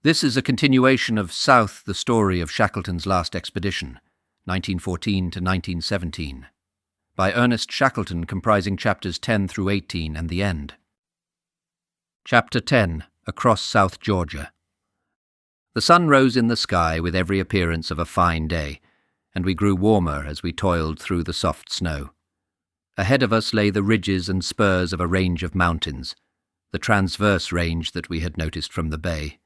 This is a continuation of South, the story of Shackleton's last expedition, 1914 to 1917, by Ernest Shackleton, comprising chapters 10 through 18 and the end. Chapter 10, Across South Georgia. The sun rose in the sky with every appearance of a fine day, and we grew warmer as we toiled through the soft snow. Ahead of us lay the ridges and spurs of a range of mountains, the transverse range that we had noticed from the bay.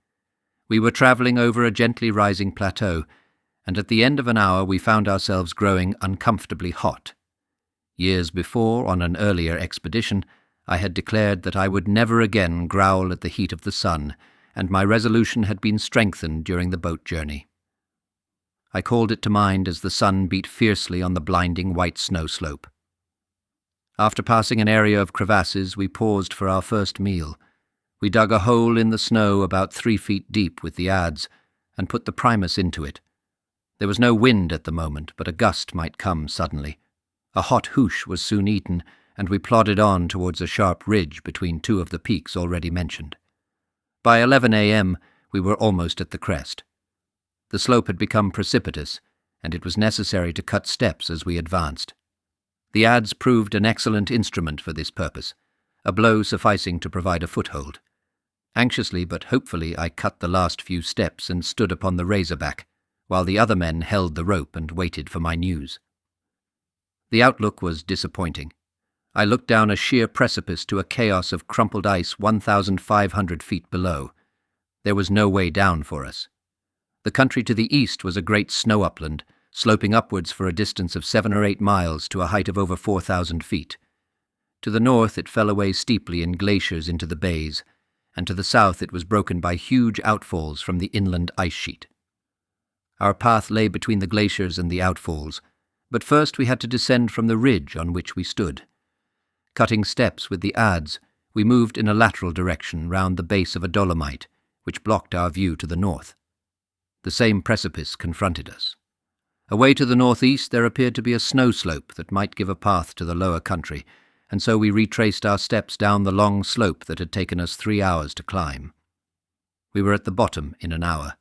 We were travelling over a gently rising plateau, and at the end of an hour we found ourselves growing uncomfortably hot. Years before, on an earlier expedition, I had declared that I would never again growl at the heat of the sun, and my resolution had been strengthened during the boat journey. I called it to mind as the sun beat fiercely on the blinding white snow slope. After passing an area of crevasses, we paused for our first meal. We dug a hole in the snow about 3 feet deep with the adze, and put the primus into it. There was no wind at the moment, but a gust might come suddenly. A hot hoosh was soon eaten, and we plodded on towards a sharp ridge between two of the peaks already mentioned. By 11 a.m. we were almost at the crest. The slope had become precipitous, and it was necessary to cut steps as we advanced. The adze proved an excellent instrument for this purpose, a blow sufficing to provide a foothold. Anxiously but hopefully I cut the last few steps and stood upon the razorback, while the other men held the rope and waited for my news. The outlook was disappointing. I looked down a sheer precipice to a chaos of crumpled ice 1,500 feet below. There was no way down for us. The country to the east was a great snow upland, sloping upwards for a distance of 7 or 8 miles to a height of over 4,000 feet. To the north it fell away steeply in glaciers into the bays, and to the south it was broken by huge outfalls from the inland ice sheet. Our path lay between the glaciers and the outfalls, but first we had to descend from the ridge on which we stood. Cutting steps with the adze, we moved in a lateral direction round the base of a dolomite, which blocked our view to the north. The same precipice confronted us. Away to the northeast there appeared to be a snow slope that might give a path to the lower country, and so we retraced our steps down the long slope that had taken us 3 hours to climb. We were at the bottom in an hour.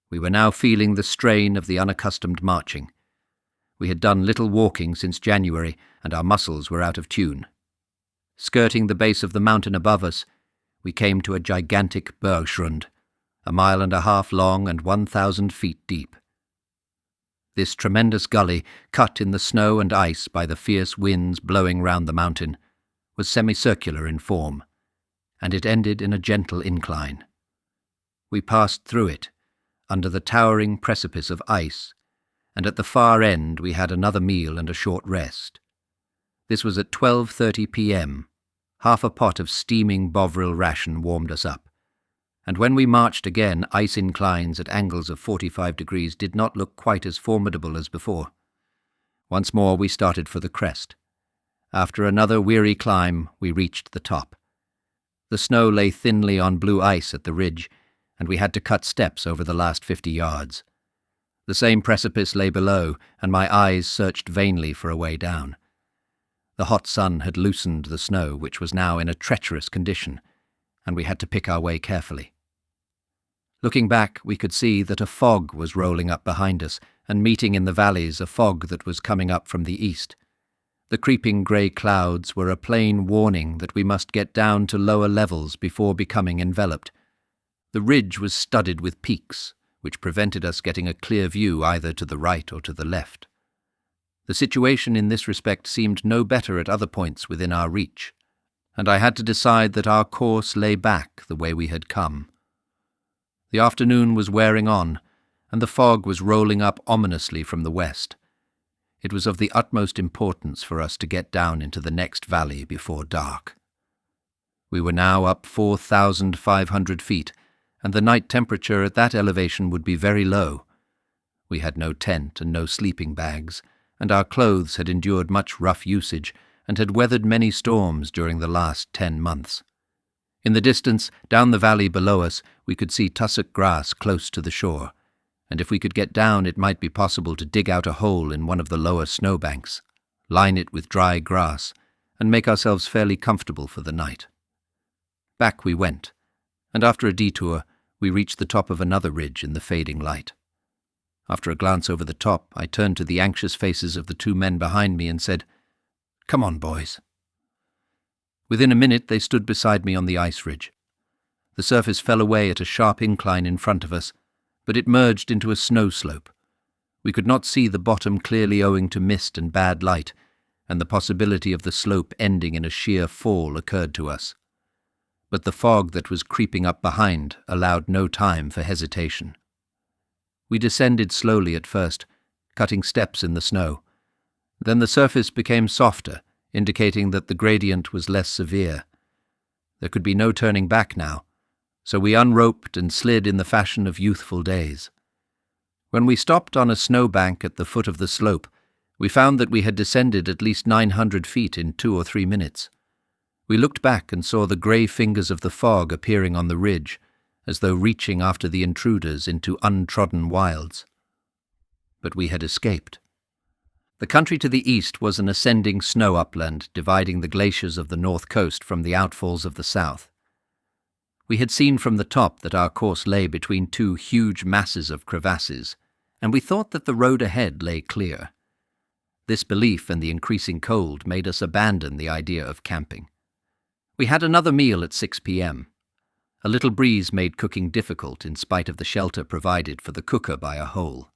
We were now feeling the strain of the unaccustomed marching. We had done little walking since January, and our muscles were out of tune. Skirting the base of the mountain above us, we came to a gigantic bergschrund, 1.5 miles long and 1,000 feet deep. This tremendous gully, cut in the snow and ice by the fierce winds blowing round the mountain, was semicircular in form, and it ended in a gentle incline. We passed through it, under the towering precipice of ice, and at the far end we had another meal and a short rest. This was at 12:30 p.m. Half a pot of steaming Bovril ration warmed us up, and when we marched again, ice inclines at angles of 45 degrees did not look quite as formidable as before. Once more we started for the crest. After another weary climb, we reached the top. The snow lay thinly on blue ice at the ridge, and we had to cut steps over the last 50 yards. The same precipice lay below, and my eyes searched vainly for a way down. The hot sun had loosened the snow, which was now in a treacherous condition, and we had to pick our way carefully. Looking back, we could see that a fog was rolling up behind us, and meeting in the valleys a fog that was coming up from the east. The creeping grey clouds were a plain warning that we must get down to lower levels before becoming enveloped. The ridge was studded with peaks, which prevented us getting a clear view either to the right or to the left. The situation in this respect seemed no better at other points within our reach, and I had to decide that our course lay back the way we had come. The afternoon was wearing on, and the fog was rolling up ominously from the west. It was of the utmost importance for us to get down into the next valley before dark. We were now up 4,500 feet, and the night temperature at that elevation would be very low. We had no tent and no sleeping bags, and our clothes had endured much rough usage and had weathered many storms during the last 10 months. In the distance, down the valley below us, we could see tussock grass close to the shore, and if we could get down it might be possible to dig out a hole in one of the lower snowbanks, line it with dry grass, and make ourselves fairly comfortable for the night. Back we went, and after a detour We reached the top of another ridge in the fading light. After a glance over the top, I turned to the anxious faces of the two men behind me and said, "Come on, boys." Within a minute they stood beside me on the ice ridge. The surface fell away at a sharp incline in front of us, but it merged into a snow slope. We could not see the bottom clearly owing to mist and bad light, and the possibility of the slope ending in a sheer fall occurred to us. But the fog that was creeping up behind allowed no time for hesitation. We descended slowly at first, cutting steps in the snow. Then the surface became softer, indicating that the gradient was less severe. There could be no turning back now, so we unroped and slid in the fashion of youthful days. When we stopped on a snowbank at the foot of the slope, we found that we had descended at least 900 feet in 2 or 3 minutes. We looked back and saw the grey fingers of the fog appearing on the ridge, as though reaching after the intruders into untrodden wilds. But we had escaped. The country to the east was an ascending snow upland dividing the glaciers of the north coast from the outfalls of the south. We had seen from the top that our course lay between two huge masses of crevasses, and we thought that the road ahead lay clear. This belief and the increasing cold made us abandon the idea of camping. We had another meal at 6 p.m. A little breeze made cooking difficult in spite of the shelter provided for the cooker by a hole.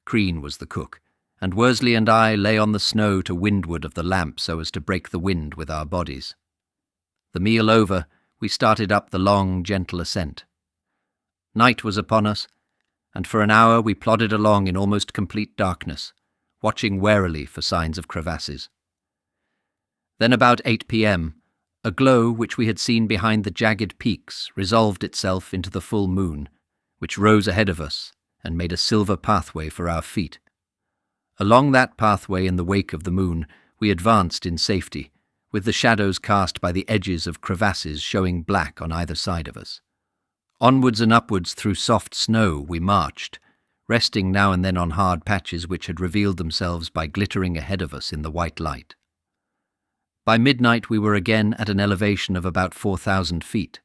Crean was the cook, and Worsley and I lay on the snow to windward of the lamp so as to break the wind with our bodies. The meal over, we started up the long, gentle ascent. Night was upon us, and for an hour we plodded along in almost complete darkness, watching warily for signs of crevasses. Then about 8 p.m., a glow which we had seen behind the jagged peaks resolved itself into the full moon, which rose ahead of us and made a silver pathway for our feet. Along that pathway in the wake of the moon we advanced in safety, with the shadows cast by the edges of crevasses showing black on either side of us. Onwards and upwards through soft snow we marched, resting now and then on hard patches which had revealed themselves by glittering ahead of us in the white light. By midnight we were again at an elevation of about 4,000 feet.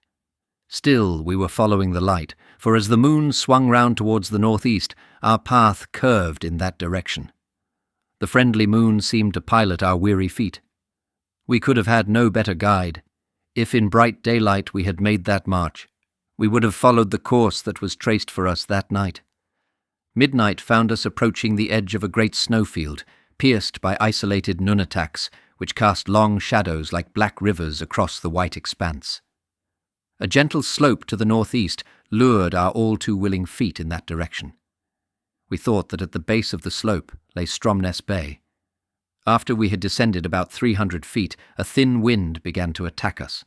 Still we were following the light, for as the moon swung round towards the northeast, our path curved in that direction. The friendly moon seemed to pilot our weary feet. We could have had no better guide. If in bright daylight we had made that march, we would have followed the course that was traced for us that night. Midnight found us approaching the edge of a great snowfield, pierced by isolated nunataks, which cast long shadows like black rivers across the white expanse. A gentle slope to the northeast lured our all-too-willing feet in that direction. We thought that at the base of the slope lay Stromness Bay. After we had descended about 300 feet, a thin wind began to attack us.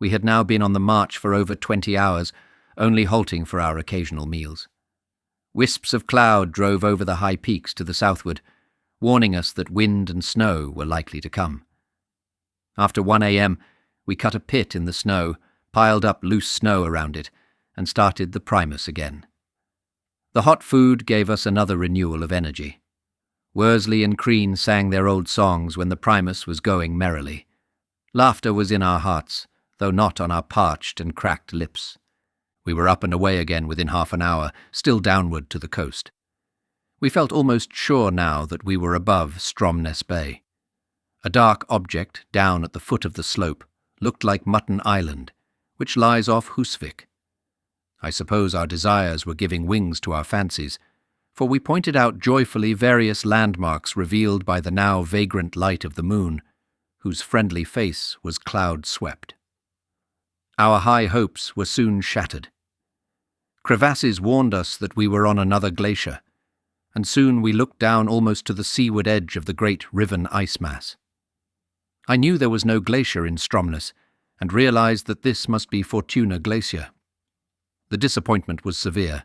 We had now been on the march for over 20 hours, only halting for our occasional meals. Wisps of cloud drove over the high peaks to the southward, warning us that wind and snow were likely to come. After 1 a.m., we cut a pit in the snow, piled up loose snow around it, and started the primus again. The hot food gave us another renewal of energy. Worsley and Crean sang their old songs when the primus was going merrily. Laughter was in our hearts, though not on our parched and cracked lips. We were up and away again within half an hour, still downward to the coast. We felt almost sure now that we were above Stromness Bay. A dark object down at the foot of the slope looked like Mutton Island, which lies off Husvik. I suppose our desires were giving wings to our fancies, for we pointed out joyfully various landmarks revealed by the now vagrant light of the moon, whose friendly face was cloud-swept. Our high hopes were soon shattered. Crevasses warned us that we were on another glacier, and soon we looked down almost to the seaward edge of the great riven ice mass. I knew there was no glacier in Stromness, and realized that this must be Fortuna Glacier. The disappointment was severe.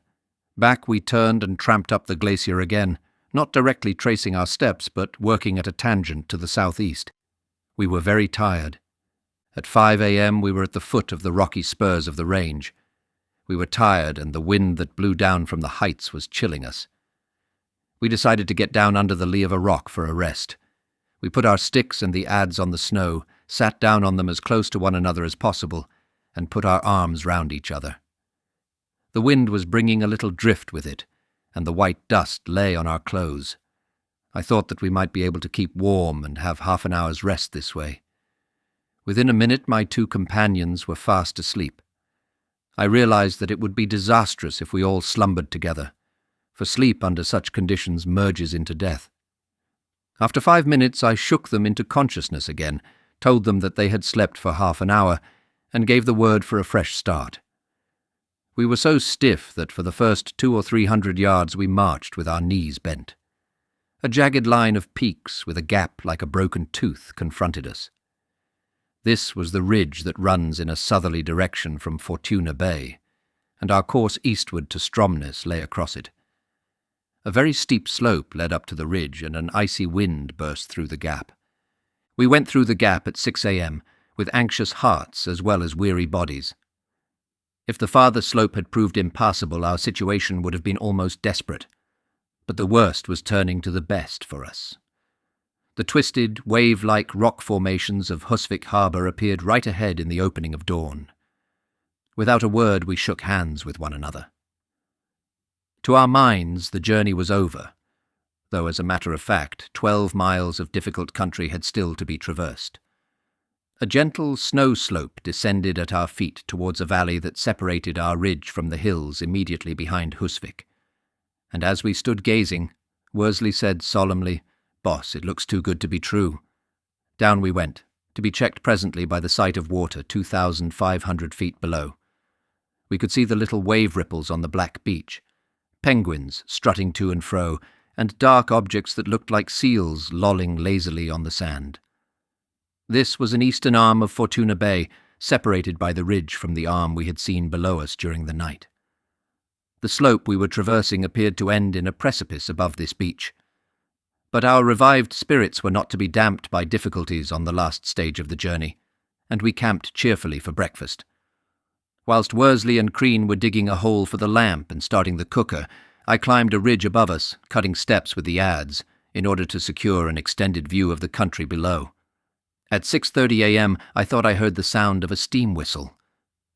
Back we turned and tramped up the glacier again, not directly tracing our steps, but working at a tangent to the southeast. We were very tired. At 5 a.m. we were at the foot of the rocky spurs of the range. We were tired, and the wind that blew down from the heights was chilling us. We decided to get down under the lee of a rock for a rest. We put our sticks and the adze on the snow, sat down on them as close to one another as possible, and put our arms round each other. The wind was bringing a little drift with it, and the white dust lay on our clothes. I thought that we might be able to keep warm and have half an hour's rest this way. Within a minute my two companions were fast asleep. I realized that it would be disastrous if we all slumbered together, for sleep under such conditions merges into death. After 5 minutes I shook them into consciousness again, told them that they had slept for half an hour, and gave the word for a fresh start. We were so stiff that for the first 200 or 300 yards we marched with our knees bent. A jagged line of peaks with a gap like a broken tooth confronted us. This was the ridge that runs in a southerly direction from Fortuna Bay, and our course eastward to Stromness lay across it. A very steep slope led up to the ridge, and an icy wind burst through the gap. We went through the gap at 6 a.m., with anxious hearts as well as weary bodies. If the farther slope had proved impassable, our situation would have been almost desperate. But the worst was turning to the best for us. The twisted, wave-like rock formations of Husvik harbour appeared right ahead in the opening of dawn. Without a word, we shook hands with one another. To our minds, the journey was over, though as a matter of fact, 12 miles of difficult country had still to be traversed. A gentle snow slope descended at our feet towards a valley that separated our ridge from the hills immediately behind Husvik. And as we stood gazing, Worsley said solemnly, "Boss, it looks too good to be true." Down we went, to be checked presently by the sight of water 2,500 feet below. We could see the little wave ripples on the black beach, penguins strutting to and fro, and dark objects that looked like seals lolling lazily on the sand. This was an eastern arm of Fortuna Bay, separated by the ridge from the arm we had seen below us during the night. The slope we were traversing appeared to end in a precipice above this beach. But our revived spirits were not to be damped by difficulties on the last stage of the journey, and we camped cheerfully for breakfast. Whilst Worsley and Crean were digging a hole for the lamp and starting the cooker, I climbed a ridge above us, cutting steps with the adze, in order to secure an extended view of the country below. At 6:30 a.m. I thought I heard the sound of a steam whistle.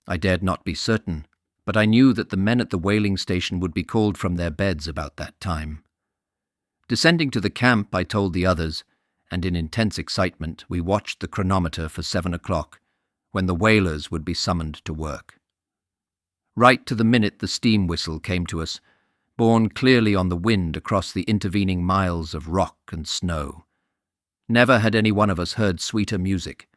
I dared not be certain, but I knew that the men at the whaling station would be called from their beds about that time. Descending to the camp, I told the others, and in intense excitement we watched the chronometer for 7 o'clock, when the whalers would be summoned to work. Right to the minute the steam whistle came to us, borne clearly on the wind across the intervening miles of rock and snow. Never had any one of us heard sweeter music.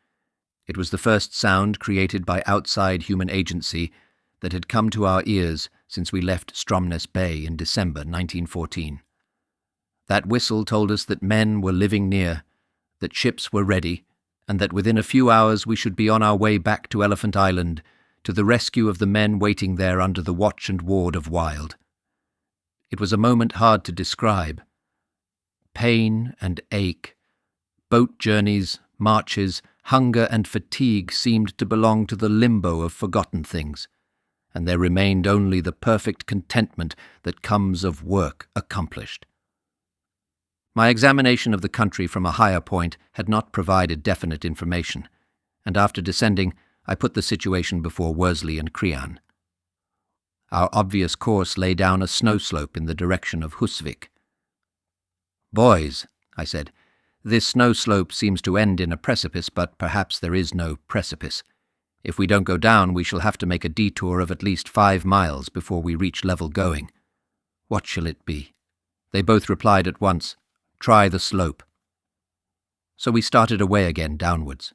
It was the first sound created by outside human agency that had come to our ears since we left Stromness Bay in December 1914. That whistle told us that men were living near, that ships were ready, and that within a few hours we should be on our way back to Elephant Island, to the rescue of the men waiting there under the watch and ward of Wild. It was a moment hard to describe. Pain and ache, boat journeys, marches, hunger and fatigue seemed to belong to the limbo of forgotten things, and there remained only the perfect contentment that comes of work accomplished. My examination of the country from a higher point had not provided definite information, and after descending, I put the situation before Worsley and Crean. Our obvious course lay down a snow slope in the direction of Husvik. "Boys," I said, "this snow slope seems to end in a precipice, but perhaps there is no precipice. If we don't go down, we shall have to make a detour of at least 5 miles before we reach level going. What shall it be?" They both replied at once, "Try the slope." So we started away again downwards.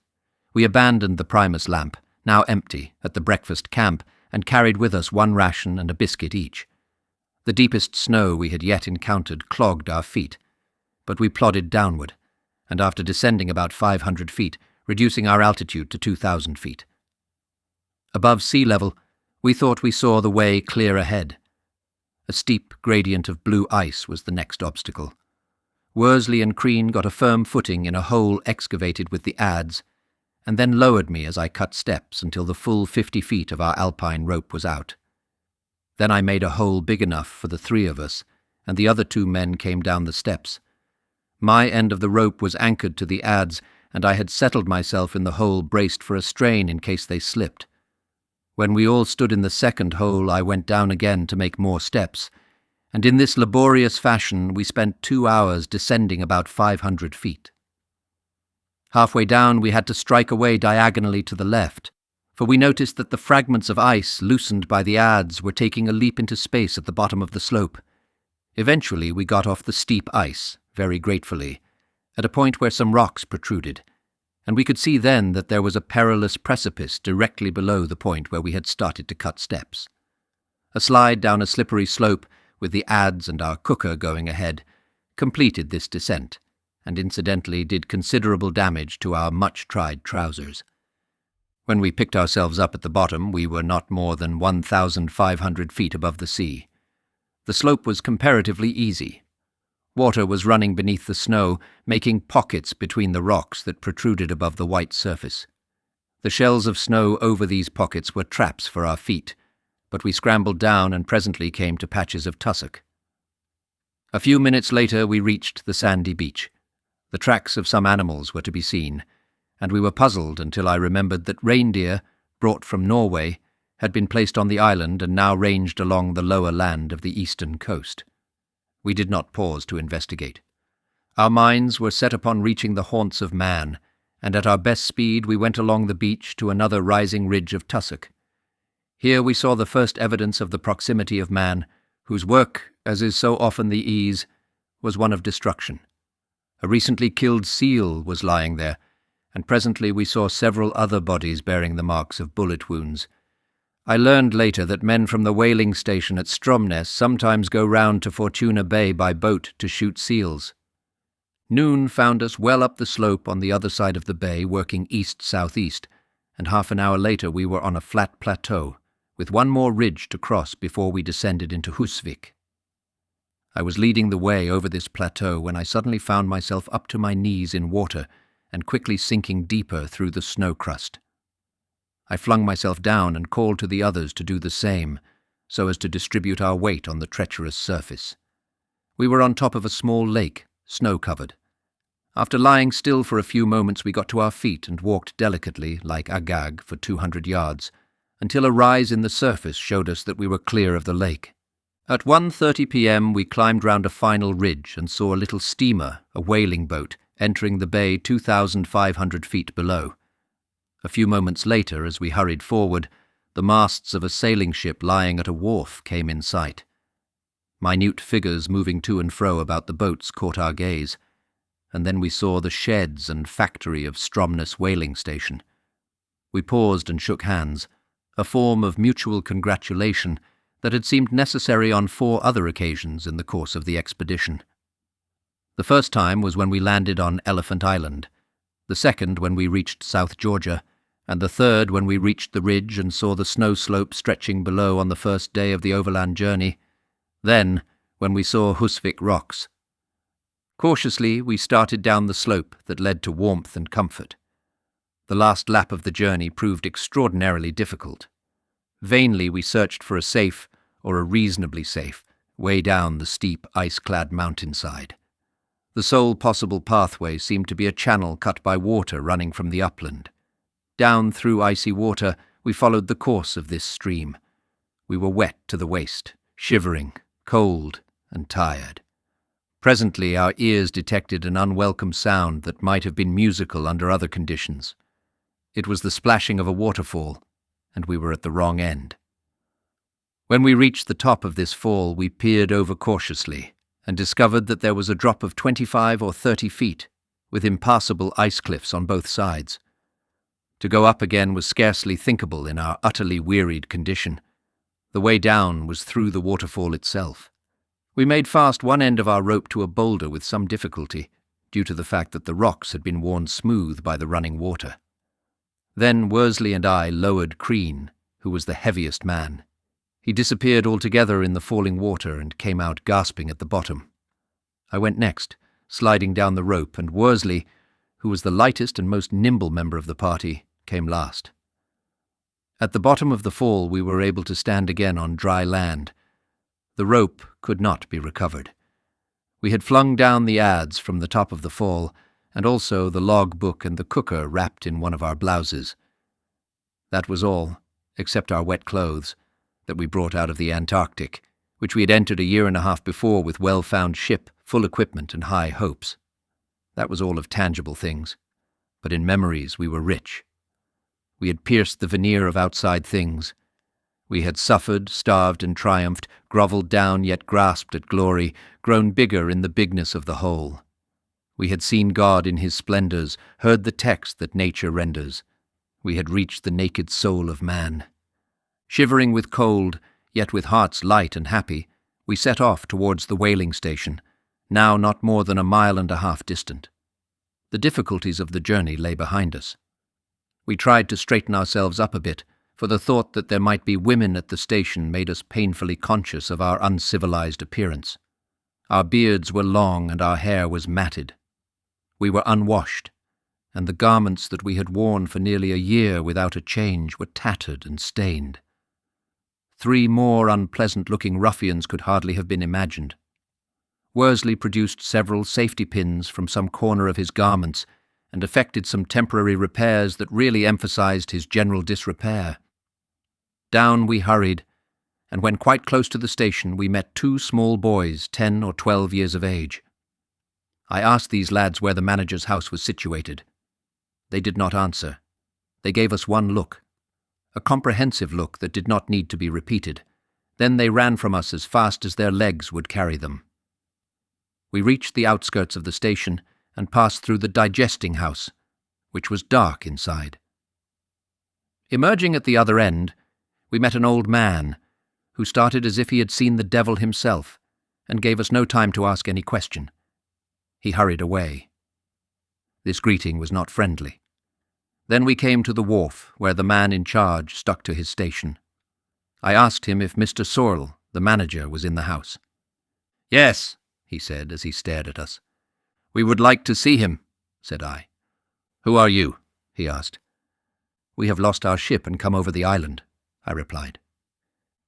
We abandoned the Primus lamp, now empty, at the breakfast camp, and carried with us 1 ration and a biscuit each. The deepest snow we had yet encountered clogged our feet, but we plodded downward, and after descending about 500 feet, reducing our altitude to 2,000 feet. Above sea level, we thought we saw the way clear ahead. A steep gradient of blue ice was the next obstacle. Worsley and Crean got a firm footing in a hole excavated with the adze, and then lowered me as I cut steps until the full 50 feet of our alpine rope was out. Then I made a hole big enough for the 3 of us, and the other 2 men came down the steps. My end of the rope was anchored to the adze, and I had settled myself in the hole braced for a strain in case they slipped. When we all stood in the second hole, I went down again to make more steps, and in this laborious fashion we spent 2 hours descending about 500 feet. Halfway down we had to strike away diagonally to the left, for we noticed that the fragments of ice loosened by the adze were taking a leap into space at the bottom of the slope. Eventually we got off the steep ice, very gratefully, at a point where some rocks protruded, and we could see then that there was a perilous precipice directly below the point where we had started to cut steps. A slide down a slippery slope, with the adze and our cooker going ahead, completed this descent, and incidentally did considerable damage to our much-tried trousers. When we picked ourselves up at the bottom, we were not more than 1,500 feet above the sea. The slope was comparatively easy. Water was running beneath the snow, making pockets between the rocks that protruded above the white surface. The shells of snow over these pockets were traps for our feet, but we scrambled down and presently came to patches of tussock. A few minutes later we reached the sandy beach. The tracks of some animals were to be seen, and we were puzzled until I remembered that reindeer, brought from Norway, had been placed on the island and now ranged along the lower land of the eastern coast. We did not pause to investigate. Our minds were set upon reaching the haunts of man, and at our best speed we went along the beach to another rising ridge of tussock. Here we saw the first evidence of the proximity of man, whose work, as is so often the ease, was one of destruction. A recently killed seal was lying there, and presently we saw several other bodies bearing the marks of bullet wounds. I learned later that men from the whaling station at Stromness sometimes go round to Fortuna Bay by boat to shoot seals. Noon found us well up the slope on the other side of the bay, working east-southeast, and half an hour later we were on a flat plateau, with one more ridge to cross before we descended into Husvik. I was leading the way over this plateau when I suddenly found myself up to my knees in water and quickly sinking deeper through the snow crust. I flung myself down and called to the others to do the same, so as to distribute our weight on the treacherous surface. We were on top of a small lake, snow-covered. After lying still for a few moments we got to our feet and walked delicately, like Agag, for 200 yards, until a rise in the surface showed us that we were clear of the lake. At 1:30 p.m. we climbed round a final ridge and saw a little steamer, a whaling boat, entering the bay 2,500 feet below. A few moments later, as we hurried forward, the masts of a sailing ship lying at a wharf came in sight. Minute figures moving to and fro about the boats caught our gaze, and then we saw the sheds and factory of Stromness whaling station. We paused and shook hands, a form of mutual congratulation that had seemed necessary on 4 other occasions in the course of the expedition. The first time was when we landed on Elephant Island, the second when we reached South Georgia, and the third when we reached the ridge and saw the snow slope stretching below on the first day of the overland journey, then when we saw Husvik rocks. Cautiously we started down the slope that led to warmth and comfort. The last lap of the journey proved extraordinarily difficult. Vainly we searched for a safe, or a reasonably safe, way down the steep, ice-clad mountainside. The sole possible pathway seemed to be a channel cut by water running from the upland. Down through icy water, we followed the course of this stream. We were wet to the waist, shivering, cold, and tired. Presently our ears detected an unwelcome sound that might have been musical under other conditions. It was the splashing of a waterfall, and we were at the wrong end. When we reached the top of this fall, we peered over cautiously and discovered that there was a drop of 25 or 30 feet, with impassable ice cliffs on both sides. To go up again was scarcely thinkable in our utterly wearied condition. The way down was through the waterfall itself. We made fast one end of our rope to a boulder with some difficulty, due to the fact that the rocks had been worn smooth by the running water. Then Worsley and I lowered Crean, who was the heaviest man. He disappeared altogether in the falling water and came out gasping at the bottom. I went next, sliding down the rope, and Worsley, who was the lightest and most nimble member of the party, came last. At the bottom of the fall we were able to stand again on dry land. The rope could not be recovered. We had flung down the adze from the top of the fall, and also the log book and the cooker wrapped in one of our blouses. That was all, except our wet clothes that we brought out of the Antarctic, which we had entered a year and a half before with well-found ship, full equipment and high hopes. That was all of tangible things, but in memories we were rich. We had pierced the veneer of outside things. We had suffered, starved and triumphed, grovelled down yet grasped at glory, grown bigger in the bigness of the whole. We had seen God in his splendours, heard the text that nature renders. We had reached the naked soul of man. Shivering with cold, yet with hearts light and happy, we set off towards the whaling station, now not more than 1.5 miles distant. The difficulties of the journey lay behind us. We tried to straighten ourselves up a bit, for the thought that there might be women at the station made us painfully conscious of our uncivilized appearance. Our beards were long and our hair was matted. We were unwashed, and the garments that we had worn for nearly a year without a change were tattered and stained. 3 more unpleasant-looking ruffians could hardly have been imagined. Worsley produced several safety pins from some corner of his garments and effected some temporary repairs that really emphasized his general disrepair. Down we hurried, and when quite close to the station we met 2 small boys, 10 or 12 years of age. I asked these lads where the manager's house was situated. They did not answer. They gave us one look, a comprehensive look that did not need to be repeated. Then they ran from us as fast as their legs would carry them. We reached the outskirts of the station and passed through the digesting house, which was dark inside. Emerging at the other end, we met an old man who started as if he had seen the devil himself and gave us no time to ask any question. He hurried away. This greeting was not friendly. Then we came to the wharf, where the man in charge stuck to his station. I asked him if Mr. Sorrell, the manager, was in the house. "Yes," he said as he stared at us. "We would like to see him," said I. "Who are you?" he asked. "We have lost our ship and come over the island," I replied.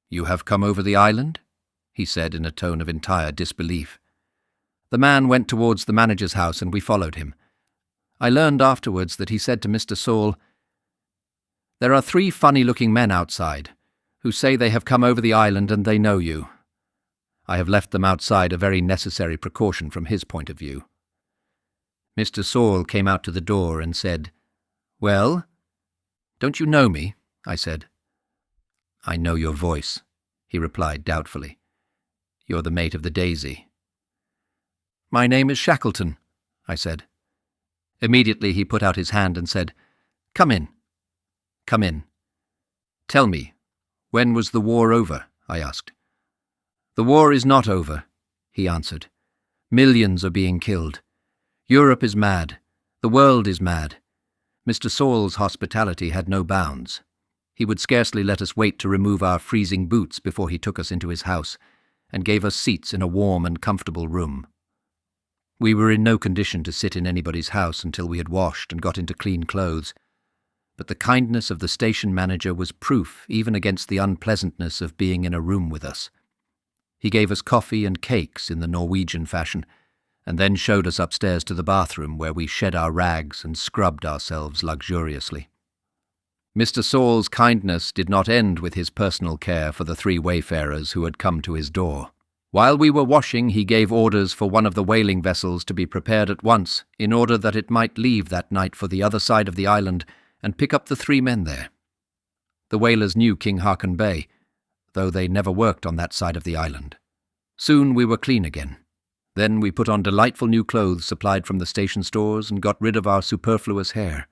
"You have come over the island?" he said in a tone of entire disbelief. The man went towards the manager's house and we followed him. I learned afterwards that he said to Mr. Sorrell, "There are 3 funny-looking men outside who say they have come over the island and they know you." I have left them outside a very necessary precaution from his point of view. Mr. Sorrell came out to the door and said, "Well, don't you know me?" I said. "I know your voice," he replied doubtfully. "You're the mate of the Daisy." "My name is Shackleton," I said. Immediately he put out his hand and said, "Come in. Come in. Tell me, when was the war over?" I asked. "The war is not over," he answered. "Millions are being killed. Europe is mad. The world is mad." Mr. Sorrell's hospitality had no bounds. He would scarcely let us wait to remove our freezing boots before he took us into his house, and gave us seats in a warm and comfortable room. We were in no condition to sit in anybody's house until we had washed and got into clean clothes, but the kindness of the station manager was proof even against the unpleasantness of being in a room with us. He gave us coffee and cakes in the Norwegian fashion, and then showed us upstairs to the bathroom where we shed our rags and scrubbed ourselves luxuriously. Mr. Sorrell's kindness did not end with his personal care for the 3 wayfarers who had come to his door. While we were washing, he gave orders for one of the whaling vessels to be prepared at once, in order that it might leave that night for the other side of the island and pick up the 3 men there. The whalers knew King Haakon Bay, though they never worked on that side of the island. Soon we were clean again. Then we put on delightful new clothes supplied from the station stores and got rid of our superfluous hair.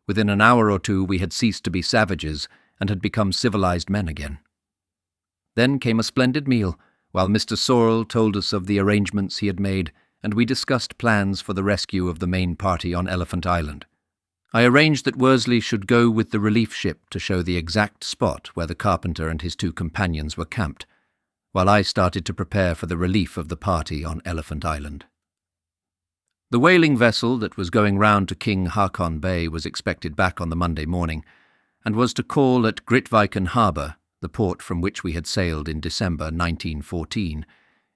Within an hour or 2 we had ceased to be savages and had become civilized men again. Then came a splendid meal, while Mr. Sorrell told us of the arrangements he had made, and we discussed plans for the rescue of the main party on Elephant Island. I arranged that Worsley should go with the relief ship to show the exact spot where the carpenter and his 2 companions were camped, while I started to prepare for the relief of the party on Elephant Island. The whaling vessel that was going round to King Haakon Bay was expected back on the Monday morning, and was to call at Grytviken Harbour, the port from which we had sailed in December 1914,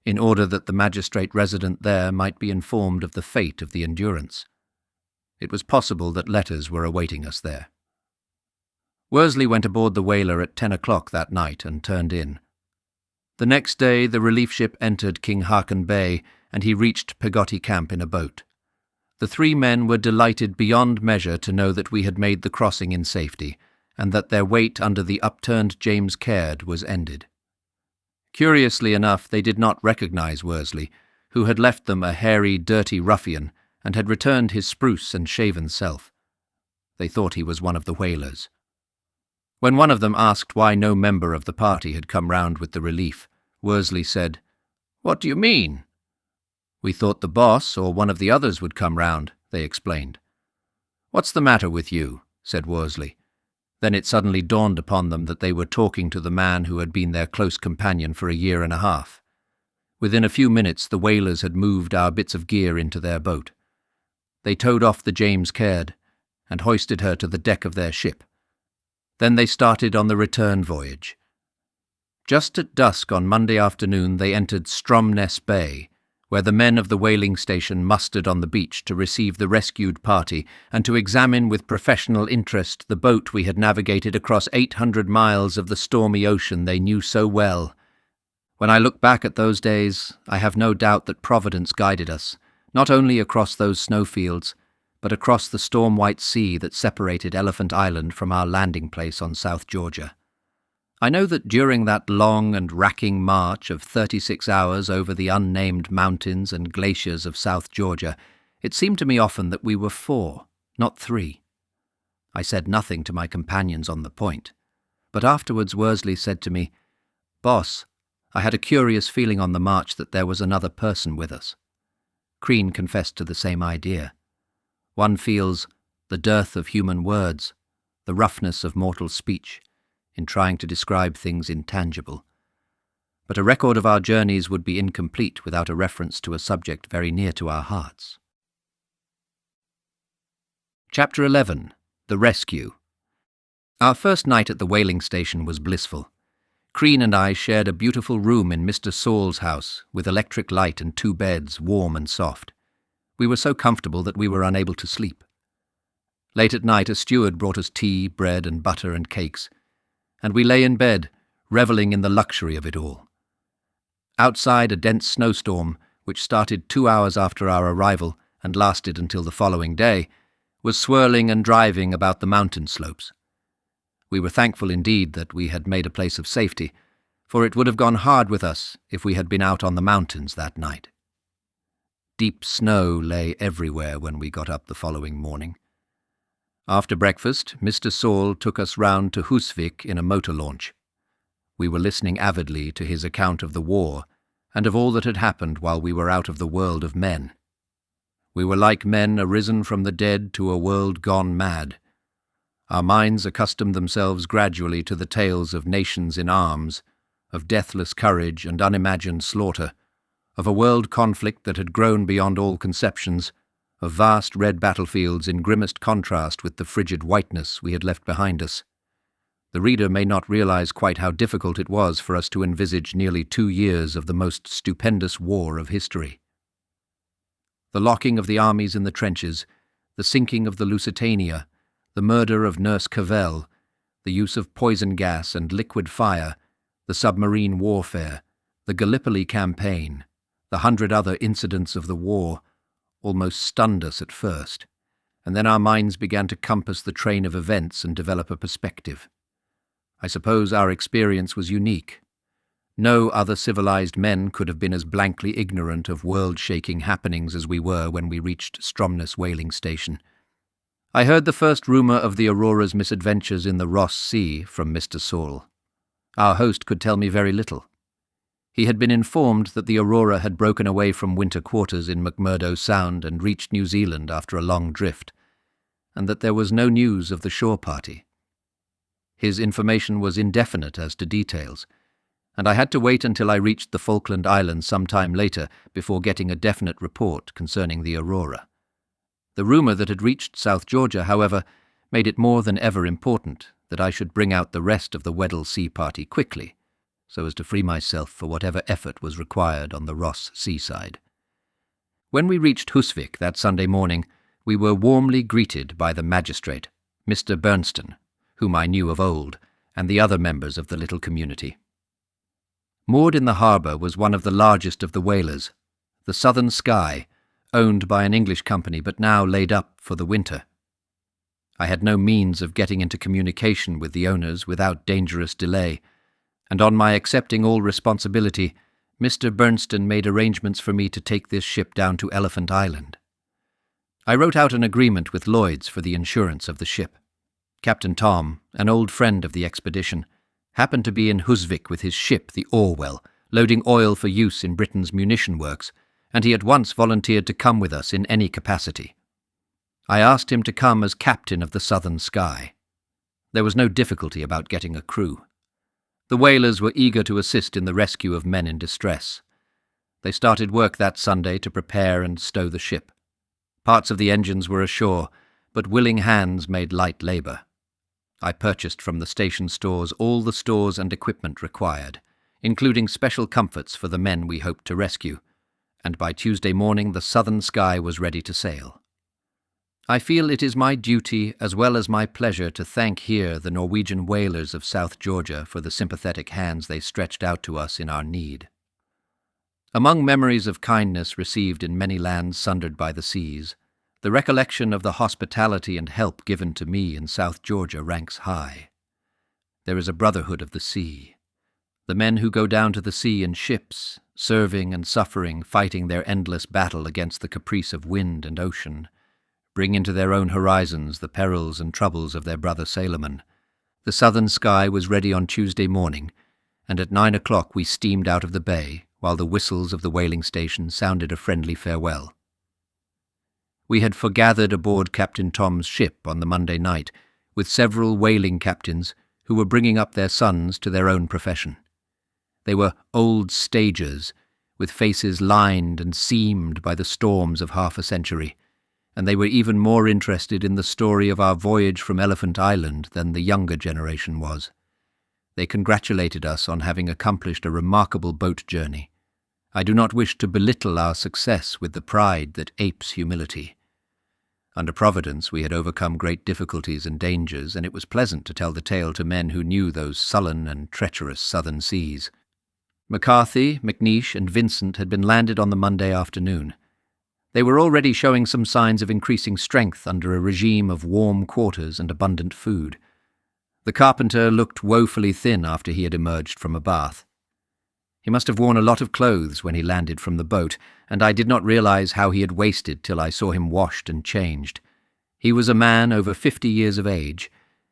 in order that the magistrate resident there might be informed of the fate of the Endurance. It was possible that letters were awaiting us there. Worsley went aboard the whaler at 10 o'clock that night and turned in. The next day the relief ship entered King Haakon Bay, and he reached Pegotti Camp in a boat. The 3 men were delighted beyond measure to know that we had made the crossing in safety, and that their wait under the upturned James Caird was ended. Curiously enough, they did not recognize Worsley, who had left them a hairy, dirty ruffian, and had returned his spruce and shaven self. They thought he was one of the whalers. When one of them asked why no member of the party had come round with the relief, Worsley said, "What do you mean?" "We thought the boss or one of the others would come round," they explained. "What's the matter with you?" said Worsley. Then it suddenly dawned upon them that they were talking to the man who had been their close companion for a year and a half. Within a few minutes the whalers had moved our bits of gear into their boat. They towed off the James Caird and hoisted her to the deck of their ship. Then they started on the return voyage. Just at dusk on Monday afternoon they entered Stromness Bay, where the men of the whaling station mustered on the beach to receive the rescued party and to examine with professional interest the boat we had navigated across 800 miles of the stormy ocean they knew so well. When I look back at those days, I have no doubt that Providence guided us, not only across those snowfields, but across the storm-white sea that separated Elephant Island from our landing place on South Georgia. I know that during that long and racking march of 36 hours over the unnamed mountains and glaciers of South Georgia, it seemed to me often that we were 4, not 3. I said nothing to my companions on the point, but afterwards Worsley said to me, "Boss, I had a curious feeling on the march that there was another person with us." Crean confessed to the same idea. One feels the dearth of human words, the roughness of mortal speech, in trying to describe things intangible. But a record of our journeys would be incomplete without a reference to a subject very near to our hearts. Chapter 11. The Rescue. Our first night at the whaling station was blissful. Crean and I shared a beautiful room in Mr. Saul's house, with electric light and 2 beds, warm and soft. We were so comfortable that we were unable to sleep. Late at night a steward brought us tea, bread and butter and cakes, and we lay in bed, revelling in the luxury of it all. Outside, a dense snowstorm, which started 2 hours after our arrival and lasted until the following day, was swirling and driving about the mountain slopes. We were thankful indeed that we had made a place of safety, for it would have gone hard with us if we had been out on the mountains that night. Deep snow lay everywhere when we got up the following morning. After breakfast, Mr. Saul took us round to Husvik in a motor launch. We were listening avidly to his account of the war and of all that had happened while we were out of the world of men. We were like men arisen from the dead to a world gone mad. Our minds accustomed themselves gradually to the tales of nations in arms, of deathless courage and unimagined slaughter, of a world conflict that had grown beyond all conceptions, of vast red battlefields in grimmest contrast with the frigid whiteness we had left behind us. The reader may not realize quite how difficult it was for us to envisage nearly 2 years of the most stupendous war of history. The locking of the armies in the trenches, the sinking of the Lusitania, the murder of Nurse Cavell, the use of poison gas and liquid fire, the submarine warfare, the Gallipoli campaign, the 100 other incidents of the war, almost stunned us at first, and then our minds began to compass the train of events and develop a perspective. I suppose our experience was unique. No other civilized men could have been as blankly ignorant of world-shaking happenings as we were when we reached Stromness whaling station. I heard the first rumour of the Aurora's misadventures in the Ross Sea from Mr. Saul. Our host could tell me very little. He had been informed that the Aurora had broken away from winter quarters in McMurdo Sound and reached New Zealand after a long drift, and that there was no news of the shore party. His information was indefinite as to details, and I had to wait until I reached the Falkland Islands some time later before getting a definite report concerning the Aurora. The rumour that had reached South Georgia, however, made it more than ever important that I should bring out the rest of the Weddell Sea party quickly, so as to free myself for whatever effort was required on the Ross seaside. When we reached Husvik that Sunday morning, we were warmly greeted by the magistrate, Mr. Bernston, whom I knew of old, and the other members of the little community. Moored in the harbour was one of the largest of the whalers, the Southern Sky, owned by an English company but now laid up for the winter. I had no means of getting into communication with the owners without dangerous delay, and on my accepting all responsibility, Mr. Bernstein made arrangements for me to take this ship down to Elephant Island. I wrote out an agreement with Lloyd's for the insurance of the ship. Captain Tom, an old friend of the expedition, happened to be in Husvik with his ship, the Orwell, loading oil for use in Britain's munition works, and he at once volunteered to come with us in any capacity. I asked him to come as captain of the Southern Sky. There was no difficulty about getting a crew. The whalers were eager to assist in the rescue of men in distress. They started work that Sunday to prepare and stow the ship. Parts of the engines were ashore, but willing hands made light labour. I purchased from the station stores all the stores and equipment required, including special comforts for the men we hoped to rescue, and by Tuesday morning the Southern Sky was ready to sail. I feel it is my duty as well as my pleasure to thank here the Norwegian whalers of South Georgia for the sympathetic hands they stretched out to us in our need. Among memories of kindness received in many lands sundered by the seas, the recollection of the hospitality and help given to me in South Georgia ranks high. There is a brotherhood of the sea. The men who go down to the sea in ships, serving and suffering, fighting their endless battle against the caprice of wind and ocean, bring into their own horizons the perils and troubles of their brother sailormen. The Southern Sky was ready on Tuesday morning, and at 9 o'clock we steamed out of the bay, while the whistles of the whaling station sounded a friendly farewell. We had foregathered aboard Captain Tom's ship on the Monday night, with several whaling captains who were bringing up their sons to their own profession. They were old stagers, with faces lined and seamed by the storms of half a century, and they were even more interested in the story of our voyage from Elephant Island than the younger generation was. They congratulated us on having accomplished a remarkable boat journey. I do not wish to belittle our success with the pride that apes humility. Under Providence we had overcome great difficulties and dangers, and it was pleasant to tell the tale to men who knew those sullen and treacherous southern seas. McCarthy, McNeish, and Vincent had been landed on the Monday afternoon. They were already showing some signs of increasing strength under a regime of warm quarters and abundant food. The carpenter looked woefully thin after he had emerged from a bath. He must have worn a lot of clothes when he landed from the boat, and I did not realize how he had wasted till I saw him washed and changed. He was a man over 50 years of age,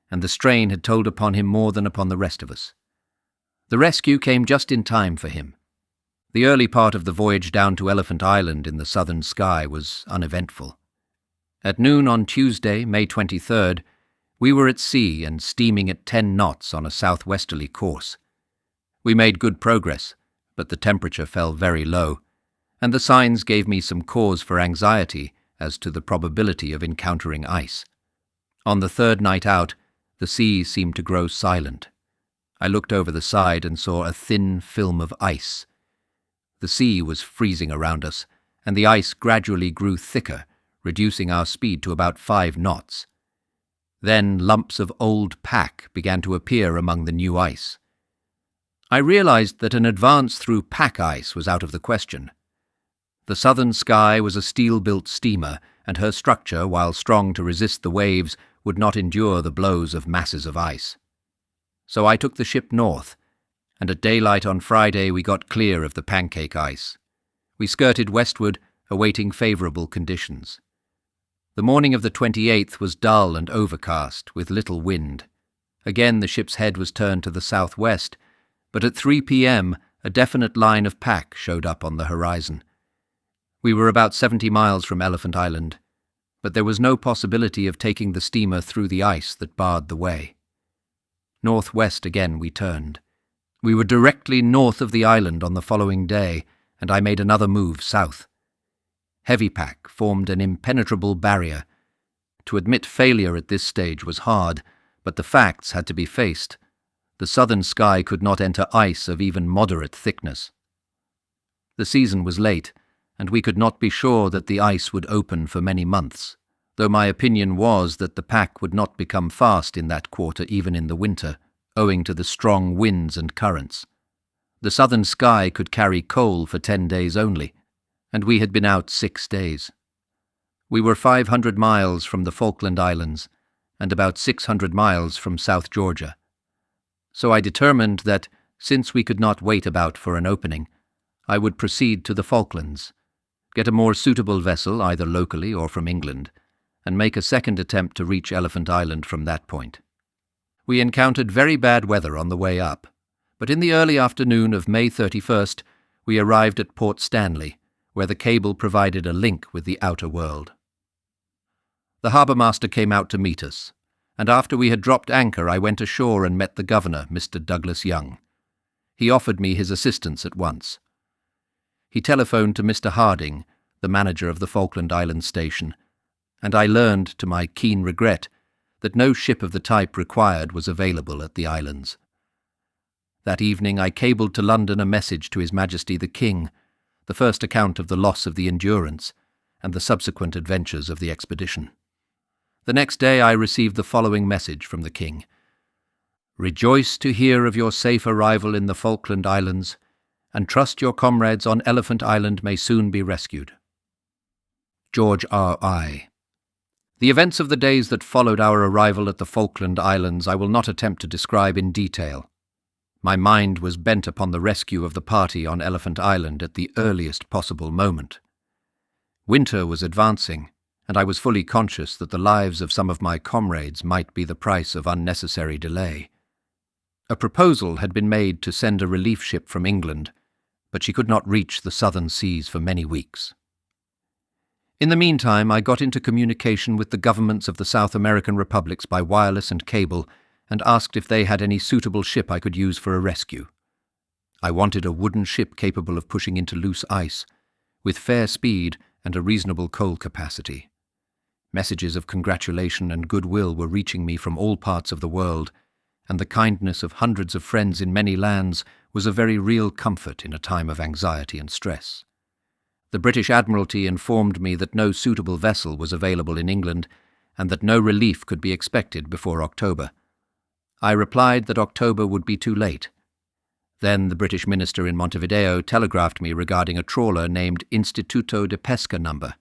and the strain had told upon him more than upon the rest of us. The rescue came just in time for him. The early part of the voyage down to Elephant Island in the Southern Sky was uneventful. At noon on Tuesday, May 23rd, we were at sea and steaming at 10 knots on a southwesterly course. We made good progress, but the temperature fell very low, and the signs gave me some cause for anxiety as to the probability of encountering ice. On the third night out, the sea seemed to grow silent. I looked over the side and saw a thin film of ice. The sea was freezing around us, and the ice gradually grew thicker, reducing our speed to about 5 knots. Then lumps of old pack began to appear among the new ice. I realized that an advance through pack ice was out of the question. The Southern Sky was a steel-built steamer, and her structure, while strong to resist the waves, would not endure the blows of masses of ice. So I took the ship north, and at daylight on Friday we got clear of the pancake ice. We skirted westward, awaiting favourable conditions. The morning of the 28th was dull and overcast, with little wind. Again the ship's head was turned to the southwest, but at 3 p.m. a definite line of pack showed up on the horizon. We were about 70 miles from Elephant Island, but there was no possibility of taking the steamer through the ice that barred the way. Northwest again we turned. We were directly north of the island on the following day, and I made another move south. Heavy pack formed an impenetrable barrier. To admit failure at this stage was hard, but the facts had to be faced. The Southern Sky could not enter ice of even moderate thickness. The season was late, and we could not be sure that the ice would open for many months. though my opinion was that the pack would not become fast in that quarter even in the winter, owing to the strong winds and currents. The southern sky could carry coal for 10 days only, and we had been out 6 days. We were 500 miles from the Falkland Islands and about 600 miles from South Georgia. So I determined that, since we could not wait about for an opening, I would proceed to the Falklands, get a more suitable vessel either locally or from England, and make a second attempt to reach Elephant Island from that point. We encountered very bad weather on the way up, but in the early afternoon of May 31st we arrived at Port Stanley, where the cable provided a link with the outer world. The harbour-master came out to meet us, and after we had dropped anchor I went ashore and met the governor, Mr. Douglas Young. He offered me his assistance at once. He telephoned to Mr. Harding, the manager of the Falkland Islands station, and I learned, to my keen regret, that no ship of the type required was available at the islands. That evening I cabled to London a message to His Majesty the King, the first account of the loss of the Endurance, and the subsequent adventures of the expedition. The next day I received the following message from the King. "Rejoice to hear of your safe arrival in the Falkland Islands, and trust your comrades on Elephant Island may soon be rescued. George R.I." The events of the days that followed our arrival at the Falkland Islands I will not attempt to describe in detail. My mind was bent upon the rescue of the party on Elephant Island at the earliest possible moment. Winter was advancing, and I was fully conscious that the lives of some of my comrades might be the price of unnecessary delay. A proposal had been made to send a relief ship from England, but she could not reach the southern seas for many weeks. In the meantime, I got into communication with the governments of the South American republics by wireless and cable, and asked if they had any suitable ship I could use for a rescue. I wanted a wooden ship capable of pushing into loose ice, with fair speed and a reasonable coal capacity. Messages of congratulation and goodwill were reaching me from all parts of the world, and the kindness of hundreds of friends in many lands was a very real comfort in a time of anxiety and stress. The British Admiralty informed me that no suitable vessel was available in England, and that no relief could be expected before October. I replied that October would be too late. Then the British minister in Montevideo telegraphed me regarding a trawler named Instituto de Pesca No.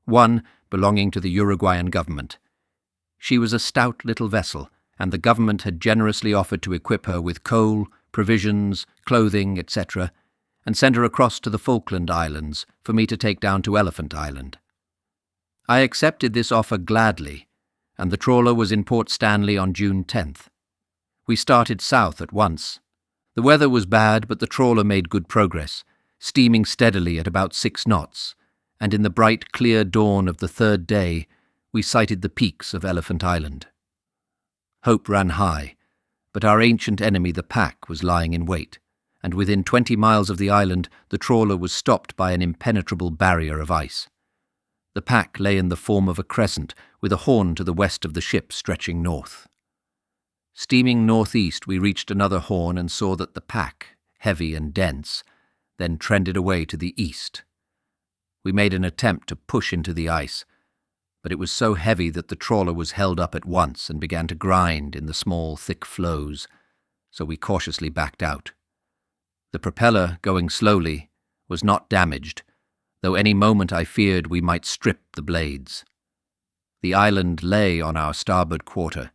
1, belonging to the Uruguayan government. She was a stout little vessel, and the government had generously offered to equip her with coal, provisions, clothing, etc., and send her across to the Falkland Islands for me to take down to Elephant Island. I accepted this offer gladly, and the trawler was in Port Stanley on June 10th. We started south at once. The weather was bad, but the trawler made good progress, steaming steadily at about 6 knots, and in the bright, clear dawn of the third day, we sighted the peaks of Elephant Island. Hope ran high, but our ancient enemy the pack was lying in wait, and within 20 miles of the island the trawler was stopped by an impenetrable barrier of ice. The pack lay in the form of a crescent, with a horn to the west of the ship stretching north. Steaming northeast, we reached another horn and saw that the pack, heavy and dense, then trended away to the east. We made an attempt to push into the ice, but it was so heavy that the trawler was held up at once and began to grind in the small, thick floes, so we cautiously backed out. The propeller, going slowly, was not damaged, though any moment I feared we might strip the blades. The island lay on our starboard quarter,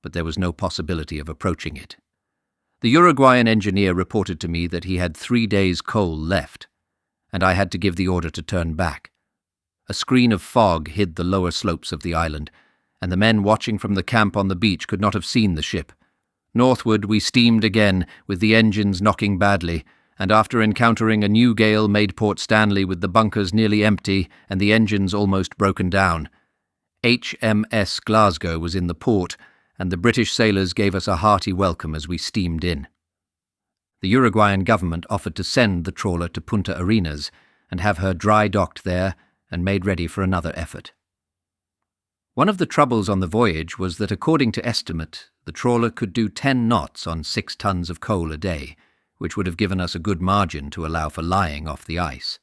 but there was no possibility of approaching it. The Uruguayan engineer reported to me that he had 3 days' coal left, and I had to give the order to turn back. A screen of fog hid the lower slopes of the island, and the men watching from the camp on the beach could not have seen the ship. Northward we steamed again, with the engines knocking badly, and after encountering a new gale made Port Stanley with the bunkers nearly empty and the engines almost broken down. HMS Glasgow was in the port, and the British sailors gave us a hearty welcome as we steamed in. The Uruguayan government offered to send the trawler to Punta Arenas and have her dry docked there and made ready for another effort. One of the troubles on the voyage was that, according to estimate, the trawler could do 10 knots on 6 tons of coal a day, which would have given us a good margin to allow for lying off the ice.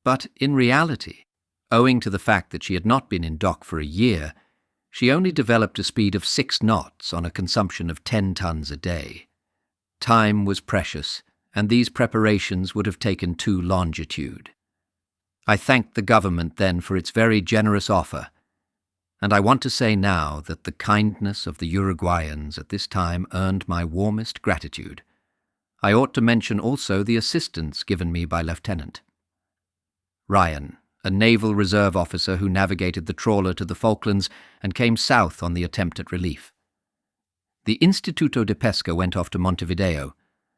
But in reality, Owing to the fact that she had not been in dock for a year, she only developed a speed of 6 knots on a consumption of 10 tons a day. Time was precious, and these preparations would have taken 2 longitude. I thanked the government then for its very generous offer, and I want to say now that the kindness of the Uruguayans at this time earned my warmest gratitude. I ought to mention also the assistance given me by Lieutenant Ryan, a naval reserve officer who navigated the trawler to the Falklands and came south on the attempt at relief. The Instituto de Pesca went off to Montevideo,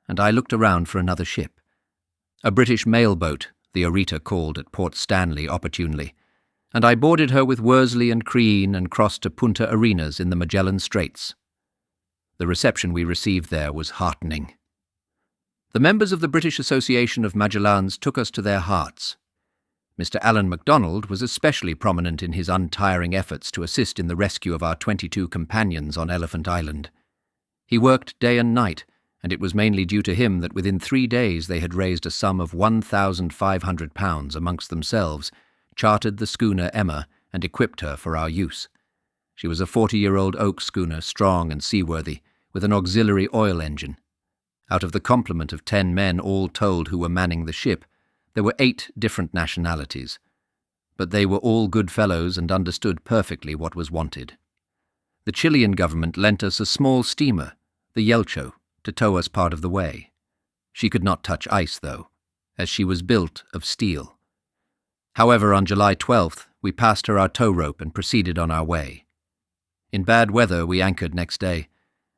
and I looked around for another ship. A British mail boat, the Aurora, called at Port Stanley opportunely, and I boarded her with Worsley and Crean and crossed to Punta Arenas in the Magellan Straits. The reception we received there was heartening. The members of the British Association of Magellans took us to their hearts. Mr. Alan MacDonald was especially prominent in his untiring efforts to assist in the rescue of our 22 companions on Elephant Island. He worked day and night, and it was mainly due to him that within 3 days they had raised a sum of £1,500 amongst themselves, chartered the schooner Emma, and equipped her for our use. She was a 40-year-old oak schooner, strong and seaworthy, with an auxiliary oil engine. Out of the complement of 10 men all told who were manning the ship, there were 8 different nationalities, but they were all good fellows and understood perfectly what was wanted. The Chilean government lent us a small steamer, the Yelcho, to tow us part of the way. She could not touch ice, though, as she was built of steel. However, on July 12th, we passed her our tow rope and proceeded on our way. In bad weather, we anchored next day,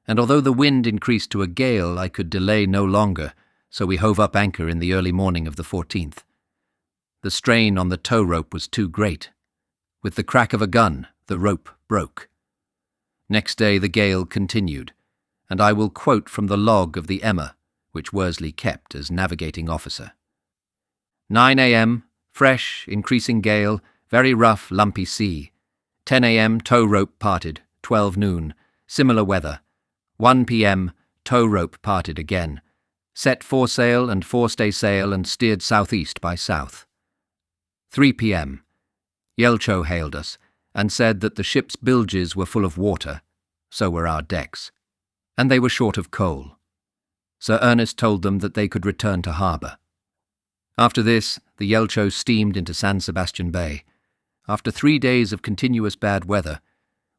and although the wind increased to a gale, I could delay no longer, so we hove up anchor in the early morning of the 14th. The strain on the tow rope was too great. With the crack of a gun, the rope broke. Next day the gale continued, and I will quote from the log of the Emma, which Worsley kept as navigating officer. 9 a.m., fresh, increasing gale, very rough, lumpy sea. 10 a.m., tow rope parted, 12 noon, similar weather. 1 p.m., tow rope parted again. Set foresail and forestaysail and steered southeast by south. 3 p.m. Yelcho hailed us and said that the ship's bilges were full of water, so were our decks, and they were short of coal. Sir Ernest told them that they could return to harbour. After this, the Yelcho steamed into San Sebastian Bay. After 3 days of continuous bad weather,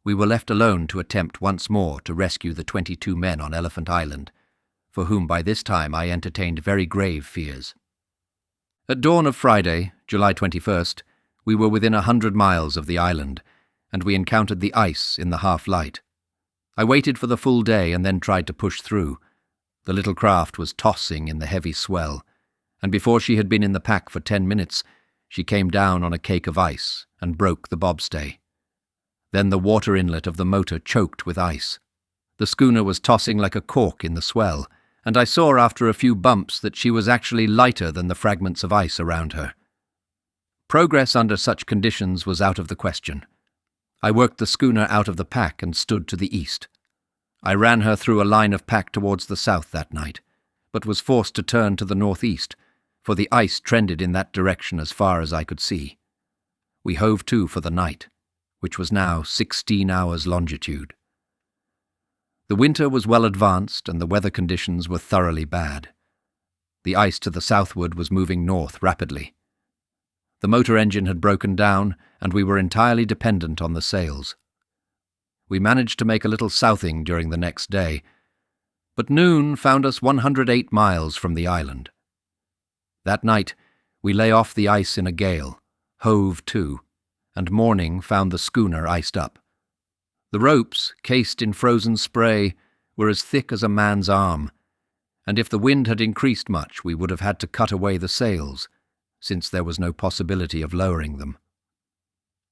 we were left alone to attempt once more to rescue the 22 men on Elephant Island, for whom by this time I entertained very grave fears. At dawn of Friday, July 21st, we were within 100 miles of the island, and we encountered the ice in the half-light. I waited for the full day and then tried to push through. The little craft was tossing in the heavy swell, and before she had been in the pack for 10 minutes, she came down on a cake of ice and broke the bobstay. Then the water inlet of the motor choked with ice. The schooner was tossing like a cork in the swell, and I saw after a few bumps that she was actually lighter than the fragments of ice around her. Progress under such conditions was out of the question. I worked the schooner out of the pack and stood to the east. I ran her through a line of pack towards the south that night, but was forced to turn to the northeast, for the ice trended in that direction as far as I could see. We hove to for the night, which was now 16 hours longitude. The winter was well advanced and the weather conditions were thoroughly bad. The ice to the southward was moving north rapidly. The motor engine had broken down and we were entirely dependent on the sails. We managed to make a little southing during the next day, but noon found us 108 miles from the island. That night we lay off the ice in a gale, hove to, and morning found the schooner iced up. The ropes, cased in frozen spray, were as thick as a man's arm, and if the wind had increased much we would have had to cut away the sails, since there was no possibility of lowering them.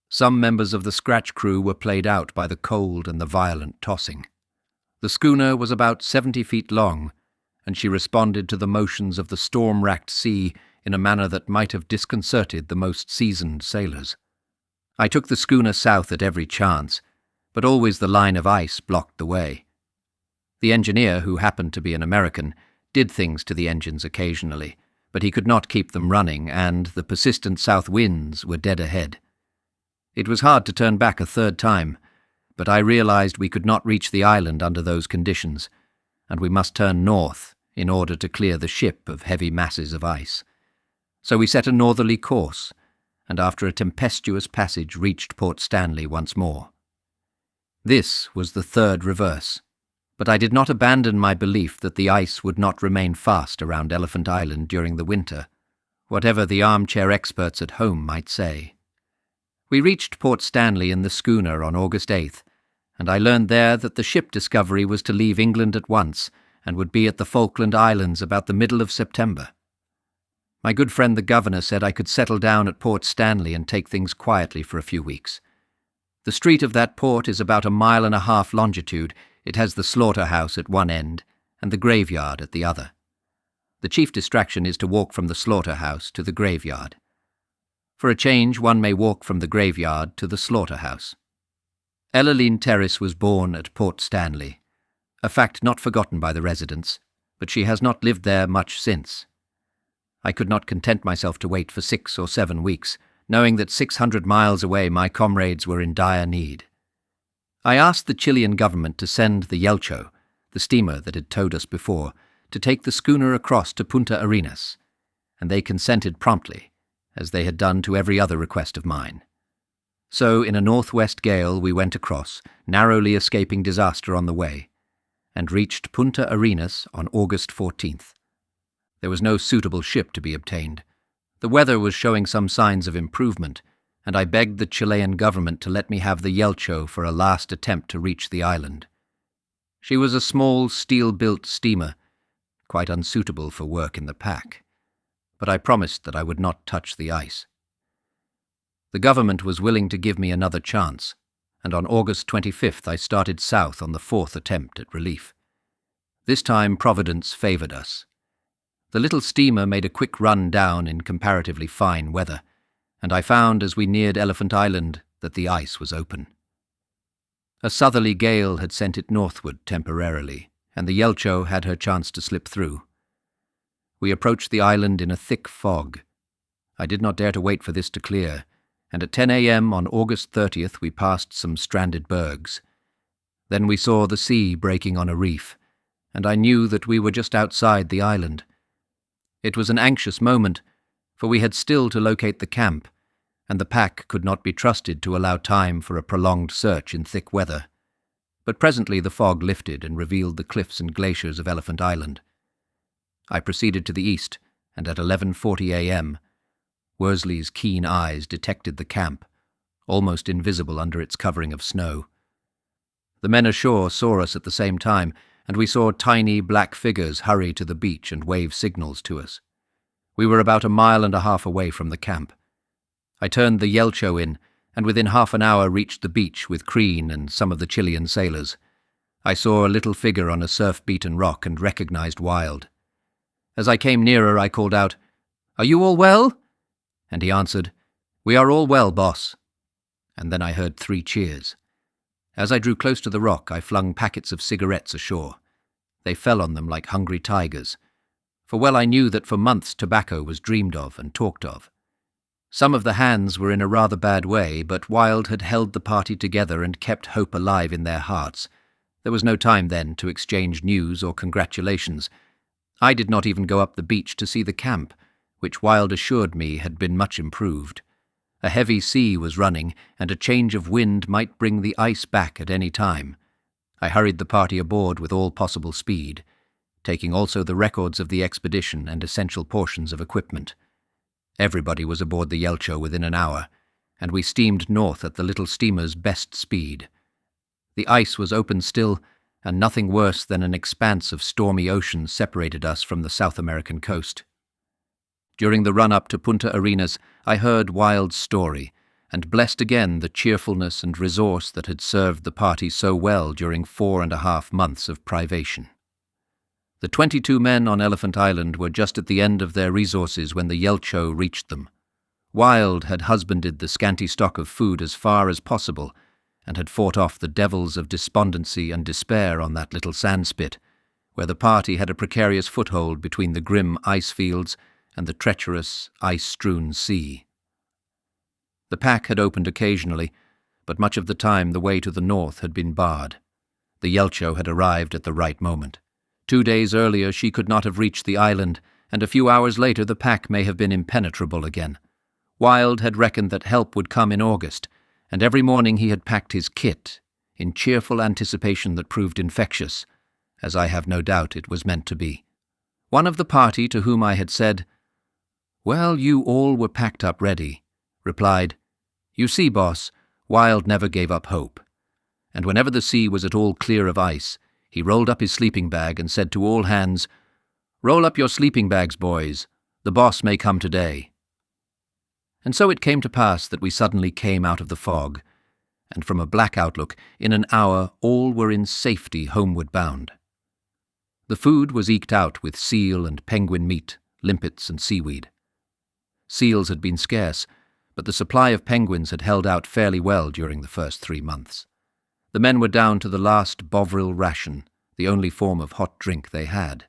Some members of the scratch crew were played out by the cold and the violent tossing. The schooner was about 70 feet long, and she responded to the motions of the storm-racked sea in a manner that might have disconcerted the most seasoned sailors. I took the schooner south at every chance, but always the line of ice blocked the way. The engineer, who happened to be an American, did things to the engines occasionally, but he could not keep them running, and the persistent south winds were dead ahead. It was hard to turn back a third time, but I realized we could not reach the island under those conditions, and we must turn north in order to clear the ship of heavy masses of ice. So we set a northerly course, and after a tempestuous passage reached Port Stanley once more. This was the third reverse, but I did not abandon my belief that the ice would not remain fast around Elephant Island during the winter, whatever the armchair experts at home might say. We reached Port Stanley in the schooner on August 8th, and I learned there that the ship Discovery was to leave England at once and would be at the Falkland Islands about the middle of September. My good friend the governor said I could settle down at Port Stanley and take things quietly for a few weeks. The street of that port is about 1.5 miles longitude. It has the slaughterhouse at one end and the graveyard at the other. The chief distraction is to walk from the slaughterhouse to the graveyard. For a change, one may walk from the graveyard to the slaughterhouse. Ellaline Terrace was born at Port Stanley, a fact not forgotten by the residents, but she has not lived there much since. I could not content myself to wait for 6 or 7 weeks, knowing that 600 miles away my comrades were in dire need. I asked the Chilean government to send the Yelcho, the steamer that had towed us before, to take the schooner across to Punta Arenas, and they consented promptly, as they had done to every other request of mine. So, in a northwest gale, we went across, narrowly escaping disaster on the way, and reached Punta Arenas on August 14th. There was no suitable ship to be obtained. The weather was showing some signs of improvement, and I begged the Chilean government to let me have the Yelcho for a last attempt to reach the island. She was a small, steel-built steamer, quite unsuitable for work in the pack, but I promised that I would not touch the ice. The government was willing to give me another chance, and on August 25th I started south on the 4th attempt at relief. This time Providence favoured us. The little steamer made a quick run down in comparatively fine weather, and I found as we neared Elephant Island that the ice was open. A southerly gale had sent it northward temporarily, and the Yelcho had her chance to slip through. We approached the island in a thick fog. I did not dare to wait for this to clear, and at 10 a.m. on August 30th we passed some stranded bergs. Then we saw the sea breaking on a reef, and I knew that we were just outside the island. It was an anxious moment, for we had still to locate the camp, and the pack could not be trusted to allow time for a prolonged search in thick weather. But presently the fog lifted and revealed the cliffs and glaciers of Elephant Island. I proceeded to the east, and at 11:40 a.m., Worsley's keen eyes detected the camp, almost invisible under its covering of snow. The men ashore saw us at the same time, and we saw tiny black figures hurry to the beach and wave signals to us. We were about 1.5 miles away from the camp. I turned the Yelcho in, and within half an hour reached the beach with Crean and some of the Chilean sailors. I saw a little figure on a surf-beaten rock and recognized Wilde. As I came nearer, I called out, "Are you all well?" And he answered, "We are all well, boss." And then I heard 3 cheers. As I drew close to the rock, I flung packets of cigarettes ashore. They fell on them like hungry tigers, for well I knew that for months tobacco was dreamed of and talked of. Some of the hands were in a rather bad way, but Wilde had held the party together and kept hope alive in their hearts. There was no time then to exchange news or congratulations. I did not even go up the beach to see the camp, which Wilde assured me had been much improved. A heavy sea was running, and a change of wind might bring the ice back at any time. I hurried the party aboard with all possible speed, taking also the records of the expedition and essential portions of equipment. Everybody was aboard the Yelcho within an hour, and we steamed north at the little steamer's best speed. The ice was open still, and nothing worse than an expanse of stormy ocean separated us from the South American coast. During the run-up to Punta Arenas, I heard Wilde's story, and blessed again the cheerfulness and resource that had served the party so well during 4.5 months of privation. The 22 men on Elephant Island were just at the end of their resources when the Yelcho reached them. Wilde had husbanded the scanty stock of food as far as possible, and had fought off the devils of despondency and despair on that little sandspit, where the party had a precarious foothold between the grim ice fields and the treacherous, ice-strewn sea. The pack had opened occasionally, but much of the time the way to the north had been barred. The Yelcho had arrived at the right moment. 2 days earlier she could not have reached the island, and a few hours later the pack may have been impenetrable again. Wilde had reckoned that help would come in August, and every morning he had packed his kit, in cheerful anticipation that proved infectious, as I have no doubt it was meant to be. One of the party to whom I had said, "Well, you all were packed up ready," replied, "You see, boss, Wilde never gave up hope." And whenever the sea was at all clear of ice, he rolled up his sleeping bag and said to all hands, "Roll up your sleeping bags, boys. The boss may come today." And so it came to pass that we suddenly came out of the fog, and from a black outlook, in an hour all were in safety homeward bound. The food was eked out with seal and penguin meat, limpets and seaweed. Seals had been scarce, but the supply of penguins had held out fairly well during the first 3 months. The men were down to the last Bovril ration, the only form of hot drink they had,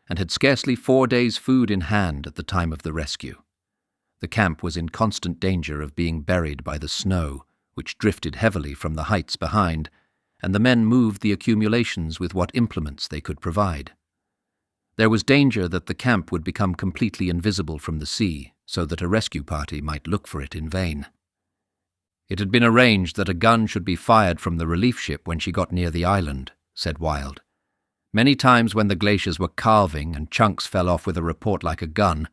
and had scarcely 4 days' food in hand at the time of the rescue. The camp was in constant danger of being buried by the snow, which drifted heavily from the heights behind, and the men moved the accumulations with what implements they could provide. There was danger that the camp would become completely invisible from the sea, so that a rescue party might look for it in vain. It had been arranged that a gun should be fired from the relief ship when she got near the island, said Wilde. Many times when the glaciers were calving and chunks fell off with a report like a gun,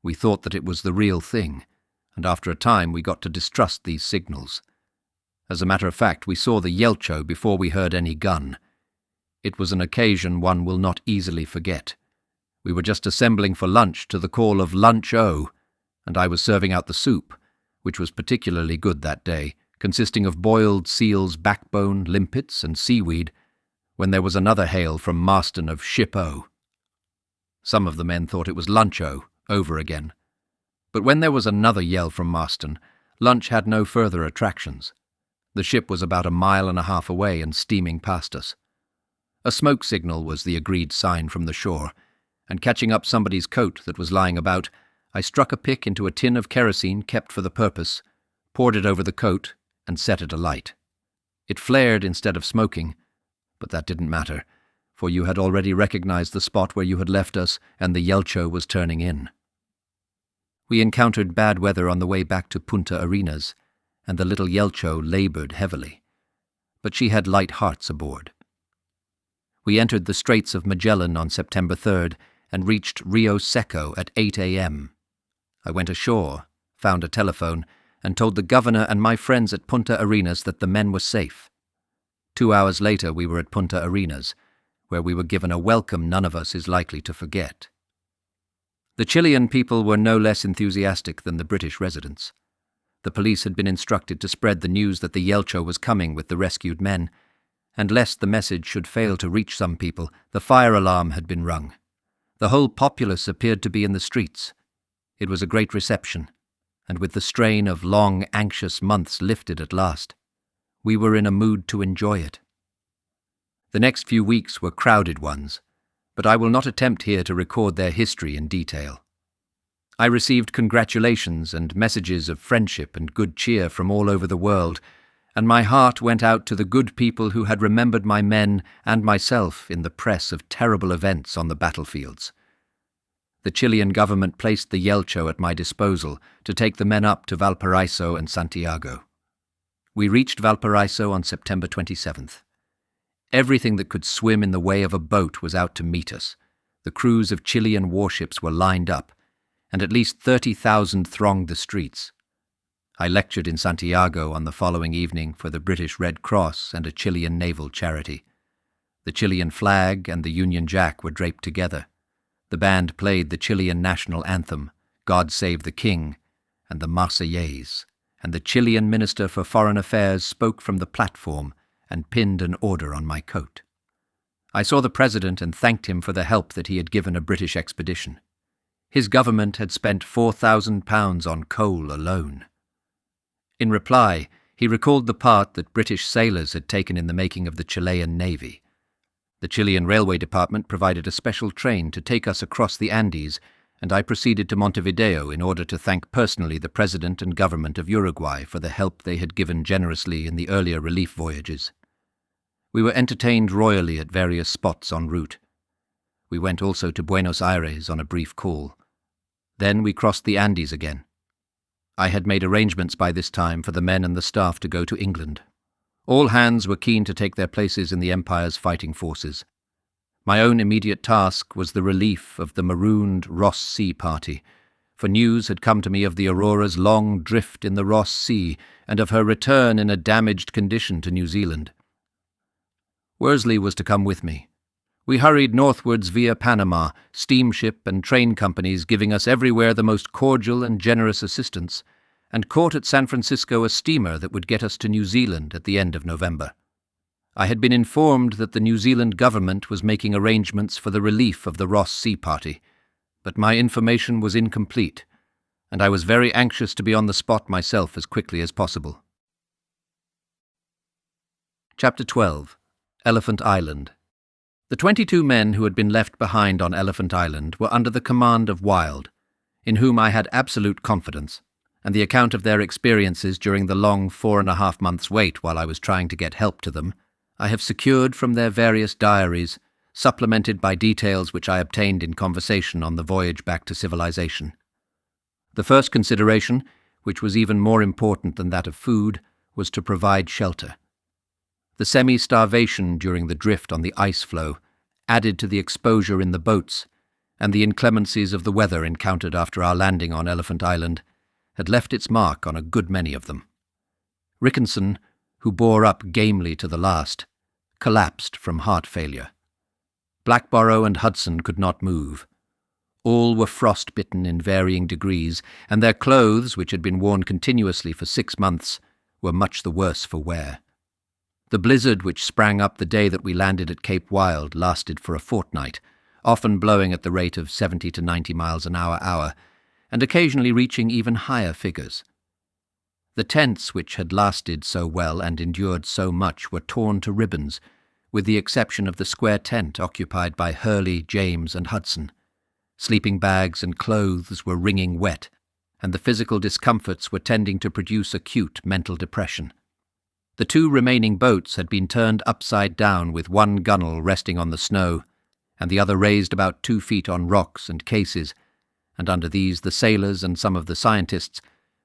we thought that it was the real thing, and after a time we got to distrust these signals. As a matter of fact, we saw the Yelcho before we heard any gun. It was an occasion one will not easily forget. We were just assembling for lunch to the call of "Lunch-o!" and I was serving out the soup, which was particularly good that day, consisting of boiled seal's backbone, limpets, and seaweed, when there was another hail from Marston of Ship-o. Some of the men thought it was Lunch-o, over again. But when there was another yell from Marston, lunch had no further attractions. The ship was about 1.5 miles away and steaming past us. A smoke signal was the agreed sign from the shore, and catching up somebody's coat that was lying about, I struck a pick into a tin of kerosene kept for the purpose, poured it over the coat, and set it alight. It flared instead of smoking, but that didn't matter, for you had already recognized the spot where you had left us, and the Yelcho was turning in. We encountered bad weather on the way back to Punta Arenas, and the little Yelcho labored heavily, but she had light hearts aboard. We entered the Straits of Magellan on September 3rd and reached Rio Seco at 8 a.m. I went ashore, found a telephone, and told the governor and my friends at Punta Arenas that the men were safe. 2 hours later we were at Punta Arenas, where we were given a welcome none of us is likely to forget. The Chilean people were no less enthusiastic than the British residents. The police had been instructed to spread the news that the Yelcho was coming with the rescued men, and lest the message should fail to reach some people, the fire alarm had been rung. The whole populace appeared to be in the streets. It was a great reception, and with the strain of long, anxious months lifted at last, we were in a mood to enjoy it. The next few weeks were crowded ones, but I will not attempt here to record their history in detail. I received congratulations and messages of friendship and good cheer from all over the world, and my heart went out to the good people who had remembered my men and myself in the press of terrible events on the battlefields. The Chilean government placed the Yelcho at my disposal to take the men up to Valparaiso and Santiago. We reached Valparaiso on September 27th. Everything that could swim in the way of a boat was out to meet us. The crews of Chilean warships were lined up, and at least 30,000 thronged the streets. I lectured in Santiago on the following evening for the British Red Cross and a Chilean naval charity. The Chilean flag and the Union Jack were draped together. The band played the Chilean national anthem, God Save the King, and the Marseillaise, and the Chilean Minister for Foreign Affairs spoke from the platform and pinned an order on my coat. I saw the President and thanked him for the help that he had given a British expedition. His government had spent £4,000 on coal alone. In reply, he recalled the part that British sailors had taken in the making of the Chilean Navy. The Chilean Railway Department provided a special train to take us across the Andes, and I proceeded to Montevideo in order to thank personally the President and government of Uruguay for the help they had given generously in the earlier relief voyages. We were entertained royally at various spots en route. We went also to Buenos Aires on a brief call. Then we crossed the Andes again. I had made arrangements by this time for the men and the staff to go to England. All hands were keen to take their places in the Empire's fighting forces. My own immediate task was the relief of the marooned Ross Sea party, for news had come to me of the Aurora's long drift in the Ross Sea and of her return in a damaged condition to New Zealand. Worsley was to come with me. We hurried northwards via Panama, steamship and train companies giving us everywhere the most cordial and generous assistance, and caught at San Francisco a steamer that would get us to New Zealand at the end of November. I had been informed that the New Zealand government was making arrangements for the relief of the Ross Sea party, but my information was incomplete, and I was very anxious to be on the spot myself as quickly as possible. Chapter 12. Elephant Island. The 22 men who had been left behind on Elephant Island were under the command of Wild, in whom I had absolute confidence, and the account of their experiences during the long 4.5 months' wait while I was trying to get help to them I have secured from their various diaries, supplemented by details which I obtained in conversation on the voyage back to civilization. The first consideration, which was even more important than that of food, was to provide shelter. The semi-starvation during the drift on the ice floe, added to the exposure in the boats, and the inclemencies of the weather encountered after our landing on Elephant Island, had left its mark on a good many of them. Rickenson, who bore up gamely to the last, collapsed from heart failure. Blackborough and Hudson could not move. All were frost-bitten in varying degrees, and their clothes, which had been worn continuously for 6 months, were much the worse for wear. The blizzard which sprang up the day that we landed at Cape Wild lasted for a fortnight, often blowing at the rate of 70 to 90 miles an hour, and occasionally reaching even higher figures. The tents which had lasted so well and endured so much were torn to ribbons, with the exception of the square tent occupied by Hurley, James, and Hudson. Sleeping bags and clothes were wringing wet, and the physical discomforts were tending to produce acute mental depression. The 2 remaining boats had been turned upside down with one gunwale resting on the snow, and the other raised about 2 feet on rocks and cases, and under these the sailors and some of the scientists,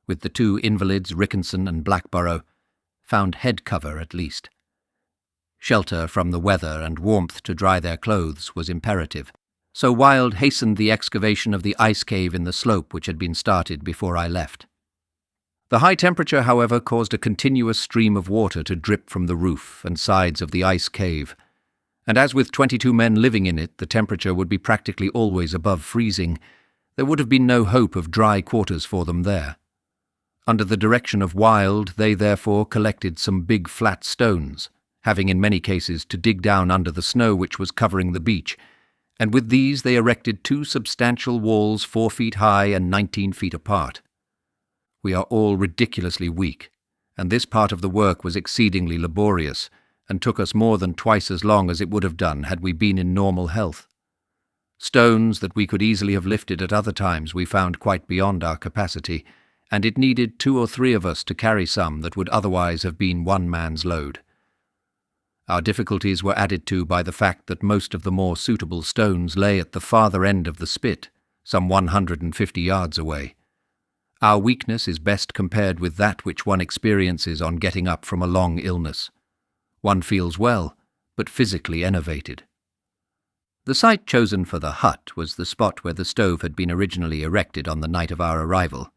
with the 2 invalids, Rickenson and Blackborough, found head cover at least. Shelter from the weather and warmth to dry their clothes was imperative, so Wild hastened the excavation of the ice cave in the slope which had been started before I left. The high temperature, however, caused a continuous stream of water to drip from the roof and sides of the ice cave, and as with 22 men living in it the temperature would be practically always above freezing, there would have been no hope of dry quarters for them there. Under the direction of Wild, they therefore collected some big flat stones, having in many cases to dig down under the snow which was covering the beach, and with these they erected 2 substantial walls 4 feet high and 19 feet apart. We are all ridiculously weak, and this part of the work was exceedingly laborious, and took us more than twice as long as it would have done had we been in normal health. Stones that we could easily have lifted at other times we found quite beyond our capacity, and it needed 2 or 3 of us to carry some that would otherwise have been one man's load. Our difficulties were added to by the fact that most of the more suitable stones lay at the farther end of the spit, some 150 yards away. Our weakness is best compared with that which one experiences on getting up from a long illness. One feels well, but physically enervated. The site chosen for the hut was the spot where the stove had been originally erected on the night of our arrival.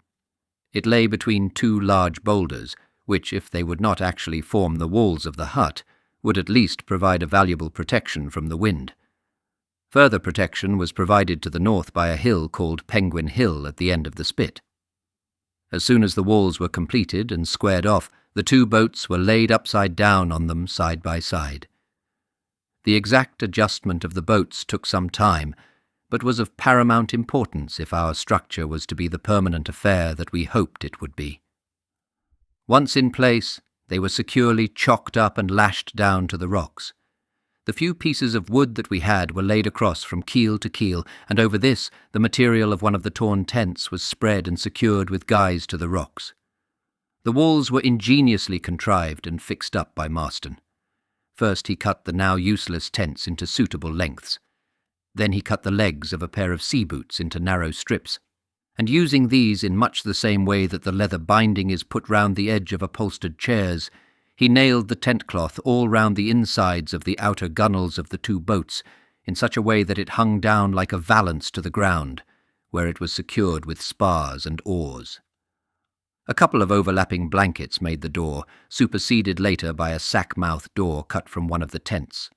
It lay between 2 large boulders, which, if they would not actually form the walls of the hut, would at least provide a valuable protection from the wind. Further protection was provided to the north by a hill called Penguin Hill at the end of the spit. As soon as the walls were completed and squared off, the 2 boats were laid upside down on them side by side. The exact adjustment of the boats took some time, but was of paramount importance if our structure was to be the permanent affair that we hoped it would be. Once in place, they were securely chocked up and lashed down to the rocks. The few pieces of wood that we had were laid across from keel to keel, and over this the material of one of the torn tents was spread and secured with guys to the rocks. The walls were ingeniously contrived and fixed up by Marston. First he cut the now useless tents into suitable lengths. Then he cut the legs of a pair of sea boots into narrow strips, and using these in much the same way that the leather binding is put round the edge of upholstered chairs, he nailed the tent cloth all round the insides of the outer gunwales of the two boats in such a way that it hung down like a valance to the ground, where it was secured with spars and oars. A couple of overlapping blankets made the door, superseded later by a sack-mouth door cut from one of the tents.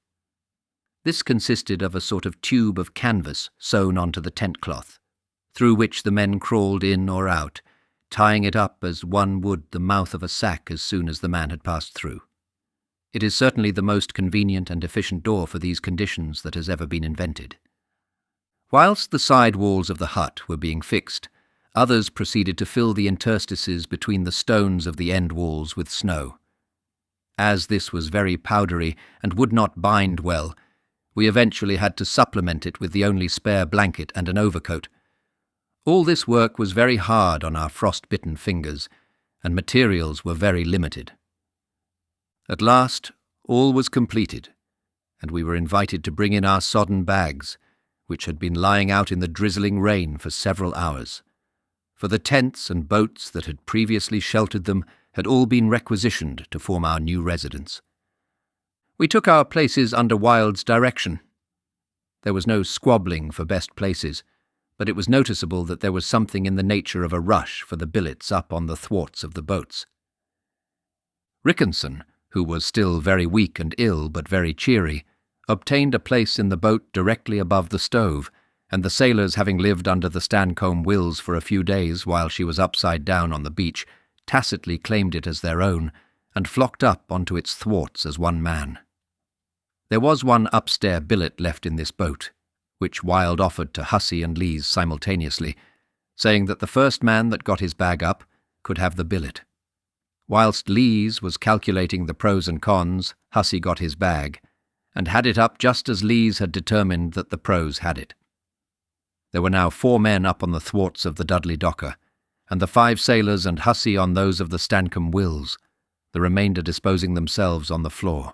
This consisted of a sort of tube of canvas sewn onto the tent cloth, through which the men crawled in or out, tying it up as one would the mouth of a sack as soon as the man had passed through. It is certainly the most convenient and efficient door for these conditions that has ever been invented. Whilst the side walls of the hut were being fixed, others proceeded to fill the interstices between the stones of the end walls with snow. As this was very powdery and would not bind well, we eventually had to supplement it with the only spare blanket and an overcoat. All this work was very hard on our frost-bitten fingers, and materials were very limited. At last, all was completed, and we were invited to bring in our sodden bags, which had been lying out in the drizzling rain for several hours, for the tents and boats that had previously sheltered them had all been requisitioned to form our new residence. We took our places under Wild's direction. There was no squabbling for best places, but it was noticeable that there was something in the nature of a rush for the billets up on the thwarts of the boats. Rickenson, who was still very weak and ill but very cheery, obtained a place in the boat directly above the stove, and the sailors, having lived under the Stancombe Wills for a few days while she was upside down on the beach, tacitly claimed it as their own, and flocked up onto its thwarts as one man. There was one upstair billet left in this boat, which Wild offered to Hussey and Lees simultaneously, saying that the first man that got his bag up could have the billet. Whilst Lees was calculating the pros and cons, Hussey got his bag, and had it up just as Lees had determined that the pros had it. There were now 4 men up on the thwarts of the Dudley Docker, and the 5 sailors and Hussey on those of the Stancombe Wills, the remainder disposing themselves on the floor.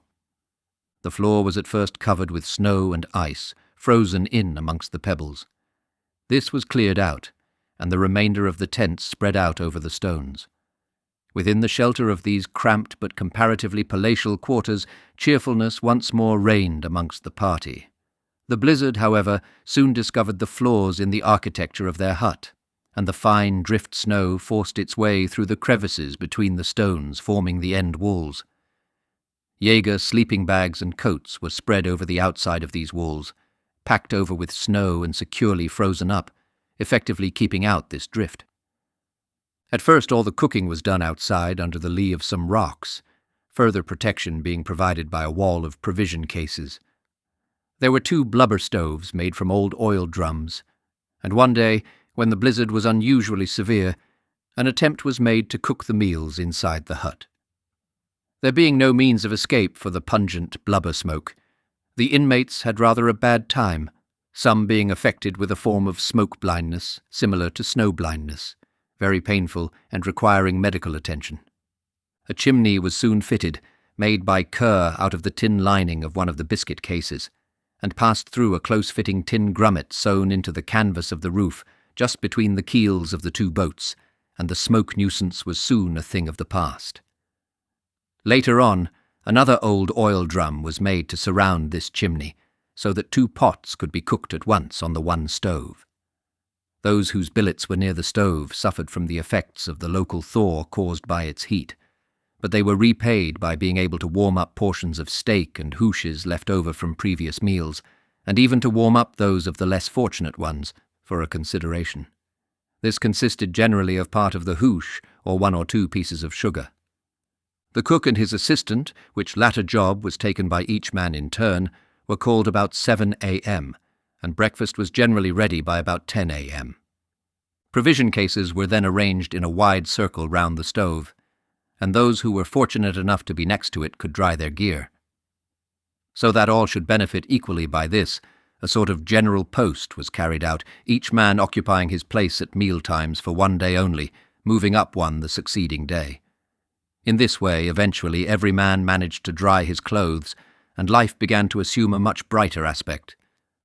The floor was at first covered with snow and ice, frozen in amongst the pebbles. This was cleared out, and the remainder of the tents spread out over the stones. Within the shelter of these cramped but comparatively palatial quarters, cheerfulness once more reigned amongst the party. The blizzard, however, soon discovered the flaws in the architecture of their hut, and the fine drift snow forced its way through the crevices between the stones forming the end walls. Jaeger sleeping bags and coats were spread over the outside of these walls, packed over with snow and securely frozen up, effectively keeping out this drift. At first all the cooking was done outside under the lee of some rocks, further protection being provided by a wall of provision cases. There were 2 blubber stoves made from old oil drums, and one day, when the blizzard was unusually severe, an attempt was made to cook the meals inside the hut. There being no means of escape for the pungent blubber smoke, the inmates had rather a bad time, some being affected with a form of smoke blindness similar to snow blindness, very painful and requiring medical attention. A chimney was soon fitted, made by Kerr out of the tin lining of one of the biscuit cases, and passed through a close-fitting tin grummet sewn into the canvas of the roof just between the keels of the 2 boats, and the smoke nuisance was soon a thing of the past. Later on, another old oil drum was made to surround this chimney, so that 2 pots could be cooked at once on the one stove. Those whose billets were near the stove suffered from the effects of the local thaw caused by its heat, but they were repaid by being able to warm up portions of steak and hooshes left over from previous meals, and even to warm up those of the less fortunate ones, for a consideration. This consisted generally of part of the hoosh or 1 or 2 pieces of sugar. The cook and his assistant, which latter job was taken by each man in turn, were called about 7 a.m., and breakfast was generally ready by about 10 a.m. Provision cases were then arranged in a wide circle round the stove, and those who were fortunate enough to be next to it could dry their gear. So that all should benefit equally by this, a sort of general post was carried out, each man occupying his place at meal times for one day only, moving up one the succeeding day. In this way, eventually, every man managed to dry his clothes, and life began to assume a much brighter aspect.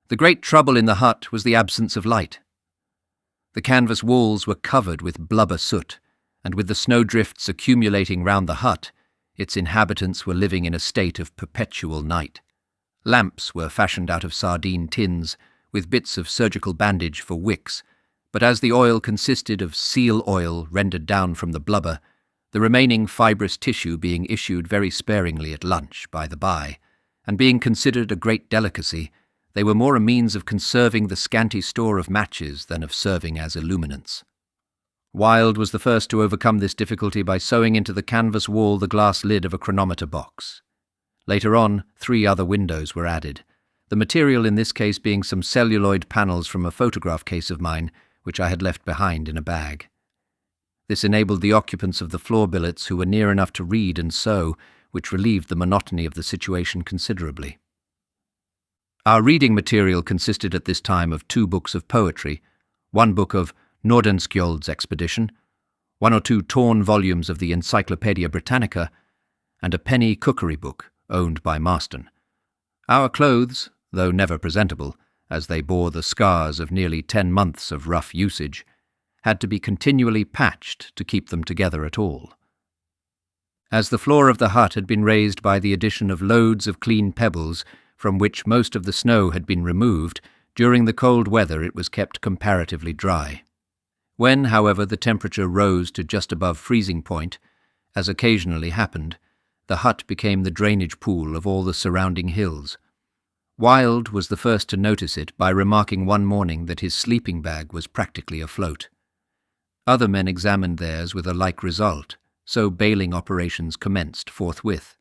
The great trouble in the hut was the absence of light. The canvas walls were covered with blubber soot, and with the snowdrifts accumulating round the hut, its inhabitants were living in a state of perpetual night. Lamps were fashioned out of sardine tins, with bits of surgical bandage for wicks, but as the oil consisted of seal oil rendered down from the blubber, the remaining fibrous tissue being issued very sparingly at lunch, by the by, and being considered a great delicacy, they were more a means of conserving the scanty store of matches than of serving as illuminants. Wilde was the first to overcome this difficulty by sewing into the canvas wall the glass lid of a chronometer box. Later on, 3 other windows were added, the material in this case being some celluloid panels from a photograph case of mine, which I had left behind in a bag. This enabled the occupants of the floor billets who were near enough to read and sew, which relieved the monotony of the situation considerably. Our reading material consisted at this time of 2 books of poetry, 1 book of Nordenskjöld's expedition, 1 or 2 torn volumes of the Encyclopaedia Britannica, and a penny cookery book owned by Marston. Our clothes, though never presentable, as they bore the scars of nearly 10 months of rough usage, had to be continually patched to keep them together at all. As the floor of the hut had been raised by the addition of loads of clean pebbles, from which most of the snow had been removed, during the cold weather it was kept comparatively dry. When, however, the temperature rose to just above freezing point, as occasionally happened, the hut became the drainage pool of all the surrounding hills. Wilde was the first to notice it by remarking one morning that his sleeping bag was practically afloat. Other men examined theirs with a like result, so bailing operations commenced forthwith.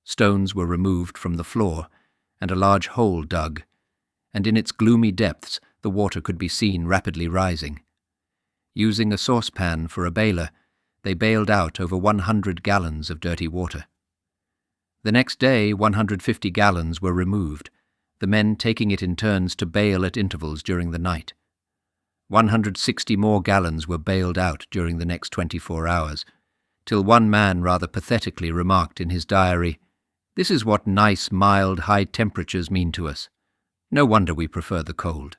Stones were removed from the floor, and a large hole dug, and in its gloomy depths the water could be seen rapidly rising. Using a saucepan for a bailer, they bailed out over 100 gallons of dirty water. The next day 150 gallons were removed, the men taking it in turns to bail at intervals during the night. 160 more gallons were bailed out during the next 24 hours, till one man rather pathetically remarked in his diary, "This is what nice, mild, high temperatures mean to us. No wonder we prefer the cold."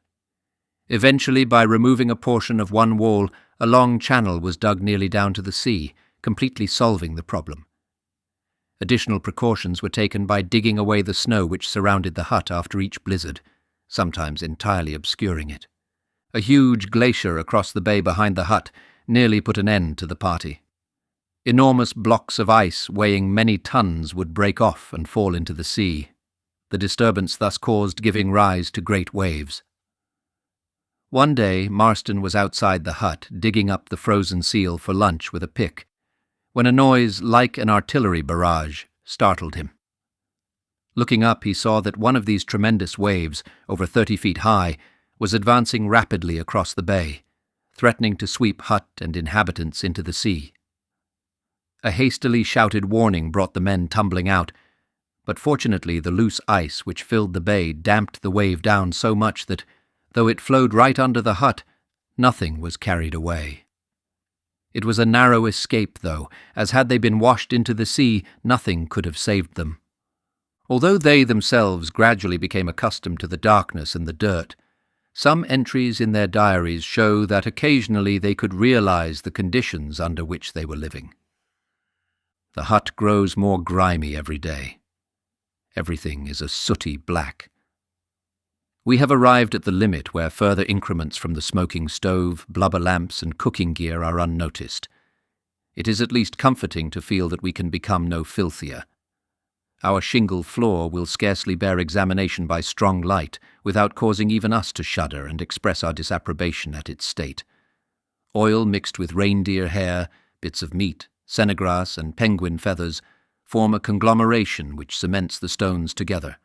Eventually, by removing a portion of one wall, a long channel was dug nearly down to the sea, completely solving the problem. Additional precautions were taken by digging away the snow which surrounded the hut after each blizzard, sometimes entirely obscuring it. A huge glacier across the bay behind the hut nearly put an end to the party. Enormous blocks of ice weighing many tons would break off and fall into the sea, the disturbance thus caused giving rise to great waves. One day Marston was outside the hut digging up the frozen seal for lunch with a pick, when a noise like an artillery barrage startled him. Looking up, he saw that one of these tremendous waves, over 30 feet high, was advancing rapidly across the bay, threatening to sweep hut and inhabitants into the sea. A hastily shouted warning brought the men tumbling out, but fortunately the loose ice which filled the bay damped the wave down so much that, though it flowed right under the hut, nothing was carried away. It was a narrow escape, though, as had they been washed into the sea, nothing could have saved them. Although they themselves gradually became accustomed to the darkness and the dirt, some entries in their diaries show that occasionally they could realize the conditions under which they were living. The hut grows more grimy every day. Everything is a sooty black. We have arrived at the limit where further increments from the smoking stove, blubber lamps, and cooking gear are unnoticed. It is at least comforting to feel that we can become no filthier. Our shingle floor will scarcely bear examination by strong light without causing even us to shudder and express our disapprobation at its state. Oil mixed with reindeer hair, bits of meat, sennegrass, and penguin feathers form a conglomeration which cements the stones together.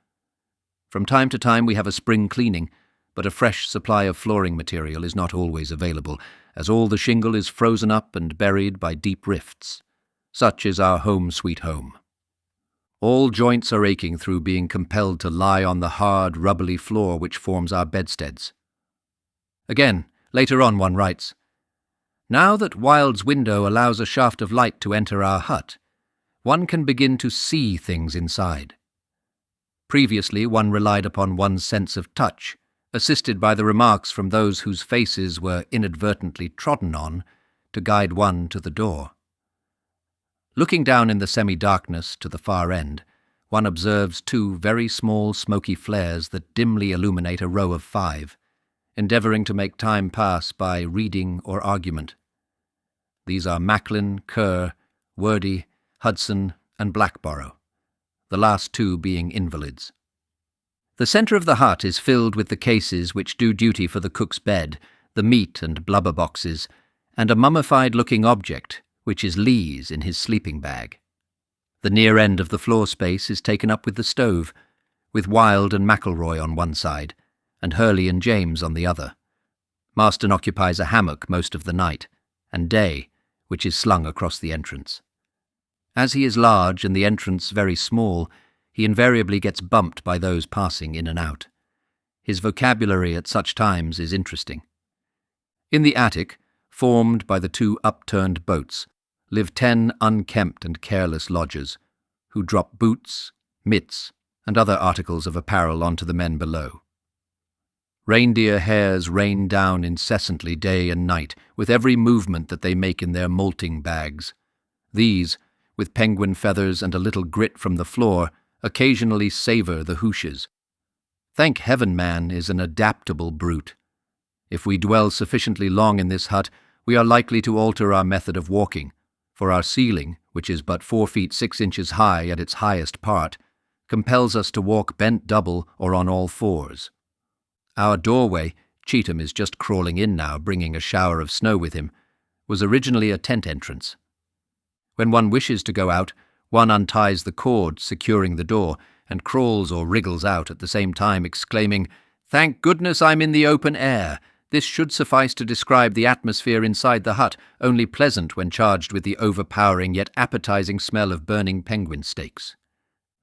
From time to time we have a spring cleaning, but a fresh supply of flooring material is not always available, as all the shingle is frozen up and buried by deep rifts. Such is our home sweet home. All joints are aching through being compelled to lie on the hard, rubbly floor which forms our bedsteads. Again, later on one writes, "Now that Wilde's window allows a shaft of light to enter our hut, one can begin to see things inside. Previously one relied upon one's sense of touch, assisted by the remarks from those whose faces were inadvertently trodden on, to guide one to the door. Looking down in the semi-darkness to the far end, one observes two very small smoky flares that dimly illuminate a row of 5, endeavouring to make time pass by reading or argument. These are Macklin, Kerr, Wordy, Hudson, and Blackborough, the last 2 being invalids. The centre of the hut is filled with the cases which do duty for the cook's bed, the meat and blubber boxes, and a mummified-looking object, which is Lee's in his sleeping bag. The near end of the floor space is taken up with the stove, with Wilde and McElroy on one side, and Hurley and James on the other. Marston occupies a hammock most of the night, and Day, which is slung across the entrance. As he is large and the entrance very small, he invariably gets bumped by those passing in and out. His vocabulary at such times is interesting. In the attic, formed by the 2 upturned boats, live 10 unkempt and careless lodgers, who drop boots, mitts, and other articles of apparel onto the men below. Reindeer hairs rain down incessantly day and night, with every movement that they make in their molting bags. These, with penguin feathers and a little grit from the floor, occasionally savour the hooshes. Thank heaven man is an adaptable brute. If we dwell sufficiently long in this hut, we are likely to alter our method of walking, for our ceiling, which is but 4 feet 6 inches high at its highest part, compels us to walk bent double or on all 4s. Our doorway, Cheetham is just crawling in now, bringing a shower of snow with him, was originally a tent entrance. When one wishes to go out, one unties the cord securing the door and crawls or wriggles out at the same time, exclaiming, "Thank goodness I'm in the open air. This should suffice to describe the atmosphere inside the hut, only pleasant when charged with the overpowering yet appetizing smell of burning penguin steaks."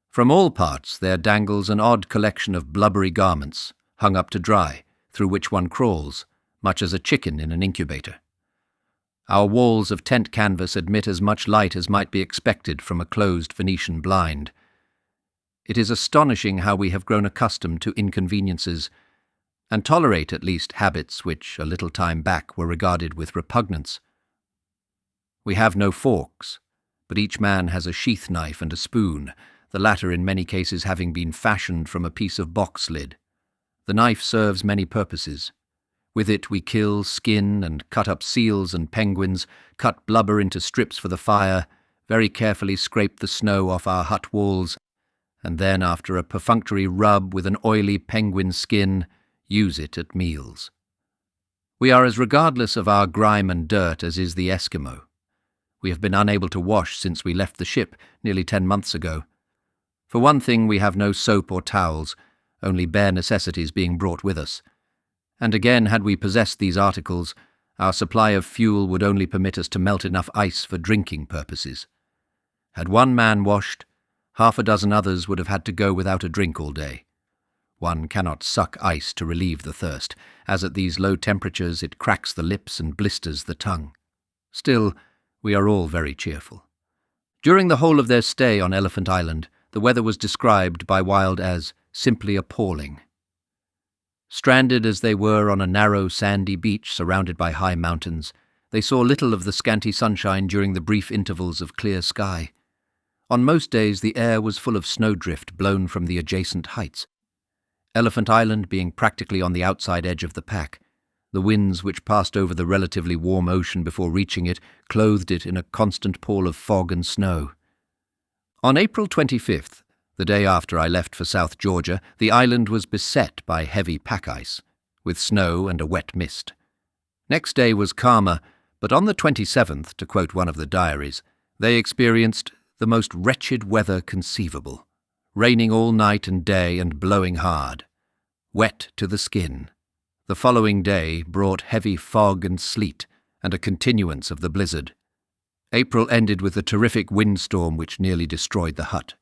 From all parts there dangles an odd collection of blubbery garments, hung up to dry, through which one crawls, much as a chicken in an incubator. Our walls of tent canvas admit as much light as might be expected from a closed Venetian blind. It is astonishing how we have grown accustomed to inconveniences, and tolerate at least habits which, a little time back, were regarded with repugnance. We have no forks, but each man has a sheath knife and a spoon, the latter in many cases having been fashioned from a piece of box lid. The knife serves many purposes. With it we kill, skin, and cut up seals and penguins, cut blubber into strips for the fire, very carefully scrape the snow off our hut walls, and then, after a perfunctory rub with an oily penguin skin, use it at meals. We are as regardless of our grime and dirt as is the Eskimo. We have been unable to wash since we left the ship nearly 10 months ago. For one thing, we have no soap or towels, only bare necessities being brought with us. And again, had we possessed these articles, our supply of fuel would only permit us to melt enough ice for drinking purposes. Had one man washed, 6 others would have had to go without a drink all day. One cannot suck ice to relieve the thirst, as at these low temperatures it cracks the lips and blisters the tongue. Still, we are all very cheerful. During the whole of their stay on Elephant Island, the weather was described by Wilde as simply appalling. Stranded as they were on a narrow sandy beach surrounded by high mountains, they saw little of the scanty sunshine during the brief intervals of clear sky. On most days the air was full of snowdrift blown from the adjacent heights. Elephant Island being practically on the outside edge of the pack, the winds which passed over the relatively warm ocean before reaching it clothed it in a constant pall of fog and snow. On April 25th, the day after I left for South Georgia, the island was beset by heavy pack ice, with snow and a wet mist. Next day was calmer, but on the 27th, to quote one of the diaries, they experienced the most wretched weather conceivable, raining all night and day and blowing hard, wet to the skin. The following day brought heavy fog and sleet and a continuance of the blizzard. April ended with a terrific windstorm which nearly destroyed the hut.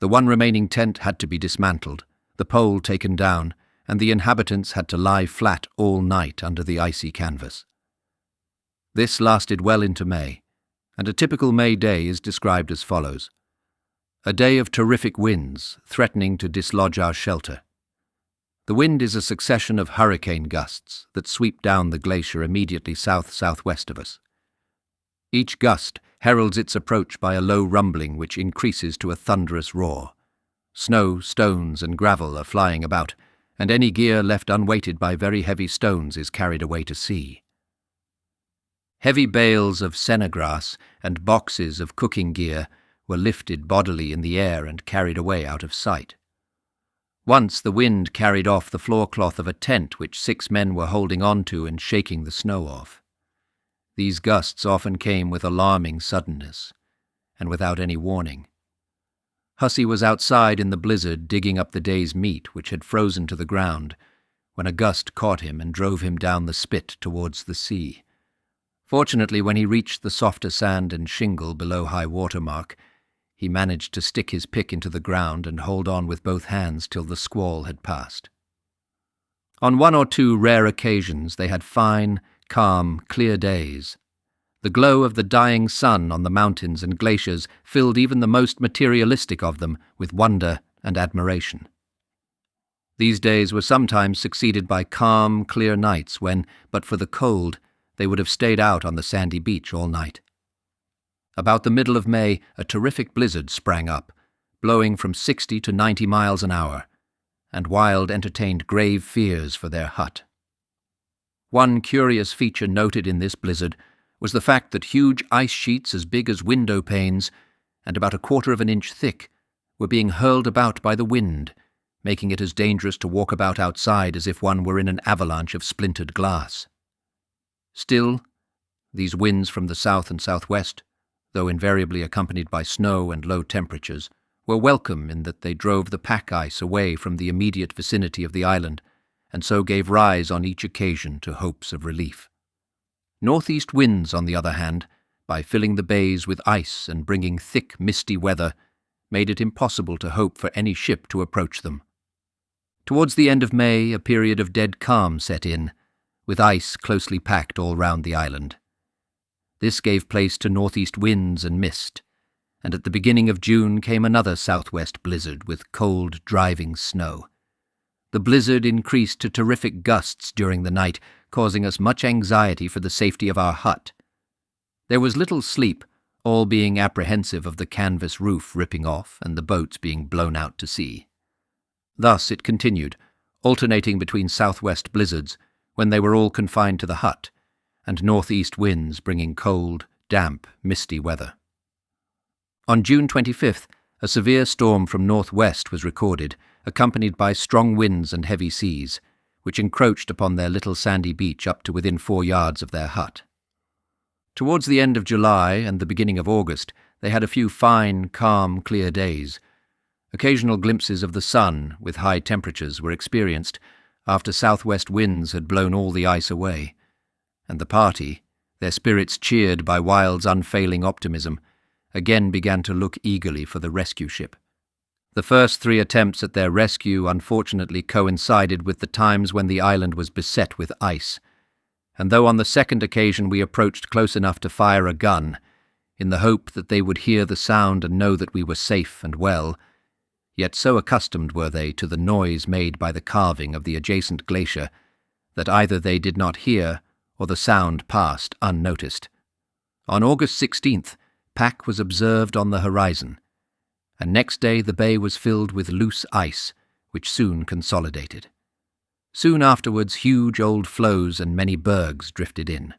The one remaining tent had to be dismantled, the pole taken down, and the inhabitants had to lie flat all night under the icy canvas. This lasted well into May, and a typical May day is described as follows: a day of terrific winds, threatening to dislodge our shelter. The wind is a succession of hurricane gusts that sweep down the glacier immediately south-southwest of us. Each gust heralds its approach by a low rumbling which increases to a thunderous roar. Snow, stones, and gravel are flying about, and any gear left unweighted by very heavy stones is carried away to sea. Heavy bales of senna grass and boxes of cooking gear were lifted bodily in the air and carried away out of sight. Once the wind carried off the floorcloth of a tent which 6 men were holding on to and shaking the snow off. These gusts often came with alarming suddenness, and without any warning. Hussey was outside in the blizzard digging up the day's meat which had frozen to the ground, when a gust caught him and drove him down the spit towards the sea. Fortunately, when he reached the softer sand and shingle below high water mark, he managed to stick his pick into the ground and hold on with both hands till the squall had passed. On 1 or 2 rare occasions they had fine, calm, clear days. The glow of the dying sun on the mountains and glaciers filled even the most materialistic of them with wonder and admiration. These days were sometimes succeeded by calm, clear nights when, but for the cold, they would have stayed out on the sandy beach all night. About the middle of May, a terrific blizzard sprang up, blowing from 60 to 90 miles an hour, and Wilde entertained grave fears for their hut. One curious feature noted in this blizzard was the fact that huge ice sheets as big as window panes and about 1/4 of an inch thick were being hurled about by the wind, making it as dangerous to walk about outside as if one were in an avalanche of splintered glass. Still, these winds from the south and southwest, though invariably accompanied by snow and low temperatures, were welcome in that they drove the pack ice away from the immediate vicinity of the island, and so gave rise on each occasion to hopes of relief. Northeast winds, on the other hand, by filling the bays with ice and bringing thick, misty weather, made it impossible to hope for any ship to approach them. Towards the end of May, a period of dead calm set in, with ice closely packed all round the island. This gave place to northeast winds and mist, and at the beginning of June came another southwest blizzard with cold, driving snow. The blizzard increased to terrific gusts during the night, causing us much anxiety for the safety of our hut. There was little sleep, all being apprehensive of the canvas roof ripping off and the boats being blown out to sea. Thus it continued, alternating between southwest blizzards, when they were all confined to the hut, and northeast winds bringing cold, damp, misty weather. On June 25th, a severe storm from northwest was recorded, accompanied by strong winds and heavy seas, which encroached upon their little sandy beach up to within 4 yards of their hut. Towards the end of July and the beginning of August, they had a few fine, calm, clear days. Occasional glimpses of the sun, with high temperatures, were experienced after southwest winds had blown all the ice away, and the party, their spirits cheered by Wilde's unfailing optimism, again began to look eagerly for the rescue ship. The first 3 attempts at their rescue unfortunately coincided with the times when the island was beset with ice, and though on the second occasion we approached close enough to fire a gun, in the hope that they would hear the sound and know that we were safe and well, yet so accustomed were they to the noise made by the calving of the adjacent glacier that either they did not hear or the sound passed unnoticed. On August 16th, pack was observed on the horizon, and next day the bay was filled with loose ice, which soon consolidated. Soon afterwards huge old floes and many bergs drifted in.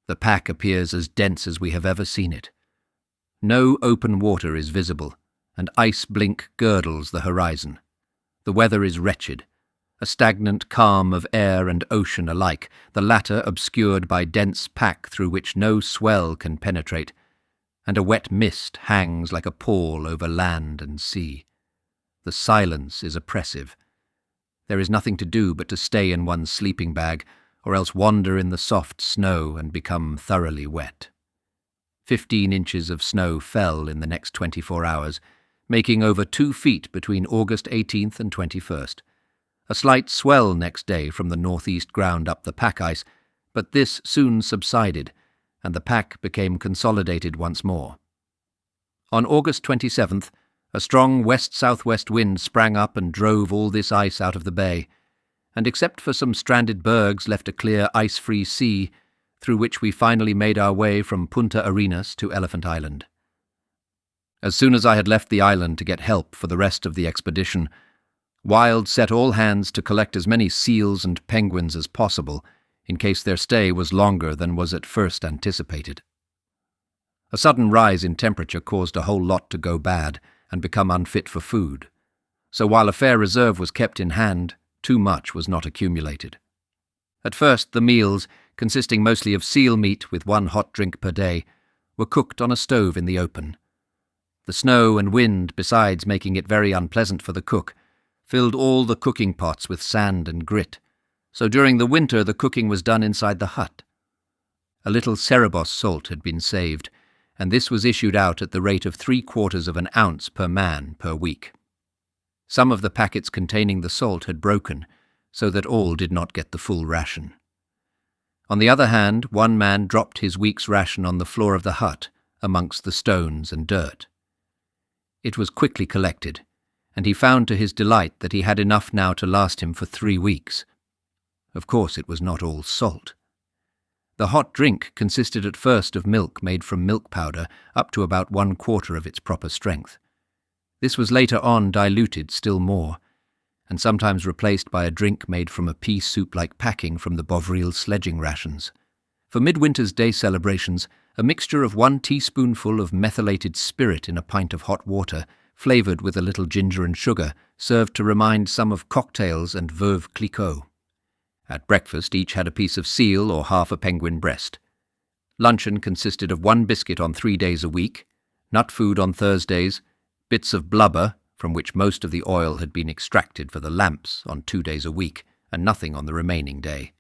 The pack appears as dense as we have ever seen it. No open water is visible, and ice blink girdles the horizon. The weather is wretched, a stagnant calm of air and ocean alike, the latter obscured by dense pack through which no swell can penetrate, and a wet mist hangs like a pall over land and sea. The silence is oppressive. There is nothing to do but to stay in one's sleeping bag, or else wander in the soft snow and become thoroughly wet. 15 inches of snow fell in the next 24 hours, making over 2 feet between August 18th and 21st. A slight swell next day from the northeast ground up the pack ice, but this soon subsided, and the pack became consolidated once more. On August 27th, a strong west-southwest wind sprang up and drove all this ice out of the bay, and except for some stranded bergs left a clear ice-free sea, through which we finally made our way from Punta Arenas to Elephant Island. As soon as I had left the island to get help for the rest of the expedition, Wild set all hands to collect as many seals and penguins as possible, in case their stay was longer than was at first anticipated. A sudden rise in temperature caused a whole lot to go bad and become unfit for food, so while a fair reserve was kept in hand, too much was not accumulated. At first, the meals, consisting mostly of seal meat with 1 hot drink per day, were cooked on a stove in the open. The snow and wind, besides making it very unpleasant for the cook, filled all the cooking pots with sand and grit, so during the winter the cooking was done inside the hut. A little Cerebos salt had been saved, and this was issued out at the rate of 3/4 of an ounce per man per week. Some of the packets containing the salt had broken, so that all did not get the full ration. On the other hand, one man dropped his week's ration on the floor of the hut, amongst the stones and dirt. It was quickly collected, and he found to his delight that he had enough now to last him for 3 weeks. Of course it was not all salt. The hot drink consisted at first of milk made from milk powder up to about 1/4 of its proper strength. This was later on diluted still more, and sometimes replaced by a drink made from a pea soup-like packing from the Bovril sledging rations. For Midwinter's Day celebrations, a mixture of 1 teaspoonful of methylated spirit in a pint of hot water, flavoured with a little ginger and sugar, served to remind some of cocktails and Veuve Clicquot. At breakfast each had a piece of seal or half a penguin breast. Luncheon consisted of 1 biscuit on 3 days a week, nut food on Thursdays, bits of blubber, from which most of the oil had been extracted for the lamps, on 2 days a week, and nothing on the remaining day.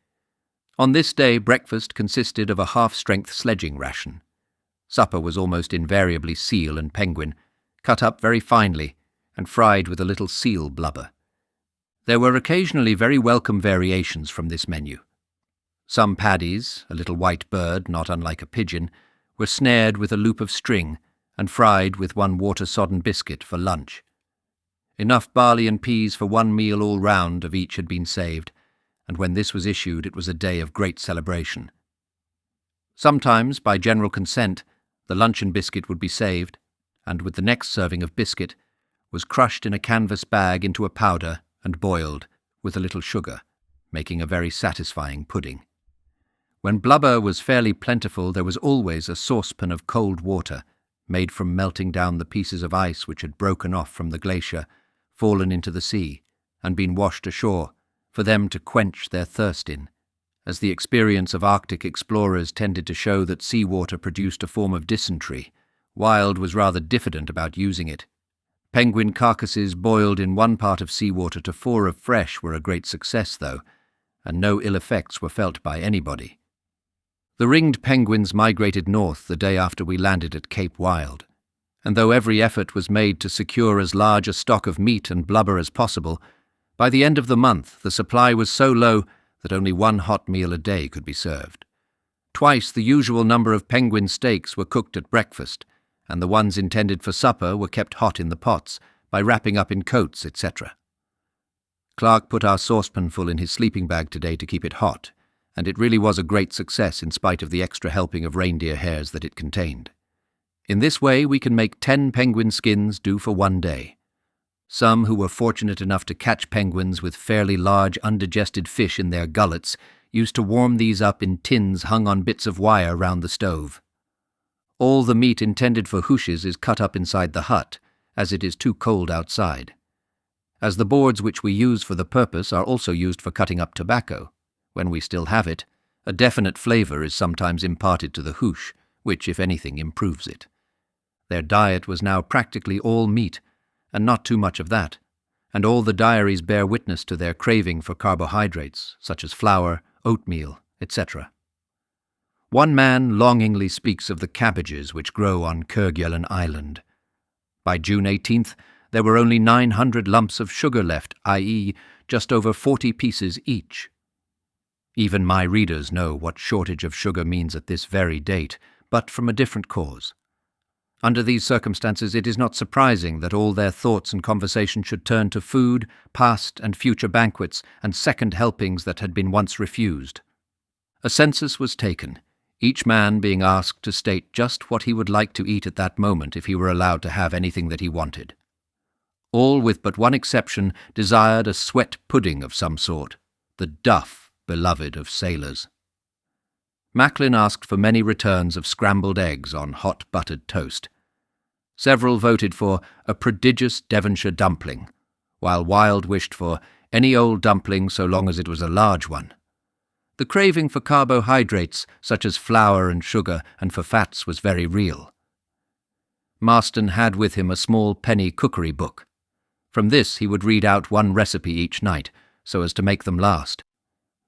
On this day breakfast consisted of a half-strength sledging ration. Supper was almost invariably seal and penguin, cut up very finely, and fried with a little seal blubber. There were occasionally very welcome variations from this menu. Some paddies, a little white bird not unlike a pigeon, were snared with a loop of string and fried with 1 water-sodden biscuit for lunch. Enough barley and peas for 1 meal all round of each had been saved, and when this was issued it was a day of great celebration. Sometimes, by general consent, the luncheon biscuit would be saved, and with the next serving of biscuit, was crushed in a canvas bag into a powder and boiled, with a little sugar, making a very satisfying pudding. When blubber was fairly plentiful, there was always a saucepan of cold water, made from melting down the pieces of ice which had broken off from the glacier, fallen into the sea, and been washed ashore, for them to quench their thirst in, as the experience of Arctic explorers tended to show that sea-water produced a form of dysentery. Wild was rather diffident about using it. Penguin carcasses boiled in 1 part of seawater to 4 of fresh were a great success, though, and no ill effects were felt by anybody. The ringed penguins migrated north the day after we landed at Cape Wild, and though every effort was made to secure as large a stock of meat and blubber as possible, by the end of the month the supply was so low that only 1 hot meal a day could be served. Twice the usual number of penguin steaks were cooked at breakfast, and the ones intended for supper were kept hot in the pots by wrapping up in coats, etc. Clark put our saucepan full in his sleeping bag today to keep it hot, and it really was a great success in spite of the extra helping of reindeer hairs that it contained. In this way we can make 10 penguin skins do for 1 day. Some who were fortunate enough to catch penguins with fairly large undigested fish in their gullets used to warm these up in tins hung on bits of wire round the stove. All the meat intended for hooshes is cut up inside the hut, as it is too cold outside. As the boards which we use for the purpose are also used for cutting up tobacco, when we still have it, a definite flavour is sometimes imparted to the hoosh, which, if anything, improves it. Their diet was now practically all meat, and not too much of that, and all the diaries bear witness to their craving for carbohydrates, such as flour, oatmeal, etc. One man longingly speaks of the cabbages which grow on Kerguelen Island. By June 18th, there were only 900 lumps of sugar left, i.e., just over 40 pieces each. Even my readers know what shortage of sugar means at this very date, but from a different cause. Under these circumstances, it is not surprising that all their thoughts and conversation should turn to food, past and future banquets, and second helpings that had been once refused. A census was taken, each man being asked to state just what he would like to eat at that moment if he were allowed to have anything that he wanted. All, with but one exception, desired a sweat pudding of some sort, the duff beloved of sailors. Macklin asked for many returns of scrambled eggs on hot buttered toast. Several voted for a prodigious Devonshire dumpling, while Wilde wished for any old dumpling so long as it was a large one. The craving for carbohydrates, such as flour and sugar, and for fats was very real. Marston had with him a small penny cookery book. From this he would read out one recipe each night, so as to make them last.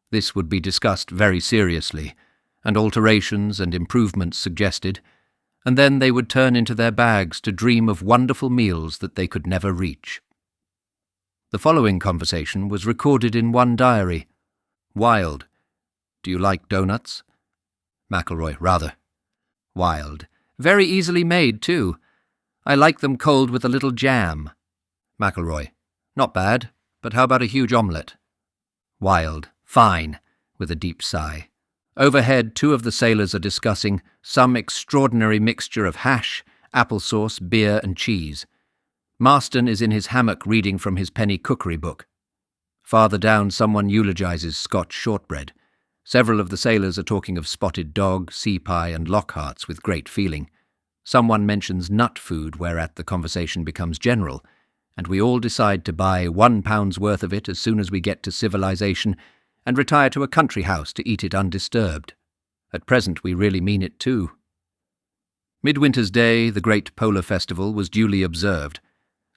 This would be discussed very seriously, and alterations and improvements suggested, and then they would turn into their bags to dream of wonderful meals that they could never reach. The following conversation was recorded in one diary. Wilde: "Do you like doughnuts?" McElroy: "Rather." Wilde: "Very easily made, too. I like them cold with a little jam." McElroy: "Not bad, but how about a huge omelette?" Wilde: "Fine," with a deep sigh. Overhead, two of the sailors are discussing some extraordinary mixture of hash, applesauce, beer, and cheese. Marston is in his hammock reading from his penny cookery book. Farther down, someone eulogizes Scotch shortbread. Several of the sailors are talking of spotted dog, sea pie, and Lockhart's with great feeling. Someone mentions nut food, whereat the conversation becomes general, and we all decide to buy £1 worth of it as soon as we get to civilization, and retire to a country house to eat it undisturbed. At present we really mean it too. Midwinter's Day, the great polar festival, was duly observed.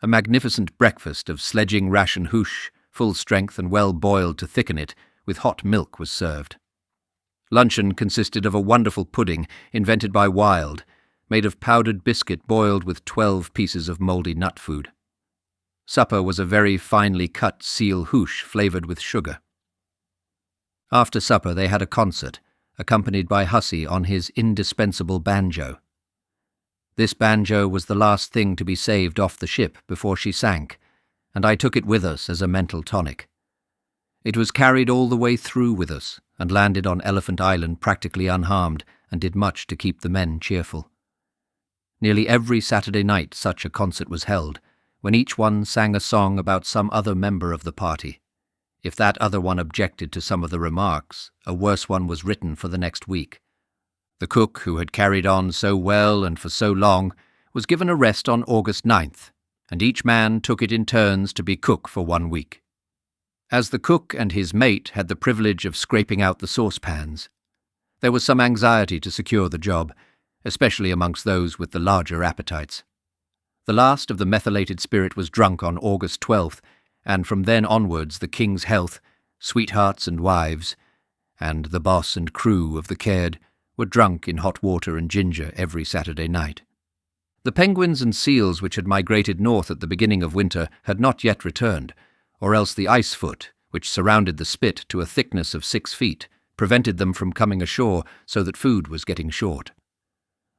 A magnificent breakfast of sledging ration hoosh, full strength and well boiled to thicken it, with hot milk was served. Luncheon consisted of a wonderful pudding invented by Wilde, made of powdered biscuit boiled with 12 pieces of mouldy nut food. Supper was a very finely cut seal hoosh flavoured with sugar. After supper they had a concert, accompanied by Hussey on his indispensable banjo. This banjo was the last thing to be saved off the ship before she sank, and I took it with us as a mental tonic. It was carried all the way through with us, and landed on Elephant Island practically unharmed, and did much to keep the men cheerful. Nearly every Saturday night such a concert was held, when each one sang a song about some other member of the party. If that other one objected to some of the remarks, a worse one was written for the next week. The cook, who had carried on so well and for so long, was given a rest on August 9th, and each man took it in turns to be cook for 1 week. As the cook and his mate had the privilege of scraping out the saucepans, there was some anxiety to secure the job, especially amongst those with the larger appetites. The last of the methylated spirit was drunk on August 12th, and from then onwards the King's Health, Sweethearts and Wives, and the boss and crew of the Caird were drunk in hot water and ginger every Saturday night. The penguins and seals which had migrated north at the beginning of winter had not yet returned, or else the ice foot, which surrounded the spit to a thickness of 6 feet, prevented them from coming ashore, so that food was getting short.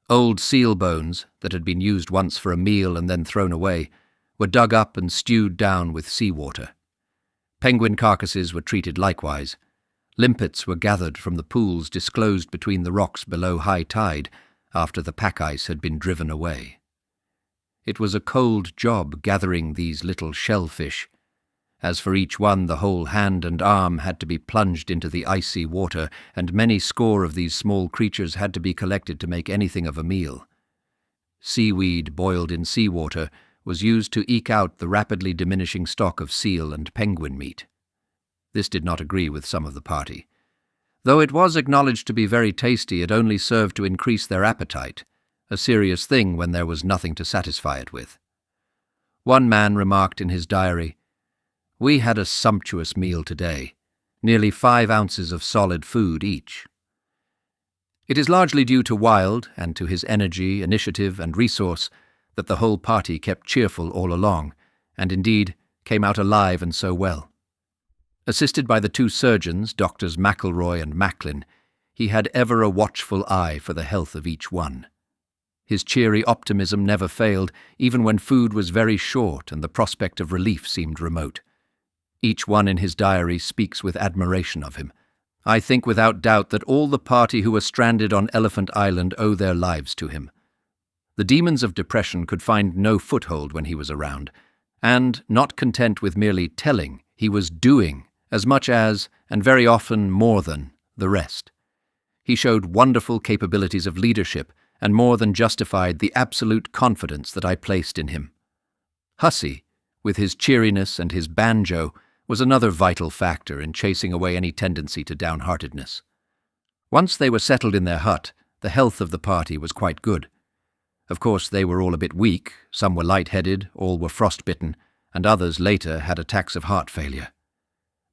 Old seal bones, that had been used once for a meal and then thrown away, were dug up and stewed down with sea-water. Penguin carcasses were treated likewise. Limpets were gathered from the pools disclosed between the rocks below high tide, after the pack-ice had been driven away. It was a cold job gathering these little shellfish. As for each one, the whole hand and arm had to be plunged into the icy water, and many score of these small creatures had to be collected to make anything of a meal. Seaweed boiled in sea-water was used to eke out the rapidly diminishing stock of seal and penguin meat. This did not agree with some of the party. Though it was acknowledged to be very tasty, it only served to increase their appetite, a serious thing when there was nothing to satisfy it with. One man remarked in his diary, "We had a sumptuous meal today, nearly 5 ounces of solid food each." It is largely due to Wilde, and to his energy, initiative, and resource, that the whole party kept cheerful all along, and indeed came out alive and so well. Assisted by the two surgeons, Doctors McElroy and Macklin, he had ever a watchful eye for the health of each one. His cheery optimism never failed, even when food was very short and the prospect of relief seemed remote. Each one in his diary speaks with admiration of him. I think without doubt that all the party who were stranded on Elephant Island owe their lives to him. The demons of depression could find no foothold when he was around, and, not content with merely telling, he was doing as much as, and very often more than, the rest. He showed wonderful capabilities of leadership and more than justified the absolute confidence that I placed in him. Hussey, with his cheeriness and his banjo, was another vital factor in chasing away any tendency to downheartedness. Once they were settled in their hut, the health of the party was quite good. Of course, they were all a bit weak, some were light-headed, all were frostbitten, and others later had attacks of heart failure.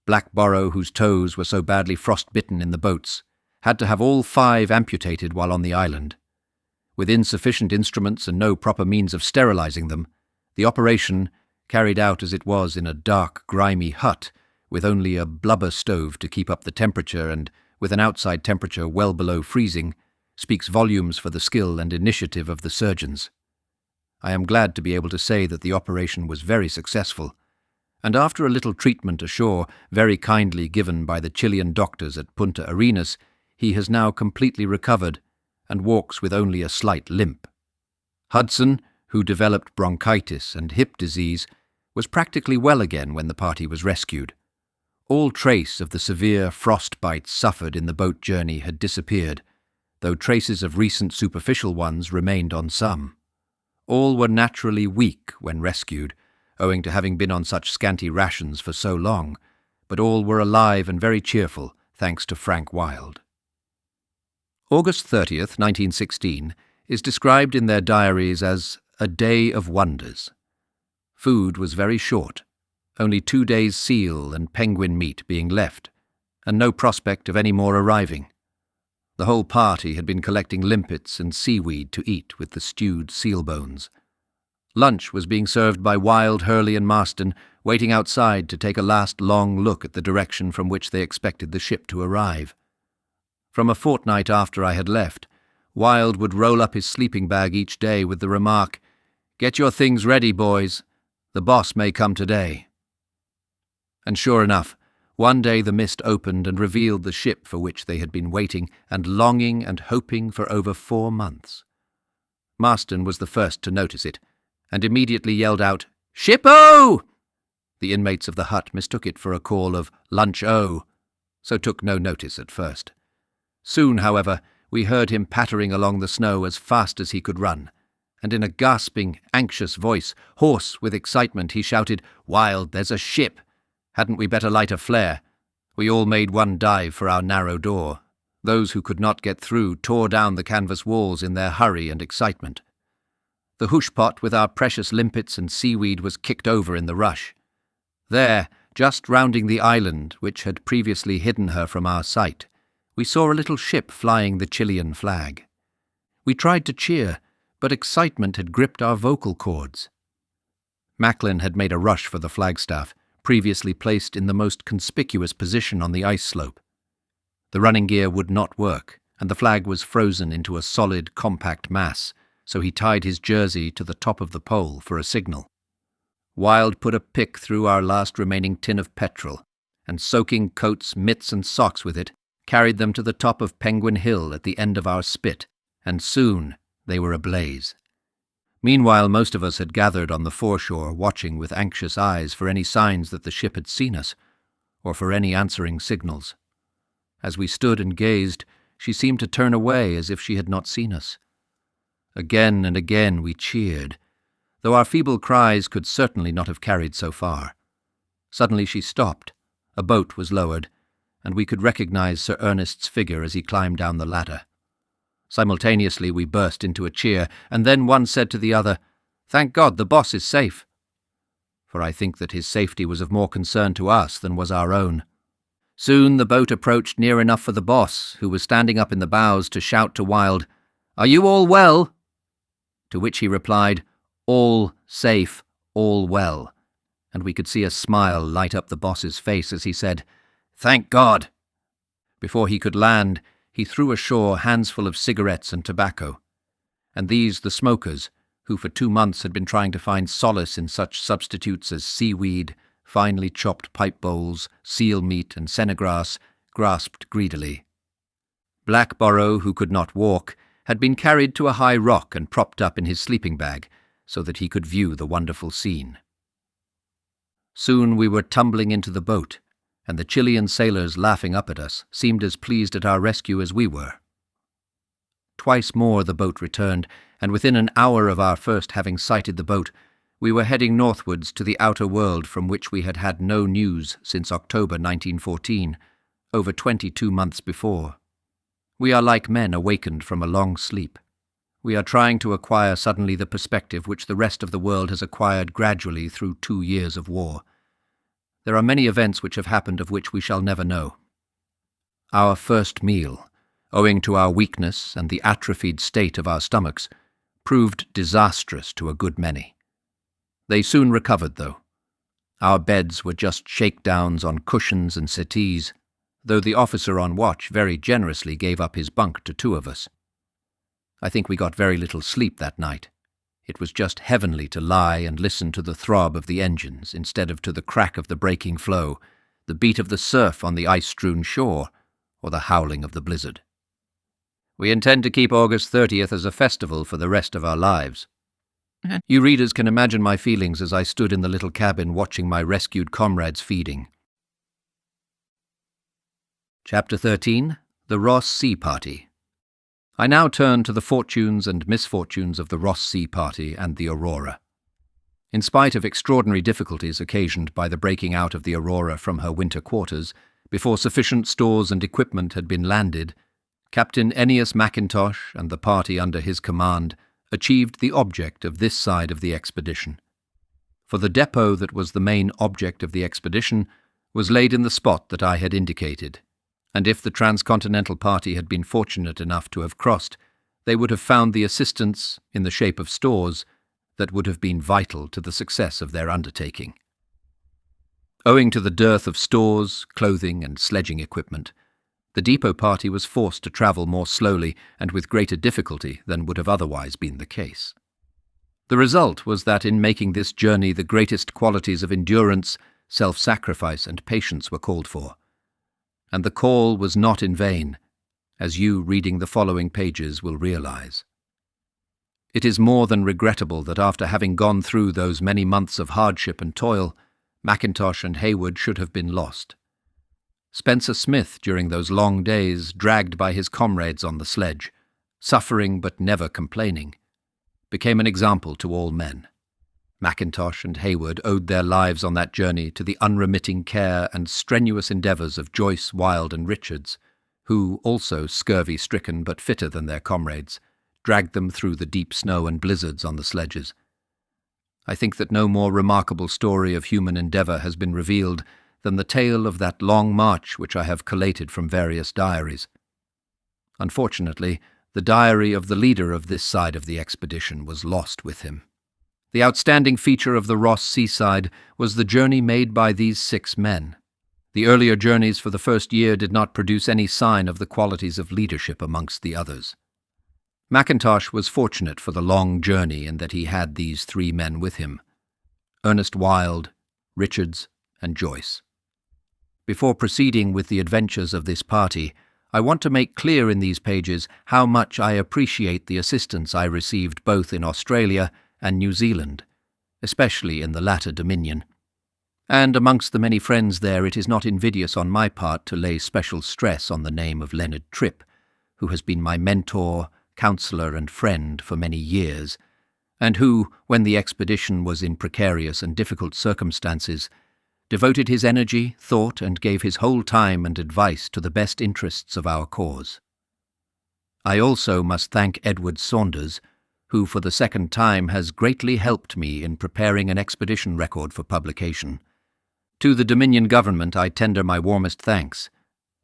Black Borrow, whose toes were so badly frostbitten in the boats, had to have all 5 amputated while on the island. With insufficient instruments and no proper means of sterilizing them, the operation, carried out as it was in a dark, grimy hut, with only a blubber stove to keep up the temperature and with an outside temperature well below freezing, speaks volumes for the skill and initiative of the surgeons. I am glad to be able to say that the operation was very successful, and after a little treatment ashore, very kindly given by the Chilean doctors at Punta Arenas, he has now completely recovered and walks with only a slight limp. Hudson, who developed bronchitis and hip disease, was practically well again when the party was rescued. All trace of the severe frostbite suffered in the boat journey had disappeared, though traces of recent superficial ones remained on some. All were naturally weak when rescued, owing to having been on such scanty rations for so long, but all were alive and very cheerful, thanks to Frank Wilde. August 30th, 1916, is described in their diaries as a day of wonders. Food was very short, only 2 days' seal and penguin meat being left, and no prospect of any more arriving. The whole party had been collecting limpets and seaweed to eat with the stewed seal bones. Lunch was being served by Wilde, Hurley and Marston, waiting outside to take a last long look at the direction from which they expected the ship to arrive. From a fortnight after I had left, Wilde would roll up his sleeping bag each day with the remark, "Get your things ready, boys. The boss may come today." And sure enough, one day the mist opened and revealed the ship for which they had been waiting and longing and hoping for over 4 months. Marston was the first to notice it, and immediately yelled out, "Ship-o!" The inmates of the hut mistook it for a call of lunch-o, so took no notice at first. Soon, however, we heard him pattering along the snow as fast as he could run, and in a gasping, anxious voice, hoarse with excitement, he shouted, "Wilde, there's a ship! Hadn't we better light a flare?" We all made one dive for our narrow door. Those who could not get through tore down the canvas walls in their hurry and excitement. The hoosh-pot with our precious limpets and seaweed was kicked over in the rush. There, just rounding the island, which had previously hidden her from our sight, we saw a little ship flying the Chilean flag. We tried to cheer, but excitement had gripped our vocal cords. Macklin had made a rush for the flagstaff, previously placed in the most conspicuous position on the ice slope. The running gear would not work, and the flag was frozen into a solid, compact mass, so he tied his jersey to the top of the pole for a signal. Wilde put a pick through our last remaining tin of petrol, and soaking coats, mitts and socks with it, carried them to the top of Penguin Hill at the end of our spit, and soon they were ablaze. Meanwhile, most of us had gathered on the foreshore, watching with anxious eyes for any signs that the ship had seen us, or for any answering signals. As we stood and gazed, she seemed to turn away as if she had not seen us. Again and again we cheered, though our feeble cries could certainly not have carried so far. Suddenly she stopped, a boat was lowered, and we could recognize Sir Ernest's figure as he climbed down the ladder. Simultaneously we burst into a cheer, and then one said to the other, "Thank God the boss is safe." For I think that his safety was of more concern to us than was our own. Soon the boat approached near enough for the boss, who was standing up in the bows, to shout to Wilde, "Are you all well?" To which he replied, All safe, all well, and we could see a smile light up the boss's face as he said, "Thank God!" Before he could land, he threw ashore handsful of cigarettes and tobacco, and these the smokers, who for 2 months had been trying to find solace in such substitutes as seaweed, finely chopped pipe bowls, seal meat, and sennegrass, grasped greedily. Blackborrow, who could not walk, had been carried to a high rock and propped up in his sleeping bag so that he could view the wonderful scene. Soon we were tumbling into the boat, and the Chilean sailors laughing up at us seemed as pleased at our rescue as we were. Twice more the boat returned, and within an hour of our first having sighted the boat, we were heading northwards to the outer world from which we had had no news since October 1914, over 22 months before. We are like men awakened from a long sleep. We are trying to acquire suddenly the perspective which the rest of the world has acquired gradually through 2 years of war. There are many events which have happened of which we shall never know. Our first meal, owing to our weakness and the atrophied state of our stomachs, proved disastrous to a good many. They soon recovered, though. Our beds were just shakedowns on cushions and settees, though the officer on watch very generously gave up his bunk to 2 of us. I think we got very little sleep that night. It was just heavenly to lie and listen to the throb of the engines instead of to the crack of the breaking floe, the beat of the surf on the ice-strewn shore, or the howling of the blizzard. We intend to keep August 30th as a festival for the rest of our lives. You readers can imagine my feelings as I stood in the little cabin watching my rescued comrades feeding. Chapter 13. The Ross Sea Party. I now turn to the fortunes and misfortunes of the Ross Sea Party and the Aurora. In spite of extraordinary difficulties occasioned by the breaking out of the Aurora from her winter quarters, before sufficient stores and equipment had been landed, Captain Ernest Shackleton and the party under his command achieved the object of this side of the expedition. For the depot that was the main object of the expedition was laid in the spot that I had indicated, and if the transcontinental party had been fortunate enough to have crossed, they would have found the assistance, in the shape of stores, that would have been vital to the success of their undertaking. Owing to the dearth of stores, clothing, and sledging equipment, the depot party was forced to travel more slowly and with greater difficulty than would have otherwise been the case. The result was that in making this journey the greatest qualities of endurance, self-sacrifice, and patience were called for. And the call was not in vain, as you reading the following pages will realize. It is more than regrettable that after having gone through those many months of hardship and toil, Mackintosh and Hayward should have been lost. Spencer Smith, during those long days, dragged by his comrades on the sledge, suffering but never complaining, became an example to all men. Mackintosh and Hayward owed their lives on that journey to the unremitting care and strenuous endeavours of Joyce, Wild, and Richards, who, also scurvy-stricken but fitter than their comrades, dragged them through the deep snow and blizzards on the sledges. I think that no more remarkable story of human endeavour has been revealed than the tale of that long march which I have collated from various diaries. Unfortunately, the diary of the leader of this side of the expedition was lost with him. The outstanding feature of the Ross seaside was the journey made by these 6 men. The earlier journeys for the first year did not produce any sign of the qualities of leadership amongst the others. Mackintosh was fortunate for the long journey in that he had these 3 men with him: Ernest Wild, Richards, and Joyce. Before proceeding with the adventures of this party, I want to make clear in these pages how much I appreciate the assistance I received both in Australia and New Zealand, especially in the latter Dominion. And amongst the many friends there, it is not invidious on my part to lay special stress on the name of Leonard Tripp, who has been my mentor, counsellor, and friend for many years, and who, when the expedition was in precarious and difficult circumstances, devoted his energy, thought, and gave his whole time and advice to the best interests of our cause. I also must thank Edward Saunders, who for the second time has greatly helped me in preparing an expedition record for publication. To the Dominion government I tender my warmest thanks.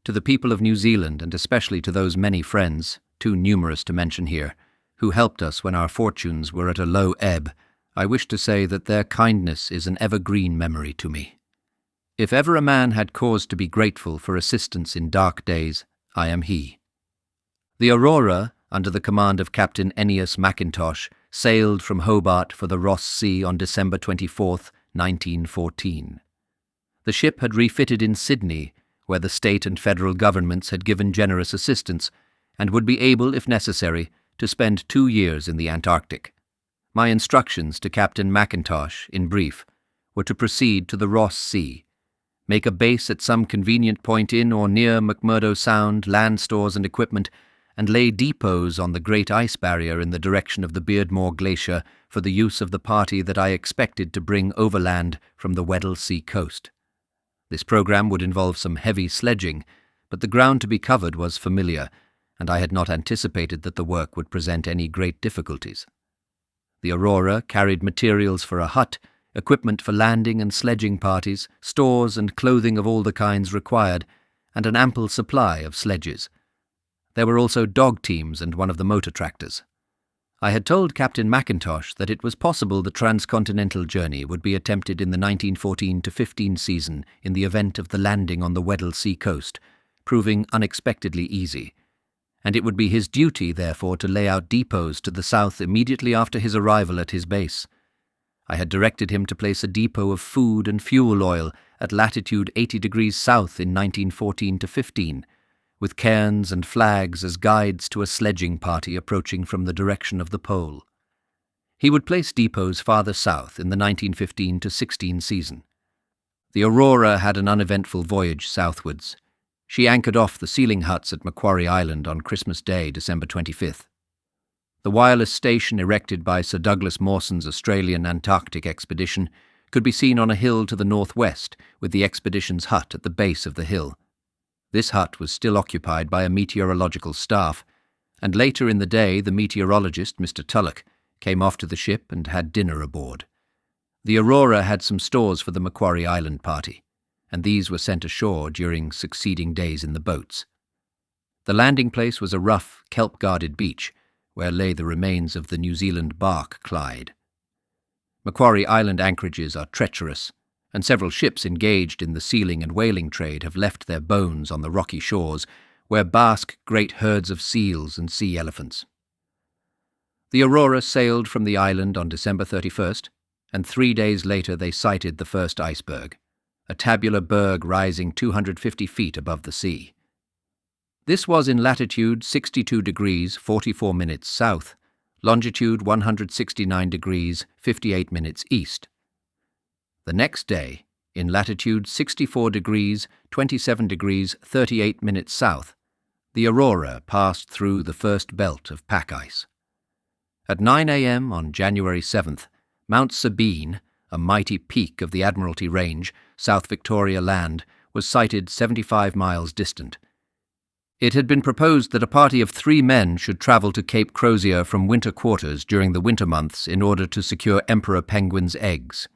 To the people of New Zealand, and especially to those many friends, too numerous to mention here, who helped us when our fortunes were at a low ebb, I wish to say that their kindness is an evergreen memory to me. If ever a man had cause to be grateful for assistance in dark days, I am he. The Aurora, under the command of Captain Ernest Shackleton, sailed from Hobart for the Ross Sea on December 24, 1914. The ship had refitted in Sydney, where the state and federal governments had given generous assistance, and would be able, if necessary, to spend 2 years in the Antarctic. My instructions to Captain McIntosh, in brief, were to proceed to the Ross Sea, make a base at some convenient point in or near McMurdo Sound, land stores and equipment, and lay depots on the great ice barrier in the direction of the Beardmore Glacier for the use of the party that I expected to bring overland from the Weddell Sea coast. This program would involve some heavy sledging, but the ground to be covered was familiar, and I had not anticipated that the work would present any great difficulties. The Aurora carried materials for a hut, equipment for landing and sledging parties, stores and clothing of all the kinds required, and an ample supply of sledges. There were also dog teams and one of the motor tractors. I had told Captain McIntosh that it was possible the transcontinental journey would be attempted in the 1914-15 season in the event of the landing on the Weddell Sea coast, proving unexpectedly easy, and it would be his duty, therefore, to lay out depots to the south immediately after his arrival at his base. I had directed him to place a depot of food and fuel oil at latitude 80 degrees south in 1914-15, with cairns and flags as guides to a sledging party approaching from the direction of the pole. He would place depots farther south in the 1915-16 season. The Aurora had an uneventful voyage southwards. She anchored off the sealing huts at Macquarie Island on Christmas Day, December 25th. The wireless station erected by Sir Douglas Mawson's Australian Antarctic expedition could be seen on a hill to the northwest, with the expedition's hut at the base of the hill. This hut was still occupied by a meteorological staff, and later in the day the meteorologist, Mr. Tulloch, came off to the ship and had dinner aboard. The Aurora had some stores for the Macquarie Island party, and these were sent ashore during succeeding days in the boats. The landing place was a rough, kelp-guarded beach, where lay the remains of the New Zealand bark Clyde. Macquarie Island anchorages are treacherous, and several ships engaged in the sealing and whaling trade have left their bones on the rocky shores, where bask great herds of seals and sea elephants. The Aurora sailed from the island on December 31st, and 3 days later they sighted the first iceberg, a tabular berg rising 250 feet above the sea. This was in latitude 62 degrees 44 minutes south, longitude 169 degrees 58 minutes east. The next day, in latitude 64 degrees 27 degrees 38 minutes south, the Aurora passed through the first belt of pack ice. At 9 a.m. on January 7th, Mount Sabine, a mighty peak of the Admiralty Range, South Victoria Land, was sighted 75 miles distant. It had been proposed that a party of 3 men should travel to Cape Crozier from winter quarters during the winter months in order to secure emperor penguins' eggs.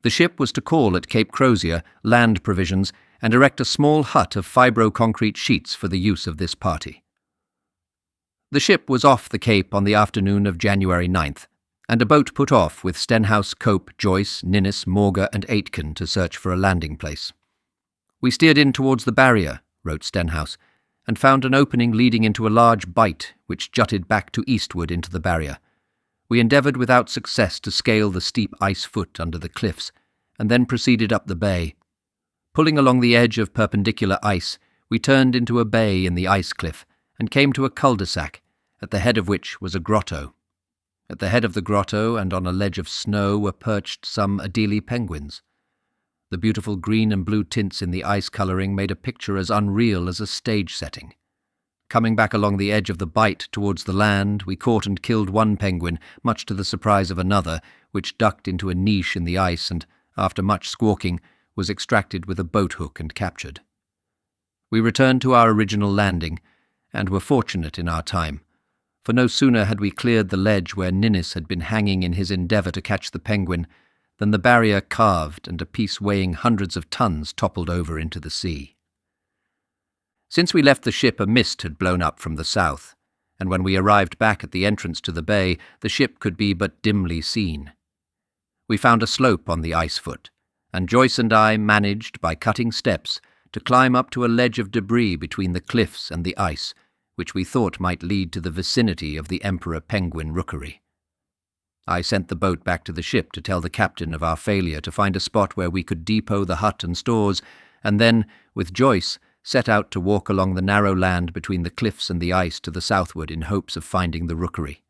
The ship was to call at Cape Crozier, land provisions, and erect a small hut of fibro-concrete sheets for the use of this party. The ship was off the Cape on the afternoon of January 9th, and a boat put off with Stenhouse, Cope, Joyce, Ninnis, Morga and Aitken to search for a landing place. "We steered in towards the barrier," wrote Stenhouse, and found an opening leading into a large bight which jutted back to eastward into the barrier. We endeavoured without success to scale the steep ice foot under the cliffs, and then proceeded up the bay. Pulling along the edge of perpendicular ice, we turned into a bay in the ice cliff, and came to a cul-de-sac, at the head of which was a grotto. At the head of the grotto and on a ledge of snow were perched some Adelie penguins. The beautiful green and blue tints in the ice colouring made a picture as unreal as a stage setting. Coming back along the edge of the bight towards the land, we caught and killed one penguin, much to the surprise of another, which ducked into a niche in the ice and, after much squawking, was extracted with a boat hook and captured. We returned to our original landing, and were fortunate in our time, for no sooner had we cleared the ledge where Ninnis had been hanging in his endeavour to catch the penguin than the barrier calved and a piece weighing hundreds of tons toppled over into the sea. Since we left the ship, a mist had blown up from the south, and when we arrived back at the entrance to the bay, the ship could be but dimly seen. We found a slope on the ice foot, and Joyce and I managed, by cutting steps, to climb up to a ledge of debris between the cliffs and the ice, which we thought might lead to the vicinity of the Emperor Penguin rookery. I sent the boat back to the ship to tell the captain of our failure to find a spot where we could depot the hut and stores, and then, with Joyce, set out to walk along the narrow land between the cliffs and the ice to the southward in hopes of finding the rookery.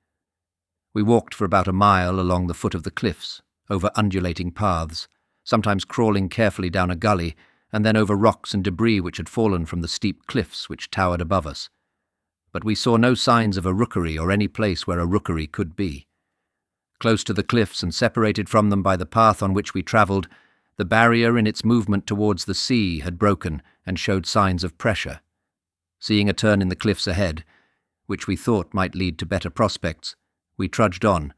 We walked for about a mile along the foot of the cliffs, over undulating paths, sometimes crawling carefully down a gully, and then over rocks and debris which had fallen from the steep cliffs which towered above us. But we saw no signs of a rookery or any place where a rookery could be. Close to the cliffs and separated from them by the path on which we travelled, the barrier in its movement towards the sea had broken and showed signs of pressure. Seeing a turn in the cliffs ahead, which we thought might lead to better prospects, we trudged on,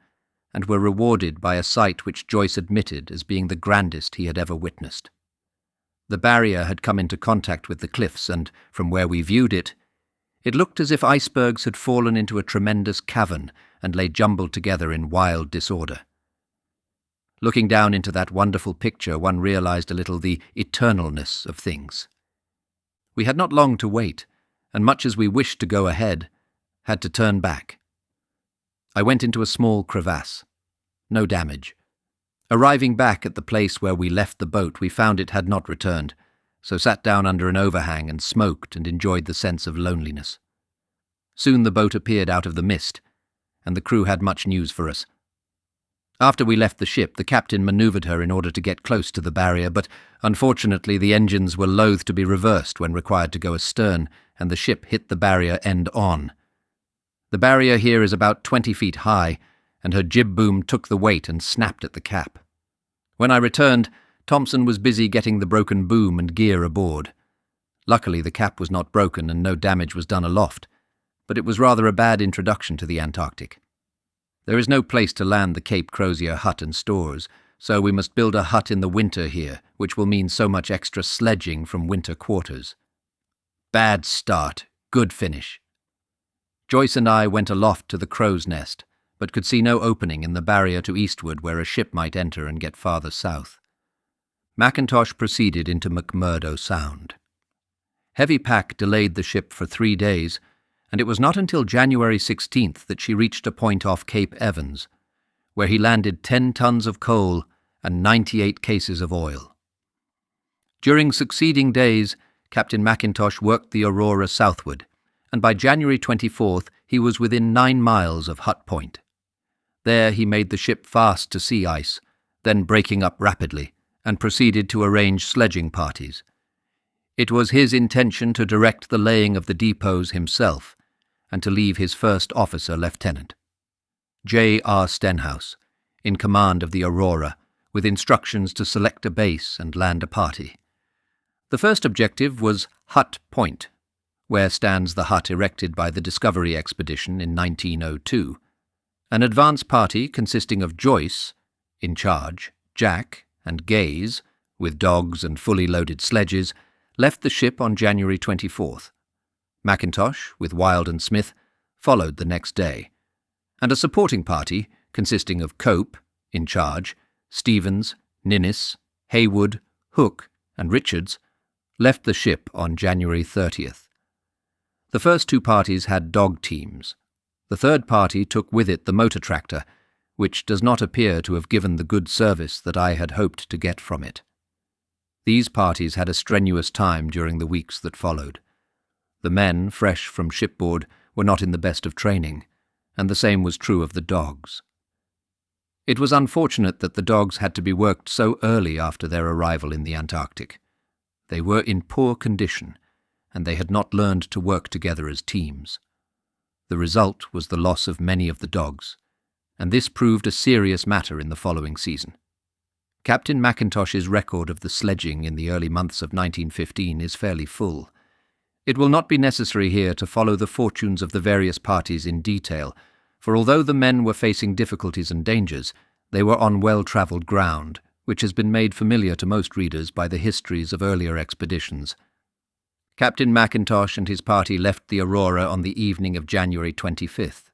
and were rewarded by a sight which Joyce admitted as being the grandest he had ever witnessed. The barrier had come into contact with the cliffs, and, from where we viewed it, it looked as if icebergs had fallen into a tremendous cavern and lay jumbled together in wild disorder. Looking down into that wonderful picture, one realized a little the eternalness of things. We had not long to wait, and much as we wished to go ahead, had to turn back. I went into a small crevasse. No damage. Arriving back at the place where we left the boat, we found it had not returned, so sat down under an overhang and smoked and enjoyed the sense of loneliness. Soon the boat appeared out of the mist, and the crew had much news for us. After we left the ship, the captain manoeuvred her in order to get close to the barrier, but unfortunately the engines were loath to be reversed when required to go astern, and the ship hit the barrier end on. The barrier here is about 20 feet high, and her jib boom took the weight and snapped at the cap. When I returned, Thompson was busy getting the broken boom and gear aboard. Luckily the cap was not broken and no damage was done aloft, but it was rather a bad introduction to the Antarctic. There is no place to land the Cape Crozier hut and stores, so we must build a hut in the winter here, which will mean so much extra sledging from winter quarters. Bad start, good finish. Joyce and I went aloft to the crow's nest, but could see no opening in the barrier to eastward where a ship might enter and get farther south. Mackintosh proceeded into McMurdo Sound. Heavy pack delayed the ship for 3 days, and it was not until January 16th that she reached a point off Cape Evans, where he landed 10 tons of coal and 98 cases of oil. During succeeding days, Captain Mackintosh worked the Aurora southward, and by January 24th he was within 9 miles of Hut Point. There he made the ship fast to sea ice, then breaking up rapidly, and proceeded to arrange sledging parties. It was his intention to direct the laying of the depots himself, and to leave his first officer lieutenant, J.R. Stenhouse, in command of the Aurora, with instructions to select a base and land a party. The first objective was Hut Point, where stands the hut erected by the Discovery Expedition in 1902. An advance party consisting of Joyce, in charge, Jack, and Gaze, with dogs and fully loaded sledges, left the ship on January 24th. Mackintosh, with Wild and Smith, followed the next day, and a supporting party consisting of Cope, in charge, Stevens, Ninnis, Haywood, Hook, and Richards, left the ship on January 30th. The first 2 parties had dog teams. The third party took with it the motor tractor, which does not appear to have given the good service that I had hoped to get from it. These parties had a strenuous time during the weeks that followed. The men, fresh from shipboard, were not in the best of training, and the same was true of the dogs. It was unfortunate that the dogs had to be worked so early after their arrival in the Antarctic. They were in poor condition, and they had not learned to work together as teams. The result was the loss of many of the dogs, and this proved a serious matter in the following season. Captain Mackintosh's record of the sledging in the early months of 1915 is fairly full. It will not be necessary here to follow the fortunes of the various parties in detail, for although the men were facing difficulties and dangers, they were on well-travelled ground, which has been made familiar to most readers by the histories of earlier expeditions. Captain Mackintosh and his party left the Aurora on the evening of January 25th.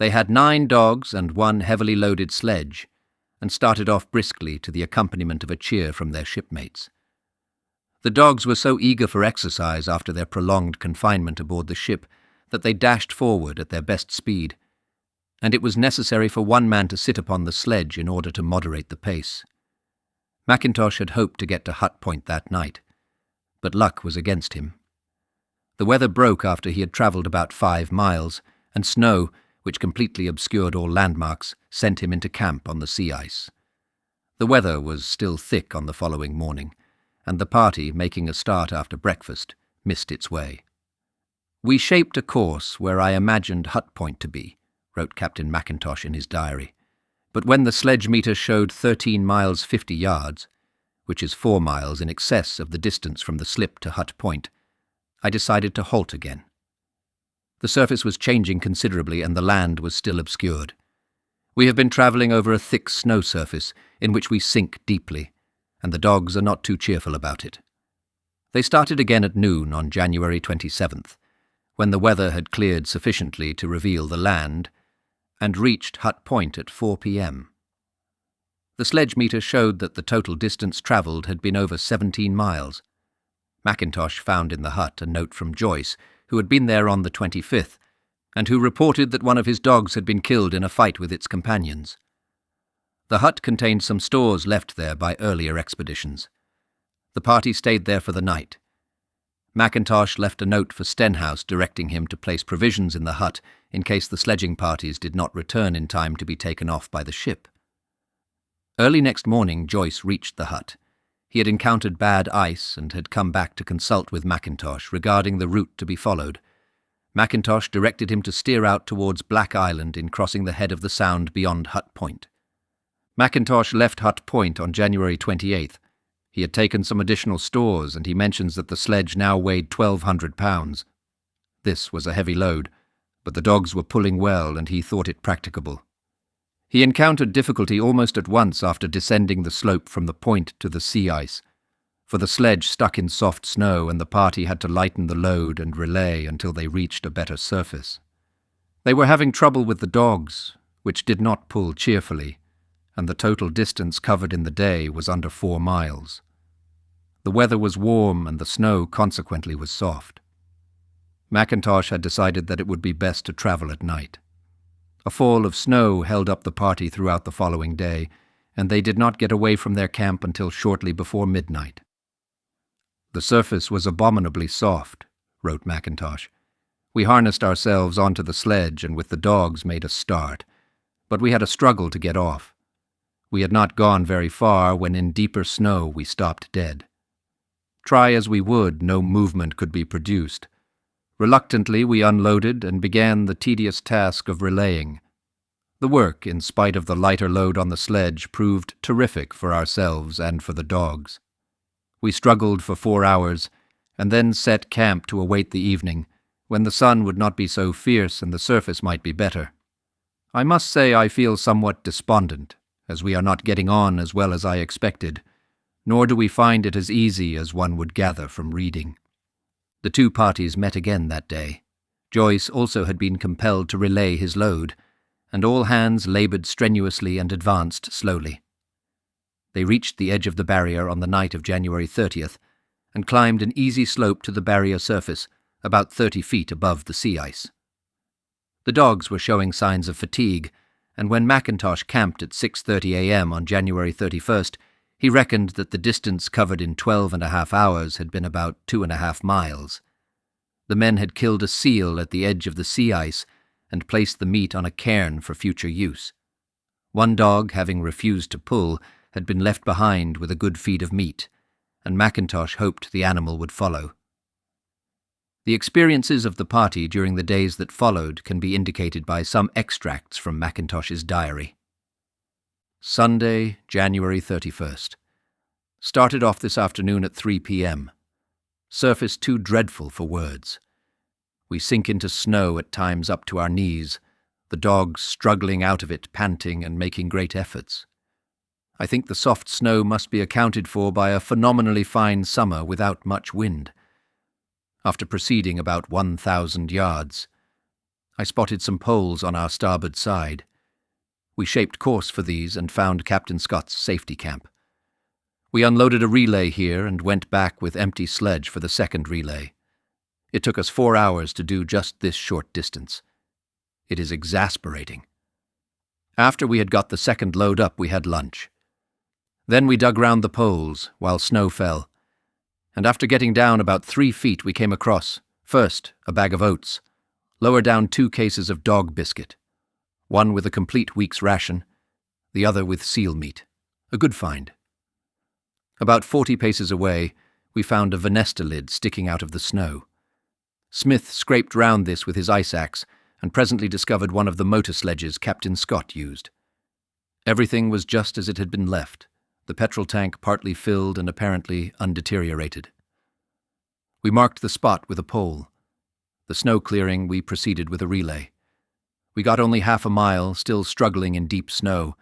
They had 9 dogs and 1 heavily loaded sledge, and started off briskly to the accompaniment of a cheer from their shipmates. The dogs were so eager for exercise after their prolonged confinement aboard the ship that they dashed forward at their best speed, and it was necessary for one man to sit upon the sledge in order to moderate the pace. Mackintosh had hoped to get to Hut Point that night, but luck was against him. The weather broke after he had travelled about 5 miles, and snow, which completely obscured all landmarks, sent him into camp on the sea ice. The weather was still thick on the following morning, and the party, making a start after breakfast, missed its way. "We shaped a course where I imagined Hut Point to be," wrote Captain Mackintosh in his diary, "but when the sledge meter showed 13 miles 50 yards, which is 4 miles in excess of the distance from the slip to Hut Point, I decided to halt again. The surface was changing considerably and the land was still obscured. We have been travelling over a thick snow surface in which we sink deeply, and the dogs are not too cheerful about it." They started again at noon on January 27th, when the weather had cleared sufficiently to reveal the land, and reached Hut Point at 4 p.m. The sledge meter showed that the total distance travelled had been over 17 miles. Mackintosh found in the hut a note from Joyce, who had been there on the 25th, and who reported that one of his dogs had been killed in a fight with its companions. The hut contained some stores left there by earlier expeditions. The party stayed there for the night. Mackintosh left a note for Stenhouse directing him to place provisions in the hut in case the sledging parties did not return in time to be taken off by the ship. Early next morning Joyce reached the hut. He had encountered bad ice and had come back to consult with Mackintosh regarding the route to be followed. Mackintosh directed him to steer out towards Black Island in crossing the head of the sound beyond Hut Point. Mackintosh left Hut Point on January 28th. He had taken some additional stores, and he mentions that the sledge now weighed 1,200 pounds. This was a heavy load, but the dogs were pulling well and he thought it practicable. He encountered difficulty almost at once after descending the slope from the point to the sea ice, for the sledge stuck in soft snow and the party had to lighten the load and relay until they reached a better surface. They were having trouble with the dogs, which did not pull cheerfully, and the total distance covered in the day was under 4 miles. The weather was warm and the snow consequently was soft. Mackintosh had decided that it would be best to travel at night. A fall of snow held up the party throughout the following day, and they did not get away from their camp until shortly before midnight. "The surface was abominably soft," wrote Mackintosh. "We harnessed ourselves onto the sledge and with the dogs made a start, but we had a struggle to get off. We had not gone very far when in deeper snow we stopped dead. Try as we would, no movement could be produced. Reluctantly we unloaded and began the tedious task of relaying. The work, in spite of the lighter load on the sledge, proved terrific for ourselves and for the dogs. We struggled for 4 hours, and then set camp to await the evening, when the sun would not be so fierce and the surface might be better. I must say I feel somewhat despondent, as we are not getting on as well as I expected, nor do we find it as easy as one would gather from reading." The two parties met again that day. Joyce also had been compelled to relay his load, and all hands laboured strenuously and advanced slowly. They reached the edge of the barrier on the night of January 30th, and climbed an easy slope to the barrier surface, about 30 feet above the sea ice. The dogs were showing signs of fatigue, and when Mackintosh camped at 6:30 a.m. on January 31st, he reckoned that the distance covered in 12.5 hours had been about 2.5 miles. The men had killed a seal at the edge of the sea ice and placed the meat on a cairn for future use. One dog, having refused to pull, had been left behind with a good feed of meat, and Mackintosh hoped the animal would follow. The experiences of the party during the days that followed can be indicated by some extracts from Mackintosh's diary. Sunday, January 31st. Started off this afternoon at 3 p.m. Surface too dreadful for words. We sink into snow at times up to our knees, the dogs struggling out of it, panting and making great efforts. I think the soft snow must be accounted for by a phenomenally fine summer without much wind. After proceeding about 1,000 yards, I spotted some poles on our starboard side. We shaped course for these and found Captain Scott's safety camp. We unloaded a relay here and went back with empty sledge for the second relay. It took us 4 hours to do just this short distance. It is exasperating. After we had got the second load up, we had lunch. Then we dug round the poles while snow fell, and after getting down about 3 feet we came across, first, a bag of oats, lower down 2 cases of dog biscuit, one with a complete week's ration, the other with seal meat. A good find. About 40 paces away, we found a venesta lid sticking out of the snow. Smith scraped round this with his ice axe and presently discovered one of the motor sledges Captain Scott used. Everything was just as it had been left, the petrol tank partly filled and apparently undeteriorated. We marked the spot with a pole. The snow clearing, we proceeded with a relay. We got only half a mile, still struggling in deep snow,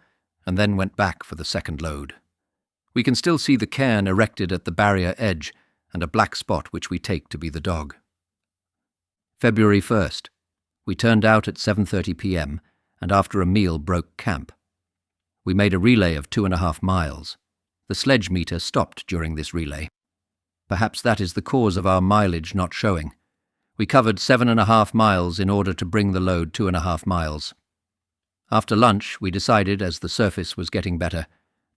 and then went back for the second load. We can still see the cairn erected at the barrier edge and a black spot which we take to be the dog. February 1st. We turned out at 7:30 p.m. and after a meal broke camp. We made a relay of 2.5 miles. The sledge meter stopped during this relay. Perhaps that is the cause of our mileage not showing. We covered 7.5 miles in order to bring the load 2.5 miles. After lunch, we decided, as the surface was getting better,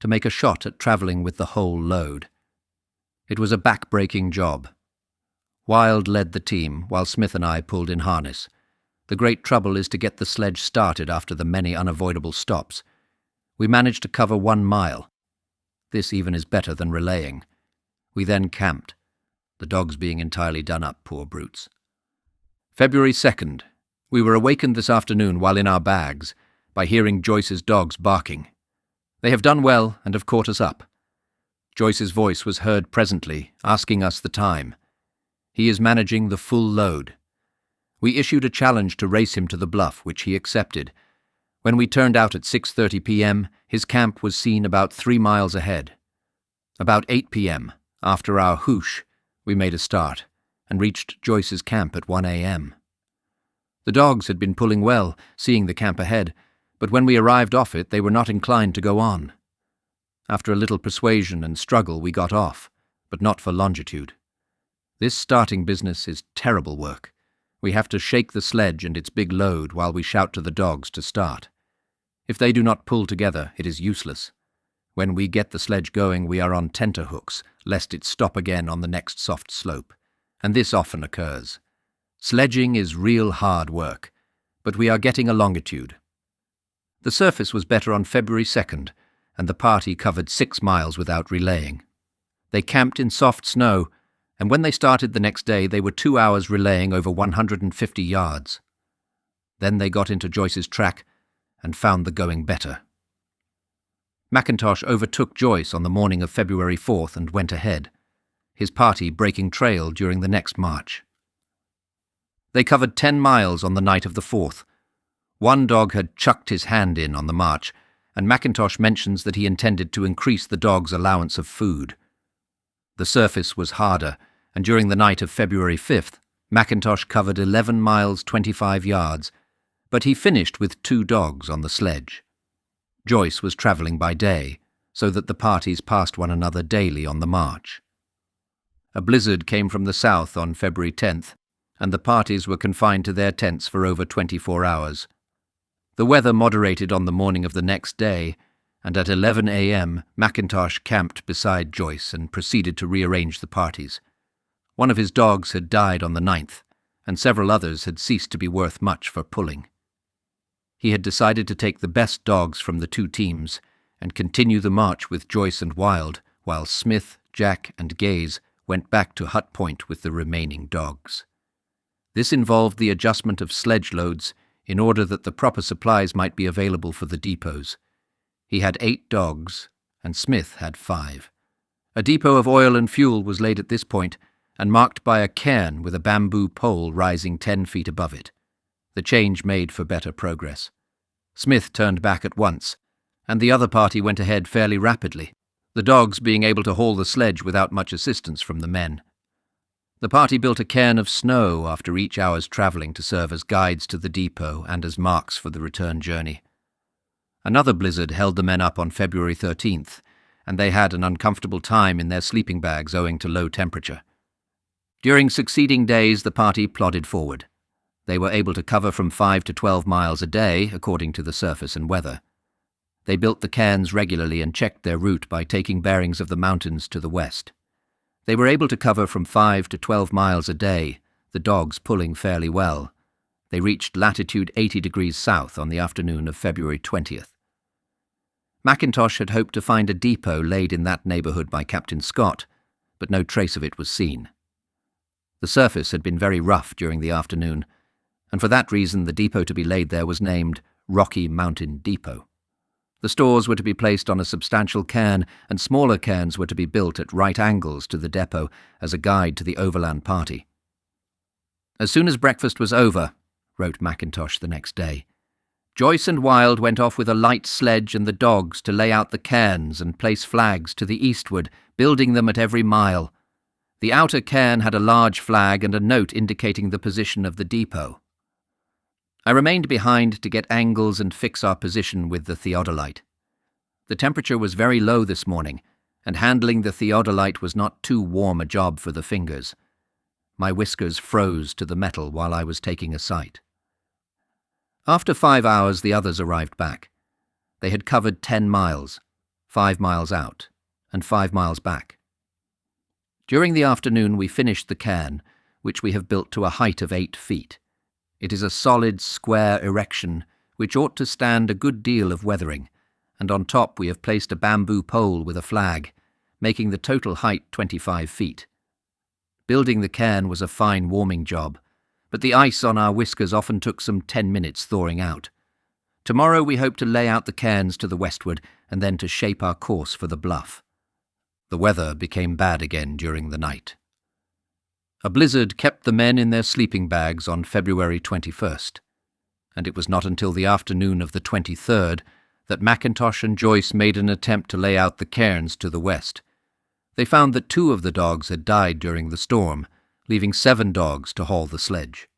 to make a shot at travelling with the whole load. It was a back-breaking job. Wild led the team, while Smith and I pulled in harness. The great trouble is to get the sledge started after the many unavoidable stops. We managed to cover 1 mile. This even is better than relaying. We then camped, the dogs being entirely done up, poor brutes. February 2nd. We were awakened this afternoon while in our bags by hearing Joyce's dogs barking. They have done well and have caught us up. Joyce's voice was heard presently, asking us the time. He is managing the full load. We issued a challenge to race him to the bluff, which he accepted. When we turned out at 6:30 p.m., his camp was seen about 3 miles ahead. About 8 p.m., after our hoosh, we made a start and reached Joyce's camp at 1 a.m. The dogs had been pulling well, seeing the camp ahead, but when we arrived off it, they were not inclined to go on. After a little persuasion and struggle, we got off, but not for longitude. This starting business is terrible work. We have to shake the sledge and its big load while we shout to the dogs to start. If they do not pull together, it is useless. When we get the sledge going, we are on tenterhooks, lest it stop again on the next soft slope, and this often occurs. Sledging is real hard work, but we are getting a longitude. The surface was better on February 2nd, and the party covered 6 miles without relaying. They camped in soft snow, and when they started the next day, they were 2 hours relaying over 150 yards. Then they got into Joyce's track and found the going better. McIntosh overtook Joyce on the morning of February 4th and went ahead, his party breaking trail during the next march. They covered 10 miles on the night of the 4th. One dog had chucked his hand in on the march, and McIntosh mentions that he intended to increase the dog's allowance of food. The surface was harder, and during the night of February 5th, McIntosh covered 11 miles 25 yards, but he finished with 2 dogs on the sledge. Joyce was travelling by day, so that the parties passed one another daily on the march. A blizzard came from the south on February 10th, and the parties were confined to their tents for over 24 hours. The weather moderated on the morning of the next day, and at 11 a.m. McIntosh camped beside Joyce and proceeded to rearrange the parties. One of his dogs had died on the 9th, and several others had ceased to be worth much for pulling. He had decided to take the best dogs from the 2 teams and continue the march with Joyce and Wild, while Smith, Jack, and Gaze went back to Hut Point with the remaining dogs. This involved the adjustment of sledge loads in order that the proper supplies might be available for the depots. He had 8 dogs, and Smith had 5. A depot of oil and fuel was laid at this point, and marked by a cairn with a bamboo pole rising 10 feet above it. The change made for better progress. Smith turned back at once, and the other party went ahead fairly rapidly, the dogs being able to haul the sledge without much assistance from the men. The party built a cairn of snow after each hour's travelling to serve as guides to the depot and as marks for the return journey. Another blizzard held the men up on February 13th, and they had an uncomfortable time in their sleeping bags owing to low temperature. During succeeding days, the party plodded forward. They were able to cover from 5 to 12 miles a day, according to the surface and weather. They built the cairns regularly and checked their route by taking bearings of the mountains to the west. They were able to cover from 5 to 12 miles a day, the dogs pulling fairly well. They reached latitude 80 degrees south on the afternoon of February 20th. Mackintosh had hoped to find a depot laid in that neighbourhood by Captain Scott, but no trace of it was seen. The surface had been very rough during the afternoon, and for that reason the depot to be laid there was named Rocky Mountain Depot. The stores were to be placed on a substantial cairn, and smaller cairns were to be built at right angles to the depot as a guide to the overland party. As soon as breakfast was over, wrote Mackintosh the next day, Joyce and Wild went off with a light sledge and the dogs to lay out the cairns and place flags to the eastward, building them at every mile. The outer cairn had a large flag and a note indicating the position of the depot. I remained behind to get angles and fix our position with the theodolite. The temperature was very low this morning, and handling the theodolite was not too warm a job for the fingers. My whiskers froze to the metal while I was taking a sight. After 5 hours, the others arrived back. They had covered 10 miles, 5 miles out, and 5 miles back. During the afternoon, we finished the cairn, which we have built to a height of 8 feet. It is a solid, square erection, which ought to stand a good deal of weathering, and on top we have placed a bamboo pole with a flag, making the total height 25 feet. Building the cairn was a fine warming job, but the ice on our whiskers often took some 10 minutes thawing out. Tomorrow we hope to lay out the cairns to the westward and then to shape our course for the bluff. The weather became bad again during the night. A blizzard kept the men in their sleeping bags on February 21st, and it was not until the afternoon of the 23rd that Mackintosh and Joyce made an attempt to lay out the cairns to the west. They found that 2 of the dogs had died during the storm, leaving 7 dogs to haul the sledge.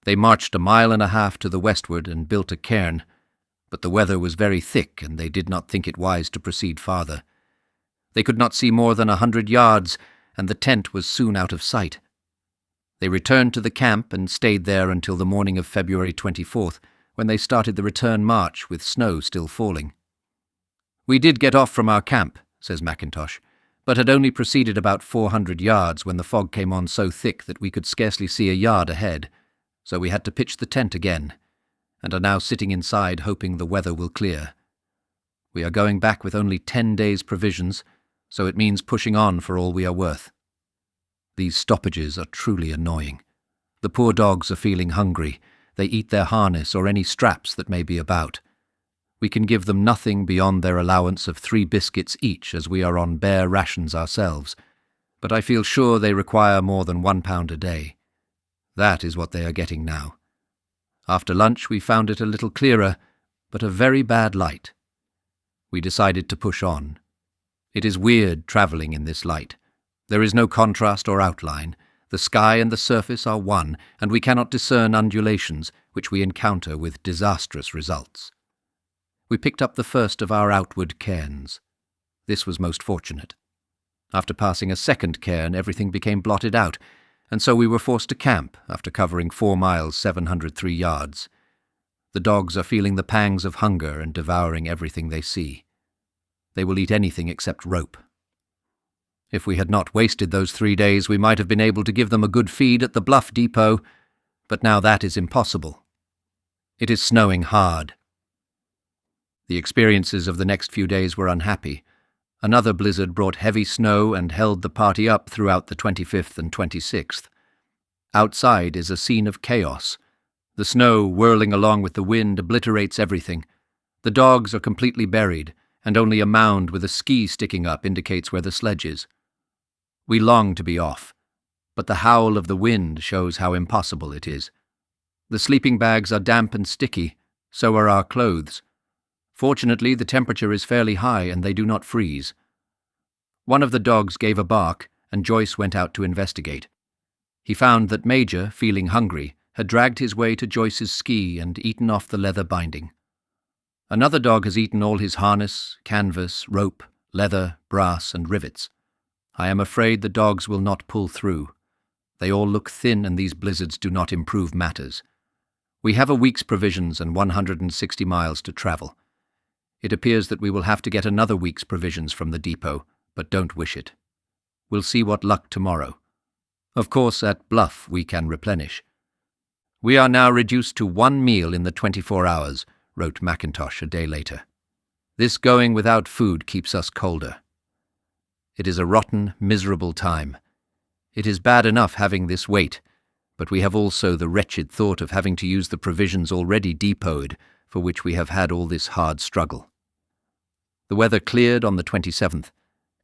They marched 1.5 miles to the westward and built a cairn, but the weather was very thick and they did not think it wise to proceed farther. They could not see more than 100 yards, and the tent was soon out of sight. They returned to the camp and stayed there until the morning of February 24th, when they started the return march with snow still falling. "We did get off from our camp," says Mackintosh, "but had only proceeded about 400 yards when the fog came on so thick that we could scarcely see a yard ahead, so we had to pitch the tent again, and are now sitting inside hoping the weather will clear. We are going back with only 10 days' provisions, so it means pushing on for all we are worth. These stoppages are truly annoying. The poor dogs are feeling hungry. They eat their harness or any straps that may be about. We can give them nothing beyond their allowance of 3 biscuits each, as we are on bare rations ourselves, but I feel sure they require more than 1 pound a day. That is what they are getting now. After lunch we found it a little clearer, but a very bad light. We decided to push on. It is weird travelling in this light. There is no contrast or outline. The sky and the surface are one, and we cannot discern undulations, which we encounter with disastrous results. We picked up the first of our outward cairns. This was most fortunate. After passing a second cairn, everything became blotted out, and so we were forced to camp after covering 4 miles 703 yards. The dogs are feeling the pangs of hunger and devouring everything they see. They will eat anything except rope. If we had not wasted those 3 days, we might have been able to give them a good feed at the Bluff Depot, but now that is impossible. It is snowing hard. The experiences of the next few days were unhappy. Another blizzard brought heavy snow and held the party up throughout the 25th and 26th. Outside is a scene of chaos. The snow, whirling along with the wind, obliterates everything. The dogs are completely buried, and only a mound with a ski sticking up indicates where the sledge is. We long to be off, but the howl of the wind shows how impossible it is. The sleeping bags are damp and sticky, so are our clothes. Fortunately, the temperature is fairly high and they do not freeze. One of the dogs gave a bark, and Joyce went out to investigate. He found that Major, feeling hungry, had dragged his way to Joyce's ski and eaten off the leather binding. Another dog has eaten all his harness, canvas, rope, leather, brass, and rivets. I am afraid the dogs will not pull through. They all look thin, and these blizzards do not improve matters. We have a week's provisions and 160 miles to travel. It appears that we will have to get another week's provisions from the depot, but don't wish it. We'll see what luck tomorrow. Of course, at Bluff we can replenish. We are now reduced to 1 meal in the 24 hours, wrote Mackintosh a day later. This going without food keeps us colder. It is a rotten, miserable time. It is bad enough having this wait, but we have also the wretched thought of having to use the provisions already depoted, for which we have had all this hard struggle. The weather cleared on the 27th,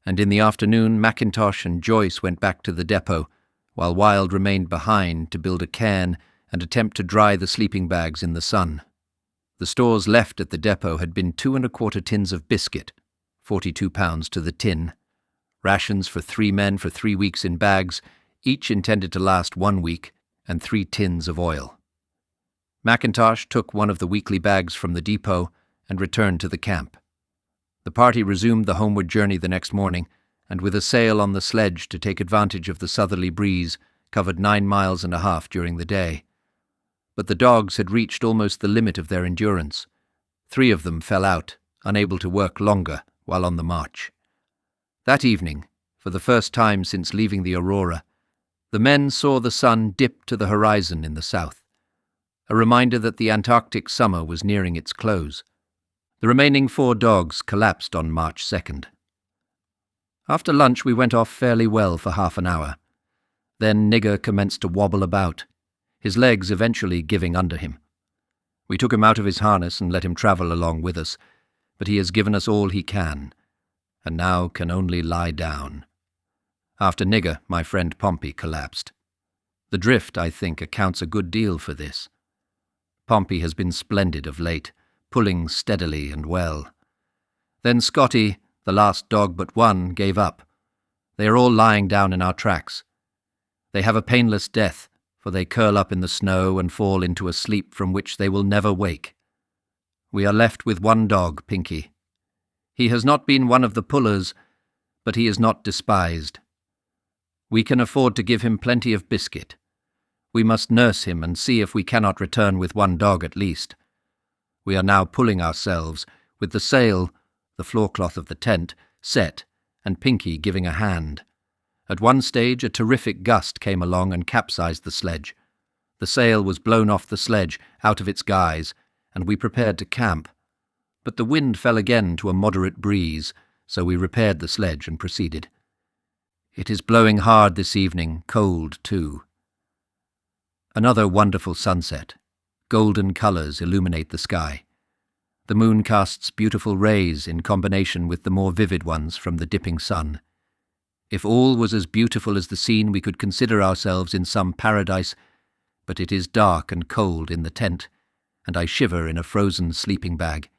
and in the afternoon Mackintosh and Joyce went back to the depot, while Wild remained behind to build a cairn and attempt to dry the sleeping bags in the sun. The stores left at the depot had been 2 1/4 tins of biscuit, 42 pounds to the tin, rations for 3 men for 3 weeks in bags, each intended to last 1 week, and 3 tins of oil. Mackintosh took one of the weekly bags from the depot and returned to the camp. The party resumed the homeward journey the next morning, and with a sail on the sledge to take advantage of the southerly breeze, covered 9.5 miles during the day. But the dogs had reached almost the limit of their endurance. 3 of them fell out, unable to work longer while on the march. That evening, for the first time since leaving the Aurora, the men saw the sun dip to the horizon in the south, a reminder that the Antarctic summer was nearing its close. The remaining 4 dogs collapsed on March 2nd. After lunch we went off fairly well for half an hour. Then Nigger commenced to wobble about, his legs eventually giving under him. We took him out of his harness and let him travel along with us, but he has given us all he can, and now can only lie down. After Nigger, my friend Pompey collapsed. The drift, I think, accounts a good deal for this. Pompey has been splendid of late, pulling steadily and well. Then Scotty, the last dog but one, gave up. They are all lying down in our tracks. They have a painless death, for they curl up in the snow and fall into a sleep from which they will never wake. We are left with 1 dog, Pinky. He has not been one of the pullers, but he is not despised. We can afford to give him plenty of biscuit. We must nurse him and see if we cannot return with 1 dog at least. We are now pulling ourselves, with the sail, the floorcloth of the tent, set, and Pinky giving a hand. At one stage a terrific gust came along and capsized the sledge. The sail was blown off the sledge, out of its guys, and we prepared to camp. But the wind fell again to a moderate breeze, so we repaired the sledge and proceeded. It is blowing hard this evening, cold too. Another wonderful sunset. Golden colours illuminate the sky. The moon casts beautiful rays in combination with the more vivid ones from the dipping sun. If all was as beautiful as the scene, we could consider ourselves in some paradise, but it is dark and cold in the tent, and I shiver in a frozen sleeping bag.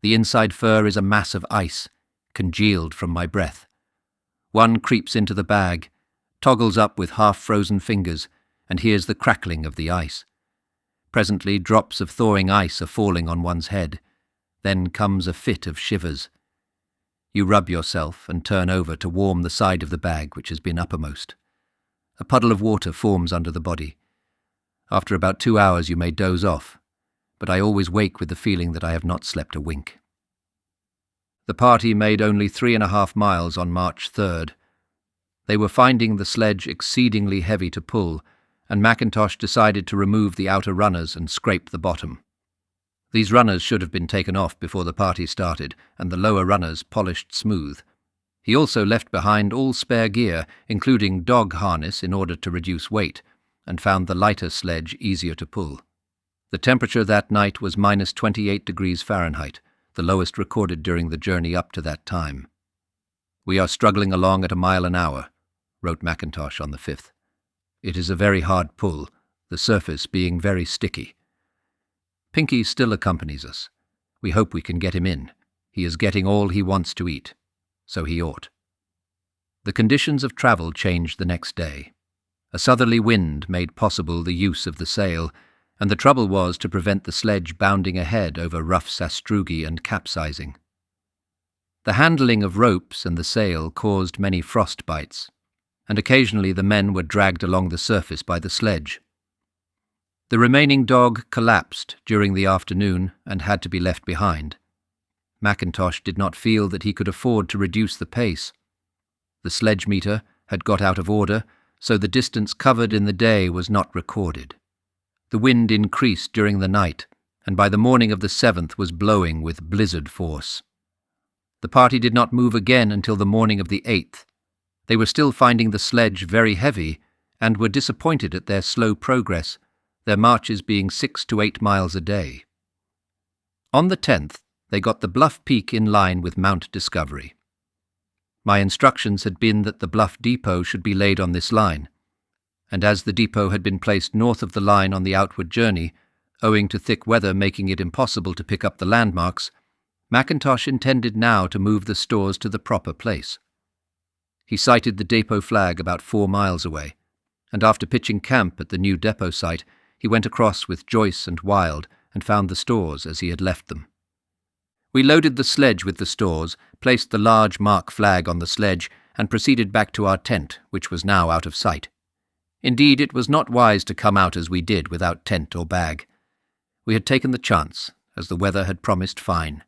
The inside fur is a mass of ice, congealed from my breath. One creeps into the bag, toggles up with half-frozen fingers, and hears the crackling of the ice. Presently drops of thawing ice are falling on one's head. Then comes a fit of shivers. You rub yourself and turn over to warm the side of the bag which has been uppermost. A puddle of water forms under the body. After about 2 hours you may doze off, but I always wake with the feeling that I have not slept a wink. The party made only 3.5 miles on March 3rd. They were finding the sledge exceedingly heavy to pull, and Mackintosh decided to remove the outer runners and scrape the bottom. These runners should have been taken off before the party started, and the lower runners polished smooth. He also left behind all spare gear, including dog harness in order to reduce weight, and found the lighter sledge easier to pull. The temperature that night was minus 28 degrees Fahrenheit, the lowest recorded during the journey up to that time. "We are struggling along at a mile an hour," wrote Mackintosh on the 5th. "It is a very hard pull, the surface being very sticky. Pinky still accompanies us. We hope we can get him in. He is getting all he wants to eat, so he ought." The conditions of travel changed the next day. A southerly wind made possible the use of the sail, and the trouble was to prevent the sledge bounding ahead over rough sastrugi and capsizing. The handling of ropes and the sail caused many frost bites, and occasionally the men were dragged along the surface by the sledge. The remaining dog collapsed during the afternoon and had to be left behind. Mackintosh did not feel that he could afford to reduce the pace. The sledge meter had got out of order, so the distance covered in the day was not recorded. The wind increased during the night, and by the morning of the 7th was blowing with blizzard force. The party did not move again until the morning of the 8th. They were still finding the sledge very heavy and were disappointed at their slow progress, their marches being 6 to 8 miles a day. On the 10th, they got the Bluff Peak in line with Mount Discovery. My instructions had been that the Bluff Depot should be laid on this line, and as the depot had been placed north of the line on the outward journey, owing to thick weather making it impossible to pick up the landmarks, Mackintosh intended now to move the stores to the proper place. He sighted the depot flag about 4 miles away, and after pitching camp at the new depot site, he went across with Joyce and Wilde and found the stores as he had left them. We loaded the sledge with the stores, placed the large mark flag on the sledge, and proceeded back to our tent, which was now out of sight. Indeed, it was not wise to come out as we did without tent or bag. We had taken the chance, as the weather had promised fine.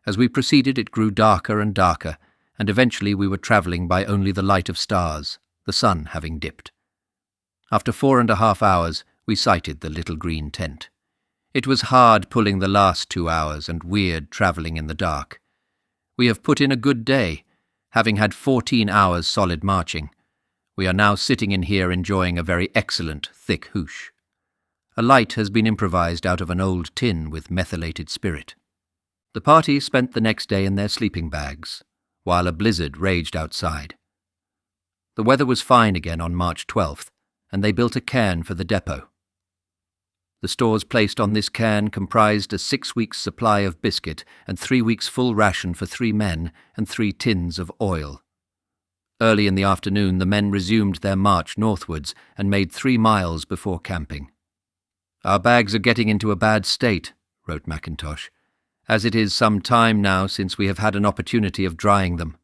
As we proceeded, it grew darker and darker, and eventually we were travelling by only the light of stars, the sun having dipped. After 4.5 hours, we sighted the little green tent. It was hard pulling the last 2 hours and weird travelling in the dark. We have put in a good day, having had 14 hours solid marching. We are now sitting in here enjoying a very excellent, thick hoosh. A light has been improvised out of an old tin with methylated spirit. The party spent the next day in their sleeping bags, while a blizzard raged outside. The weather was fine again on March 12th, and they built a cairn for the depot. The stores placed on this cairn comprised a 6 weeks' supply of biscuit and 3 weeks' full ration for 3 men and 3 tins of oil. Early in the afternoon the men resumed their march northwards and made 3 miles before camping. "Our bags are getting into a bad state," wrote Mackintosh, "as it is some time now since we have had an opportunity of drying them.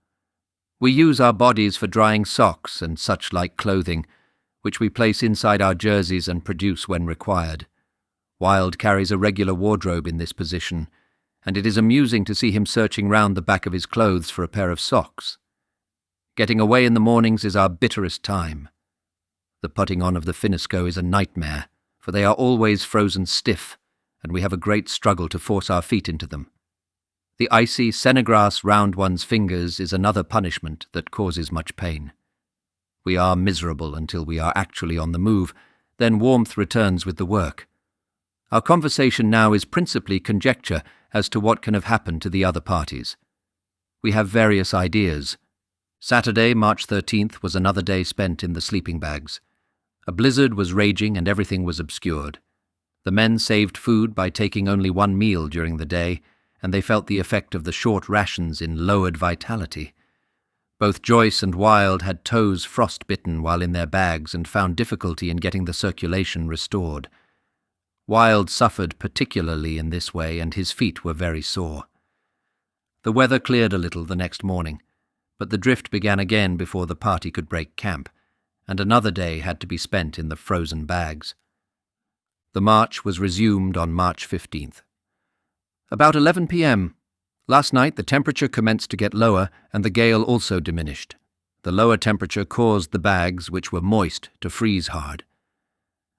We use our bodies for drying socks and such like clothing, which we place inside our jerseys and produce when required. Wilde carries a regular wardrobe in this position, and it is amusing to see him searching round the back of his clothes for a pair of socks. Getting away in the mornings is our bitterest time. The putting on of the finneskoe is a nightmare, for they are always frozen stiff, and we have a great struggle to force our feet into them. The icy sennegrass round one's fingers is another punishment that causes much pain. We are miserable until we are actually on the move, then warmth returns with the work. Our conversation now is principally conjecture as to what can have happened to the other parties. We have various ideas. Saturday, March 13th, was another day spent in the sleeping bags. A blizzard was raging and everything was obscured. The men saved food by taking only 1 meal during the day, and they felt the effect of the short rations in lowered vitality. Both Joyce and Wilde had toes frostbitten while in their bags and found difficulty in getting the circulation restored. Wilde suffered particularly in this way, and his feet were very sore. The weather cleared a little the next morning, but the drift began again before the party could break camp, and another day had to be spent in the frozen bags. The march was resumed on March 15th. About 11 p.m. Last night the temperature commenced to get lower, and the gale also diminished. The lower temperature caused the bags, which were moist, to freeze hard.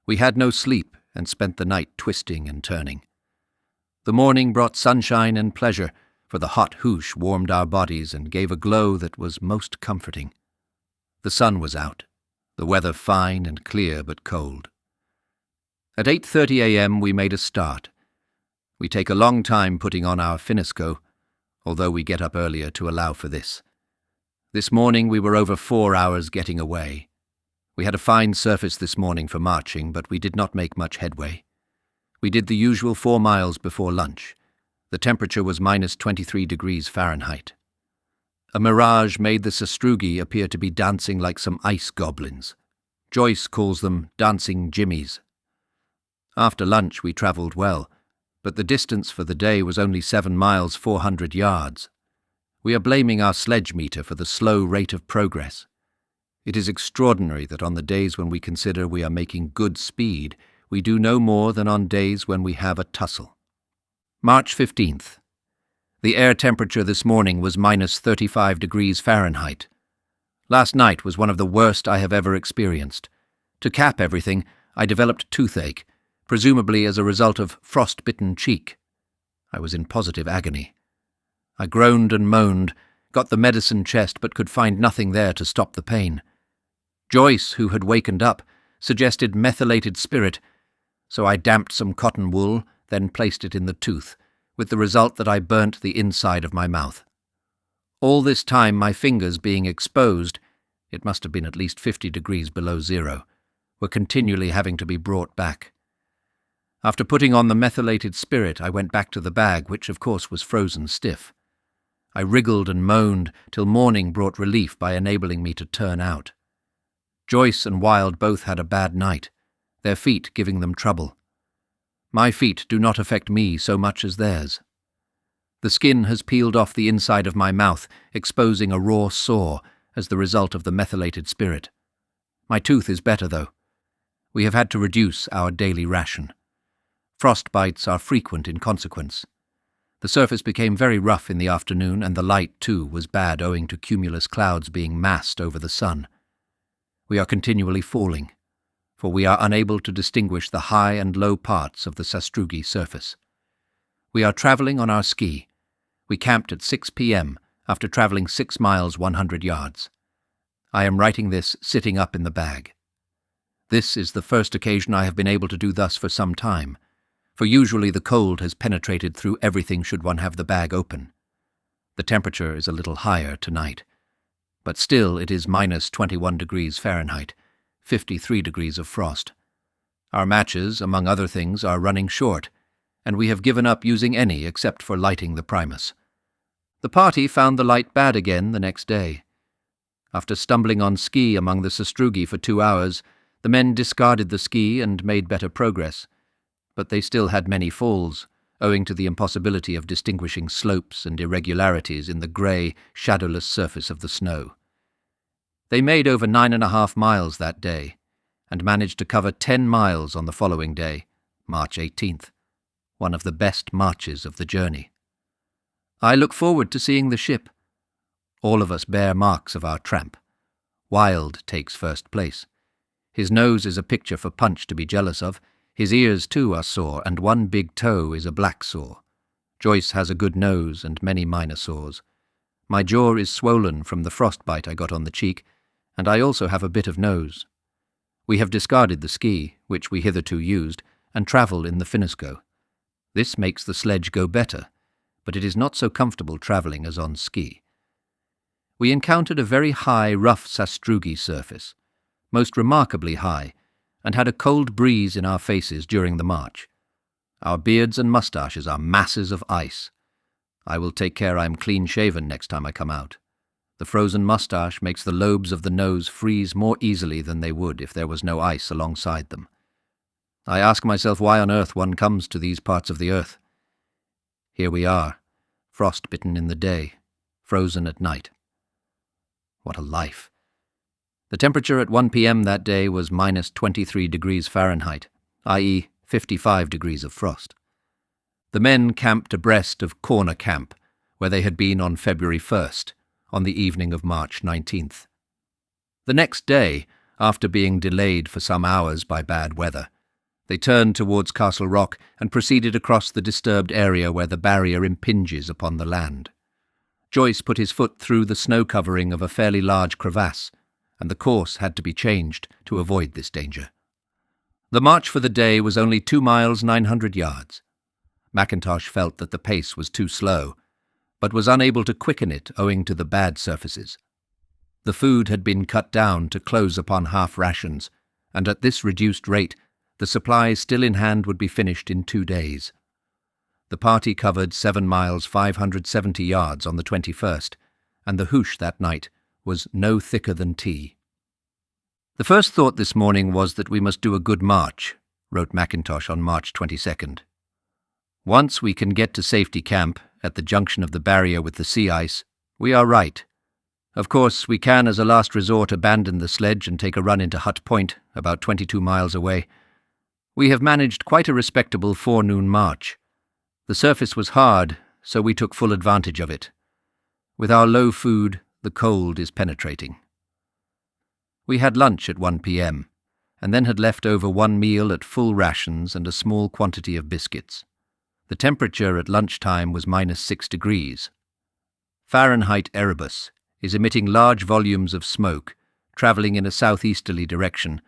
We had no sleep, and spent the night twisting and turning. The morning brought sunshine and pleasure, for the hot hoosh warmed our bodies and gave a glow that was most comforting. The sun was out, the weather fine and clear but cold. At 8:30 a.m. we made a start. We take a long time putting on our finneskoe, although we get up earlier to allow for this. This morning we were over 4 hours getting away. We had a fine surface this morning for marching, but we did not make much headway. We did the usual 4 miles before lunch. The temperature was minus 23 degrees Fahrenheit. A mirage made the sastrugi appear to be dancing like some ice goblins. Joyce calls them dancing jimmies. After lunch we travelled well, but the distance for the day was only 7 miles 400 yards. We are blaming our sledge meter for the slow rate of progress. It is extraordinary that on the days when we consider we are making good speed, we do no more than on days when we have a tussle. March 15th. The air temperature this morning was minus 35 degrees Fahrenheit. Last night was one of the worst I have ever experienced. To cap everything, I developed toothache, presumably as a result of frost-bitten cheek. I was in positive agony. I groaned and moaned, got the medicine chest but could find nothing there to stop the pain. Joyce, who had wakened up, suggested methylated spirit, so I damped some cotton wool, then placed it in the tooth, with the result that I burnt the inside of my mouth. All this time my fingers being exposed, it must have been at least 50 degrees below zero, were continually having to be brought back. After putting on the methylated spirit, I went back to the bag, which of course was frozen stiff. I wriggled and moaned till morning brought relief by enabling me to turn out. Joyce and Wilde both had a bad night, their feet giving them trouble. My feet do not affect me so much as theirs. The skin has peeled off the inside of my mouth, exposing a raw sore as the result of the methylated spirit. My tooth is better, though. We have had to reduce our daily ration. Frost bites are frequent in consequence. The surface became very rough in the afternoon, and the light, too, was bad owing to cumulus clouds being massed over the sun. We are continually falling, for we are unable to distinguish the high and low parts of the sastrugi surface. We are travelling on our ski. We camped at 6 p.m. after travelling 6 miles 100 yards. I am writing this sitting up in the bag. This is the first occasion I have been able to do thus for some time, for usually the cold has penetrated through everything should one have the bag open. The temperature is a little higher tonight, but still it is minus 21 degrees Fahrenheit, 53 degrees of frost. Our matches, among other things, are running short, and we have given up using any except for lighting the primus. The party found the light bad again the next day. After stumbling on ski among the sastrugi for 2 hours, the men discarded the ski and made better progress, but they still had many falls, owing to the impossibility of distinguishing slopes and irregularities in the grey, shadowless surface of the snow. They made over 9.5 miles that day, and managed to cover 10 miles on the following day, March 18th, one of the best marches of the journey. I look forward to seeing the ship. All of us bear marks of our tramp. Wilde takes first place. His nose is a picture for Punch to be jealous of. His ears, too, are sore, and one big toe is a black sore. Joyce has a good nose and many minor sores. My jaw is swollen from the frostbite I got on the cheek, and I also have a bit of nose. We have discarded the ski, which we hitherto used, and travel in the finneskoe. This makes the sledge go better, but it is not so comfortable travelling as on ski. We encountered a very high, rough sastrugi surface, most remarkably high, and had a cold breeze in our faces during the march. Our beards and moustaches are masses of ice. I will take care I am clean-shaven next time I come out. The frozen moustache makes the lobes of the nose freeze more easily than they would if there was no ice alongside them. I ask myself why on earth one comes to these parts of the earth. Here we are, frost-bitten in the day, frozen at night. What a life! The temperature at 1 p.m. that day was minus 23 degrees Fahrenheit, i.e. 55 degrees of frost. The men camped abreast of Corner Camp, where they had been on February 1st, on the evening of March 19th. The next day, after being delayed for some hours by bad weather, they turned towards Castle Rock and proceeded across the disturbed area where the barrier impinges upon the land. Joyce put his foot through the snow covering of a fairly large crevasse, and the course had to be changed to avoid this danger. The march for the day was only 2 miles 900 yards. Mackintosh felt that the pace was too slow, but was unable to quicken it owing to the bad surfaces. The food had been cut down to close upon half rations, and at this reduced rate, the supplies still in hand would be finished in 2 days. The party covered 7 miles 570 yards on the 21st, and the hoosh that night was no thicker than tea. The first thought this morning was that we must do a good march, wrote Mackintosh on March 22nd. Once we can get to safety camp, at the junction of the barrier with the sea ice, we are right. Of course, we can as a last resort abandon the sledge and take a run into Hut Point, about 22 miles away. We have managed quite a respectable forenoon march. The surface was hard, so we took full advantage of it. With our low food, the cold is penetrating. We had lunch at 1 p.m., and then had left over one meal at full rations and a small quantity of biscuits. The temperature at lunchtime was -6 degrees. Fahrenheit Erebus is emitting large volumes of smoke, travelling in a southeasterly direction,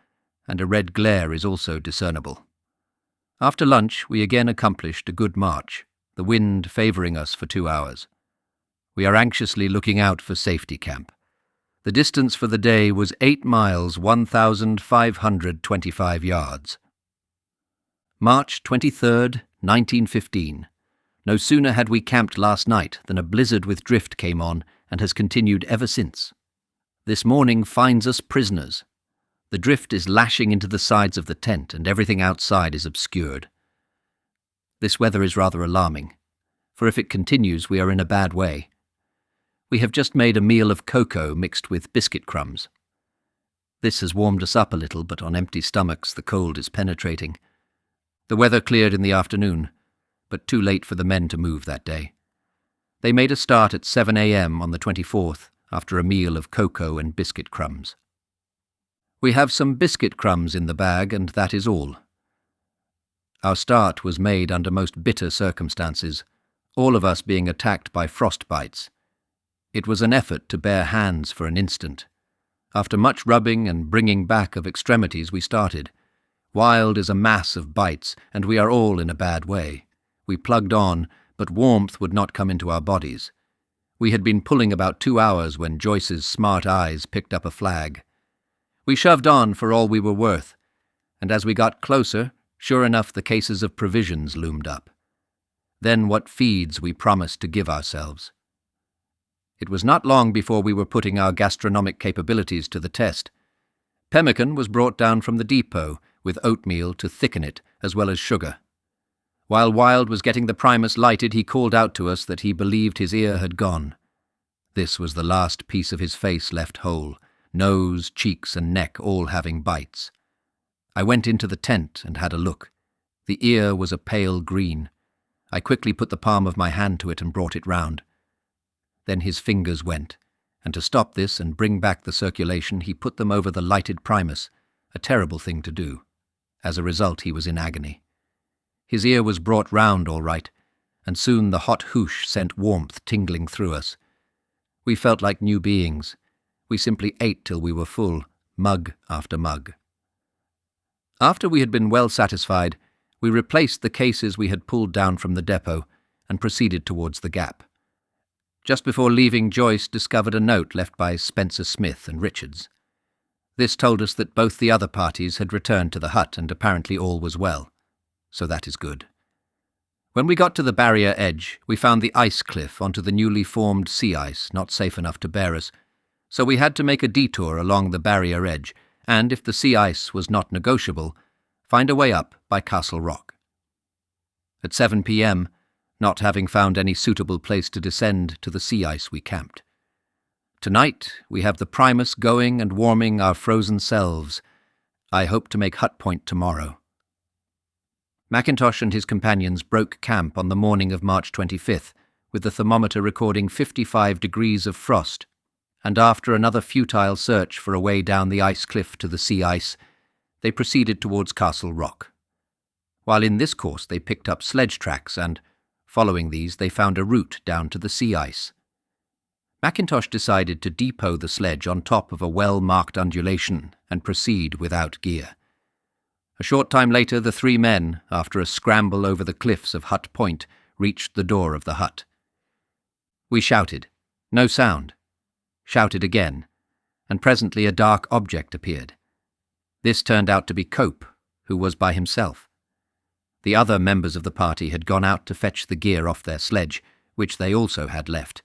and a red glare is also discernible. After lunch, we again accomplished a good march, the wind favouring us for 2 hours. We are anxiously looking out for safety camp. The distance for the day was 8 miles, 1,525 yards. March 23rd, 1915. No sooner had we camped last night than a blizzard with drift came on and has continued ever since. This morning finds us prisoners. The drift is lashing into the sides of the tent and everything outside is obscured. This weather is rather alarming, for if it continues we are in a bad way. We have just made a meal of cocoa mixed with biscuit crumbs. This has warmed us up a little, but on empty stomachs the cold is penetrating. The weather cleared in the afternoon, but too late for the men to move that day. They made a start at 7 a.m. on the 24th, after a meal of cocoa and biscuit crumbs. We have some biscuit crumbs in the bag, and that is all. Our start was made under most bitter circumstances, all of us being attacked by frost bites. It was an effort to bare hands for an instant. After much rubbing and bringing back of extremities we started. Wild is a mass of bites, and we are all in a bad way. We plugged on, but warmth would not come into our bodies. We had been pulling about 2 hours when Joyce's smart eyes picked up a flag. We shoved on for all we were worth, and as we got closer, sure enough the cases of provisions loomed up. Then what feeds we promised to give ourselves. It was not long before we were putting our gastronomic capabilities to the test. Pemmican was brought down from the depot, with oatmeal to thicken it, as well as sugar. While Wilde was getting the primus lighted, he called out to us that he believed his ear had gone. This was the last piece of his face left whole, nose, cheeks, and neck all having bites. I went into the tent and had a look. The ear was a pale green. I quickly put the palm of my hand to it and brought it round. Then his fingers went, and to stop this and bring back the circulation, he put them over the lighted primus, a terrible thing to do. As a result, he was in agony. His ear was brought round all right, and soon the hot hoosh sent warmth tingling through us. We felt like new beings. We simply ate till we were full, mug after mug. After we had been well satisfied, we replaced the cases we had pulled down from the depot and proceeded towards the gap. Just before leaving, Joyce discovered a note left by Spencer Smith and Richards. This told us that both the other parties had returned to the hut and apparently all was well, so that is good. When we got to the barrier edge, we found the ice cliff onto the newly formed sea ice not safe enough to bear us, so we had to make a detour along the barrier edge and, if the sea ice was not negotiable, find a way up by Castle Rock. At 7 p.m., not having found any suitable place to descend to the sea ice, we camped. Tonight we have the primus going and warming our frozen selves. I hope to make Hut Point tomorrow. Mackintosh and his companions broke camp on the morning of March 25th, with the thermometer recording 55 degrees of frost, and after another futile search for a way down the ice cliff to the sea ice, they proceeded towards Castle Rock. While in this course they picked up sledge tracks and, following these, they found a route down to the sea ice. Mackintosh decided to depot the sledge on top of a well-marked undulation and proceed without gear. A short time later, the three men, after a scramble over the cliffs of Hut Point, reached the door of the hut. We shouted. No sound. Shouted again, and presently a dark object appeared. This turned out to be Cope, who was by himself. The other members of the party had gone out to fetch the gear off their sledge, which they also had left.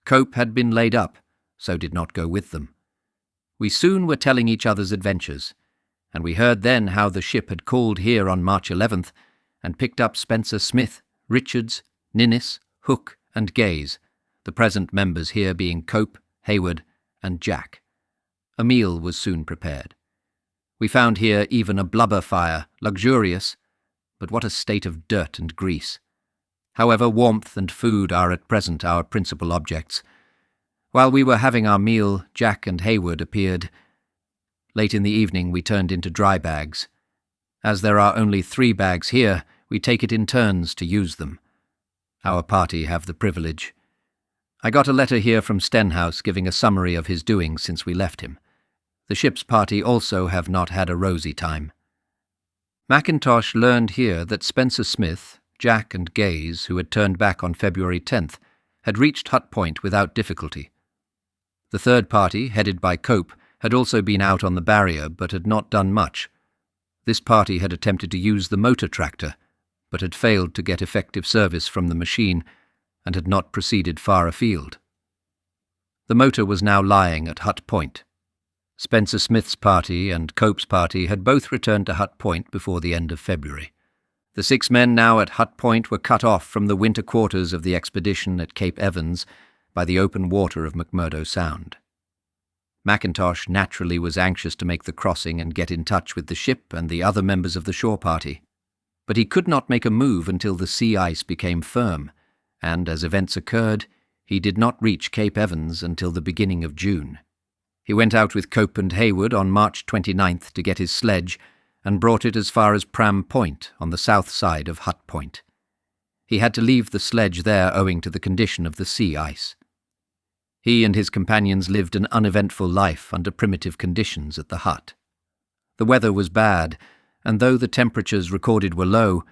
Cope had been laid up, so did not go with them. We soon were telling each other's adventures, and we heard then how the ship had called here on March 11th and picked up Spencer Smith, Richards, Ninnis, Hook, and Gaze, the present members here being Cope, Hayward, and Jack. A meal was soon prepared. We found here even a blubber fire, luxurious, but what a state of dirt and grease. However, warmth and food are at present our principal objects. While we were having our meal, Jack and Hayward appeared. Late in the evening we turned into dry bags. As there are only 3 bags here, we take it in turns to use them. Our party have the privilege. I got a letter here from Stenhouse giving a summary of his doings since we left him. The ship's party also have not had a rosy time. Mackintosh learned here that Spencer Smith, Jack and Gaze, who had turned back on February 10th, had reached Hut Point without difficulty. The third party, headed by Cope, had also been out on the barrier but had not done much. This party had attempted to use the motor tractor, but had failed to get effective service from the machine and had not proceeded far afield. The motor was now lying at Hut Point. Spencer Smith's party and Cope's party had both returned to Hut Point before the end of February. The 6 men now at Hut Point were cut off from the winter quarters of the expedition at Cape Evans by the open water of McMurdo Sound. Mackintosh naturally was anxious to make the crossing and get in touch with the ship and the other members of the shore party, but he could not make a move until the sea ice became firm, and as events occurred, he did not reach Cape Evans until the beginning of June. He went out with Cope and Hayward on March 29th to get his sledge and brought it as far as Pram Point on the south side of Hut Point. He had to leave the sledge there owing to the condition of the sea ice. He and his companions lived an uneventful life under primitive conditions at the hut. The weather was bad, and though the temperatures recorded were low,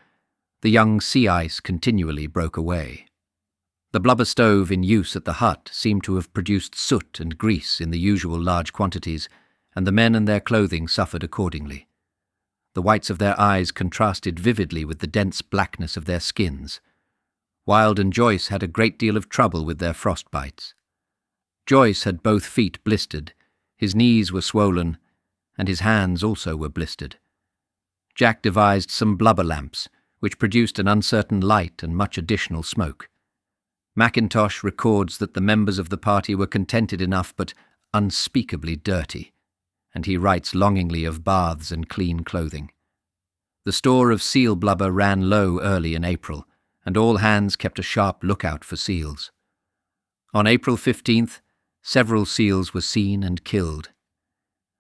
the young sea ice continually broke away. The blubber stove in use at the hut seemed to have produced soot and grease in the usual large quantities, and the men and their clothing suffered accordingly. The whites of their eyes contrasted vividly with the dense blackness of their skins. Wild and Joyce had a great deal of trouble with their frostbites. Joyce had both feet blistered, his knees were swollen, and his hands also were blistered. Jack devised some blubber lamps, which produced an uncertain light and much additional smoke. Mackintosh records that the members of the party were contented enough but unspeakably dirty, and he writes longingly of baths and clean clothing. The store of seal blubber ran low early in April, and all hands kept a sharp lookout for seals. On April 15th, several seals were seen and killed.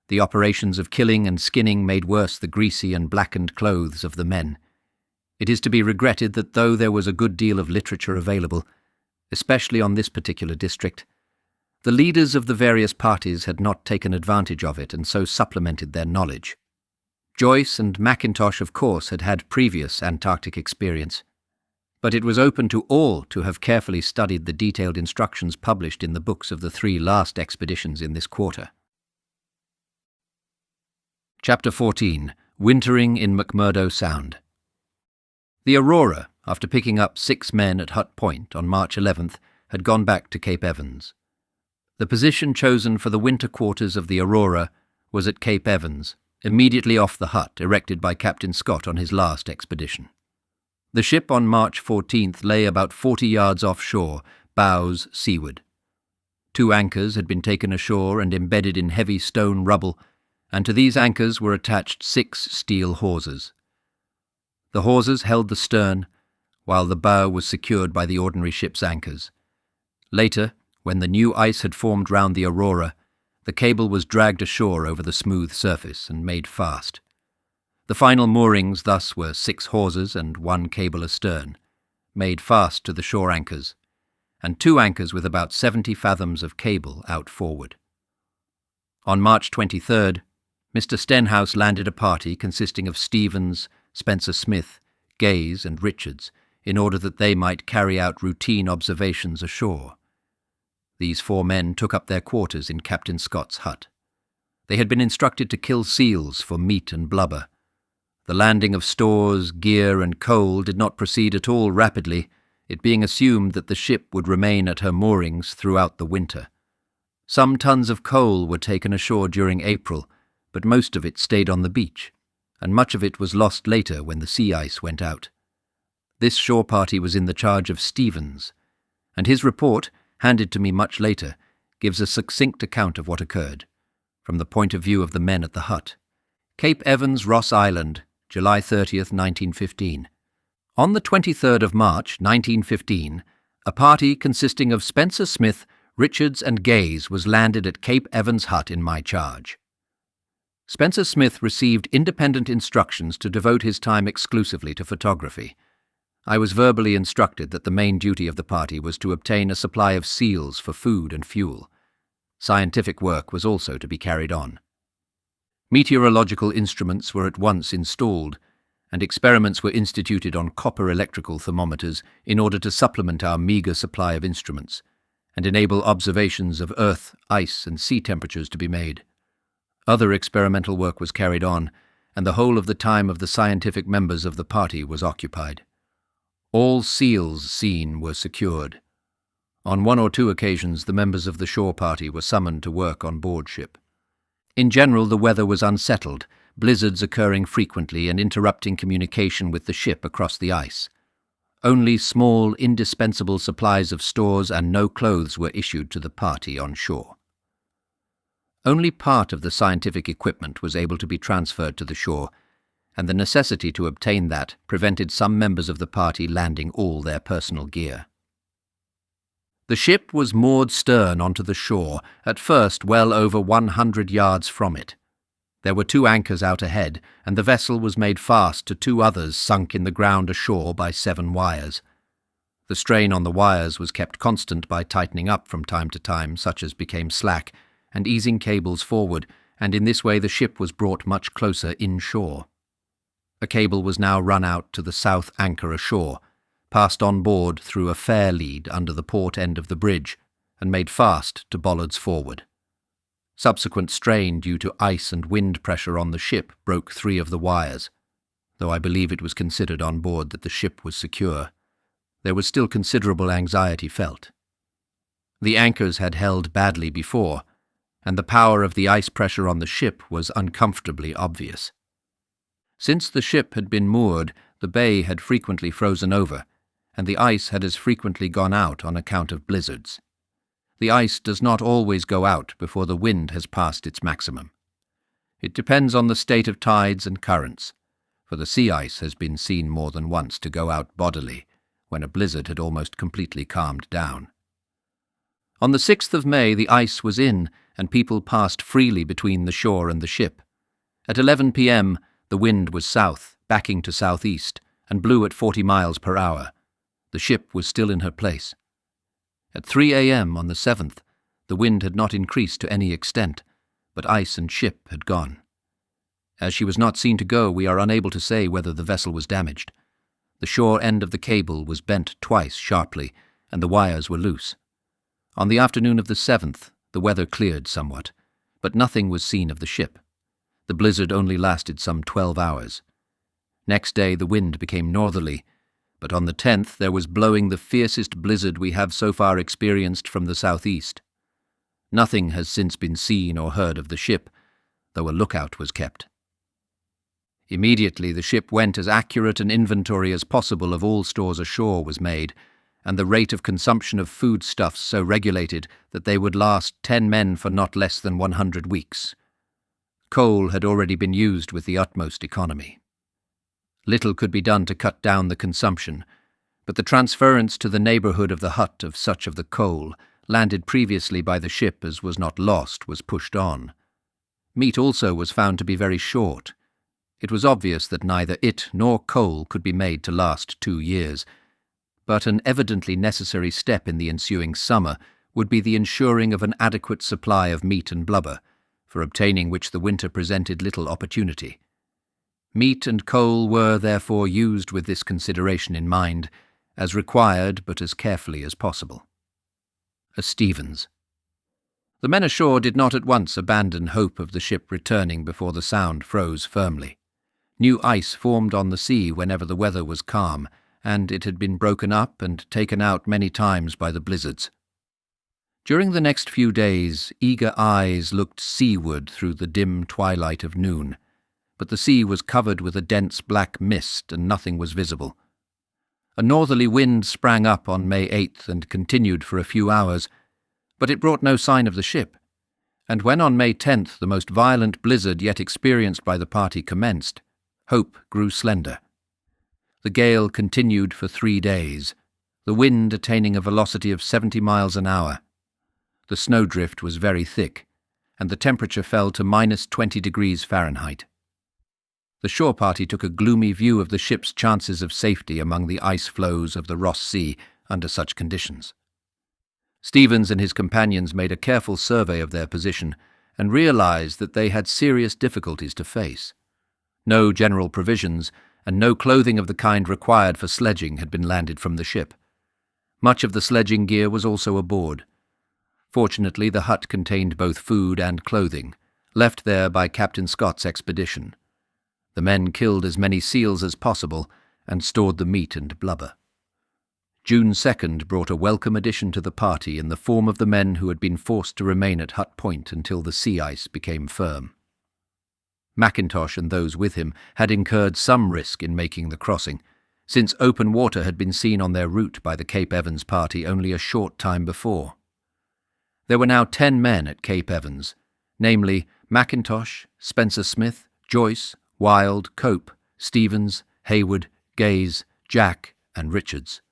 The operations of killing and skinning made worse the greasy and blackened clothes of the men. It is to be regretted that though there was a good deal of literature available, especially on this particular district, the leaders of the various parties had not taken advantage of it and so supplemented their knowledge. Joyce and Mackintosh, of course, had had previous Antarctic experience, but it was open to all to have carefully studied the detailed instructions published in the books of the 3 last expeditions in this quarter. Chapter 14. Wintering in McMurdo Sound. The Aurora, after picking up 6 men at Hut Point on March 11th, had gone back to Cape Evans. The position chosen for the winter quarters of the Aurora was at Cape Evans, immediately off the hut erected by Captain Scott on his last expedition. The ship on March 14th lay about 40 yards offshore, bows seaward. 2 anchors had been taken ashore and embedded in heavy stone rubble, and to these anchors were attached 6 steel hawsers. The hawsers held the stern, while the bow was secured by the ordinary ship's anchors. Later, when the new ice had formed round the Aurora, the cable was dragged ashore over the smooth surface and made fast. The final moorings thus were 6 hawsers and 1 cable astern, made fast to the shore anchors, and 2 anchors with about 70 fathoms of cable out forward. On March 23rd, Mr. Stenhouse landed a party consisting of Stevens, Spencer Smith, Gaze, and Richards, in order that they might carry out routine observations ashore. These 4 men took up their quarters in Captain Scott's hut. They had been instructed to kill seals for meat and blubber. The landing of stores, gear, and coal did not proceed at all rapidly, it being assumed that the ship would remain at her moorings throughout the winter. Some tons of coal were taken ashore during April, but most of it stayed on the beach, and much of it was lost later when the sea ice went out. This shore party was in the charge of Stevens, and his report, handed to me much later, gives a succinct account of what occurred, from the point of view of the men at the hut. Cape Evans, Ross Island, July 30th, 1915. On the 23rd of March, 1915, a party consisting of Spencer Smith, Richards and Gaze was landed at Cape Evans hut in my charge. Spencer Smith received independent instructions to devote his time exclusively to photography. I was verbally instructed that the main duty of the party was to obtain a supply of seals for food and fuel. Scientific work was also to be carried on. Meteorological instruments were at once installed, and experiments were instituted on copper electrical thermometers in order to supplement our meagre supply of instruments, and enable observations of earth, ice, and sea temperatures to be made. Other experimental work was carried on, and the whole of the time of the scientific members of the party was occupied. All seals seen were secured. On one or two occasions the members of the shore party were summoned to work on board ship. In general the weather was unsettled, blizzards occurring frequently and interrupting communication with the ship across the ice. Only small, indispensable supplies of stores and no clothes were issued to the party on shore. Only part of the scientific equipment was able to be transferred to the shore, and the necessity to obtain that prevented some members of the party landing all their personal gear. The ship was moored stern onto the shore, at first well over 100 yards from it. There were 2 anchors out ahead, and the vessel was made fast to 2 others sunk in the ground ashore by 7 wires. The strain on the wires was kept constant by tightening up from time to time such as became slack, and easing cables forward, and in this way the ship was brought much closer inshore. A cable was now run out to the south anchor ashore, passed on board through a fair lead under the port end of the bridge, and made fast to bollards forward. Subsequent strain due to ice and wind pressure on the ship broke 3 of the wires, though I believe it was considered on board that the ship was secure. There was still considerable anxiety felt. The anchors had held badly before, and the power of the ice pressure on the ship was uncomfortably obvious. Since the ship had been moored, the bay had frequently frozen over, and the ice had as frequently gone out on account of blizzards. The ice does not always go out before the wind has passed its maximum. It depends on the state of tides and currents, for the sea ice has been seen more than once to go out bodily, when a blizzard had almost completely calmed down. On the 6th of May the ice was in, and people passed freely between the shore and the ship. At 11 p.m. the wind was south, backing to southeast, and blew at 40 miles per hour. The ship was still in her place. At 3 a.m. on the 7th, the wind had not increased to any extent, but ice and ship had gone. As she was not seen to go, we are unable to say whether the vessel was damaged. The shore end of the cable was bent twice sharply, and the wires were loose. On the afternoon of the 7th, the weather cleared somewhat, but nothing was seen of the ship. The blizzard only lasted some 12 hours. Next day the wind became northerly, but on the 10th there was blowing the fiercest blizzard we have so far experienced from the southeast. Nothing has since been seen or heard of the ship, though a lookout was kept. Immediately the ship went as accurate an inventory as possible of all stores ashore was made, and the rate of consumption of foodstuffs so regulated that they would last 10 men for not less than 100 weeks. Coal had already been used with the utmost economy. Little could be done to cut down the consumption, but the transference to the neighbourhood of the hut of such of the coal, landed previously by the ship as was not lost, was pushed on. Meat also was found to be very short. It was obvious that neither it nor coal could be made to last 2 years, but an evidently necessary step in the ensuing summer would be the ensuring of an adequate supply of meat and blubber, for obtaining which the winter presented little opportunity. Meat and coal were, therefore, used with this consideration in mind, as required but as carefully as possible. A Stevens. The men ashore did not at once abandon hope of the ship returning before the Sound froze firmly. New ice formed on the sea whenever the weather was calm, and it had been broken up and taken out many times by the blizzards. During the next few days, eager eyes looked seaward through the dim twilight of noon, but the sea was covered with a dense black mist and nothing was visible. A northerly wind sprang up on May 8th and continued for a few hours, but it brought no sign of the ship, and when on May 10th the most violent blizzard yet experienced by the party commenced, hope grew slender. The gale continued for 3 days, the wind attaining a velocity of 70 miles an hour. The snowdrift was very thick, and the temperature fell to -20 degrees Fahrenheit. The shore party took a gloomy view of the ship's chances of safety among the ice floes of the Ross Sea under such conditions. Stevens and his companions made a careful survey of their position and realized that they had serious difficulties to face. No general provisions and no clothing of the kind required for sledging had been landed from the ship. Much of the sledging gear was also aboard. Fortunately, the hut contained both food and clothing, left there by Captain Scott's expedition. The men killed as many seals as possible and stored the meat and blubber. June 2nd brought a welcome addition to the party in the form of the men who had been forced to remain at Hut Point until the sea ice became firm. Mackintosh and those with him had incurred some risk in making the crossing, since open water had been seen on their route by the Cape Evans party only a short time before. There were now 10 men at Cape Evans, namely Mackintosh, Spencer Smith, Joyce, Wild, Cope, Stevens, Hayward, Gaze, Jack, and Richards.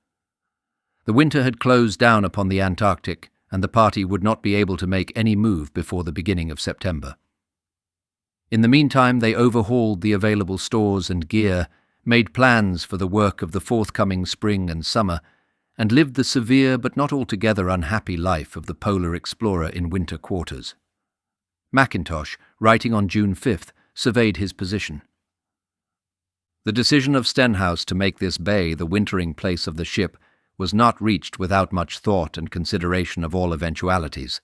The winter had closed down upon the Antarctic, and the party would not be able to make any move before the beginning of September. In the meantime, they overhauled the available stores and gear, made plans for the work of the forthcoming spring and summer, and lived the severe but not altogether unhappy life of the polar explorer in winter quarters. Mackintosh, writing on June 5th, surveyed his position. The decision of Stenhouse to make this bay the wintering place of the ship was not reached without much thought and consideration of all eventualities.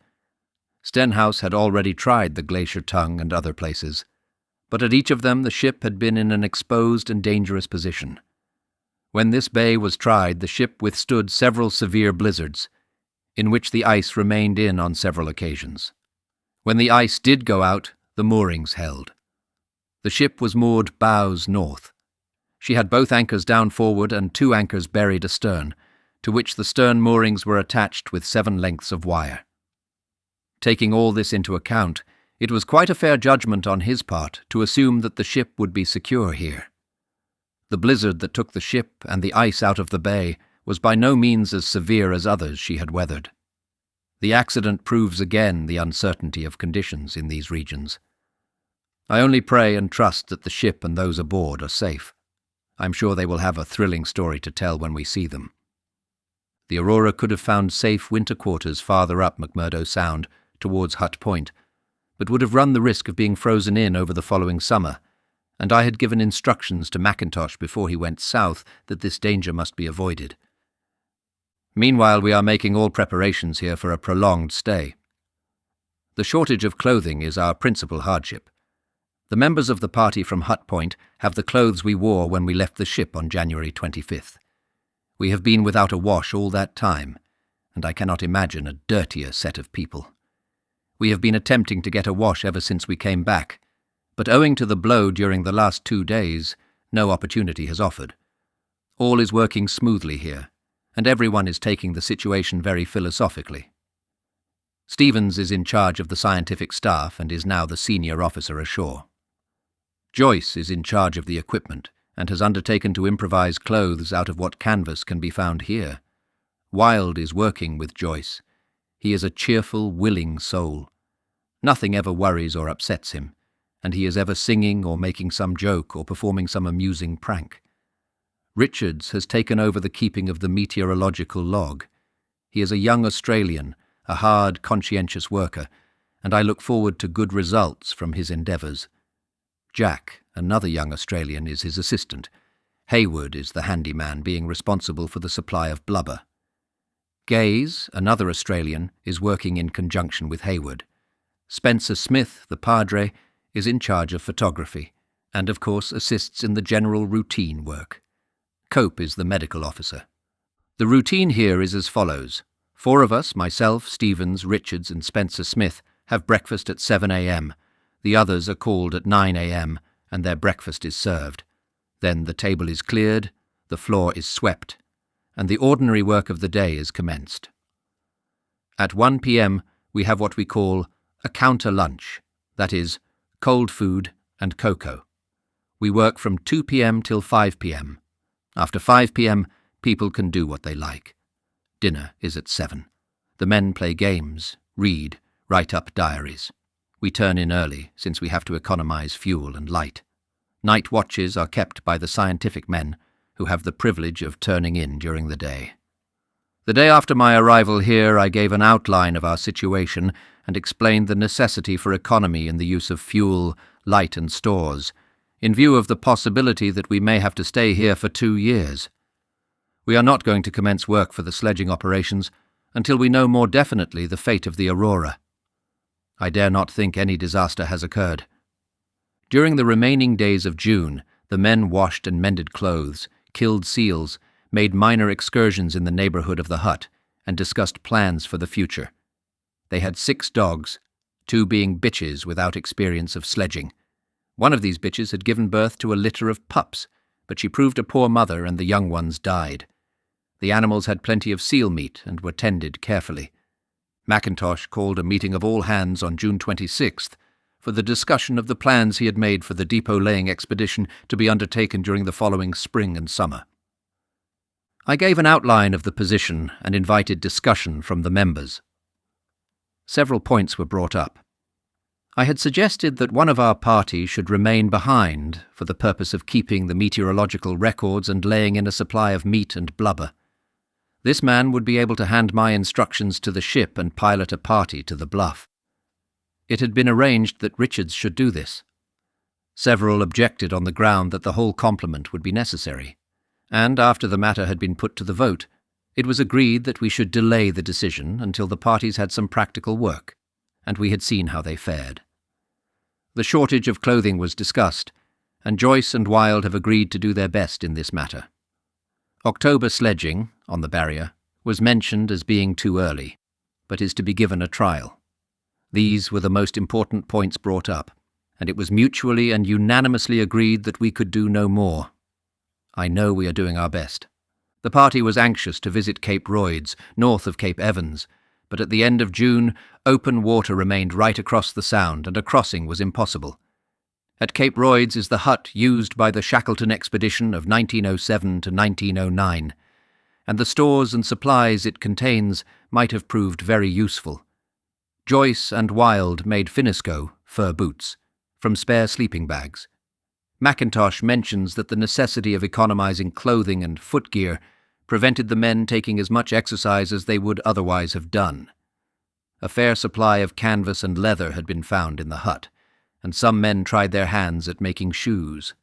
Stenhouse had already tried the Glacier Tongue and other places, but at each of them the ship had been in an exposed and dangerous position. When this bay was tried, the ship withstood several severe blizzards, in which the ice remained in on several occasions. When the ice did go out, the moorings held. The ship was moored bows north. She had both anchors down forward and 2 anchors buried astern, to which the stern moorings were attached with 7 lengths of wire. Taking all this into account, it was quite a fair judgment on his part to assume that the ship would be secure here. The blizzard that took the ship and the ice out of the bay was by no means as severe as others she had weathered. The accident proves again the uncertainty of conditions in these regions. I only pray and trust that the ship and those aboard are safe. I'm sure they will have a thrilling story to tell when we see them. The Aurora could have found safe winter quarters farther up McMurdo Sound, towards Hut Point, but would have run the risk of being frozen in over the following summer, and I had given instructions to Mackintosh before he went south that this danger must be avoided. Meanwhile, we are making all preparations here for a prolonged stay. The shortage of clothing is our principal hardship. The members of the party from Hut Point have the clothes we wore when we left the ship on January 25th. We have been without a wash all that time, and I cannot imagine a dirtier set of people. We have been attempting to get a wash ever since we came back, but owing to the blow during the last 2 days, no opportunity has offered. All is working smoothly here, and everyone is taking the situation very philosophically. Stevens is in charge of the scientific staff and is now the senior officer ashore. Joyce is in charge of the equipment and has undertaken to improvise clothes out of what canvas can be found here. Wild is working with Joyce. He is a cheerful, willing soul. Nothing ever worries or upsets him, and he is ever singing or making some joke or performing some amusing prank. Richards has taken over the keeping of the meteorological log. He is a young Australian, a hard, conscientious worker, and I look forward to good results from his endeavours. Jack, another young Australian, is his assistant. Hayward is the handyman, being responsible for the supply of blubber. Gaze, another Australian, is working in conjunction with Hayward. Spencer Smith, the padre, is in charge of photography, and of course assists in the general routine work. Cope is the medical officer. The routine here is as follows. 4 of us, myself, Stevens, Richards and Spencer Smith, have breakfast at 7 a.m. The others are called at 9 a.m. and their breakfast is served. Then the table is cleared, the floor is swept, and the ordinary work of the day is commenced. At 1 p.m. we have what we call a counter-lunch, that is, cold food and cocoa. We work from 2 p.m. till 5 p.m. After 5 p.m. people can do what they like. Dinner is at 7. The men play games, read, write up diaries. We turn in early, since we have to economize fuel and light. Night watches are kept by the scientific men, who have the privilege of turning in during the day. The day after my arrival here, I gave an outline of our situation and explained the necessity for economy in the use of fuel, light and stores, in view of the possibility that we may have to stay here for 2 years. We are not going to commence work for the sledging operations until we know more definitely the fate of the Aurora. I dare not think any disaster has occurred. During the remaining days of June, the men washed and mended clothes, killed seals, made minor excursions in the neighborhood of the hut, and discussed plans for the future. They had 6 dogs, 2 being bitches without experience of sledging. One of these bitches had given birth to a litter of pups, but she proved a poor mother and the young ones died. The animals had plenty of seal meat and were tended carefully. McIntosh called a meeting of all hands on June 26th for the discussion of the plans he had made for the depot-laying expedition to be undertaken during the following spring and summer. I gave an outline of the position and invited discussion from the members. Several points were brought up. I had suggested that one of our party should remain behind for the purpose of keeping the meteorological records and laying in a supply of meat and blubber. This man would be able to hand my instructions to the ship and pilot a party to the bluff. It had been arranged that Richards should do this. Several objected on the ground that the whole complement would be necessary, and after the matter had been put to the vote, it was agreed that we should delay the decision until the parties had some practical work, and we had seen how they fared. The shortage of clothing was discussed, and Joyce and Wilde have agreed to do their best in this matter. October sledging, on the barrier, was mentioned as being too early, but is to be given a trial. These were the most important points brought up, and it was mutually and unanimously agreed that we could do no more. I know we are doing our best. The party was anxious to visit Cape Royds, north of Cape Evans, but at the end of June, open water remained right across the sound and a crossing was impossible. At Cape Royds is the hut used by the Shackleton expedition of 1907 to 1909, and the stores and supplies it contains might have proved very useful. Joyce and Wilde made finneskoe, fur boots, from spare sleeping bags. McIntosh mentions that the necessity of economizing clothing and footgear prevented the men taking as much exercise as they would otherwise have done. A fair supply of canvas and leather had been found in the hut, and some men tried their hands at making shoes.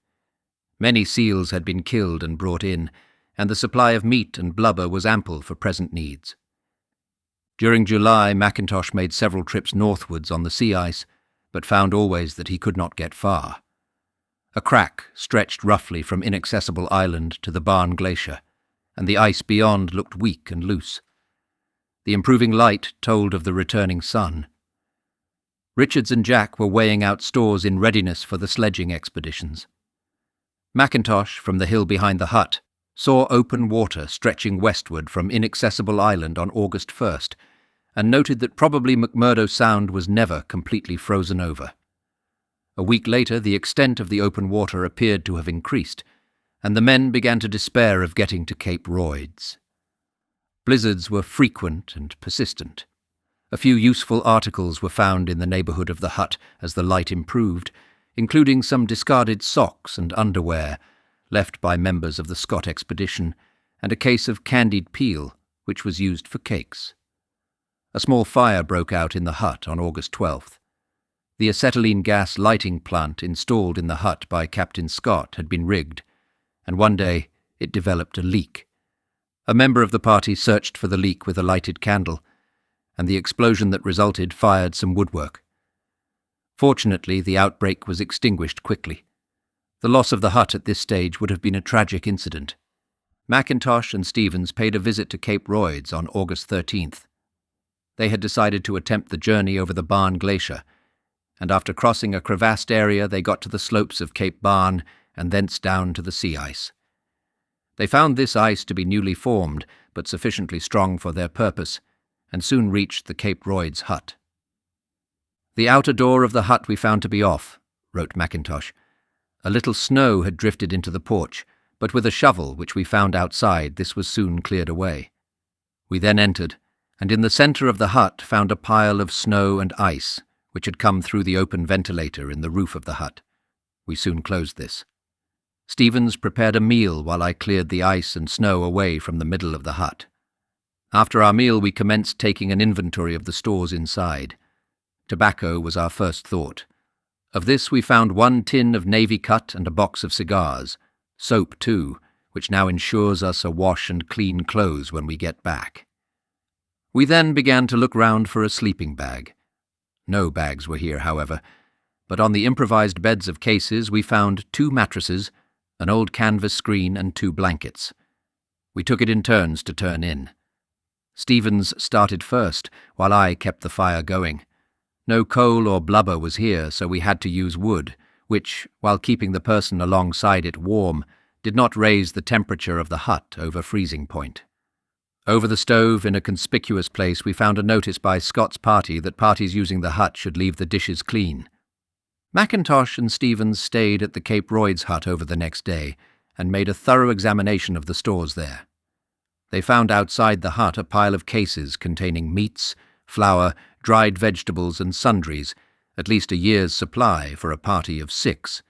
Many seals had been killed and brought in, and the supply of meat and blubber was ample for present needs. During July, McIntosh made several trips northwards on the sea ice, but found always that he could not get far. A crack stretched roughly from Inaccessible Island to the Barne Glacier, and the ice beyond looked weak and loose. The improving light told of the returning sun. Richards and Jack were weighing out stores in readiness for the sledging expeditions. McIntosh, from the hill behind the hut, saw open water stretching westward from Inaccessible Island on August 1st, and noted that probably McMurdo Sound was never completely frozen over. A week later, the extent of the open water appeared to have increased, and the men began to despair of getting to Cape Royds. Blizzards were frequent and persistent. A few useful articles were found in the neighborhood of the hut as the light improved, including some discarded socks and underwear left by members of the Scott expedition, and a case of candied peel, which was used for cakes. A small fire broke out in the hut on August 12th. The acetylene gas lighting plant installed in the hut by Captain Scott had been rigged, and one day it developed a leak. A member of the party searched for the leak with a lighted candle, and the explosion that resulted fired some woodwork. Fortunately, the outbreak was extinguished quickly. The loss of the hut at this stage would have been a tragic incident. McIntosh and Stevens paid a visit to Cape Royds on August 13th, they had decided to attempt the journey over the Barne Glacier, and after crossing a crevassed area they got to the slopes of Cape Barne and thence down to the sea ice. They found this ice to be newly formed, but sufficiently strong for their purpose, and soon reached the Cape Royds hut. "The outer door of the hut we found to be off," wrote Mackintosh. "A little snow had drifted into the porch, but with a shovel which we found outside this was soon cleared away. We then entered, and in the centre of the hut found a pile of snow and ice, which had come through the open ventilator in the roof of the hut. We soon closed this. Stevens prepared a meal while I cleared the ice and snow away from the middle of the hut. After our meal we commenced taking an inventory of the stores inside. Tobacco was our first thought. Of this we found 1 tin of Navy cut and a box of cigars, soap too, which now ensures us a wash and clean clothes when we get back. We then began to look round for a sleeping bag. No bags were here, however, but on the improvised beds of cases we found 2 mattresses, an old canvas screen and 2 blankets. We took it in turns to turn in. Stevens started first, while I kept the fire going. No coal or blubber was here, so we had to use wood, which, while keeping the person alongside it warm, did not raise the temperature of the hut over freezing point. Over the stove, in a conspicuous place, we found a notice by Scott's party that parties using the hut should leave the dishes clean. Mackintosh and Stevens stayed at the Cape Royds hut over the next day and made a thorough examination of the stores there. They found outside the hut a pile of cases containing meats, flour, dried vegetables and sundries, at least a year's supply for a party of 6.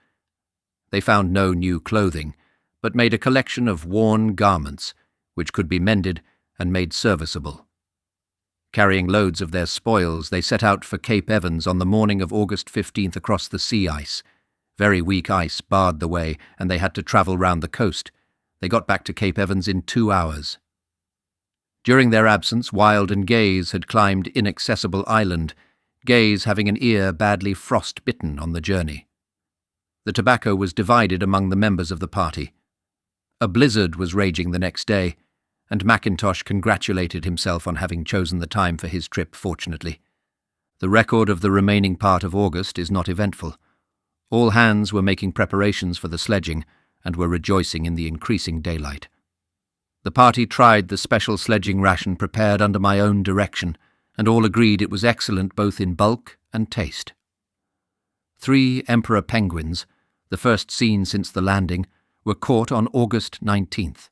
They found no new clothing, but made a collection of worn garments, which could be mended and made serviceable. Carrying loads of their spoils, they set out for Cape Evans on the morning of August 15th across the sea ice. Very weak ice barred the way, and they had to travel round the coast. They got back to Cape Evans in 2 hours. During their absence, Wild and Gaze had climbed Inaccessible Island, Gaze having an ear badly frost-bitten on the journey. The tobacco was divided among the members of the party. A blizzard was raging the next day, and Mackintosh congratulated himself on having chosen the time for his trip fortunately. The record of the remaining part of August is not eventful. All hands were making preparations for the sledging and were rejoicing in the increasing daylight. The party tried the special sledging ration prepared under my own direction, and all agreed it was excellent both in bulk and taste. 3 emperor penguins, the first seen since the landing, were caught on August 19th.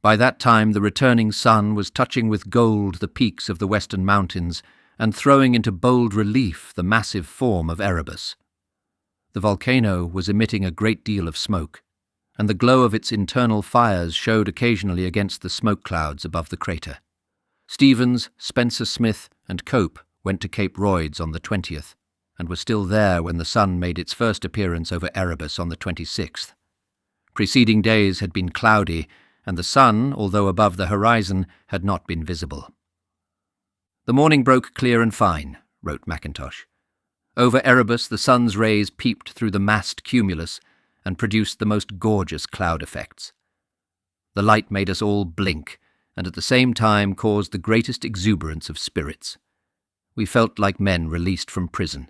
By that time the returning sun was touching with gold the peaks of the western mountains and throwing into bold relief the massive form of Erebus. The volcano was emitting a great deal of smoke, and the glow of its internal fires showed occasionally against the smoke clouds above the crater. Stevens, Spencer Smith, and Cope went to Cape Royds on the 20th, and were still there when the sun made its first appearance over Erebus on the 26th. Preceding days had been cloudy, and the sun, although above the horizon, had not been visible. "The morning broke clear and fine," wrote Mackintosh. "Over Erebus the sun's rays peeped through the massed cumulus and produced the most gorgeous cloud effects. The light made us all blink, and at the same time caused the greatest exuberance of spirits. We felt like men released from prison.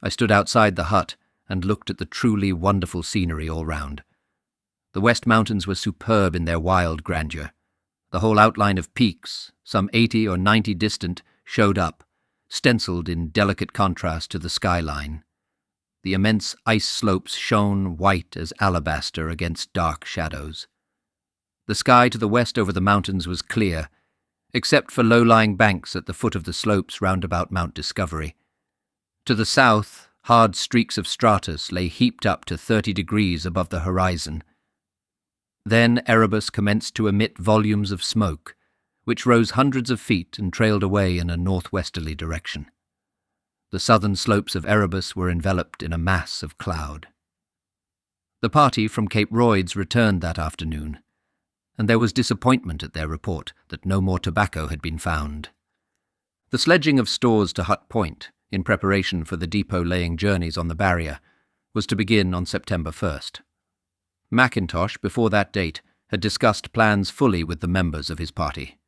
I stood outside the hut and looked at the truly wonderful scenery all round. The West Mountains were superb in their wild grandeur. The whole outline of peaks, some 80 or 90 distant, showed up, stenciled in delicate contrast to the skyline. The immense ice slopes shone white as alabaster against dark shadows. The sky to the west over the mountains was clear, except for low-lying banks at the foot of the slopes round about Mount Discovery. To the south, hard streaks of stratus lay heaped up to 30 degrees above the horizon. Then Erebus commenced to emit volumes of smoke, which rose hundreds of feet and trailed away in a northwesterly direction. The southern slopes of Erebus were enveloped in a mass of cloud. The party from Cape Royds returned that afternoon, and there was disappointment at their report that no more tobacco had been found. The sledging of stores to Hut Point, in preparation for the depot-laying journeys on the barrier, was to begin on September 1st. Mackintosh, before that date, had discussed plans fully with the members of his party.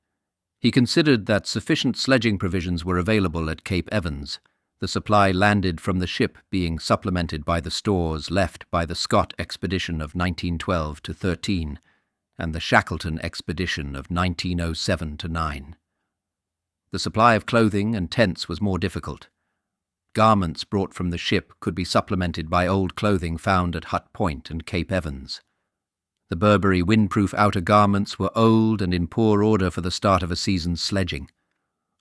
He considered that sufficient sledging provisions were available at Cape Evans, the supply landed from the ship being supplemented by the stores left by the Scott expedition of 1912–13 and the Shackleton expedition of 1907–9. The supply of clothing and tents was more difficult. Garments brought from the ship could be supplemented by old clothing found at Hut Point and Cape Evans. The Burberry windproof outer garments were old and in poor order for the start of a season's sledging.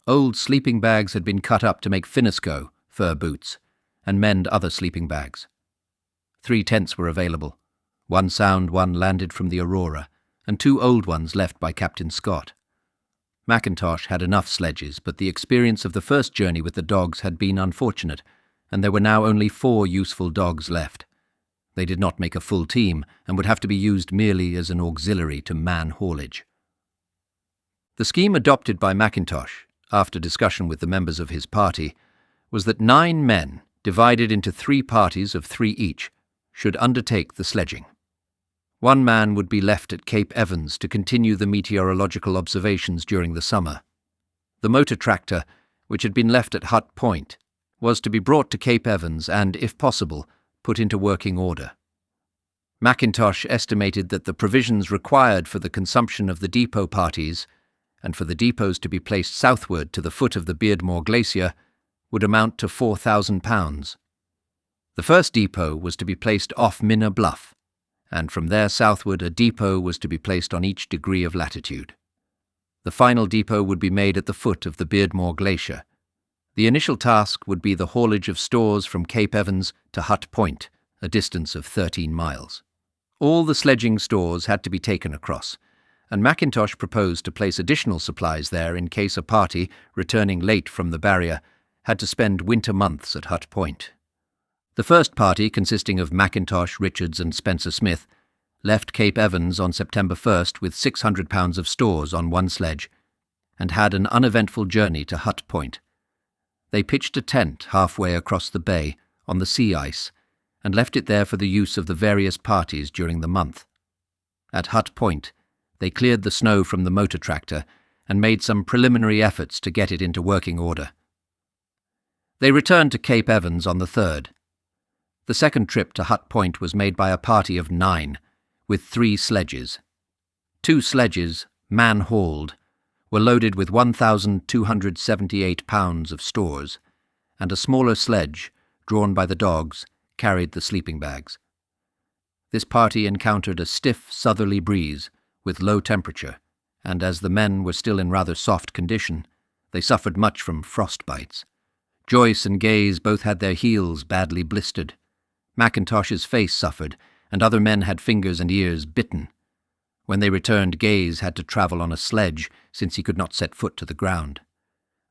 Old sleeping bags had been cut up to make finneskoe, fur boots, and mend other sleeping bags. 3 tents were available. 1 sound one landed from the Aurora, and 2 old ones left by Captain Scott. Mackintosh had enough sledges, but the experience of the first journey with the dogs had been unfortunate, and there were now only 4 useful dogs left. They did not make a full team, and would have to be used merely as an auxiliary to man haulage. The scheme adopted by Mackintosh, after discussion with the members of his party, was that 9 men, divided into 3 parties of 3 each, should undertake the sledging. 1 man would be left at Cape Evans to continue the meteorological observations during the summer. The motor tractor, which had been left at Hut Point, was to be brought to Cape Evans and, if possible, put into working order. Mackintosh estimated that the provisions required for the consumption of the depot parties, and for the depots to be placed southward to the foot of the Beardmore Glacier, would amount to £4,000. The first depot was to be placed off Minna Bluff, and from there southward a depot was to be placed on each degree of latitude. The final depot would be made at the foot of the Beardmore Glacier. The initial task would be the haulage of stores from Cape Evans to Hut Point, a distance of 13 miles. All the sledging stores had to be taken across, and Mackintosh proposed to place additional supplies there in case a party, returning late from the barrier, had to spend winter months at Hut Point. The first party, consisting of Mackintosh, Richards and Spencer Smith, left Cape Evans on September 1st with 600 pounds of stores on 1 sledge, and had an uneventful journey to Hut Point. They pitched a tent halfway across the bay, on the sea ice, and left it there for the use of the various parties during the month. At Hut Point, they cleared the snow from the motor tractor and made some preliminary efforts to get it into working order. They returned to Cape Evans on the 3rd. The second trip to Hut Point was made by a party of 9, with 3 sledges. 2 sledges, man-hauled, were loaded with 1,278 pounds of stores, and a smaller sledge, drawn by the dogs, carried the sleeping bags. This party encountered a stiff southerly breeze, with low temperature, and as the men were still in rather soft condition, they suffered much from frost bites. Joyce and Gaze both had their heels badly blistered. Mackintosh's face suffered, and other men had fingers and ears bitten. When they returned, Gaze had to travel on a sledge, since he could not set foot to the ground.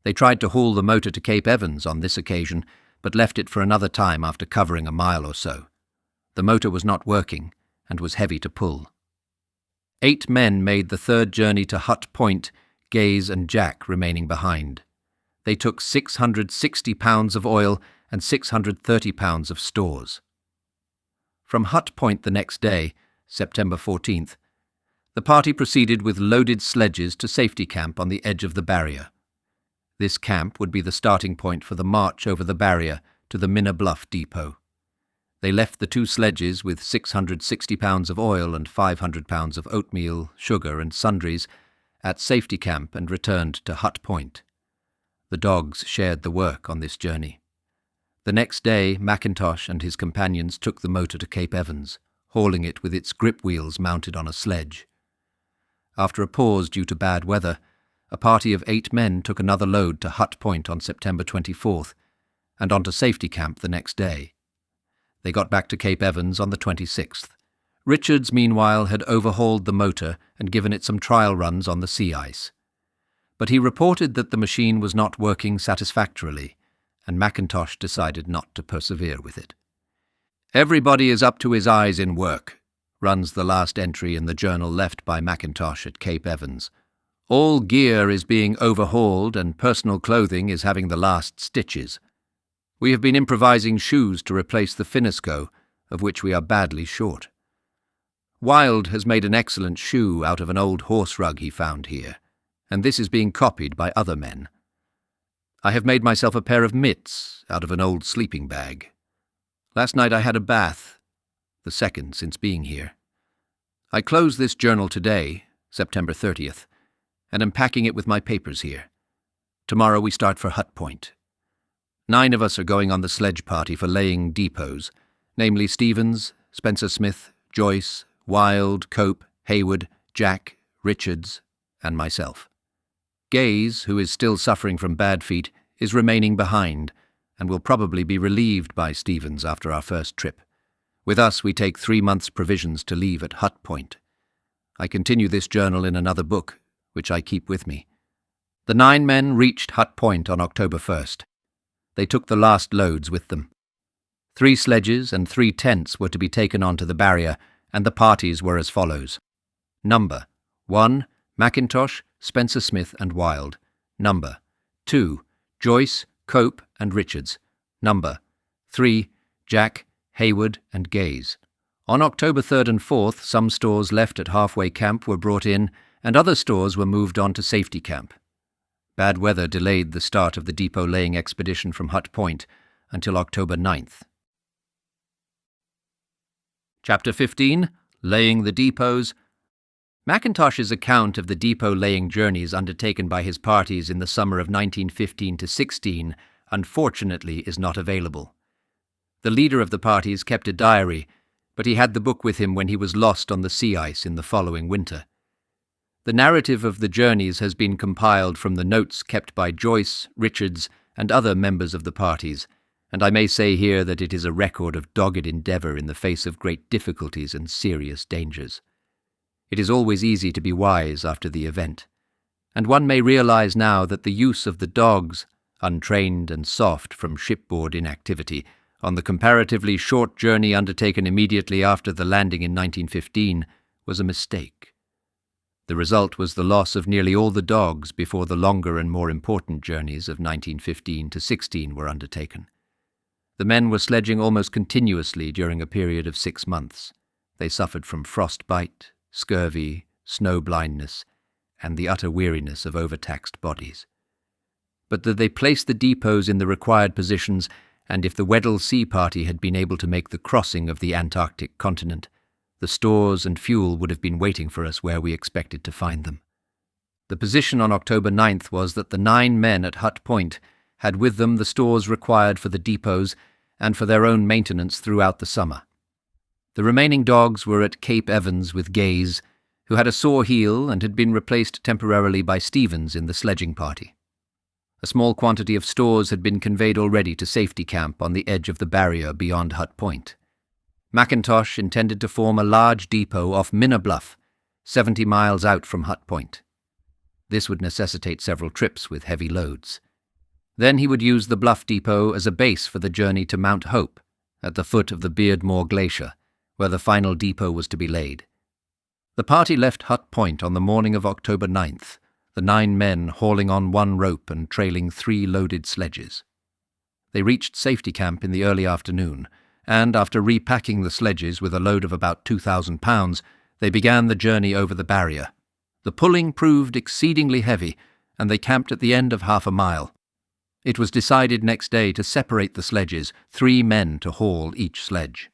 They tried to haul the motor to Cape Evans on this occasion, but left it for another time after covering a mile or so. The motor was not working, and was heavy to pull. 8 men made the 3rd journey to Hut Point, Gaze and Jack remaining behind. They took 660 pounds of oil and 630 pounds of stores. From Hut Point the next day, September 14th, the party proceeded with loaded sledges to Safety Camp on the edge of the barrier. This camp would be the starting point for the march over the barrier to the Minna Bluff depot. They left the 2 sledges with 660 pounds of oil and 500 pounds of oatmeal, sugar and sundries at Safety Camp and returned to Hut Point. The dogs shared the work on this journey. The next day, Mackintosh and his companions took the motor to Cape Evans, hauling it with its grip wheels mounted on a sledge. After a pause due to bad weather, a party of 8 men took another load to Hut Point on September 24th, and on to Safety Camp the next day. They got back to Cape Evans on the 26th. Richards, meanwhile, had overhauled the motor and given it some trial runs on the sea ice. But he reported that the machine was not working satisfactorily, and Mackintosh decided not to persevere with it. "Everybody is up to his eyes in work," runs the last entry in the journal left by Mackintosh at Cape Evans. "All gear is being overhauled and personal clothing is having the last stitches. We have been improvising shoes to replace the finneskoe, of which we are badly short. Wild has made an excellent shoe out of an old horse rug he found here, and this is being copied by other men. I have made myself a pair of mitts out of an old sleeping bag. Last night I had a bath, the second since being here. I close this journal today, September 30th, and am packing it with my papers here. Tomorrow we start for Hut Point. 9 of us are going on the sledge party for laying depots, namely Stevens, Spencer Smith, Joyce, Wild, Cope, Hayward, Jack, Richards, and myself. Gaze, who is still suffering from bad feet, is remaining behind, and will probably be relieved by Stevens after our first trip. With us we take 3 months' provisions to leave at Hut Point. I continue this journal in another book, which I keep with me. The 9 men reached Hut Point on October 1st. They took the last loads with them. 3 sledges and 3 tents were to be taken onto the barrier, and the parties were as follows. Number 1. McIntosh, Spencer Smith and Wild. Number 2. Joyce, Cope and Richards. Number 3. Jack, Hayward and Gaze. On October 3rd and 4th, some stores left at halfway camp were brought in, and other stores were moved on to safety camp. Bad weather delayed the start of the depot laying expedition from Hut Point until October 9th. Chapter 15. Laying the Depots. McIntosh's account of the depot laying journeys undertaken by his parties in the summer of 1915 to 16 unfortunately is not available. The leader of the parties kept a diary, but he had the book with him when he was lost on the sea ice in the following winter. The narrative of the journeys has been compiled from the notes kept by Joyce, Richards, and other members of the parties, and I may say here that it is a record of dogged endeavour in the face of great difficulties and serious dangers. It is always easy to be wise after the event, and one may realize now that the use of the dogs, untrained and soft from shipboard inactivity, on the comparatively short journey undertaken immediately after the landing in 1915 was a mistake. The result was the loss of nearly all the dogs before the longer and more important journeys of 1915 to 16 were undertaken. The men were sledging almost continuously during a period of 6 months. They suffered from frostbite, scurvy, snow blindness, and the utter weariness of overtaxed bodies. But that they placed the depots in the required positions, and if the Weddell Sea Party had been able to make the crossing of the Antarctic continent, the stores and fuel would have been waiting for us where we expected to find them. The position on October 9th was that the 9 men at Hut Point had with them the stores required for the depots and for their own maintenance throughout the summer. The remaining dogs were at Cape Evans with Gaze, who had a sore heel and had been replaced temporarily by Stevens in the sledging party. A small quantity of stores had been conveyed already to safety camp on the edge of the barrier beyond Hut Point. McIntosh intended to form a large depot off Minna Bluff, 70 miles out from Hut Point. This would necessitate several trips with heavy loads. Then he would use the Bluff depot as a base for the journey to Mount Hope, at the foot of the Beardmore Glacier, where the final depot was to be laid. The party left Hut Point on the morning of October 9th, the 9 men hauling on 1 rope and trailing 3 loaded sledges. They reached safety camp in the early afternoon, and after repacking the sledges with a load of about 2,000 pounds, they began the journey over the barrier. The pulling proved exceedingly heavy, and they camped at the end of half a mile. It was decided next day to separate the sledges, 3 men to haul each sledge.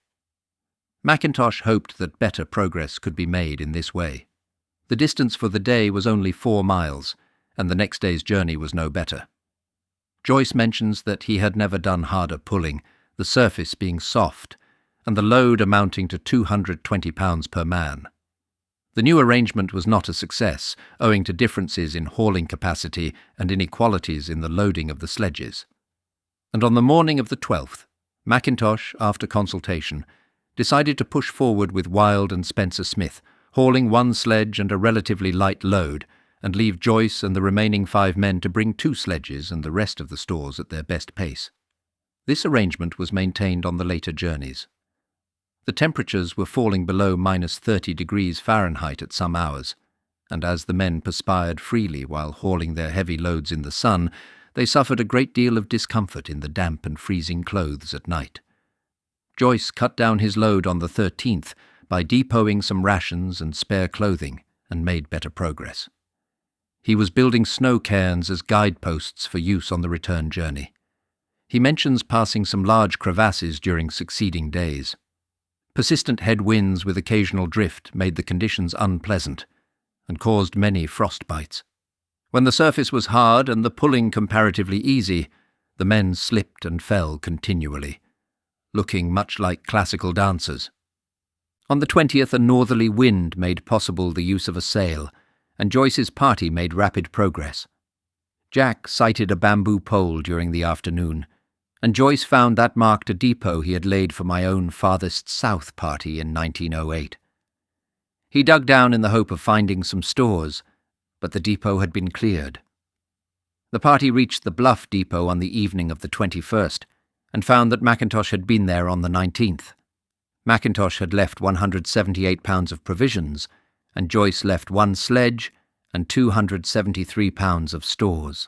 McIntosh hoped that better progress could be made in this way. The distance for the day was only 4 miles, and the next day's journey was no better. Joyce mentions that he had never done harder pulling, the surface being soft, and the load amounting to 220 pounds per man. The new arrangement was not a success, owing to differences in hauling capacity and inequalities in the loading of the sledges. And on the morning of the 12th, McIntosh, after consultation, decided to push forward with Wild and Spencer Smith, hauling 1 sledge and a relatively light load, and leave Joyce and the remaining 5 men to bring 2 sledges and the rest of the stores at their best pace. This arrangement was maintained on the later journeys. The temperatures were falling below -30 degrees Fahrenheit at some hours, and as the men perspired freely while hauling their heavy loads in the sun, they suffered a great deal of discomfort in the damp and freezing clothes at night. Joyce cut down his load on the 13th by depoting some rations and spare clothing, and made better progress. He was building snow cairns as guideposts for use on the return journey. He mentions passing some large crevasses during succeeding days. Persistent headwinds with occasional drift made the conditions unpleasant and caused many frostbites. When the surface was hard and the pulling comparatively easy, the men slipped and fell continually, looking much like classical dancers. On the 20th, a northerly wind made possible the use of a sail, and Joyce's party made rapid progress. Jack sighted a bamboo pole during the afternoon, and Joyce found that marked a depot he had laid for my own farthest south party in 1908. He dug down in the hope of finding some stores, but the depot had been cleared. The party reached the Bluff depot on the evening of the 21st, and found that McIntosh had been there on the 19th. McIntosh had left 178 pounds of provisions, and Joyce left 1 sledge and 273 pounds of stores.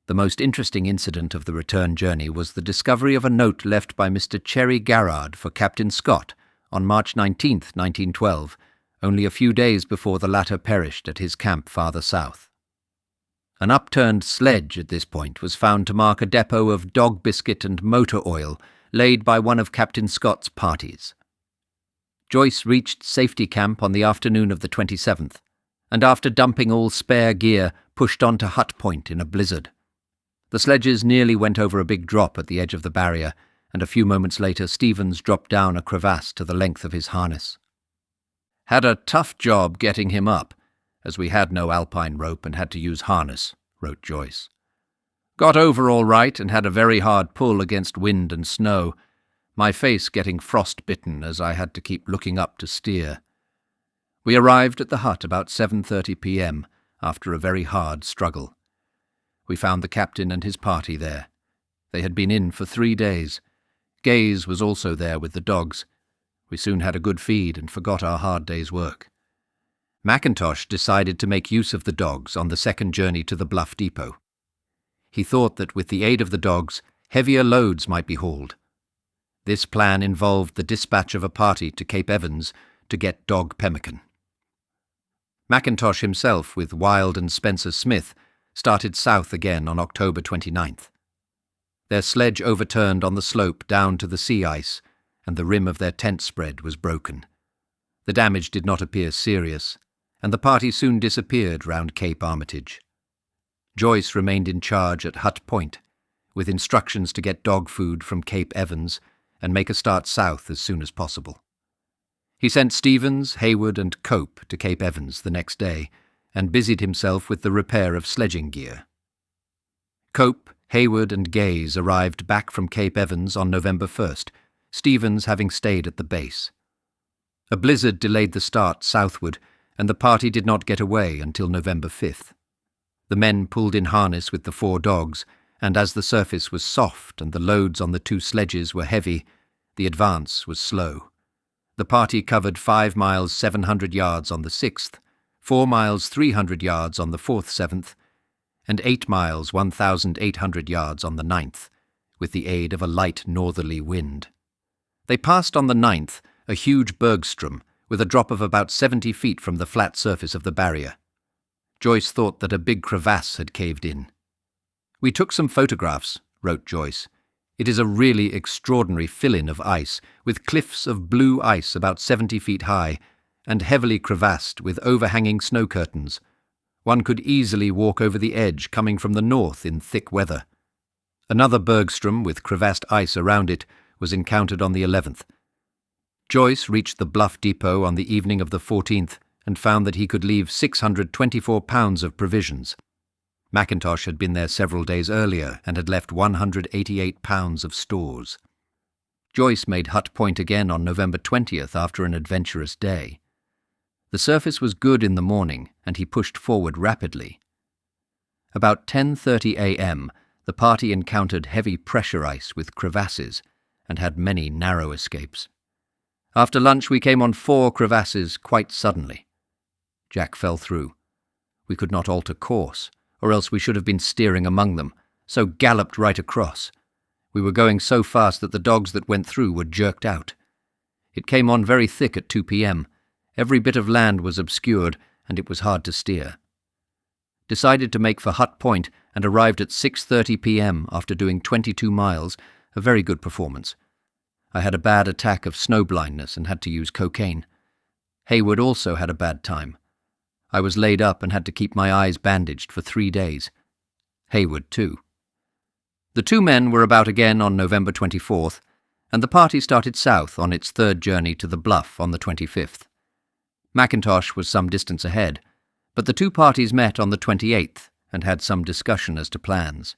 The most interesting incident of the return journey was the discovery of a note left by Mr. Cherry Garrard for Captain Scott on March 19, 1912, only a few days before the latter perished at his camp farther south. An upturned sledge at this point was found to mark a depot of dog biscuit and motor oil laid by one of Captain Scott's parties. Joyce reached safety camp on the afternoon of the 27th, and after dumping all spare gear, pushed on to Hut Point in a blizzard. The sledges nearly went over a big drop at the edge of the barrier, and a few moments later Stevens dropped down a crevasse to the length of his harness. "Had a tough job getting him up, as we had no alpine rope and had to use harness," wrote Joyce. "Got over all right and had a very hard pull against wind and snow, my face getting frost-bitten as I had to keep looking up to steer. We arrived at the hut about 7:30 p.m. after a very hard struggle. We found the captain and his party there. They had been in for 3 days. Gaze was also there with the dogs. We soon had a good feed and forgot our hard day's work. McIntosh decided to make use of the dogs on the second journey to the Bluff depot. He thought that with the aid of the dogs, heavier loads might be hauled. This plan involved the dispatch of a party to Cape Evans to get dog pemmican. McIntosh himself, with Wild and Spencer Smith, started south again on October 29th. Their sledge overturned on the slope down to the sea ice, and the rim of their tent spread was broken. The damage did not appear serious, and the party soon disappeared round Cape Armitage. Joyce remained in charge at Hut Point, with instructions to get dog food from Cape Evans and make a start south as soon as possible. He sent Stevens, Hayward, and Cope to Cape Evans the next day and busied himself with the repair of sledging gear. Cope, Hayward, and Gaze arrived back from Cape Evans on November 1st, Stevens having stayed at the base. A blizzard delayed the start southward, and the party did not get away until November 5th. The men pulled in harness with the 4 dogs, and as the surface was soft and the loads on the 2 sledges were heavy, the advance was slow. The party covered 5 miles 700 yards on the 6th, 4 miles 300 yards on the 4th 7th, and 8 miles 1,800 yards on the 9th, with the aid of a light northerly wind. They passed on the 9th a huge bergstrom with a drop of about 70 feet from the flat surface of the barrier. Joyce thought that a big crevasse had caved in. "We took some photographs," wrote Joyce. "It is a really extraordinary fill-in of ice, with cliffs of blue ice about 70 feet high, and heavily crevassed with overhanging snow curtains. One could easily walk over the edge coming from the north in thick weather." Another bergstrom with crevassed ice around it was encountered on the 11th. Joyce reached the Bluff depot on the evening of the 14th and found that he could leave 624 pounds of provisions. McIntosh had been there several days earlier and had left 188 pounds of stores. Joyce made Hut Point again on November 20th after an adventurous day. The surface was good in the morning, and he pushed forward rapidly. About 10:30 a.m., the party encountered heavy pressure ice with crevasses and had many narrow escapes. After lunch we came on 4 crevasses quite suddenly. Jack fell through. We could not alter course, or else we should have been steering among them, so galloped right across. We were going so fast that the dogs that went through were jerked out. It came on very thick at 2 p.m. Every bit of land was obscured, and it was hard to steer. decided to make for Hut Point and arrived at 6:30 p.m. after doing 22 miles, a very good performance. I had a bad attack of snow blindness and had to use cocaine. Hayward also had a bad time. I was laid up and had to keep my eyes bandaged for 3 days. Hayward too. The two men were about again on November 24th, and the party started south on its third journey to the Bluff on the 25th. McIntosh was some distance ahead, but the two parties met on the 28th and had some discussion as to plans.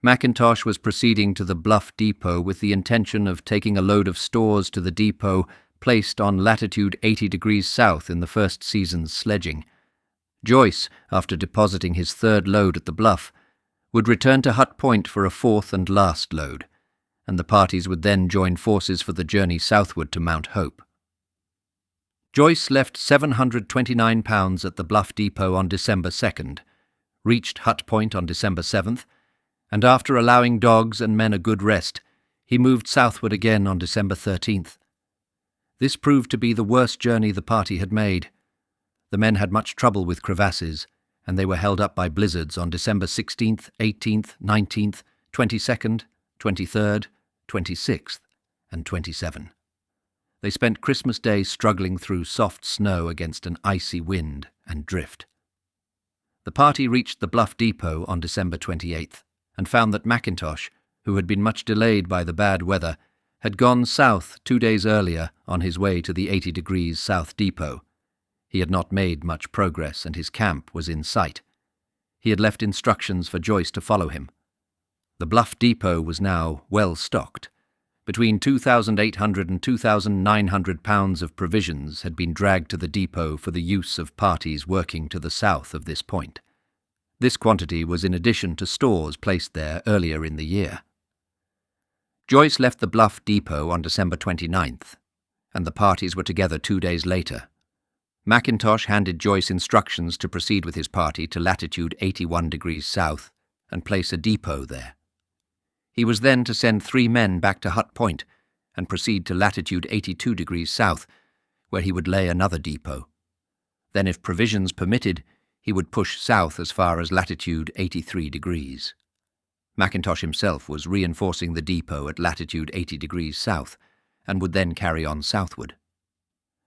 McIntosh was proceeding to the Bluff depot with the intention of taking a load of stores to the depot placed on latitude 80 degrees south in the first season's sledging. Joyce, after depositing his third load at the Bluff, would return to Hut Point for a fourth and last load, and the parties would then join forces for the journey southward to Mount Hope. Joyce left 729 pounds at the Bluff depot on December 2nd, reached Hut Point on December 7th, and after allowing dogs and men a good rest, he moved southward again on December 13th. This proved to be the worst journey the party had made. The men had much trouble with crevasses, and they were held up by blizzards on December 16th, 18th, 19th, 22nd, 23rd, 26th, and 27th. They spent Christmas Day struggling through soft snow against an icy wind and drift. The party reached the Bluff depot on December 28th and found that McIntosh, who had been much delayed by the bad weather, had gone south 2 days earlier on his way to the 80 degrees south depot. He had not made much progress, and his camp was in sight. He had left instructions for Joyce to follow him. The Bluff depot was now well stocked. Between 2,800 and 2,900 pounds of provisions had been dragged to the depot for the use of parties working to the south of this point. This quantity was in addition to stores placed there earlier in the year. Joyce left the Bluff depot on December 29th, and the parties were together 2 days later. McIntosh handed Joyce instructions to proceed with his party to latitude 81 degrees south and place a depot there. He was then to send 3 men back to Hut Point and proceed to latitude 82 degrees south, where he would lay another depot. Then, if provisions permitted, he would push south as far as latitude 83 degrees. McIntosh himself was reinforcing the depot at latitude 80 degrees south and would then carry on southward.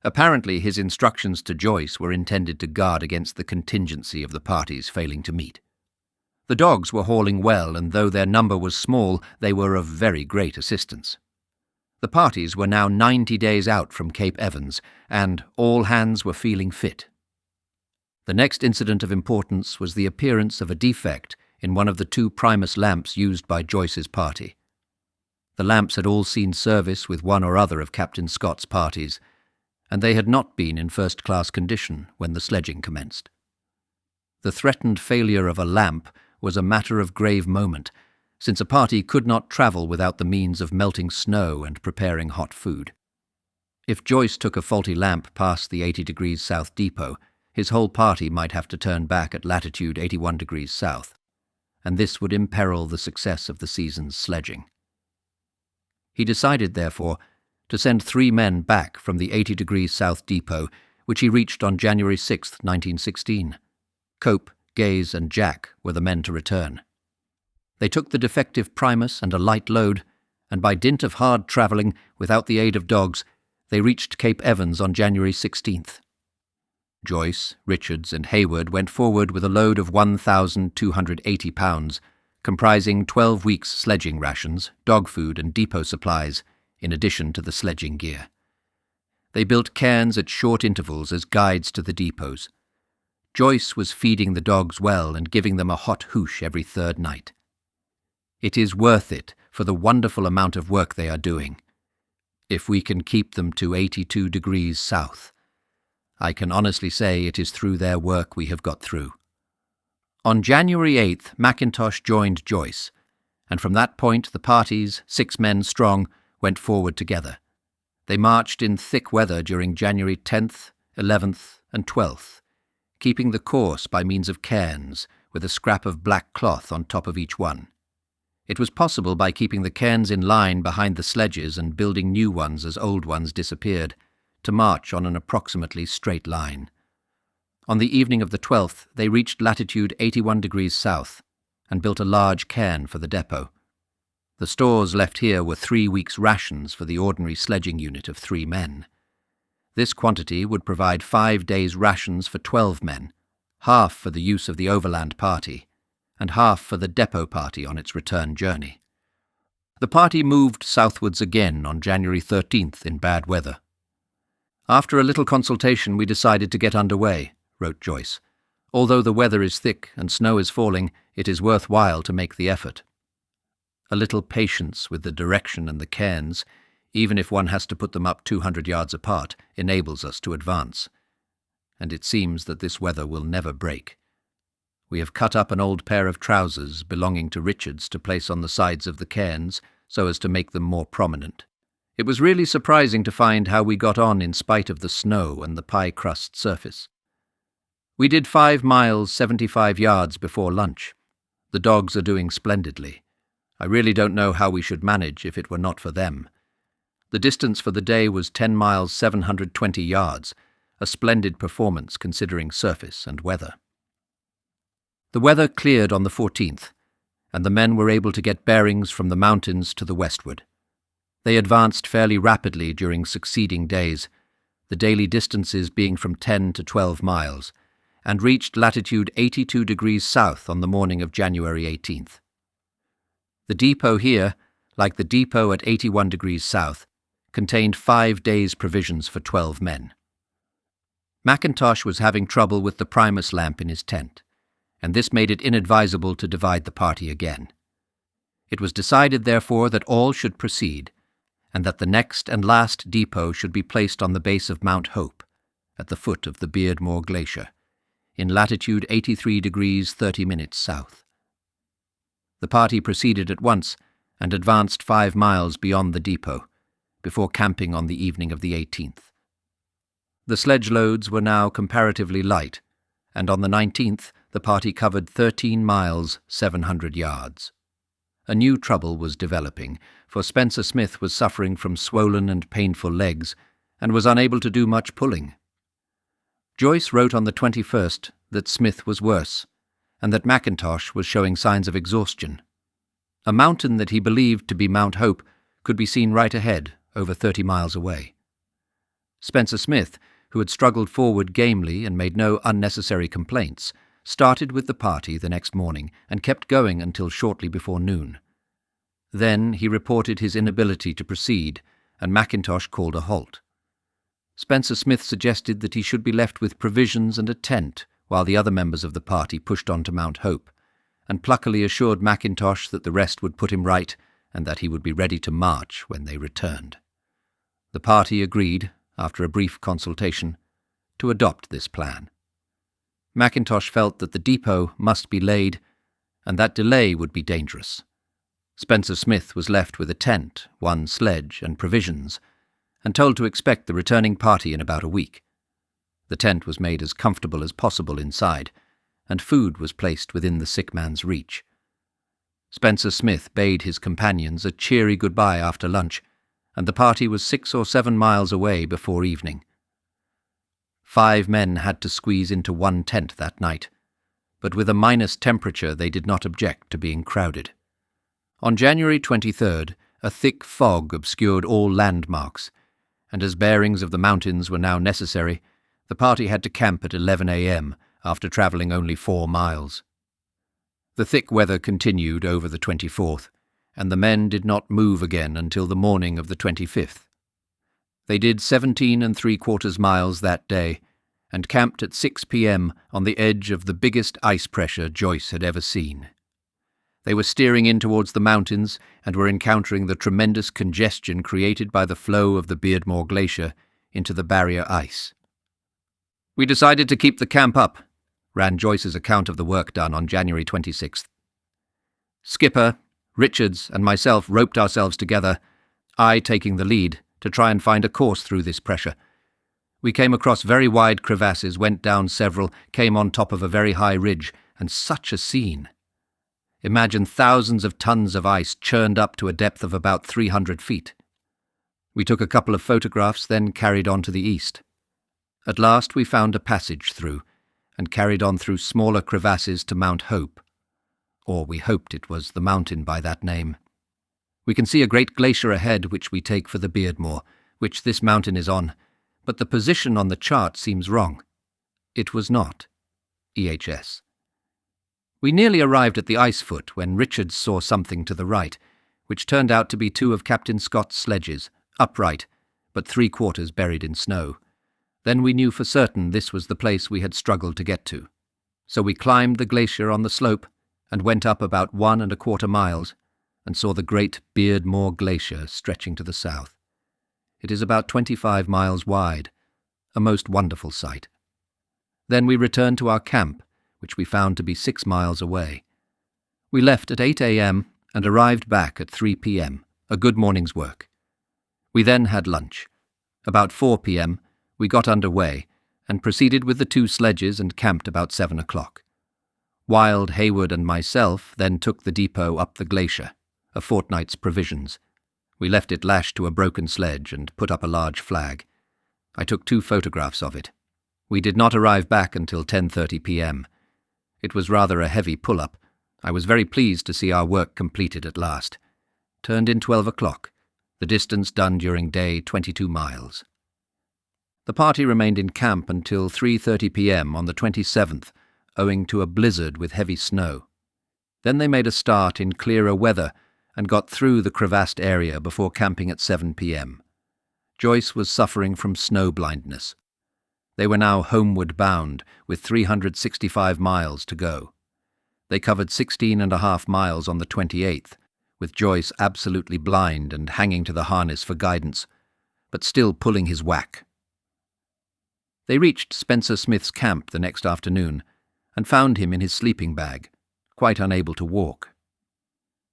Apparently, his instructions to Joyce were intended to guard against the contingency of the parties failing to meet. The dogs were hauling well, and though their number was small, they were of very great assistance. The parties were now 90 days out from Cape Evans, and all hands were feeling fit. The next incident of importance was the appearance of a defect in one of the 2 Primus lamps used by Joyce's party. The lamps had all seen service with one or other of Captain Scott's parties, and they had not been in first-class condition when the sledging commenced. The threatened failure of a lamp was a matter of grave moment, since a party could not travel without the means of melting snow and preparing hot food. If Joyce took a faulty lamp past the 80 degrees south depot, his whole party might have to turn back at latitude 81 degrees south, and this would imperil the success of the season's sledging. He decided, therefore, to send 3 men back from the 80 degrees south depot, which he reached on January 6, 1916. Cope, Gaze, and Jack were the men to return. They took the defective Primus and a light load, and by dint of hard travelling, without the aid of dogs, they reached Cape Evans on January 16th. Joyce, Richards, and Hayward went forward with a load of 1,280 pounds, comprising 12 weeks' sledging rations, dog food, and depot supplies, in addition to the sledging gear. They built cairns at short intervals as guides to the depots. Joyce was feeding the dogs well and giving them a hot hoosh every 3rd night. It is worth it for the wonderful amount of work they are doing. If we can keep them to 82 degrees south, I can honestly say it is through their work we have got through. On January 8th, McIntosh joined Joyce, and from that point the parties, 6 men strong, went forward together. They marched in thick weather during January 10th, 11th, and 12th, keeping the course by means of cairns, with a scrap of black cloth on top of each one. It was possible by keeping the cairns in line behind the sledges and building new ones as old ones disappeared, to march on an approximately straight line. On the evening of the 12th, they reached latitude 81 degrees south and built a large cairn for the depot. The stores left here were 3 weeks' rations for the ordinary sledging unit of 3 men. This quantity would provide 5 days' rations for 12 men, half for the use of the overland party, and half for the depot party on its return journey. The party moved southwards again on January 13th in bad weather. "After a little consultation we decided to get underway," wrote Joyce. "Although the weather is thick and snow is falling, it is worthwhile to make the effort. A little patience with the direction and the cairns, even if one has to put them up 200 yards apart, enables us to advance. And it seems that this weather will never break. We have cut up an old pair of trousers belonging to Richards to place on the sides of the cairns so as to make them more prominent. It was really surprising to find how we got on in spite of the snow and the pie crust surface. We did 5 miles 75 yards before lunch. The dogs are doing splendidly. I really don't know how we should manage if it were not for them. The distance for the day was 10 miles 720 yards, a splendid performance considering surface and weather." The weather cleared on the 14th, and the men were able to get bearings from the mountains to the westward. They advanced fairly rapidly during succeeding days, the daily distances being from 10 to 12 miles, and reached latitude 82 degrees south on the morning of January 18th. The depot here, like the depot at 81 degrees south, contained 5 days' provisions for 12 men. McIntosh was having trouble with the primus lamp in his tent, and this made it inadvisable to divide the party again. It was decided, therefore, that all should proceed, and that the next and last depot should be placed on the base of Mount Hope, at the foot of the Beardmore Glacier, in latitude 83 degrees 30 minutes south. The party proceeded at once and advanced 5 miles beyond the depot, before camping on the evening of the 18th. The sledge loads were now comparatively light, and on the 19th the party covered 13 miles 700 yards. A new trouble was developing, for Spencer Smith was suffering from swollen and painful legs and was unable to do much pulling. Joyce wrote on the 21st that Smith was worse, and that McIntosh was showing signs of exhaustion. A mountain that he believed to be Mount Hope could be seen right ahead, over 30 miles away. Spencer Smith, who had struggled forward gamely and made no unnecessary complaints, started with the party the next morning and kept going until shortly before noon. Then he reported his inability to proceed, and McIntosh called a halt. Spencer Smith suggested that he should be left with provisions and a tent while the other members of the party pushed on to Mount Hope, and pluckily assured McIntosh that the rest would put him right and that he would be ready to march when they returned. The party agreed, after a brief consultation, to adopt this plan. McIntosh felt that the depot must be laid, and that delay would be dangerous. Spencer Smith was left with a tent, 1 sledge, and provisions, and told to expect the returning party in about a week. The tent was made as comfortable as possible inside, and food was placed within the sick man's reach. Spencer Smith bade his companions a cheery goodbye after lunch, and the party was 6 or 7 miles away before evening. 5 men had to squeeze into 1 tent that night, but with a minus temperature they did not object to being crowded. On January 23rd, a thick fog obscured all landmarks, and as bearings of the mountains were now necessary, the party had to camp at 11 a.m. after travelling only 4 miles. The thick weather continued over the 24th, and the men did not move again until the morning of the 25th. They did 17 3/4 miles that day, and camped at 6 p.m. on the edge of the biggest ice pressure Joyce had ever seen. They were steering in towards the mountains and were encountering the tremendous congestion created by the flow of the Beardmore Glacier into the barrier ice. "We decided to keep the camp up," ran Joyce's account of the work done on January 26th. "Skipper, Richards, and myself roped ourselves together, I taking the lead, to try and find a course through this pressure. We came across very wide crevasses, went down several, came on top of a very high ridge, and such a scene. Imagine thousands of tons of ice churned up to a depth of about 300 feet. We took a couple of photographs, then carried on to the east. At last we found a passage through, and carried on through smaller crevasses to Mount Hope, or we hoped it was the mountain by that name. We can see a great glacier ahead which we take for the Beardmore, which this mountain is on, but the position on the chart seems wrong. It was not. EHS. We nearly arrived at the ice foot when Richards saw something to the right, which turned out to be two of Captain Scott's sledges, upright, but 3/4 buried in snow. Then we knew for certain this was the place we had struggled to get to. So we climbed the glacier on the slope and went up about 1¼ miles and saw the great Beardmore Glacier stretching to the south. It is about 25 miles wide, a most wonderful sight. Then we returned to our camp, which we found to be 6 miles away. We left at 8 a.m. and arrived back at 3 p.m., a good morning's work. We then had lunch. About 4 p.m. we got under way and proceeded with the 2 sledges and camped about 7 o'clock. Wild, Hayward and myself then took the depot up the glacier, a fortnight's provisions. We left it lashed to a broken sledge and put up a large flag. I took 2 photographs of it. We did not arrive back until 10:30 p.m. It was rather a heavy pull-up. I was very pleased to see our work completed at last. Turned in 12 o'clock, the distance done during day 22 miles. The party remained in camp until 3:30 p.m. on the 27th, owing to a blizzard with heavy snow. Then they made a start in clearer weather and got through the crevassed area before camping at 7 p.m. Joyce was suffering from snow blindness. They were now homeward bound, with 365 miles to go. They covered 16½ miles on the 28th, with Joyce absolutely blind and hanging to the harness for guidance, but still pulling his whack. They reached Spencer Smith's camp the next afternoon and found him in his sleeping bag, quite unable to walk.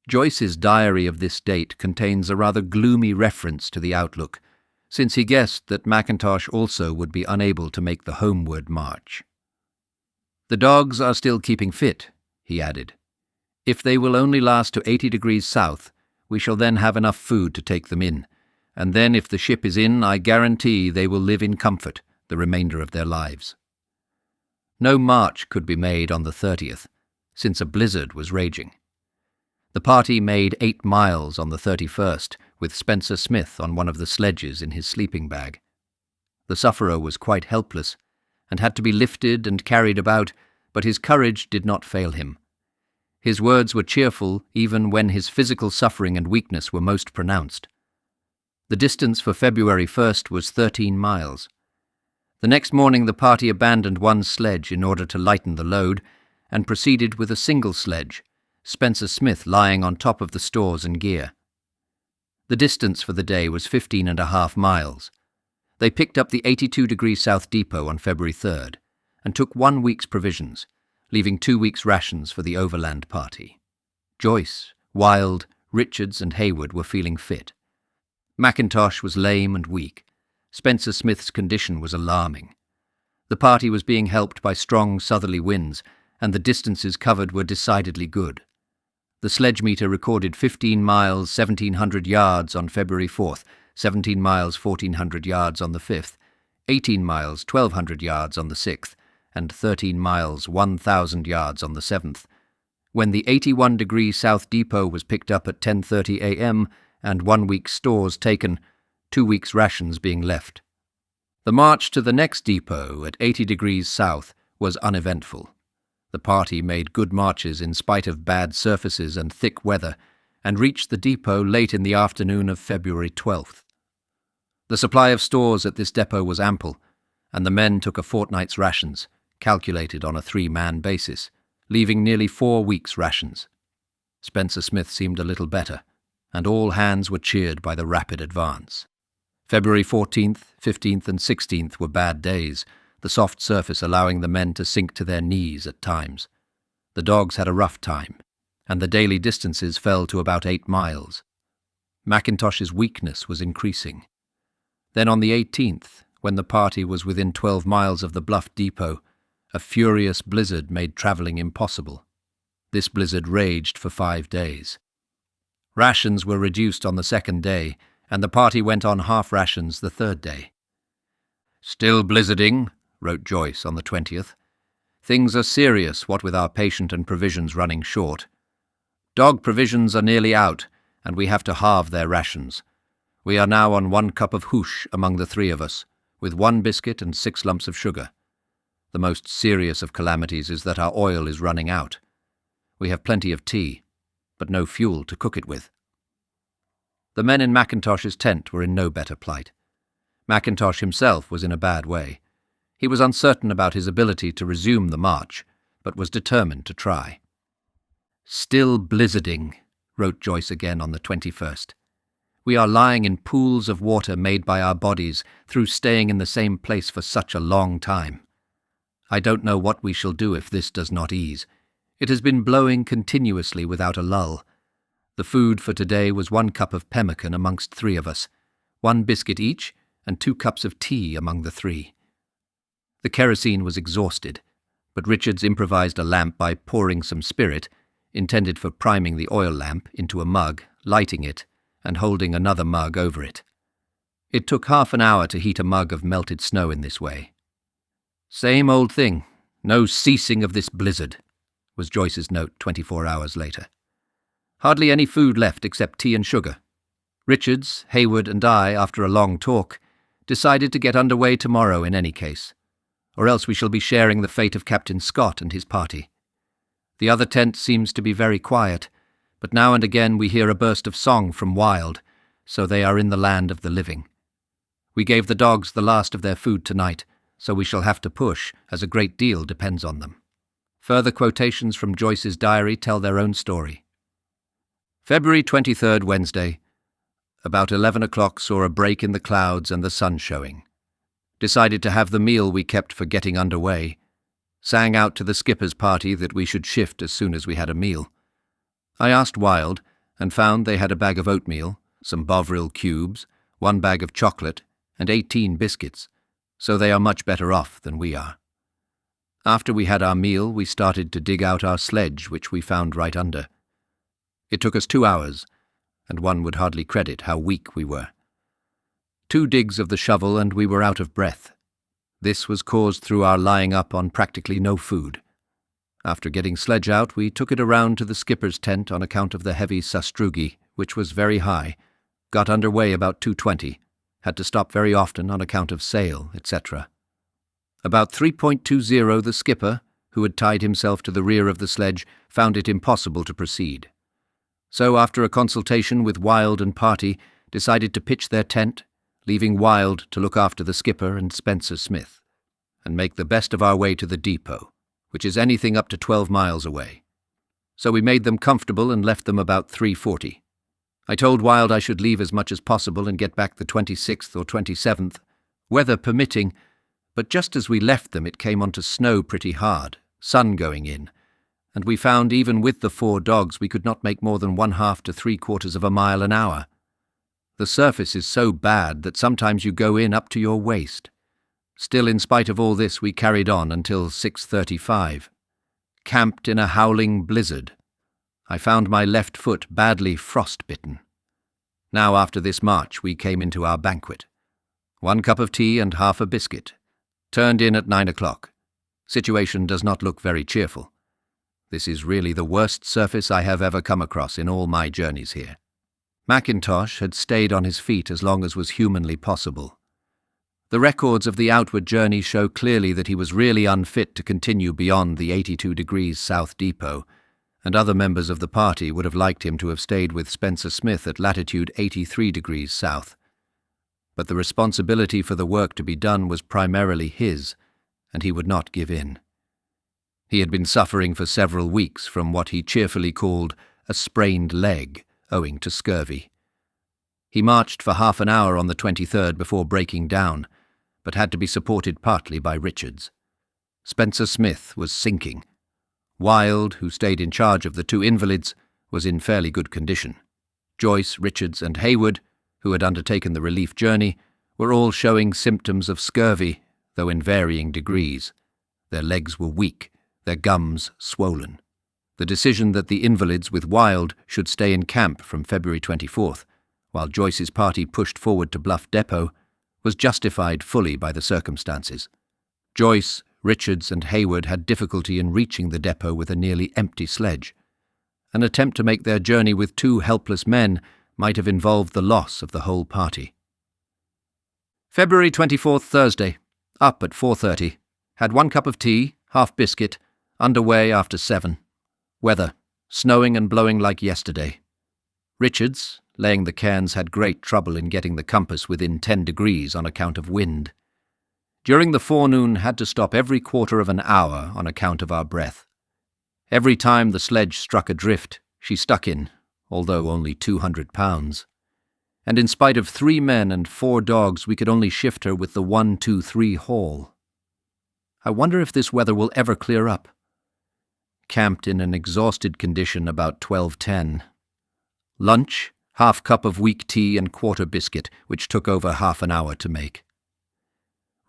Joyce's diary of this date contains a rather gloomy reference to the outlook, since he guessed that Mackintosh also would be unable to make the homeward march. "The dogs are still keeping fit," he added. "If they will only last to 80 degrees south, we shall then have enough food to take them in, and then if the ship is in, I guarantee they will live in comfort the remainder of their lives." No march could be made on the 30th, since a blizzard was raging. The party made 8 miles on the 31st, with Spencer Smith on one of the sledges in his sleeping bag. The sufferer was quite helpless, and had to be lifted and carried about, but his courage did not fail him. His words were cheerful even when his physical suffering and weakness were most pronounced. The distance for February 1st was 13 miles. The next morning the party abandoned one sledge in order to lighten the load, and proceeded with a single sledge, Spencer Smith lying on top of the stores and gear. The distance for the day was 15½ miles. They picked up the 82 degrees south depot on February 3rd, and took 1 week's provisions, leaving 2 weeks' rations for the overland party. Joyce, Wild, Richards and Hayward were feeling fit. Mackintosh was lame and weak. Spencer Smith's condition was alarming. The party was being helped by strong southerly winds, and the distances covered were decidedly good. The sledge meter recorded 15 miles 1,700 yards on February 4th, 17 miles 1,400 yards on the 5th, 18 miles 1,200 yards on the 6th, and 13 miles 1,000 yards on the 7th, when the 81 degrees south depot was picked up at 10:30 a.m. and 1 week's stores taken, 2 weeks' rations being left. The march to the next depot at 80 degrees south was uneventful. The party made good marches in spite of bad surfaces and thick weather, and reached the depot late in the afternoon of February 12th. The supply of stores at this depot was ample, and the men took a fortnight's rations, calculated on a 3-man basis, leaving nearly 4 weeks' rations. Spencer Smith seemed a little better, and all hands were cheered by the rapid advance. February 14th, 15th and 16th were bad days, the soft surface allowing the men to sink to their knees at times. The dogs had a rough time, and the daily distances fell to about 8 miles. Mackintosh's weakness was increasing. Then on the 18th, when the party was within 12 miles of the Bluff depot, a furious blizzard made travelling impossible. This blizzard raged for 5 days. Rations were reduced on the 2nd day, and the party went on half rations the 3rd day. "Still blizzarding," wrote Joyce on the 20th. Things are serious, what with our patient and provisions running short. Dog provisions are nearly out, and we have to halve their rations. We are now on 1 cup of hoosh among the 3 of us, with 1 biscuit and 6 lumps of sugar. The most serious of calamities is that our oil is running out. We have plenty of tea, but no fuel to cook it with. The men in Mackintosh's tent were in no better plight. Mackintosh himself was in a bad way. He was uncertain about his ability to resume the march, but was determined to try. "Still blizzarding," wrote Joyce again on the 21st. "We are lying in pools of water made by our bodies through staying in the same place for such a long time. I don't know what we shall do if this does not ease. It has been blowing continuously without a lull. The food for today was 1 cup of pemmican amongst 3 of us, 1 biscuit each, and 2 cups of tea among the 3. The kerosene was exhausted, but Richards improvised a lamp by pouring some spirit, intended for priming the oil lamp, into a mug, lighting it, and holding another mug over it. It took half an hour to heat a mug of melted snow in this way. "Same old thing, no ceasing of this blizzard," was Joyce's note 24 hours later. "Hardly any food left except tea and sugar. Richards, Hayward, and I, after a long talk, decided to get under way tomorrow in any case, or else we shall be sharing the fate of Captain Scott and his party. The other tent seems to be very quiet, but now and again we hear a burst of song from Wild, so they are in the land of the living. We gave the dogs the last of their food tonight, so we shall have to push, as a great deal depends on them." Further quotations from Joyce's diary tell their own story. February 23rd, Wednesday. About 11 o'clock saw a break in the clouds and the sun showing. Decided to have the meal we kept for getting under way. Sang out to the skipper's party that we should shift as soon as we had a meal. I asked Wild, and found they had a bag of oatmeal, some Bovril cubes, 1 bag of chocolate, and 18 biscuits, so they are much better off than we are. After we had our meal, we started to dig out our sledge, which we found right under. It took us 2 hours, and one would hardly credit how weak we were. 2 digs of the shovel and we were out of breath. This was caused through our lying up on practically no food. After getting sledge out, we took it around to the skipper's tent on account of the heavy sastrugi, which was very high, got under way about 2:20, had to stop very often on account of sail, etc. About 3.20 the skipper, who had tied himself to the rear of the sledge, found it impossible to proceed. So after a consultation with Wild and party, decided to pitch their tent, leaving Wild to look after the skipper and Spencer Smith, and make the best of our way to the depot, which is anything up to 12 miles away. So we made them comfortable and left them about 3:40. I told Wild I should leave as much as possible and get back the 26th or 27th, weather permitting, but just as we left them it came on to snow pretty hard, sun going in, and we found even with the 4 dogs we could not make more than 1/2 to 3/4 of a mile an hour. The surface is so bad that sometimes you go in up to your waist. Still, in spite of all this, we carried on until 6:35. Camped in a howling blizzard. I found my left foot badly frostbitten. Now after this march we came into our banquet. 1 cup of tea and half a biscuit. Turned in at 9 o'clock. Situation does not look very cheerful. This is really the worst surface I have ever come across in all my journeys here. Mackintosh had stayed on his feet as long as was humanly possible. The records of the outward journey show clearly that he was really unfit to continue beyond the 82 degrees south depot, and other members of the party would have liked him to have stayed with Spencer Smith at latitude 83 degrees south. But the responsibility for the work to be done was primarily his, and he would not give in. He had been suffering for several weeks from what he cheerfully called a sprained leg, owing to scurvy. He marched for half an hour on the 23rd before breaking down, but had to be supported partly by Richards. Spencer Smith was sinking. Wild, who stayed in charge of the 2 invalids, was in fairly good condition. Joyce, Richards, and Hayward, who had undertaken the relief journey, were all showing symptoms of scurvy, though in varying degrees. Their legs were weak, their gums swollen. The decision that the invalids with Wild should stay in camp from February 24th, while Joyce's party pushed forward to Bluff Depot, was justified fully by the circumstances. Joyce, Richards and Hayward had difficulty in reaching the depot with a nearly empty sledge. An attempt to make their journey with 2 helpless men might have involved the loss of the whole party. February 24th, Thursday. Up at 4:30. Had 1 cup of tea, half biscuit, underway after 7. Weather, snowing and blowing like yesterday. Richards, laying the cairns, had great trouble in getting the compass within 10 degrees on account of wind. During the forenoon had to stop every quarter of an hour on account of our breath. Every time the sledge struck a drift, she stuck in, although only 200 pounds. And in spite of 3 men and 4 dogs, we could only shift her with the 1-2-3 haul. I wonder if this weather will ever clear up. Camped in an exhausted condition about 12:10. Lunch, half cup of weak tea and quarter biscuit, which took over half an hour to make.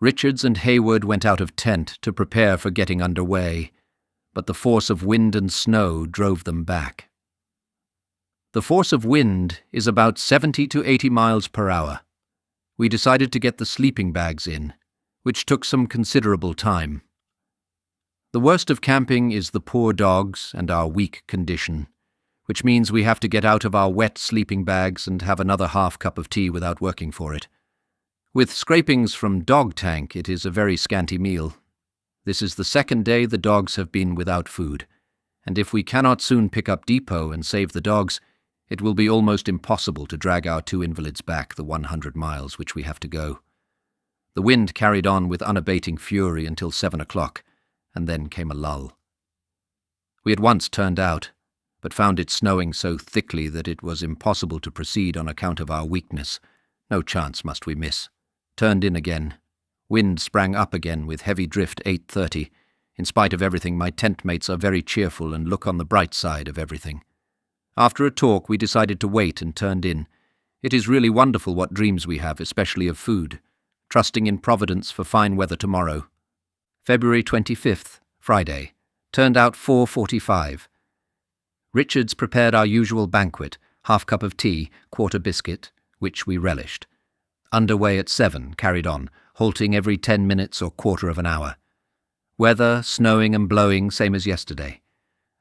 Richards and Hayward went out of tent to prepare for getting underway, but the force of wind and snow drove them back. The force of wind is about 70 to 80 miles per hour. We decided to get the sleeping bags in, which took some considerable time. The worst of camping is the poor dogs and our weak condition, which means we have to get out of our wet sleeping bags and have another half cup of tea without working for it. With scrapings from dog tank, it is a very scanty meal. This is the 2nd day the dogs have been without food, and if we cannot soon pick up depot and save the dogs, it will be almost impossible to drag our 2 invalids back the 100 miles which we have to go. The wind carried on with unabating fury until 7 o'clock, and then came a lull. We at once turned out, but found it snowing so thickly that it was impossible to proceed on account of our weakness. No chance must we miss. Turned in again. Wind sprang up again with heavy drift 8:30. In spite of everything, my tent mates are very cheerful and look on the bright side of everything. After a talk, we decided to wait and turned in. It is really wonderful what dreams we have, especially of food, trusting in Providence for fine weather tomorrow. February 25th, Friday. Turned out 4:45. Richards prepared our usual banquet, half cup of tea, quarter biscuit, which we relished. Underway at 7, carried on, halting every 10 minutes or quarter of an hour. Weather, snowing and blowing, same as yesterday.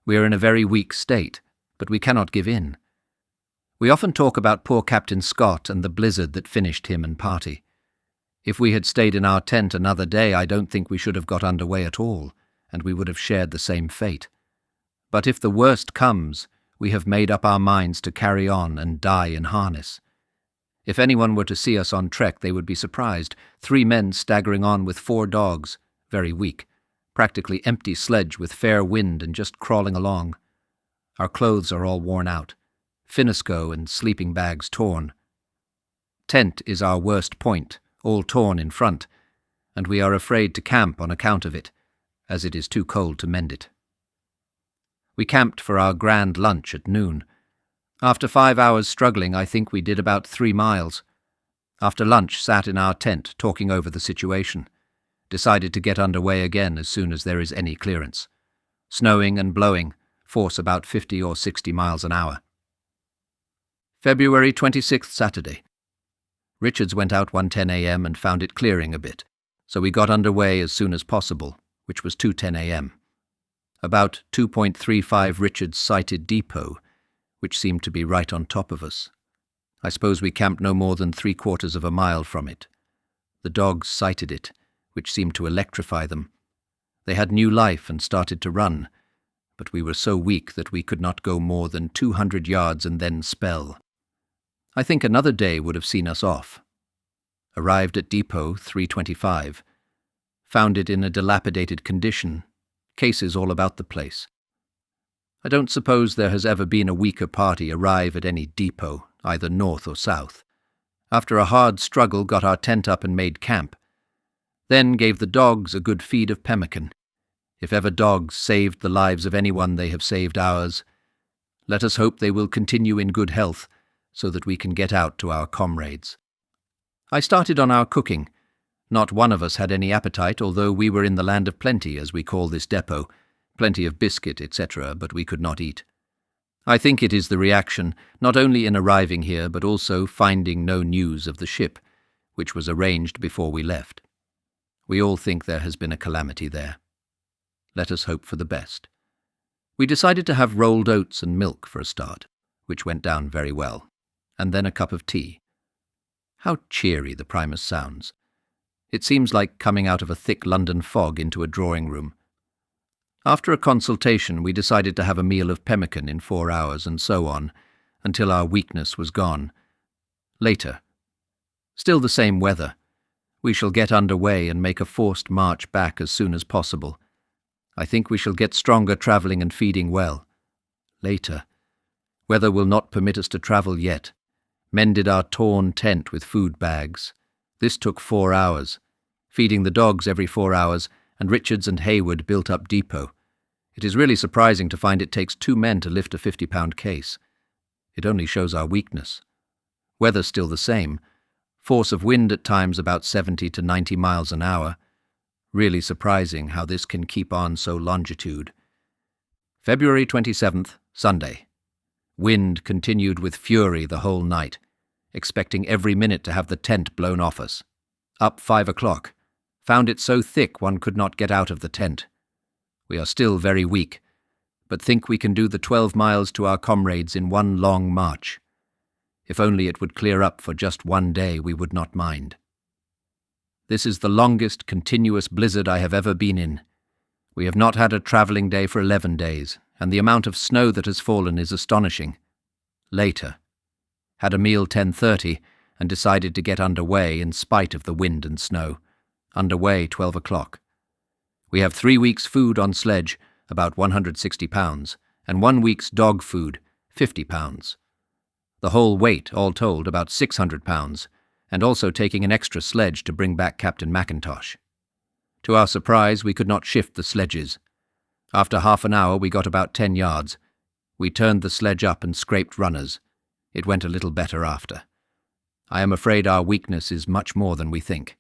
We are in a very weak state, but we cannot give in. We often talk about poor Captain Scott and the blizzard that finished him and party. If we had stayed in our tent another day, I don't think we should have got underway at all, and we would have shared the same fate. But if the worst comes, we have made up our minds to carry on and die in harness. If anyone were to see us on trek, they would be surprised. 3 men staggering on with 4 dogs, very weak, practically empty sledge with fair wind and just crawling along. Our clothes are all worn out, finnesko and sleeping bags torn. Tent is our worst point, all torn in front, and we are afraid to camp on account of it, as it is too cold to mend it. We camped for our grand lunch at noon. After 5 hours struggling, I think we did about 3 miles. After lunch, sat in our tent talking over the situation. Decided to get underway again as soon as there is any clearance. Snowing and blowing, force about 50 or 60 miles an hour. February 26th, Saturday. Richards went out 1:10 a.m. and found it clearing a bit, so we got underway as soon as possible, which was 2:10 a.m. About 2.35 Richards sighted depot, which seemed to be right on top of us. I suppose we camped no more than 3/4 of a mile from it. The dogs sighted it, which seemed to electrify them. They had new life and started to run, but we were so weak that we could not go more than 200 yards and then spell. I think another day would have seen us off. Arrived at depot 3:25. Found it in a dilapidated condition, cases all about the place. I don't suppose there has ever been a weaker party arrive at any depot, either north or south. After a hard struggle, got our tent up and made camp. Then gave the dogs a good feed of pemmican. If ever dogs saved the lives of anyone, they have saved ours. Let us hope they will continue in good health, so that we can get out to our comrades. I started on our cooking. Not one of us had any appetite, although we were in the land of plenty, as we call this depot. Plenty of biscuit, etc., but we could not eat. I think it is the reaction, not only in arriving here, but also finding no news of the ship, which was arranged before we left. We all think there has been a calamity there. Let us hope for the best. We decided to have rolled oats and milk for a start, which went down very well, and then a cup of tea. How cheery the Primus sounds. It seems like coming out of a thick London fog into a drawing room. After a consultation, we decided to have a meal of pemmican in 4 hours, and so on, until our weakness was gone. Later. Still the same weather. We shall get under way and make a forced march back as soon as possible. I think we shall get stronger travelling and feeding well. Later. Weather will not permit us to travel yet. Mended our torn tent with food bags. This took 4 hours. Feeding the dogs every 4 hours, and Richards and Hayward built up depot. It is really surprising to find it takes 2 men to lift a 50-pound case. It only shows our weakness. Weather still the same. Force of wind at times about 70 to 90 miles an hour. Really surprising how this can keep on so longitude. February 27th, Sunday. Wind continued with fury the whole night, expecting every minute to have the tent blown off us. Up 5 o'clock. Found it so thick one could not get out of the tent. We are still very weak, but think we can do the 12 miles to our comrades in one long march. If only it would clear up for just 1 day, we would not mind. This is the longest continuous blizzard I have ever been in. We have not had a travelling day for 11 days, and the amount of snow that has fallen is astonishing. Later. Had a meal 10:30 and decided to get under way in spite of the wind and snow. Under way 12 o'clock. We have 3 weeks' food on sledge, about 160 pounds, and 1 week's dog food, 50 pounds. The whole weight, all told, about 600 pounds, and also taking an extra sledge to bring back Captain Mackintosh. To our surprise, we could not shift the sledges. After half an hour, we got about 10 yards. We turned the sledge up and scraped runners. It went a little better after. I am afraid our weakness is much more than we think.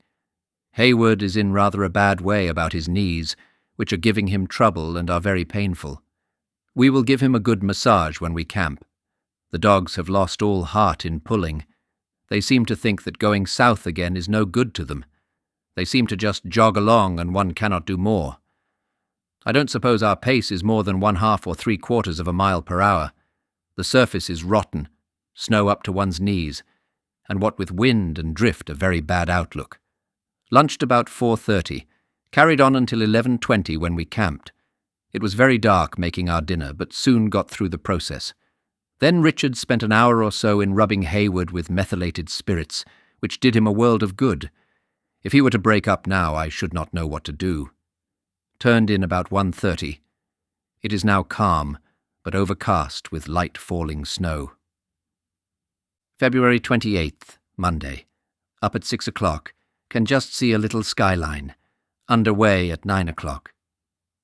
Hayward is in rather a bad way about his knees, which are giving him trouble and are very painful. We will give him a good massage when we camp. The dogs have lost all heart in pulling. They seem to think that going south again is no good to them. They seem to just jog along and one cannot do more. I don't suppose our pace is more than 1/2 or 3/4 of a mile per hour. The surface is rotten, snow up to one's knees, and what with wind and drift a very bad outlook. Lunched about 4:30, carried on until 11:20 when we camped. It was very dark making our dinner, but soon got through the process. Then Richard spent an hour or so in rubbing Hayward with methylated spirits, which did him a world of good. If he were to break up now, I should not know what to do. Turned in about 1:30. It is now calm, but overcast with light falling snow. February 28th, Monday. Up at 6 o'clock. Can just see a little skyline. Under way at 9 o'clock.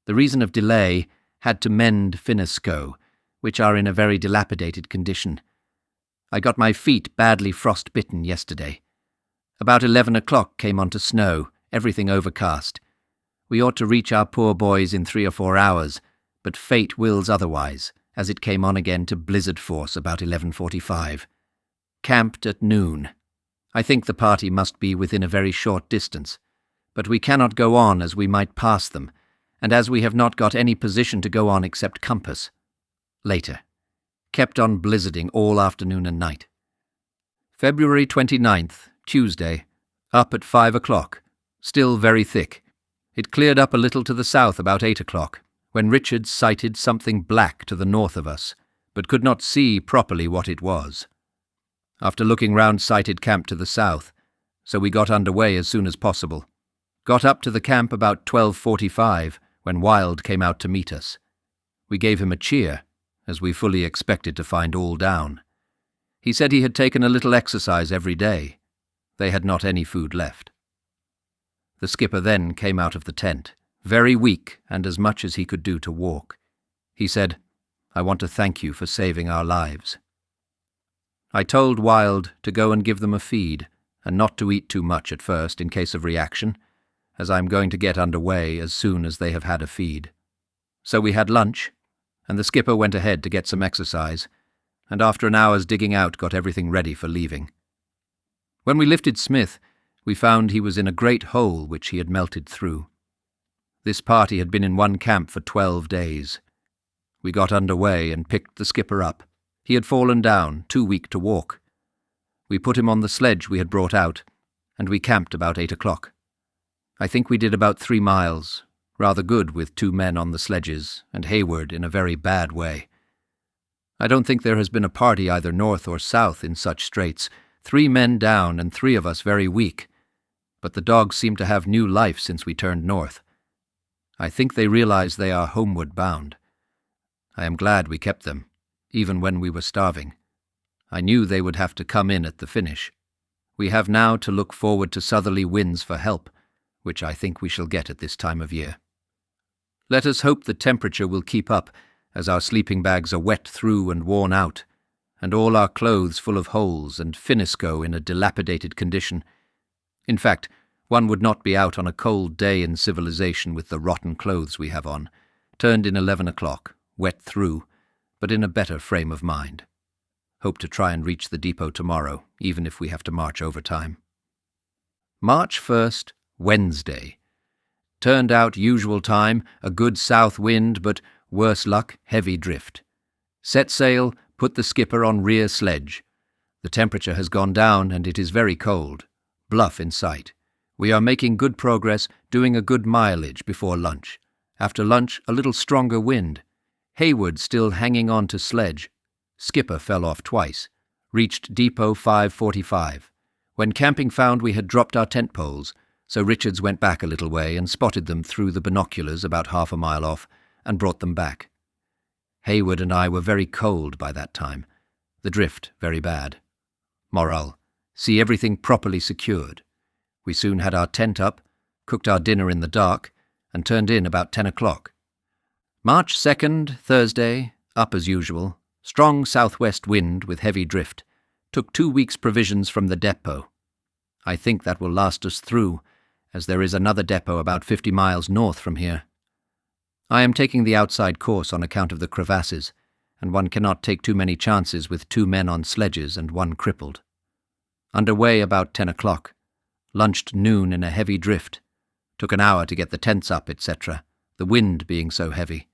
The reason of delay, had to mend finneskoe, which are in a very dilapidated condition. I got my feet badly frostbitten yesterday. About 11 o'clock came on to snow, everything overcast. We ought to reach our poor boys in 3 or 4 hours, but fate wills otherwise, as it came on again to blizzard force about 11:45. Camped at noon. I think the party must be within a very short distance, but we cannot go on as we might pass them, and as we have not got any position to go on except compass. Later. Kept on blizzarding all afternoon and night. February 29th, Tuesday. Up at 5 o'clock. Still very thick. It cleared up a little to the south about 8 o'clock, when Richard sighted something black to the north of us, but could not see properly what it was. After looking round, sighted camp to the south, so we got under way as soon as possible. Got up to the camp about 12:45, when Wild came out to meet us. We gave him a cheer, as we fully expected to find all down. He said he had taken a little exercise every day. They had not any food left. The skipper then came out of the tent, very weak and as much as he could do to walk. He said, "I want to thank you for saving our lives." I told Wild to go and give them a feed, and not to eat too much at first in case of reaction, as I am going to get under way as soon as they have had a feed. So we had lunch, and the skipper went ahead to get some exercise, and after an hour's digging out got everything ready for leaving. When we lifted Smith, We found he was in a great hole which he had melted through. This party had been in one camp for 12 days. We got under way and picked the skipper up. He had fallen down, too weak to walk. We put him on the sledge we had brought out, and we camped about 8 o'clock. I think we did about 3 miles, rather good with 2 men on the sledges, and Hayward in a very bad way. I don't think there has been a party either north or south in such straits, 3 men down and 3 of us very weak, but the dogs seem to have new life since we turned north. I think they realize they are homeward bound. I am glad we kept them, even when we were starving. I knew they would have to come in at the finish. We have now to look forward to southerly winds for help, which I think we shall get at this time of year. Let us hope the temperature will keep up, as our sleeping bags are wet through and worn out, and all our clothes full of holes and finneskoe in a dilapidated condition. In fact, one would not be out on a cold day in civilization with the rotten clothes we have on, turned in 11 o'clock, wet through, but in a better frame of mind. Hope to try and reach the depot tomorrow, even if we have to march overtime. March 1st, Wednesday. Turned out usual time, a good south wind, but worse luck, heavy drift. Set sail, put the skipper on rear sledge. The temperature has gone down and it is very cold. Bluff in sight. We are making good progress, doing a good mileage before lunch. After lunch, a little stronger wind. Hayward still hanging on to sledge. Skipper fell off twice. Reached depot 5:45. When camping found we had dropped our tent poles, so Richards went back a little way and spotted them through the binoculars about half a mile off and brought them back. Hayward and I were very cold by that time. The drift very bad. Morale: see everything properly secured. We soon had our tent up, cooked our dinner in the dark, and turned in about 10 o'clock. March 2nd, Thursday, up as usual. Strong southwest wind with heavy drift. Took 2 weeks' provisions from the depot. I think that will last us through, as there is another depot about 50 miles north from here. I am taking the outside course on account of the crevasses, and one cannot take too many chances with 2 men on sledges and 1 crippled. Underway about 10 o'clock. Lunched noon in a heavy drift. Took an hour to get the tents up, etc., the wind being so heavy.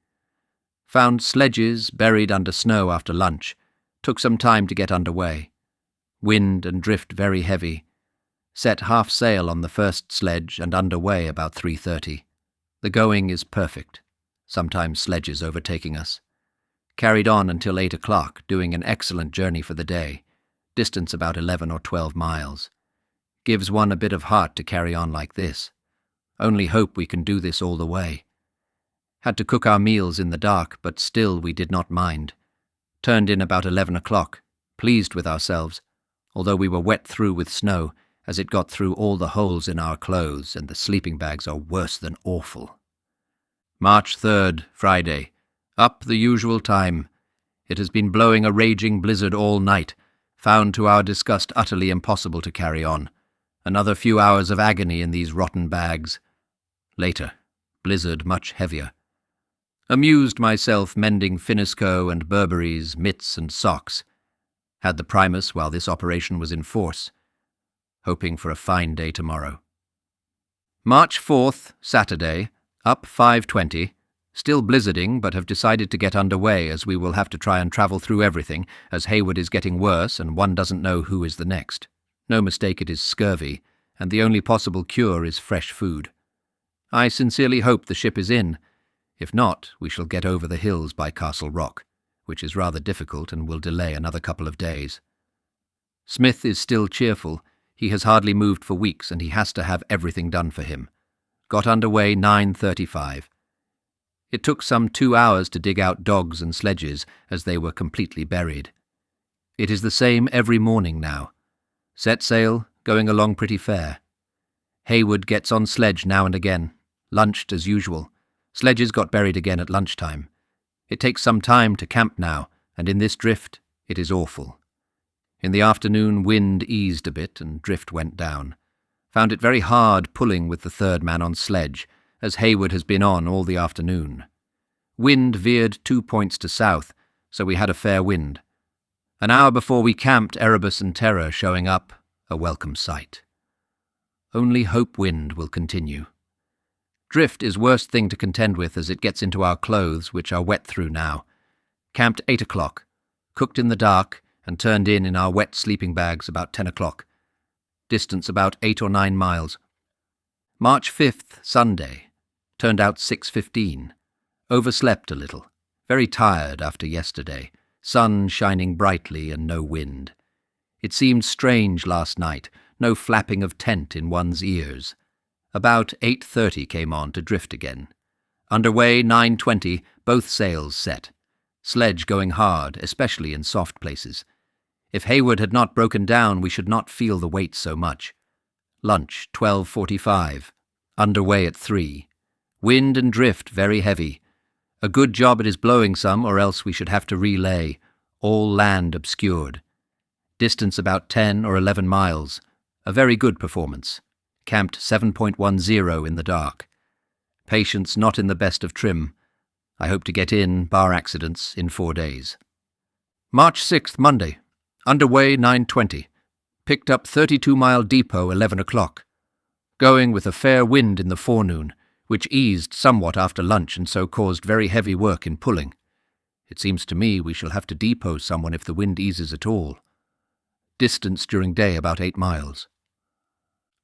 Found sledges buried under snow after lunch. Took some time to get underway. Wind and drift very heavy. Set half sail on the first sledge and underway about 3:30. The going is perfect. Sometimes sledges overtaking us. Carried on until 8 o'clock, doing an excellent journey for the day. Distance about 11 or 12 miles. Gives one a bit of heart to carry on like this. Only hope we can do this all the way. Had to cook our meals in the dark, but still we did not mind. Turned in about 11 o'clock, pleased with ourselves, although we were wet through with snow, as it got through all the holes in our clothes, and the sleeping bags are worse than awful. March 3rd, Friday. Up the usual time. It has been blowing a raging blizzard all night, found to our disgust utterly impossible to carry on. Another few hours of agony in these rotten bags. Later. Blizzard much heavier. Amused myself mending finneskoe and Burberrys, mitts and socks. Had the Primus while this operation was in force. Hoping for a fine day tomorrow. March 4th, Saturday. Up 5:20. Still blizzarding, but have decided to get underway as we will have to try and travel through everything, as Hayward is getting worse and one doesn't know who is the next. No mistake, it is scurvy, and the only possible cure is fresh food. I sincerely hope the ship is in. If not, we shall get over the hills by Castle Rock, which is rather difficult and will delay another couple of days. Smith is still cheerful. He has hardly moved for weeks, and he has to have everything done for him. Got underway 9:35. It took some 2 hours to dig out dogs and sledges, as they were completely buried. It is the same every morning now. Set sail, going along pretty fair. Hayward gets on sledge now and again. Lunched as usual. Sledges got buried again at lunchtime. It takes some time to camp now, and in this drift it is awful. In the afternoon wind eased a bit and drift went down. Found it very hard pulling with the 3rd man on sledge, as Hayward has been on all the afternoon. Wind veered 2 points to south, so we had a fair wind. An hour before we camped, Erebus and Terror showing up, a welcome sight. Only hope wind will continue. Drift is worst thing to contend with as it gets into our clothes, which are wet through now. Camped 8 o'clock, cooked in the dark and turned in our wet sleeping bags about 10 o'clock. Distance about 8 or 9 miles. March 5th, Sunday. Turned out 6:15. Overslept a little. Very tired after yesterday. Sun shining brightly and no wind. It seemed strange last night, no flapping of tent in one's ears. About 8:30 came on to drift again. Underway 9:20, both sails set. Sledge going hard, especially in soft places. If Hayward had not broken down, we should not feel the weight so much. Lunch 12:45. Underway at 3. Wind and drift very heavy. A good job it is blowing some, or else we should have to relay. All land obscured. Distance about 10 or 11 miles. A very good performance. Camped 7.10 in the dark. Patience not in the best of trim. I hope to get in, bar accidents, in 4 days. March 6th, Monday. Underway 9:20. Picked up 32-mile depot 11 o'clock. Going with a fair wind in the forenoon, which eased somewhat after lunch and so caused very heavy work in pulling. It seems to me we shall have to depot someone if the wind eases at all. Distance during day about 8 miles.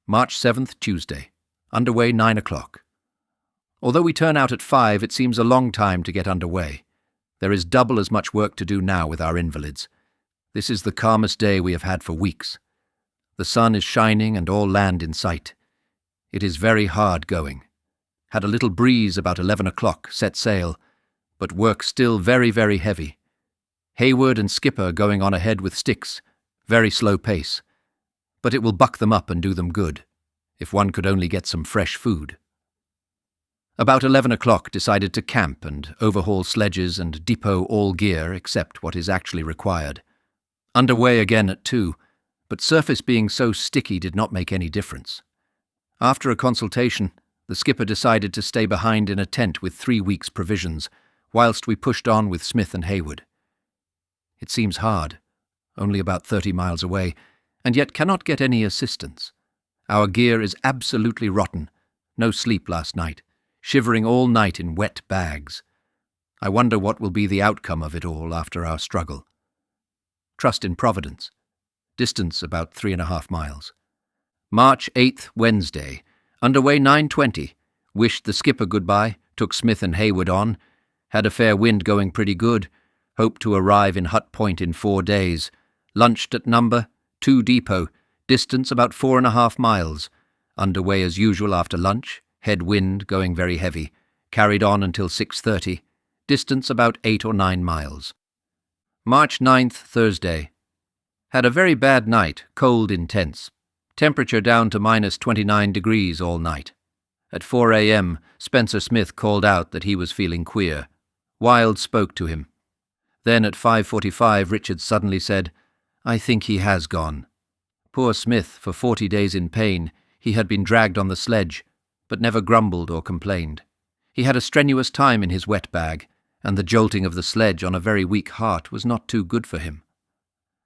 March 7th, Tuesday. Underway 9 o'clock. Although we turn out at 5, it seems a long time to get underway. There is double as much work to do now with our invalids. This is the calmest day we have had for weeks. The sun is shining and all land in sight. It is very hard going. Had a little breeze about 11 o'clock, set sail, but work still very, very heavy. Hayward and skipper going on ahead with sticks, very slow pace. But it will buck them up and do them good, if one could only get some fresh food. About 11 o'clock decided to camp and overhaul sledges and depot all gear except what is actually required. Underway again at 2, but surface being so sticky did not make any difference. After a consultation, the skipper decided to stay behind in a tent with 3 weeks' provisions, whilst we pushed on with Smith and Hayward. It seems hard, only about 30 miles away, and yet cannot get any assistance. Our gear is absolutely rotten. No sleep last night. Shivering all night in wet bags. I wonder what will be the outcome of it all after our struggle. Trust in Providence. Distance about 3.5 miles. March 8th, Wednesday. Underway 9:20. Wished the skipper goodbye. Took Smith and Hayward on. Had a fair wind going pretty good. Hope to arrive in Hut Point in 4 days. Lunched at number 2 depot, distance about 4.5 miles. Underway as usual after lunch, head wind going very heavy. Carried on until 6:30, distance about 8 or 9 miles. March 9th, Thursday. Had a very bad night, cold intense. Temperature down to -29 degrees all night. At 4 a.m., Spencer Smith called out that he was feeling queer. Wild spoke to him. Then at 5:45, Richard suddenly said, "I think he has gone." Poor Smith, for 40 days in pain, he had been dragged on the sledge, but never grumbled or complained. He had a strenuous time in his wet bag, and the jolting of the sledge on a very weak heart was not too good for him.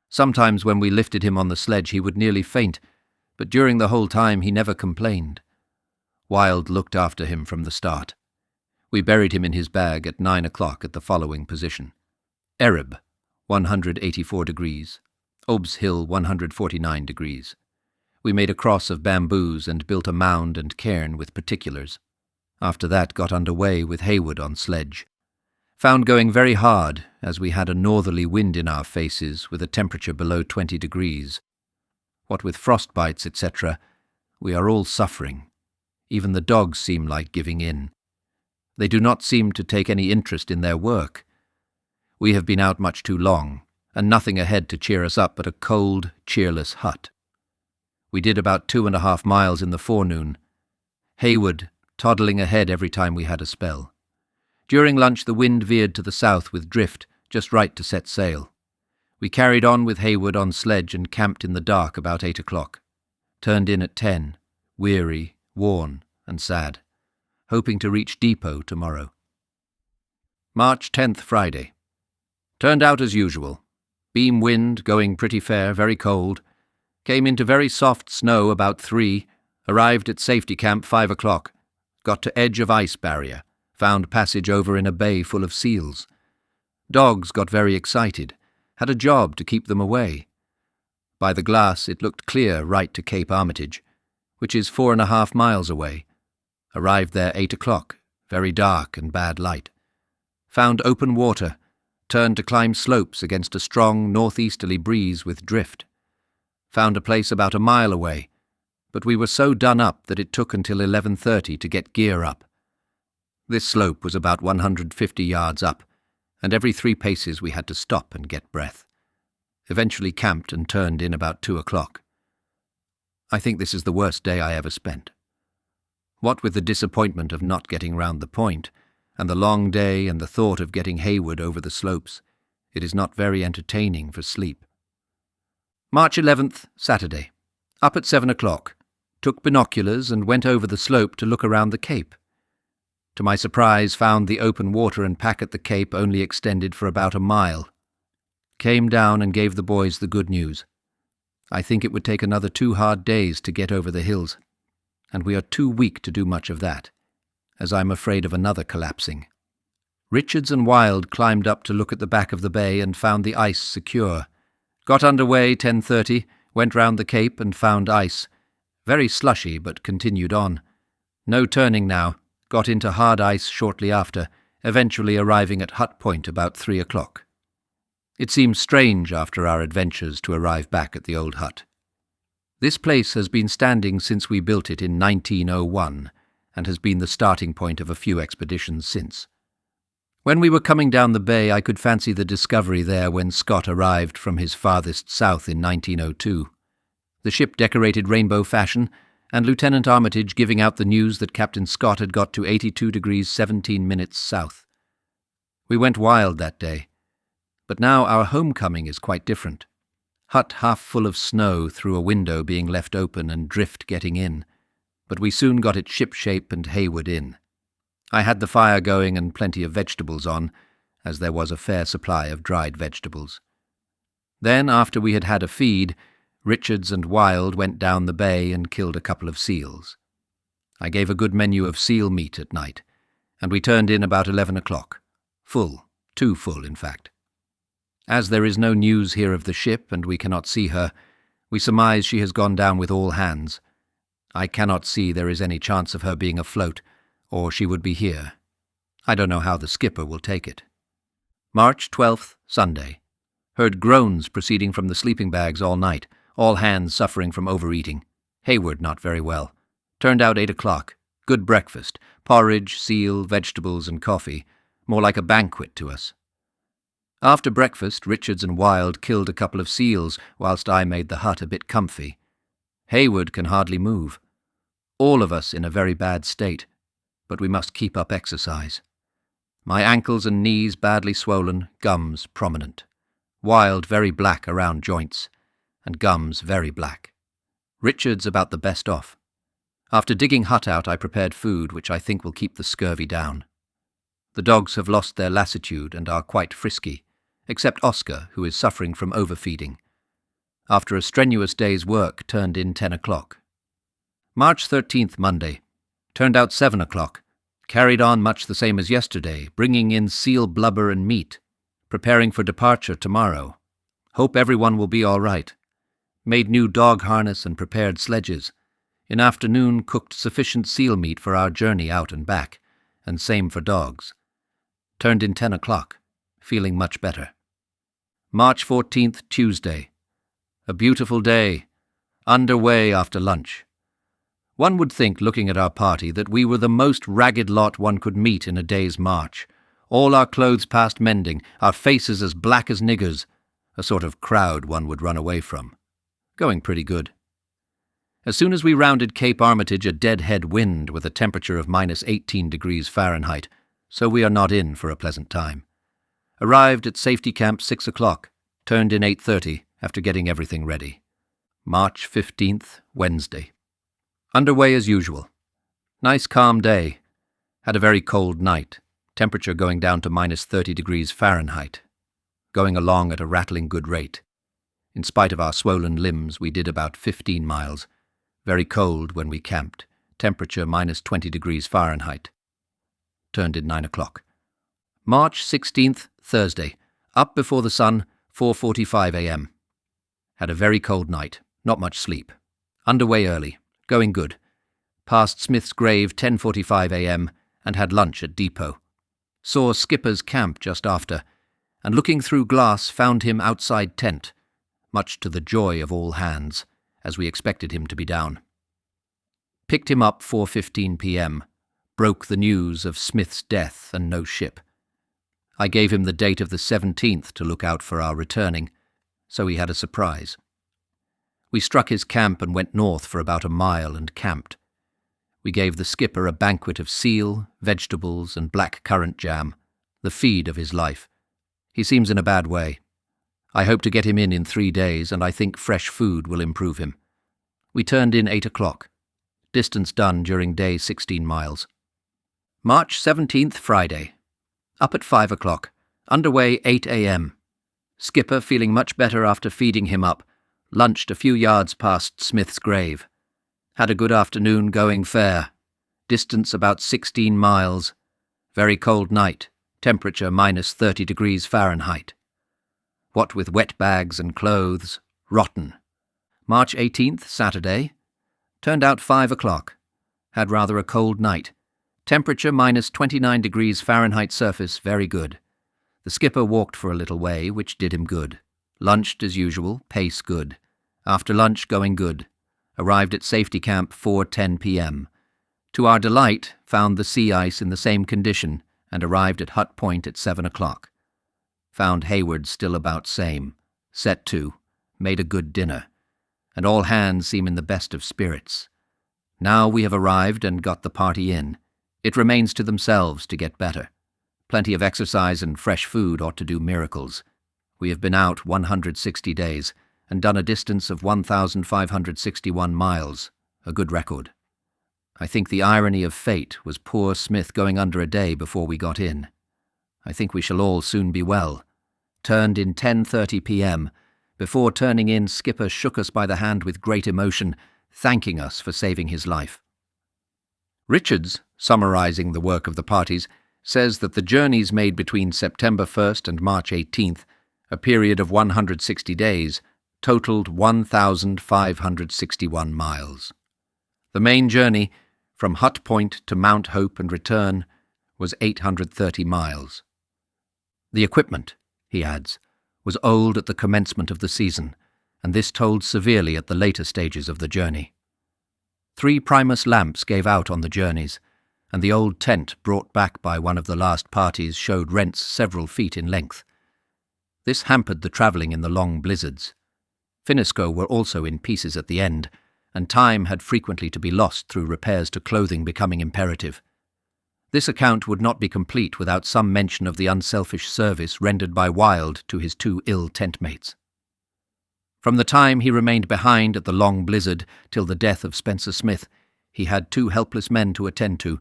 Sometimes when we lifted him on the sledge he would nearly faint, but during the whole time he never complained. Wild looked after him from the start. We buried him in his bag at 9 o'clock at the following position. Ereb, 184 degrees. Obs Hill, 149 degrees. We made a cross of bamboos and built a mound and cairn with particulars. After that got under way with Hayward on sledge. Found going very hard, as we had a northerly wind in our faces with a temperature below 20 degrees. What with frostbites, etc., we are all suffering. Even the dogs seem like giving in. They do not seem to take any interest in their work. We have been out much too long, and nothing ahead to cheer us up but a cold, cheerless hut. We did about 2.5 miles in the forenoon. Hayward toddling ahead every time we had a spell. During lunch the wind veered to the south with drift, just right to set sail. We carried on with Hayward on sledge and camped in the dark about 8 o'clock. Turned in at 10, weary, worn, and sad. Hoping to reach depot tomorrow. March 10th, Friday. Turned out as usual. Beam wind, going pretty fair, very cold. Came into very soft snow about 3, Arrived at safety camp 5 o'clock. Got to edge of ice barrier. Found passage over in a bay full of seals. Dogs got very excited. Had a job to keep them away. By the glass it looked clear right to Cape Armitage, which is 4.5 miles away. Arrived there 8 o'clock, very dark and bad light. Found open water, turned to climb slopes against a strong northeasterly breeze with drift. Found a place about a mile away, but we were so done up that it took until 11:30 to get gear up. This slope was about 150 yards up, and every 3 paces we had to stop and get breath. Eventually camped and turned in about 2 o'clock. I think this is the worst day I ever spent. What with the disappointment of not getting round the point, and the long day and the thought of getting Hayward over the slopes, it is not very entertaining for sleep. March 11th, Saturday. Up at 7 o'clock. Took binoculars and went over the slope to look around the Cape. To my surprise, found the open water and pack at the Cape only extended for about a mile. Came down and gave the boys the good news. I think it would take another 2 hard days to get over the hills, and we are too weak to do much of that, as I'm afraid of another collapsing. Richards and Wild climbed up to look at the back of the bay and found the ice secure. Got underway 10:30, went round the Cape and found ice. Very slushy, but continued on. No turning now, got into hard ice shortly after, eventually arriving at Hut Point about 3 o'clock. It seems strange after our adventures to arrive back at the old hut. This place has been standing since we built it in 1901, and has been the starting point of a few expeditions since. When we were coming down the bay, I could fancy the discovery there when Scott arrived from his farthest south in 1902. The ship decorated rainbow fashion, and Lieutenant Armitage giving out the news that Captain Scott had got to 82 degrees 17 minutes south. We went wild that day. But now our homecoming is quite different. Hut half full of snow through a window being left open and drift getting in, but we soon got it ship-shape and Hayward in. I had the fire going and plenty of vegetables on, as there was a fair supply of dried vegetables. Then, after we had had a feed, Richards and Wild went down the bay and killed a couple of seals. I gave a good menu of seal meat at night, and we turned in about 11 o'clock. Full, too full in fact. As there is no news here of the ship and we cannot see her, we surmise she has gone down with all hands. I cannot see there is any chance of her being afloat, or she would be here. I don't know how the skipper will take it. March 12th, Sunday. Heard groans proceeding from the sleeping bags all night, all hands suffering from overeating. Hayward not very well. Turned out 8 o'clock. Good breakfast, porridge, seal, vegetables and coffee. More like a banquet to us. After breakfast, Richards and Wild killed a couple of seals, whilst I made the hut a bit comfy. Hayward can hardly move. All of us in a very bad state, but we must keep up exercise. My ankles and knees badly swollen, gums prominent. Wild very black around joints, and gums very black. Richards about the best off. After digging hut out, I prepared food, which I think will keep the scurvy down. The dogs have lost their lassitude and are quite frisky, except Oscar, who is suffering from overfeeding. After a strenuous day's work, turned in 10 o'clock. March 13th, Monday. Turned out 7 o'clock. Carried on much the same as yesterday, bringing in seal blubber and meat. Preparing for departure tomorrow. Hope everyone will be all right. Made new dog harness and prepared sledges. In afternoon cooked sufficient seal meat for our journey out and back, and same for dogs. Turned in 10 o'clock. Feeling much better. March 14th, Tuesday. A beautiful day. Underway after lunch. One would think, looking at our party, that we were the most ragged lot one could meet in a day's march. All our clothes past mending, our faces as black as niggers. A sort of crowd one would run away from. Going pretty good. As soon as we rounded Cape Armitage, a dead-head wind with a temperature of minus 18 degrees Fahrenheit, so we are not in for a pleasant time. Arrived at safety camp 6 o'clock, turned in 8:30 after getting everything ready. March 15th, Wednesday. Underway as usual. Nice calm day. Had a very cold night, temperature going down to minus 30 degrees Fahrenheit. Going along at a rattling good rate. In spite of our swollen limbs, we did about 15 miles. Very cold when we camped, temperature -20 degrees Fahrenheit. Turned in 9 o'clock. March 16th, Thursday. Up before the sun, 4:45 a.m. Had a very cold night, not much sleep. Underway early, going good. Passed Smith's grave 10:45 a.m. and had lunch at depot. Saw Skipper's camp just after, and looking through glass found him outside tent, much to the joy of all hands, as we expected him to be down. Picked him up 4:15 p.m. Broke the news of Smith's death and no ship. I gave him the date of the 17th to look out for our returning, so he had a surprise. We struck his camp and went north for about a mile and camped. We gave the skipper a banquet of seal, vegetables, and black currant jam, the feed of his life. He seems in a bad way. I hope to get him in 3 days, and I think fresh food will improve him. We turned in 8 o'clock. Distance done during day 16 miles. March 17th, Friday. Up at 5 o'clock. Underway 8 a.m. Skipper feeling much better after feeding him up. Lunched a few yards past Smith's grave. Had a good afternoon going fair. Distance about 16 miles. Very cold night. Temperature -30 degrees Fahrenheit. What with wet bags and clothes, rotten. March 18th, Saturday. Turned out 5 o'clock. Had rather a cold night. Temperature -29 degrees Fahrenheit surface, very good. The skipper walked for a little way, which did him good. Lunched as usual, pace good. After lunch, going good. Arrived at safety camp 4:10 p.m. To our delight, found the sea ice in the same condition and arrived at Hut Point at 7 o'clock. Found Hayward still about same. Set to. Made a good dinner. And all hands seem in the best of spirits. Now we have arrived and got the party in. It remains to themselves to get better. Plenty of exercise and fresh food ought to do miracles. We have been out 160 days and done a distance of 1,561 miles, a good record. I think the irony of fate was poor Smith going under a day before we got in. I think we shall all soon be well. Turned in 10:30 p.m. Before turning in, Skipper shook us by the hand with great emotion, thanking us for saving his life. Richards, summarizing the work of the parties, says that the journeys made between September 1st and March 18th, a period of 160 days, totaled 1,561 miles. The main journey, from Hut Point to Mount Hope and return, was 830 miles. The equipment, he adds, was old at the commencement of the season, and this told severely at the later stages of the journey. 3 Primus lamps gave out on the journeys, and the old tent brought back by one of the last parties showed rents several feet in length. This hampered the travelling in the long blizzards. Finneskoe were also in pieces at the end, and time had frequently to be lost through repairs to clothing becoming imperative. This account would not be complete without some mention of the unselfish service rendered by Wild to his 2 ill tent-mates. From the time he remained behind at the long blizzard till the death of Spencer Smith, he had 2 helpless men to attend to,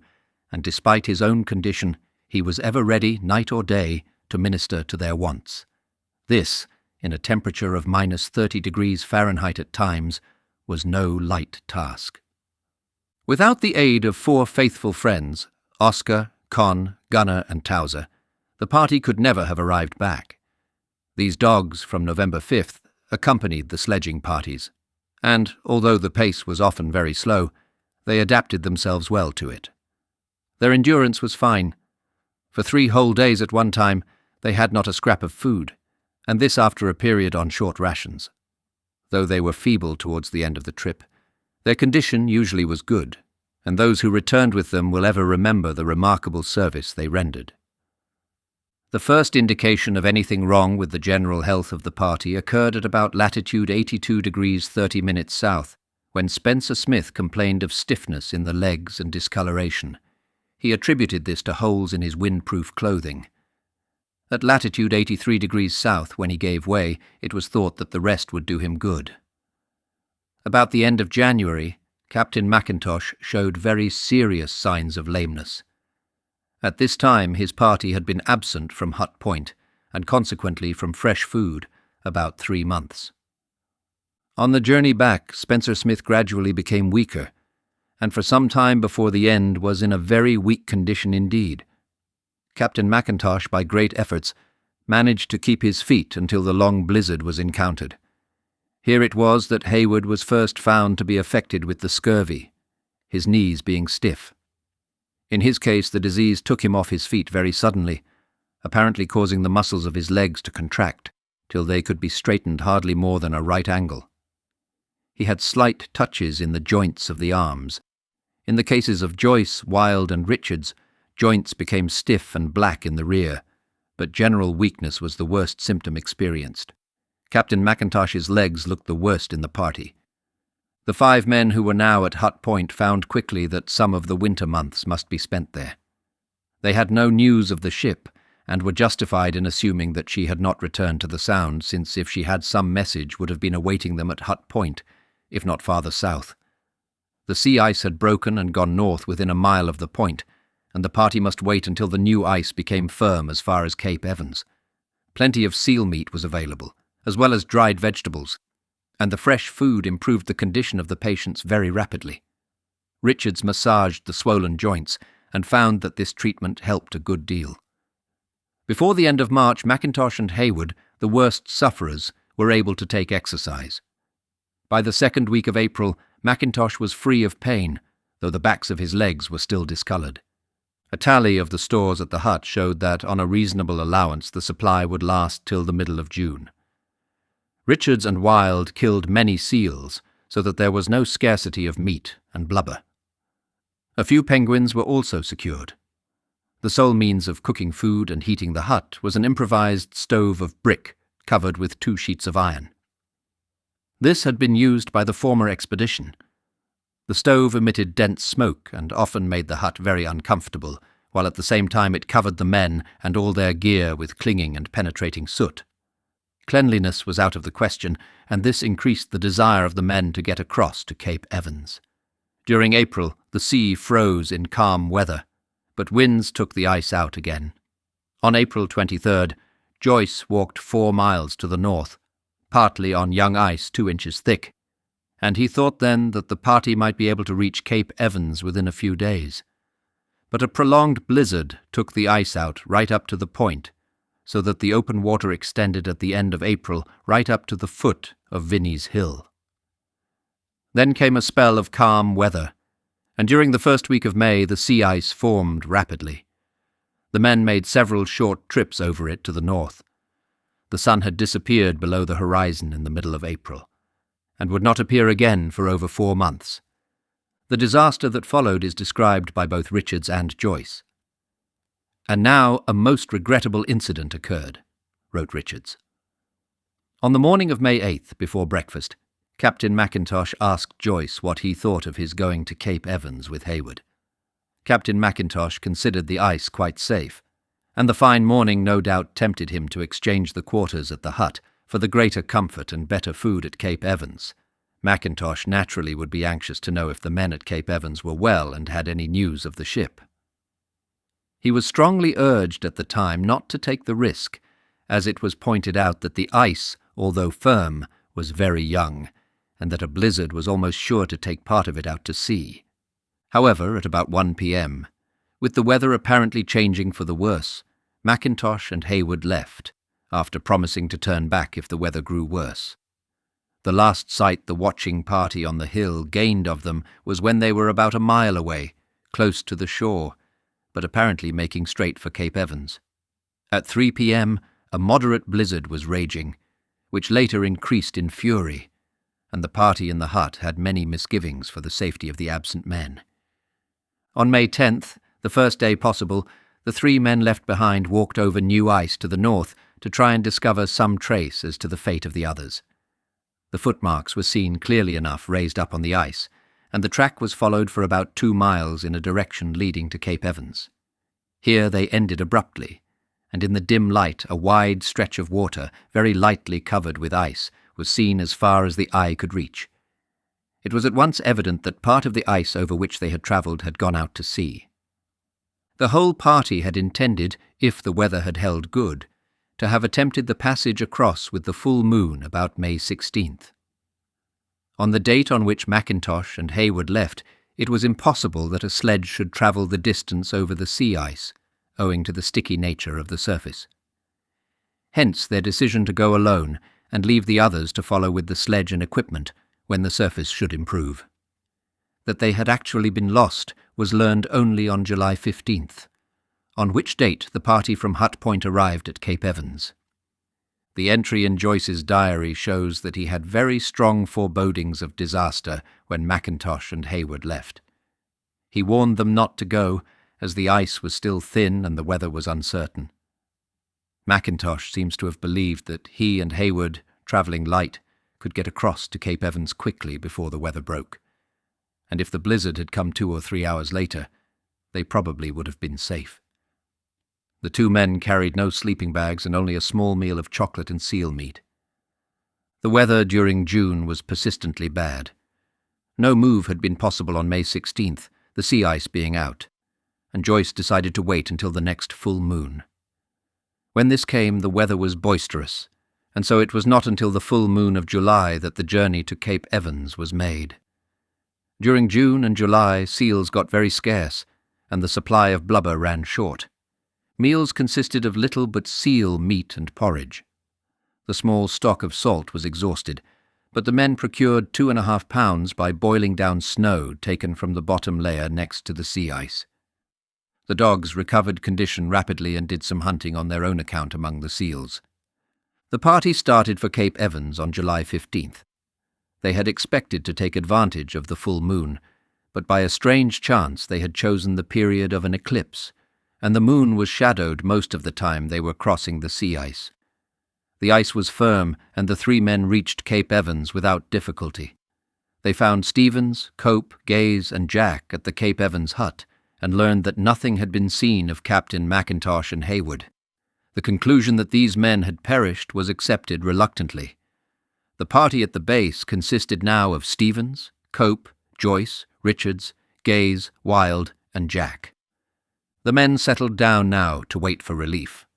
and despite his own condition, he was ever ready, night or day, to minister to their wants. This, in a temperature of -30 degrees Fahrenheit at times, was no light task. Without the aid of 4 faithful friends, Oscar, Con, Gunner, and Towser, the party could never have arrived back. These dogs, from November 5th, accompanied the sledging parties, and, although the pace was often very slow, they adapted themselves well to it. Their endurance was fine. For 3 whole days at one time, they had not a scrap of food, and this after a period on short rations. Though they were feeble towards the end of the trip, their condition usually was good, and those who returned with them will ever remember the remarkable service they rendered. The first indication of anything wrong with the general health of the party occurred at about latitude 82 degrees 30 minutes south, when Spencer Smith complained of stiffness in the legs and discoloration. He attributed this to holes in his windproof clothing. At latitude 83 degrees south, when he gave way, it was thought that the rest would do him good. About the end of January, Captain McIntosh showed very serious signs of lameness. At this time his party had been absent from Hut Point, and consequently from fresh food, about 3 months. On the journey back, Spencer Smith gradually became weaker, and for some time before the end was in a very weak condition indeed. Captain Mackintosh, by great efforts, managed to keep his feet until the long blizzard was encountered. Here it was that Hayward was first found to be affected with the scurvy, his knees being stiff. In his case, the disease took him off his feet very suddenly, apparently causing the muscles of his legs to contract, till they could be straightened hardly more than a right angle. He had slight touches in the joints of the arms. In the cases of Joyce, Wild, and Richards, joints became stiff and black in the rear, but general weakness was the worst symptom experienced. Captain Mackintosh's legs looked the worst in the party. The 5 men who were now at Hut Point found quickly that some of the winter months must be spent there. They had no news of the ship, and were justified in assuming that she had not returned to the Sound, since if she had some message would have been awaiting them at Hut Point, if not farther south. The sea ice had broken and gone north within a mile of the point, and the party must wait until the new ice became firm as far as Cape Evans. Plenty of seal meat was available, as well as dried vegetables, and the fresh food improved the condition of the patients very rapidly. Richards massaged the swollen joints and found that this treatment helped a good deal. Before the end of March, Mackintosh and Hayward, the worst sufferers, were able to take exercise. By the 2nd week of April, Mackintosh was free of pain, though the backs of his legs were still discoloured. A tally of the stores at the hut showed that, on a reasonable allowance, the supply would last till the middle of June. Richards and Wild killed many seals, so that there was no scarcity of meat and blubber. A few penguins were also secured. The sole means of cooking food and heating the hut was an improvised stove of brick covered with 2 sheets of iron. This had been used by the former expedition. The stove emitted dense smoke and often made the hut very uncomfortable, while at the same time it covered the men and all their gear with clinging and penetrating soot. Cleanliness was out of the question, and this increased the desire of the men to get across to Cape Evans. During April, the sea froze in calm weather, but winds took the ice out again. On April 23rd, Joyce walked 4 miles to the north, partly on young ice 2 inches thick, and he thought then that the party might be able to reach Cape Evans within a few days. But a prolonged blizzard took the ice out right up to the point, so that the open water extended at the end of April right up to the foot of Vinnie's Hill. Then came a spell of calm weather, and during the 1st week of May the sea ice formed rapidly. The men made several short trips over it to the north. The sun had disappeared below the horizon in the middle of April, and would not appear again for over 4 months. The disaster that followed is described by both Richards and Joyce. "And now a most regrettable incident occurred," wrote Richards. On the morning of May 8th, before breakfast, Captain Mackintosh asked Joyce what he thought of his going to Cape Evans with Hayward. Captain Mackintosh considered the ice quite safe, and the fine morning no doubt tempted him to exchange the quarters at the hut for the greater comfort and better food at Cape Evans. Mackintosh naturally would be anxious to know if the men at Cape Evans were well and had any news of the ship. He was strongly urged at the time not to take the risk, as it was pointed out that the ice, although firm, was very young, and that a blizzard was almost sure to take part of it out to sea. However, at about 1 p.m., with the weather apparently changing for the worse, Mackintosh and Hayward left, after promising to turn back if the weather grew worse. The last sight the watching party on the hill gained of them was when they were about a mile away, close to the shore, but apparently making straight for Cape Evans. At 3 p.m., a moderate blizzard was raging, which later increased in fury, and the party in the hut had many misgivings for the safety of the absent men. On May 10th, the first day possible, the 3 men left behind walked over new ice to the north to try and discover some trace as to the fate of the others. The footmarks were seen clearly enough raised up on the ice, and the track was followed for about 2 miles in a direction leading to Cape Evans. Here they ended abruptly, and in the dim light a wide stretch of water, very lightly covered with ice, was seen as far as the eye could reach. It was at once evident that part of the ice over which they had travelled had gone out to sea. The whole party had intended, if the weather had held good, to have attempted the passage across with the full moon about May 16th. On the date on which Mackintosh and Hayward left, it was impossible that a sledge should travel the distance over the sea ice, owing to the sticky nature of the surface. Hence their decision to go alone and leave the others to follow with the sledge and equipment when the surface should improve. That they had actually been lost was learned only on July 15th, on which date the party from Hut Point arrived at Cape Evans. The entry in Joyce's diary shows that he had very strong forebodings of disaster when Mackintosh and Hayward left. He warned them not to go, as the ice was still thin and the weather was uncertain. Mackintosh seems to have believed that he and Hayward, travelling light, could get across to Cape Evans quickly before the weather broke, and if the blizzard had come 2 or 3 hours later, they probably would have been safe. The 2 men carried no sleeping bags and only a small meal of chocolate and seal meat. The weather during June was persistently bad. No move had been possible on May 16th, the sea ice being out, and Joyce decided to wait until the next full moon. When this came, the weather was boisterous, and so it was not until the full moon of July that the journey to Cape Evans was made. During June and July, seals got very scarce, and the supply of blubber ran short. Meals consisted of little but seal meat and porridge. The small stock of salt was exhausted, but the men procured 2.5 pounds by boiling down snow taken from the bottom layer next to the sea ice. The dogs recovered condition rapidly and did some hunting on their own account among the seals. The party started for Cape Evans on July 15th. They had expected to take advantage of the full moon, but by a strange chance they had chosen the period of an eclipse, and the moon was shadowed most of the time they were crossing the sea ice. The ice was firm, and the 3 men reached Cape Evans without difficulty. They found Stevens, Cope, Gaze, and Jack at the Cape Evans hut, and learned that nothing had been seen of Captain Mackintosh and Hayward. The conclusion that these men had perished was accepted reluctantly. The party at the base consisted now of Stevens, Cope, Joyce, Richards, Gaze, Wild, and Jack. The men settled down now to wait for relief.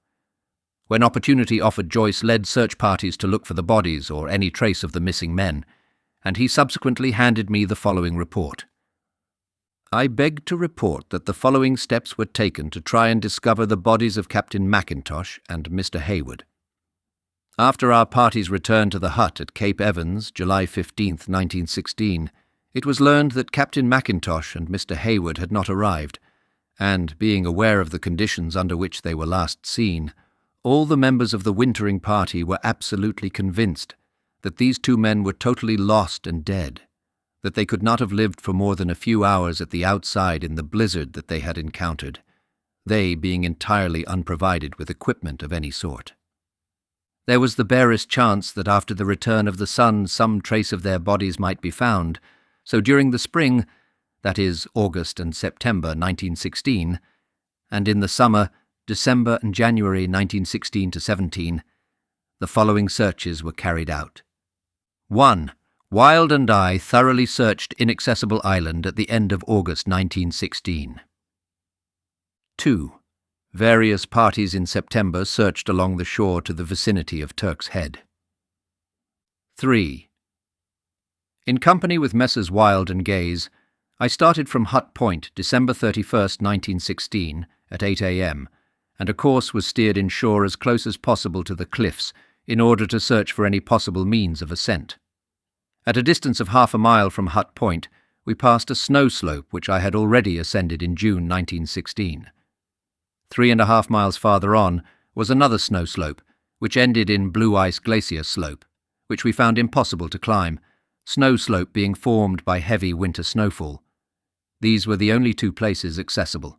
When opportunity offered, Joyce led search parties to look for the bodies or any trace of the missing men, and he subsequently handed me the following report. I beg to report that the following steps were taken to try and discover the bodies of Captain Mackintosh and Mr. Hayward. After our party's return to the hut at Cape Evans, July 15th, 1916, it was learned that Captain Mackintosh and Mr. Hayward had not arrived, and, being aware of the conditions under which they were last seen, all the members of the wintering party were absolutely convinced that these 2 men were totally lost and dead, that they could not have lived for more than a few hours at the outside in the blizzard that they had encountered, they being entirely unprovided with equipment of any sort. There was the barest chance that after the return of the sun some trace of their bodies might be found, so during the spring, that is, August and September 1916, and in the summer, December and January 1916-17, the following searches were carried out. 1. Wild and I thoroughly searched Inaccessible Island at the end of August 1916. 2. Various parties in September searched along the shore to the vicinity of Turk's Head. 3. In company with Messrs. Wild and Gaze, I started from Hut Point December 31st, 1916, at 8 a.m., and a course was steered inshore as close as possible to the cliffs in order to search for any possible means of ascent. At a distance of 1/2 mile from Hut Point, we passed a snow slope which I had already ascended in June 1916. 3.5 miles farther on was another snow slope, which ended in Blue Ice Glacier Slope, which we found impossible to climb, snow slope being formed by heavy winter snowfall. These were the only 2 places accessible.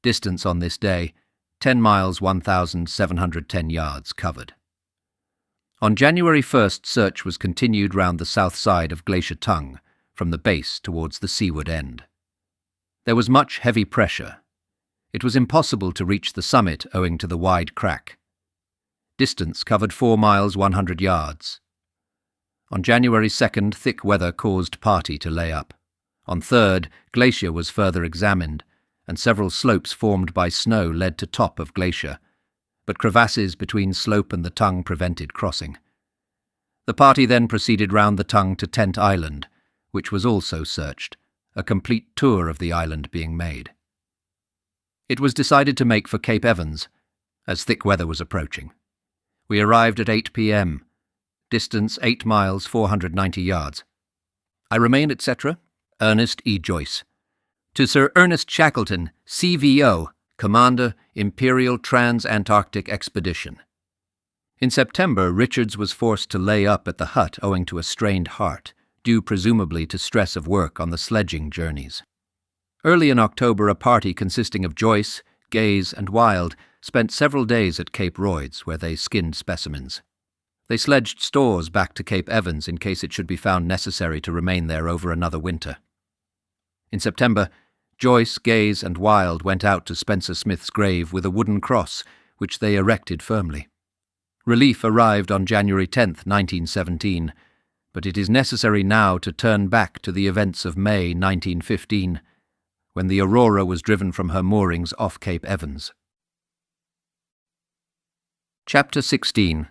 Distance on this day, 10 miles 1,710 yards covered. On January 1st, search was continued round the south side of Glacier Tongue, from the base towards the seaward end. There was much heavy pressure. It was impossible to reach the summit owing to the wide crack. Distance covered 4 miles 100 yards. On January 2nd, thick weather caused party to lay up. On 3rd, glacier was further examined, and several slopes formed by snow led to top of glacier, but crevasses between slope and the tongue prevented crossing. The party then proceeded round the Tongue to Tent Island, which was also searched, a complete tour of the island being made. It was decided to make for Cape Evans, as thick weather was approaching. We arrived at 8 p.m, distance 8 miles 490 yards. I remain, etc., Ernest E. Joyce. To Sir Ernest Shackleton, CVO, Commander, Imperial Trans-Antarctic Expedition. In September, Richards was forced to lay up at the hut owing to a strained heart, due presumably to stress of work on the sledging journeys. Early in October, a party consisting of Joyce, Gaze, and Wild spent several days at Cape Royds, where they skinned specimens. They sledged stores back to Cape Evans in case it should be found necessary to remain there over another winter. In September, Joyce, Gaze, and Wild went out to Spencer Smith's grave with a wooden cross, which they erected firmly. Relief arrived on January 10, 1917, but it is necessary now to turn back to the events of May 1915, when the Aurora was driven from her moorings off Cape Evans. Chapter 16.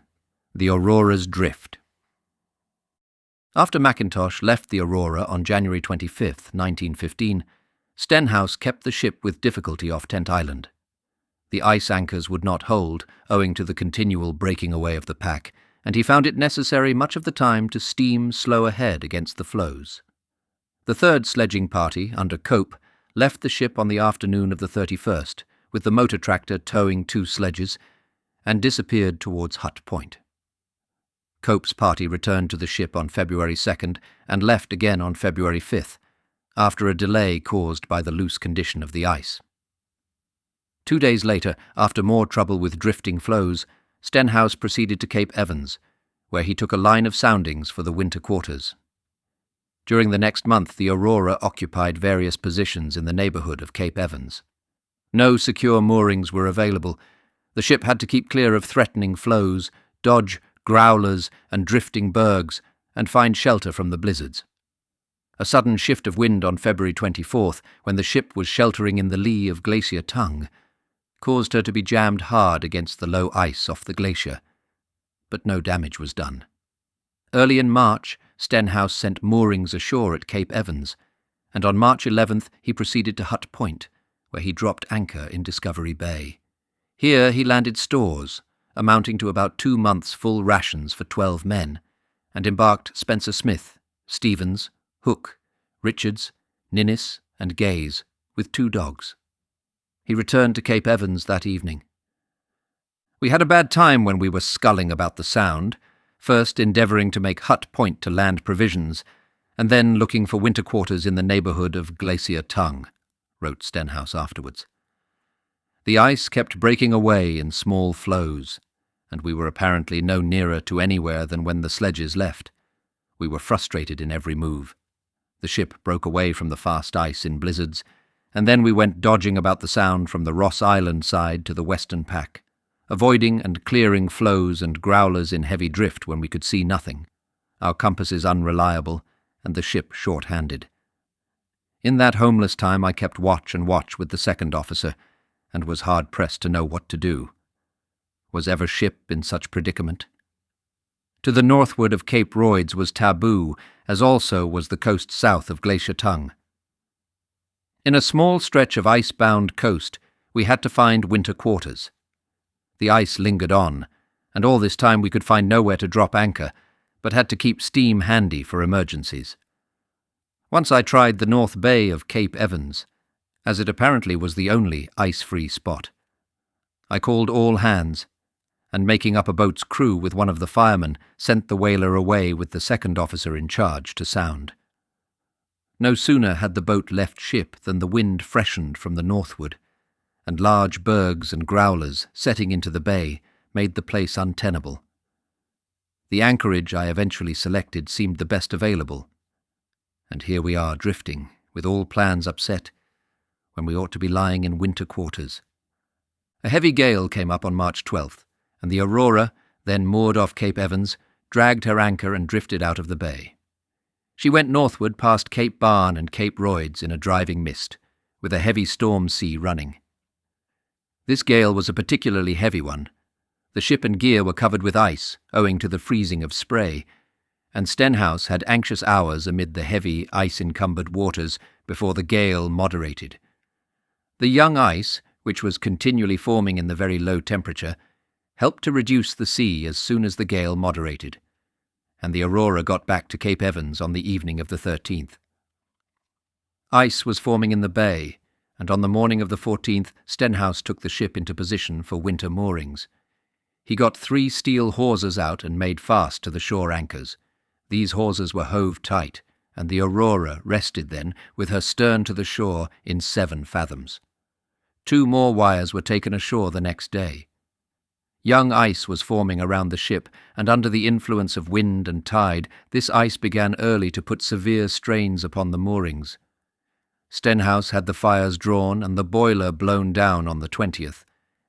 The Aurora's Drift. After Mackintosh left the Aurora on January 25, 1915, Stenhouse kept the ship with difficulty off Tent Island. The ice anchors would not hold, owing to the continual breaking away of the pack, and he found it necessary much of the time to steam slow ahead against the floes. The third sledging party, under Cope, left the ship on the afternoon of the 31st, with the motor tractor towing 2 sledges, and disappeared towards Hut Point. Cope's party returned to the ship on February 2nd and left again on February 5th, after a delay caused by the loose condition of the ice. 2 days later, after more trouble with drifting floes, Stenhouse proceeded to Cape Evans, where he took a line of soundings for the winter quarters. During the next month, the Aurora occupied various positions in the neighbourhood of Cape Evans. No secure moorings were available. The ship had to keep clear of threatening floes, dodge growlers and drifting bergs, and find shelter from the blizzards. A sudden shift of wind on February 24th, when the ship was sheltering in the lee of Glacier Tongue, caused her to be jammed hard against the low ice off the glacier, but no damage was done. Early in March, Stenhouse sent moorings ashore at Cape Evans, and on March 11th he proceeded to Hut Point, where he dropped anchor in Discovery Bay. Here he landed stores, amounting to about 2 months' full rations for 12 men, and embarked Spencer Smith, Stevens, Hook, Richards, Ninnis, and Gaze, with 2 dogs. He returned to Cape Evans that evening. We had a bad time when we were sculling about the Sound, first endeavouring to make Hut Point to land provisions, and then looking for winter quarters in the neighbourhood of Glacier Tongue, wrote Stenhouse afterwards. The ice kept breaking away in small floes, and we were apparently no nearer to anywhere than when the sledges left. We were frustrated in every move. The ship broke away from the fast ice in blizzards, and then we went dodging about the Sound from the Ross Island side to the western pack, avoiding and clearing floes and growlers in heavy drift when we could see nothing, our compasses unreliable, and the ship short-handed. In that homeless time I kept watch and watch with the second officer, and was hard-pressed to know what to do. Was ever ship in such predicament? To the northward of Cape Royds was taboo, as also was the coast south of Glacier Tongue. In a small stretch of ice-bound coast, we had to find winter quarters. The ice lingered on, and all this time we could find nowhere to drop anchor, but had to keep steam handy for emergencies. Once I tried the North Bay of Cape Evans, as it apparently was the only ice-free spot. I called all hands, and making up a boat's crew with one of the firemen, sent the whaler away with the second officer in charge to sound. No sooner had the boat left ship than the wind freshened from the northward, and large bergs and growlers setting into the bay made the place untenable. The anchorage I eventually selected seemed the best available, and here we are drifting, with all plans upset, when we ought to be lying in winter quarters. A heavy gale came up on March 12th, and the Aurora, then moored off Cape Evans, dragged her anchor and drifted out of the bay. She went northward past Cape Barne and Cape Royds in a driving mist, with a heavy storm sea running. This gale was a particularly heavy one. The ship and gear were covered with ice, owing to the freezing of spray, and Stenhouse had anxious hours amid the heavy, ice-encumbered waters before the gale moderated. The young ice, which was continually forming in the very low temperature, helped to reduce the sea as soon as the gale moderated, and the Aurora got back to Cape Evans on the evening of the 13th. Ice was forming in the bay, and on the morning of the 14th Stenhouse took the ship into position for winter moorings. He got 3 steel hawsers out and made fast to the shore anchors. These hawsers were hove tight, and the Aurora rested then, with her stern to the shore, in 7 fathoms. 2 more wires were taken ashore the next day. Young ice was forming around the ship, and under the influence of wind and tide, this ice began early to put severe strains upon the moorings. Stenhouse had the fires drawn and the boiler blown down on the 20th,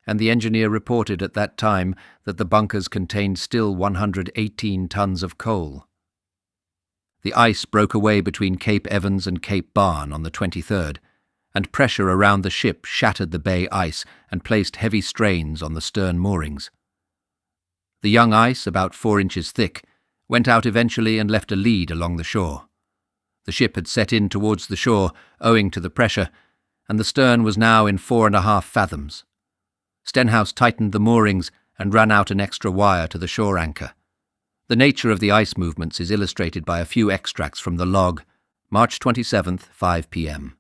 and the engineer reported at that time that the bunkers contained still 118 tons of coal. The ice broke away between Cape Evans and Cape Barne on the 23rd, and pressure around the ship shattered the bay ice and placed heavy strains on the stern moorings. The young ice, about 4 inches thick, went out eventually and left a lead along the shore. The ship had set in towards the shore, owing to the pressure, and the stern was now in 4.5 fathoms. Stenhouse tightened the moorings and ran out an extra wire to the shore anchor. The nature of the ice movements is illustrated by a few extracts from the log. March 27th, 5 p.m.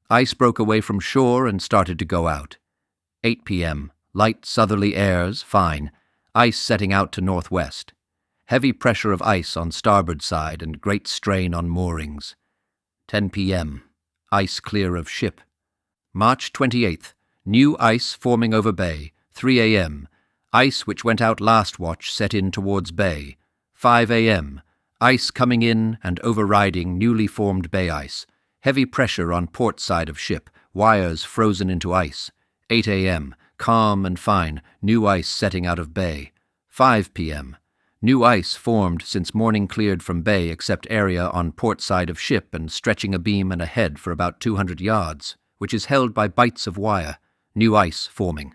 Ice broke away from shore and started to go out. 8 p.m. Light southerly airs, fine. Ice setting out to northwest. Heavy pressure of ice on starboard side and great strain on moorings. 10 p.m. Ice clear of ship. March 28th. New ice forming over bay. 3 a.m. Ice which went out last watch set in towards bay. 5 a.m. Ice coming in and overriding newly formed bay ice. Heavy pressure on port side of ship. Wires frozen into ice. 8 a.m. Calm and fine. New ice setting out of bay. 5 p.m. New ice formed since morning cleared from bay except area on port side of ship and stretching abeam and ahead for about 200 yards, which is held by bights of wire. New ice forming.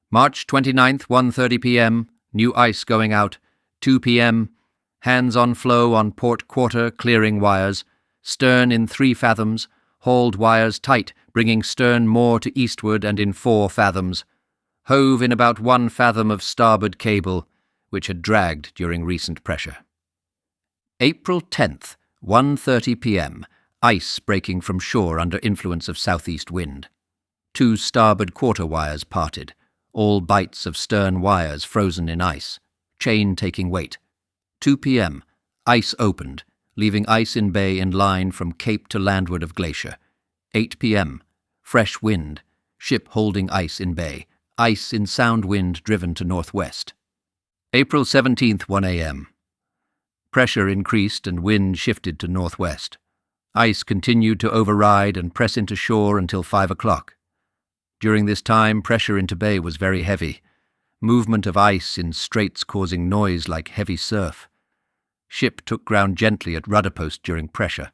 March 29th, 1:30 p.m. New ice going out. 2 p.m. Hands on floe on port quarter, clearing wires. Stern in 3 fathoms. Hauled wires tight, bringing stern more to eastward and in 4 fathoms. Hove in about 1 fathom of starboard cable, which had dragged during recent pressure. April 10th, 1:30 p.m. Ice breaking from shore under influence of southeast wind. 2 starboard quarter wires parted, all bights of stern wires frozen in ice, chain taking weight. 2 p.m. Ice opened, leaving ice in bay in line from cape to landward of glacier. 8 p.m. Fresh wind, ship holding ice in bay, ice in sound wind driven to northwest. April 17th, 1 a.m. Pressure increased and wind shifted to northwest. Ice continued to override and press into shore until 5 o'clock. During this time, pressure into bay was very heavy. Movement of ice in straits causing noise like heavy surf. Ship took ground gently at rudder post during pressure.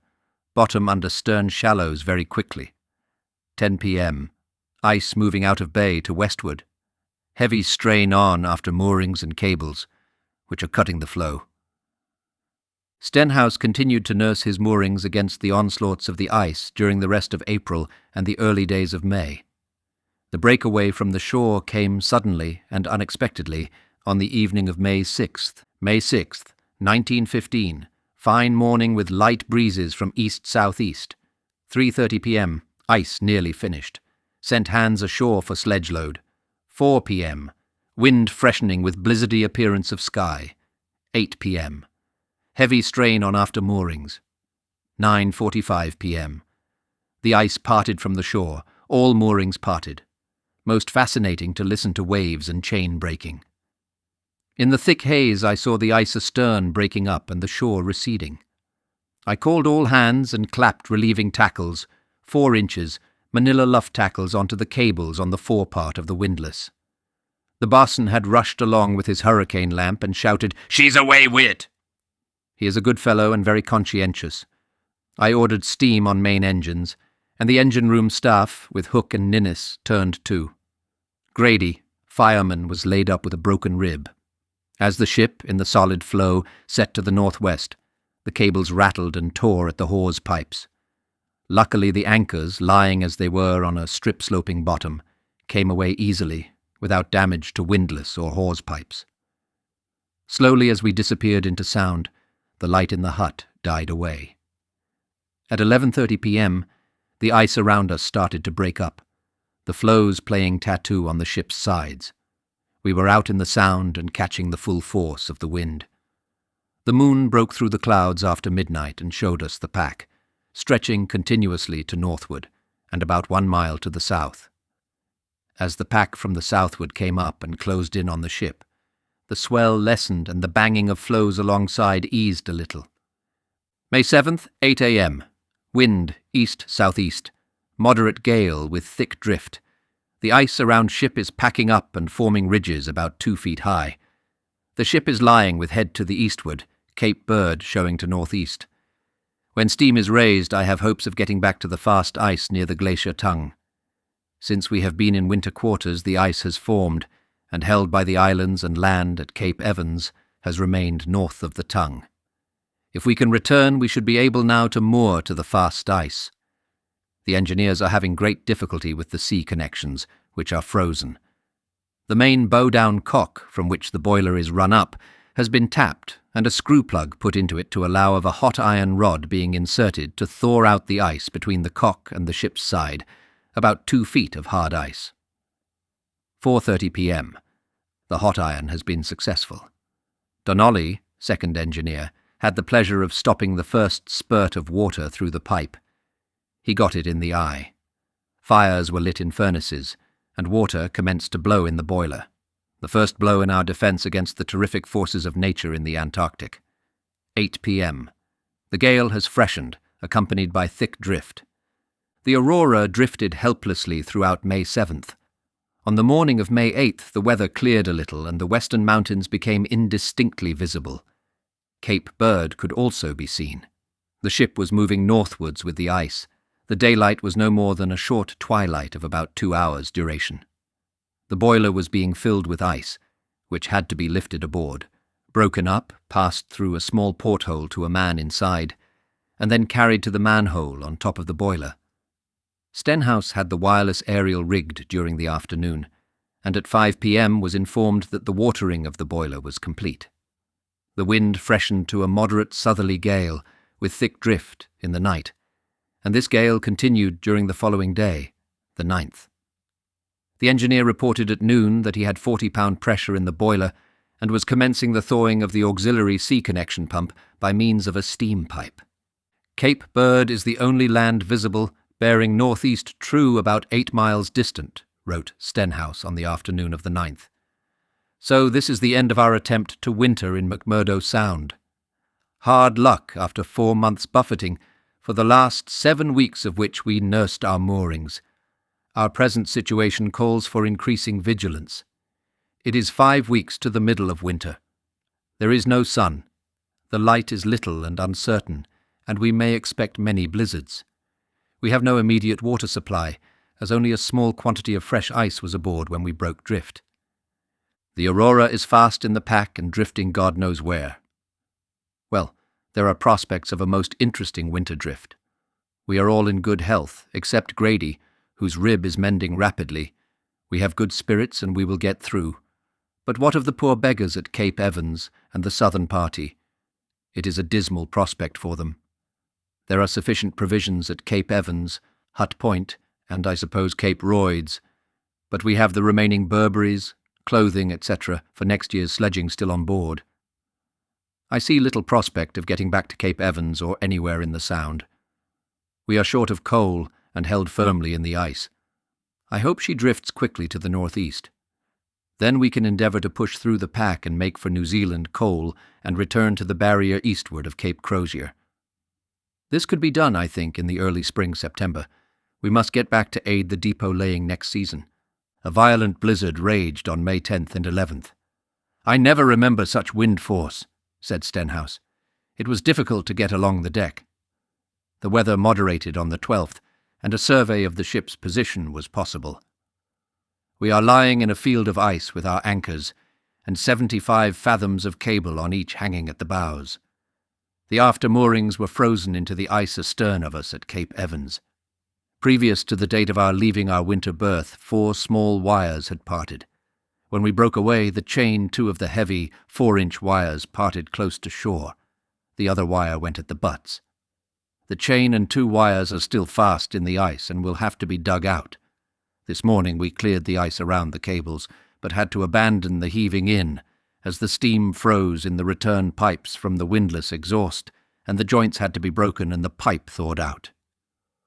Bottom under stern shallows very quickly. 10 p.m. Ice moving out of bay to westward. Heavy strain on after moorings and cables, which are cutting the flow. Stenhouse continued to nurse his moorings against the onslaughts of the ice during the rest of April and the early days of May. The breakaway from the shore came suddenly and unexpectedly on the evening of May 6th. May 6th, 1915. Fine morning with light breezes from east-southeast. 3:30 p.m. Ice nearly finished. Sent hands ashore for sledge load. 4 p.m. Wind freshening with blizzardy appearance of sky. 8 p.m. Heavy strain on after moorings. 9:45 p.m. The ice parted from the shore, all moorings parted. Most fascinating to listen to waves and chain breaking. In the thick haze I saw the ice astern breaking up and the shore receding. I called all hands and clapped relieving tackles, 4 inches, manila luff tackles onto the cables on the forepart of the windlass. The boatswain had rushed along with his hurricane lamp and shouted, "She's away with it!" He is a good fellow and very conscientious. I ordered steam on main engines, and the engine room staff, with Hook and Ninnis, turned to. Grady, fireman, was laid up with a broken rib. As the ship, in the solid flow, set to the northwest, The cables rattled and tore at the hawse pipes. Luckily the anchors, lying as they were on a strip-sloping bottom, came away easily, without damage to windlass or hawse pipes. Slowly as we disappeared into sound, the light in the hut died away. At 11:30 p.m., the ice around us started to break up, the floes playing tattoo on the ship's sides. We were out in the sound and catching the full force of the wind. The moon broke through the clouds after midnight and showed us the pack, stretching continuously to northward and about 1 mile to the south. As the pack from the southward came up and closed in on the ship, the swell lessened and the banging of floes alongside eased a little. May 7th, 8 a.m. Wind east-southeast. Moderate gale with thick drift. The ice around ship is packing up and forming ridges about 2 feet high. The ship is lying with head to the eastward, Cape Bird showing to northeast. When steam is raised, I have hopes of getting back to the fast ice near the glacier tongue. Since we have been in winter quarters, the ice has formed, and held by the islands and land at Cape Evans, has remained north of the tongue. If we can return, we should be able now to moor to the fast ice. The engineers are having great difficulty with the sea connections, which are frozen. The main bow-down cock, from which the boiler is run up, has been tapped and a screw plug put into it to allow of a hot iron rod being inserted to thaw out the ice between the cock and the ship's side, about 2 feet of hard ice. 4:30 p.m. The hot iron has been successful. Donnelly, second engineer, had the pleasure of stopping the first spurt of water through the pipe. He got it in the eye. Fires were lit in furnaces, and water commenced to blow in the boiler, the first blow in our defence against the terrific forces of nature in the Antarctic. 8 p.m. The gale has freshened, accompanied by thick drift. The Aurora drifted helplessly throughout May 7th. On the morning of May 8th, the weather cleared a little and the western mountains became indistinctly visible. Cape Bird could also be seen. The ship was moving northwards with the ice. The daylight was no more than a short twilight of about 2 hours' duration. The boiler was being filled with ice, which had to be lifted aboard, broken up, passed through a small porthole to a man inside, and then carried to the manhole on top of the boiler. Stenhouse had the wireless aerial rigged during the afternoon, and at 5 p.m. was informed that the watering of the boiler was complete. The wind freshened to a moderate southerly gale, with thick drift, in the night, and this gale continued during the following day, the 9th. The engineer reported at noon that he had 40-pound pressure in the boiler and was commencing the thawing of the auxiliary sea connection pump by means of a steam pipe. Cape Bird is the only land visible, bearing northeast true about 8 miles distant, wrote Stenhouse on the afternoon of the 9th. So this is the end of our attempt to winter in McMurdo Sound. Hard luck after 4 months' buffeting, for the last 7 weeks of which we nursed our moorings. Our present situation calls for increasing vigilance. It is 5 weeks to the middle of winter. There is no sun. The light is little and uncertain, and we may expect many blizzards. We have no immediate water supply, as only a small quantity of fresh ice was aboard when we broke drift. The Aurora is fast in the pack and drifting God knows where. Well, there are prospects of a most interesting winter drift. We are all in good health, except Grady, whose rib is mending rapidly. We have good spirits and we will get through. But what of the poor beggars at Cape Evans and the southern party? It is a dismal prospect for them. There are sufficient provisions at Cape Evans, Hut Point, and I suppose Cape Royds, but we have the remaining Burberrys, clothing, etc., for next year's sledging still on board. I see little prospect of getting back to Cape Evans or anywhere in the Sound. We are short of coal and held firmly in the ice. I hope she drifts quickly to the northeast. Then we can endeavour to push through the pack and make for New Zealand coal and return to the barrier eastward of Cape Crozier. This could be done, I think, in the early spring-September. We must get back to aid the depot laying next season. A violent blizzard raged on May 10th and 11th. "I never remember such wind force," said Stenhouse. "It was difficult to get along the deck." The weather moderated on the 12th, and a survey of the ship's position was possible. We are lying in a field of ice with our anchors, and 75 fathoms of cable on each hanging at the bows. The after moorings were frozen into the ice astern of us at Cape Evans. Previous to the date of our leaving our winter berth, 4 small wires had parted. When we broke away, the chain, 2 of the heavy 4-inch wires parted close to shore. The other wire went at the butts. The chain and 2 wires are still fast in the ice and will have to be dug out. This morning we cleared the ice around the cables, but had to abandon the heaving in, as the steam froze in the return pipes from the windlass exhaust, and the joints had to be broken and the pipe thawed out.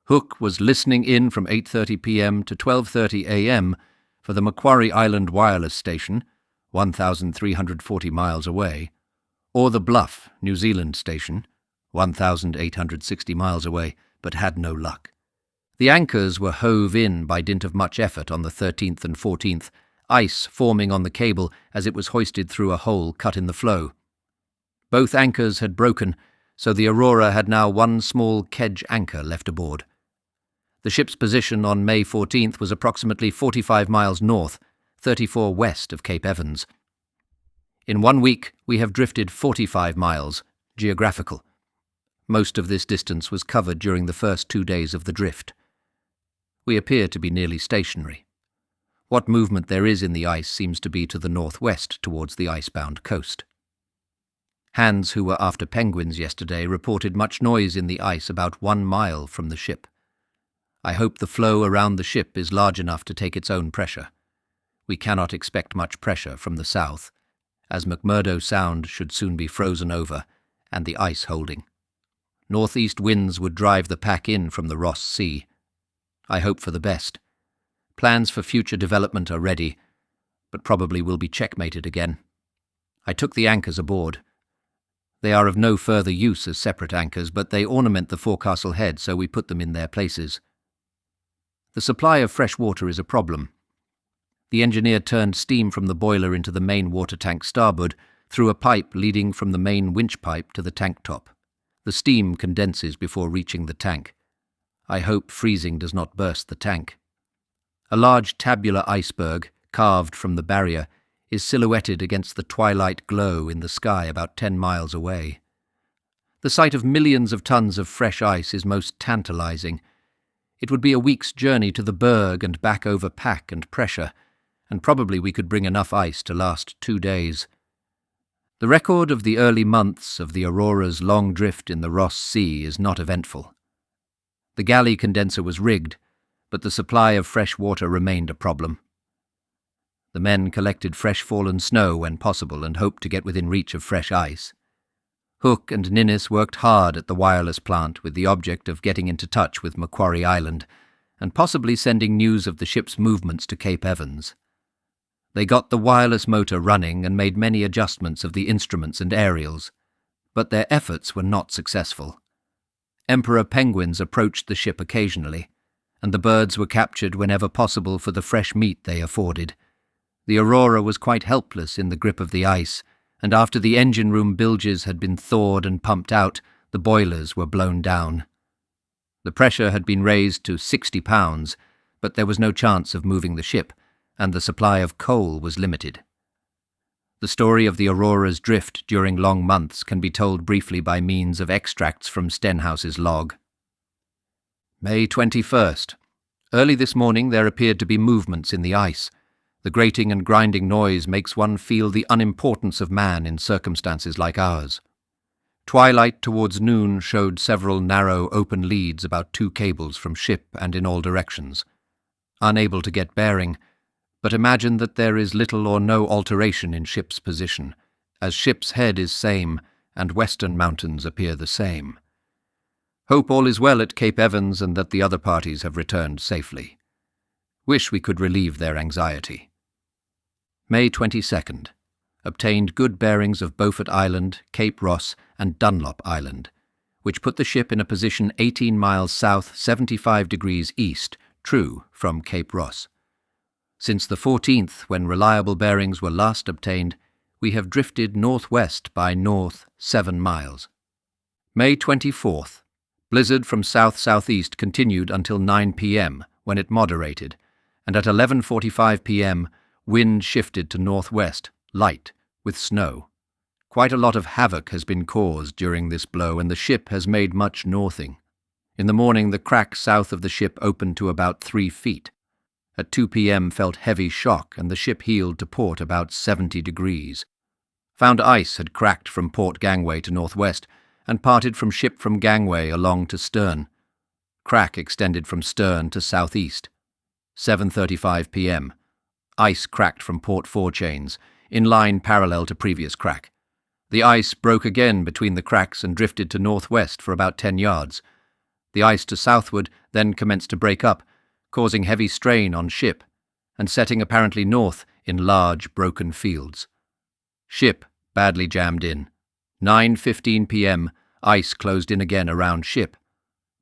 Hook was listening in from 8:30 p.m. to 12:30 a.m. for the Macquarie Island wireless station, 1,340 miles away, or the Bluff, New Zealand station, 1,860 miles away, but had no luck. The anchors were hove in by dint of much effort on the 13th and 14th, ice forming on the cable as it was hoisted through a hole cut in the floe. Both anchors had broken, so the Aurora had now 1 small kedge anchor left aboard. The ship's position on May 14th was approximately 45 miles north, 34 west of Cape Evans. In 1 week, we have drifted 45 miles, geographical. Most of this distance was covered during the first 2 days of the drift. We appear to be nearly stationary. What movement there is in the ice seems to be to the northwest towards the icebound coast. Hands who were after penguins yesterday reported much noise in the ice about 1 mile from the ship. I hope the flow around the ship is large enough to take its own pressure. We cannot expect much pressure from the south, as McMurdo Sound should soon be frozen over and the ice holding. Northeast winds would drive the pack in from the Ross Sea. I hope for the best. Plans for future development are ready, but probably will be checkmated again. I took the anchors aboard. They are of no further use as separate anchors, but they ornament the forecastle head, so we put them in their places. The supply of fresh water is a problem. The engineer turned steam from the boiler into the main water tank starboard through a pipe leading from the main winch pipe to the tank top. The steam condenses before reaching the tank. I hope freezing does not burst the tank. A large tabular iceberg, carved from the barrier, is silhouetted against the twilight glow in the sky about 10 miles away. The sight of millions of tons of fresh ice is most tantalizing. It would be a week's journey to the berg and back over pack and pressure, and probably we could bring enough ice to last 2 days. The record of the early months of the Aurora's long drift in the Ross Sea is not eventful. The galley condenser was rigged, but the supply of fresh water remained a problem. The men collected fresh fallen snow when possible and hoped to get within reach of fresh ice. Hook and Ninnis worked hard at the wireless plant with the object of getting into touch with Macquarie Island and possibly sending news of the ship's movements to Cape Evans. They got the wireless motor running and made many adjustments of the instruments and aerials, but their efforts were not successful. Emperor penguins approached the ship occasionally, and the birds were captured whenever possible for the fresh meat they afforded. The Aurora was quite helpless in the grip of the ice, and after the engine room bilges had been thawed and pumped out, the boilers were blown down. The pressure had been raised to 60 pounds, but there was no chance of moving the ship, and the supply of coal was limited. The story of the Aurora's drift during long months can be told briefly by means of extracts from Stenhouse's log. May 21st. Early this morning there appeared to be movements in the ice. The grating and grinding noise makes one feel the unimportance of man in circumstances like ours. Twilight towards noon showed several narrow open leads about 2 cables from ship and in all directions. Unable to get bearing, but imagine that there is little or no alteration in ship's position, as ship's head is same and western mountains appear the same. Hope all is well at Cape Evans and that the other parties have returned safely. Wish we could relieve their anxiety. May 22nd. Obtained good bearings of Beaufort Island, Cape Ross, and Dunlop Island, which put the ship in a position 18 miles south, 75 degrees east, true from Cape Ross. Since the 14th, when reliable bearings were last obtained, we have drifted northwest by north 7 miles. May 24th. Blizzard from south-southeast continued until 9 p.m., when it moderated, and at 11:45 p.m., wind shifted to northwest, light, with snow. Quite a lot of havoc has been caused during this blow, and the ship has made much northing. In the morning, the crack south of the ship opened to about 3 feet. At 2 p.m. felt heavy shock, and the ship heeled to port about 70 degrees. Found ice had cracked from port gangway to northwest, and parted from ship from gangway along to stern. Crack extended from stern to southeast. 7:35 p.m. Ice cracked from port forechains, in line parallel to previous crack. The ice broke again between the cracks and drifted to northwest for about 10 yards. The ice to southward then commenced to break up, causing heavy strain on ship, and setting apparently north in large broken fields. Ship badly jammed in. 9:15 p.m. Ice closed in again around ship.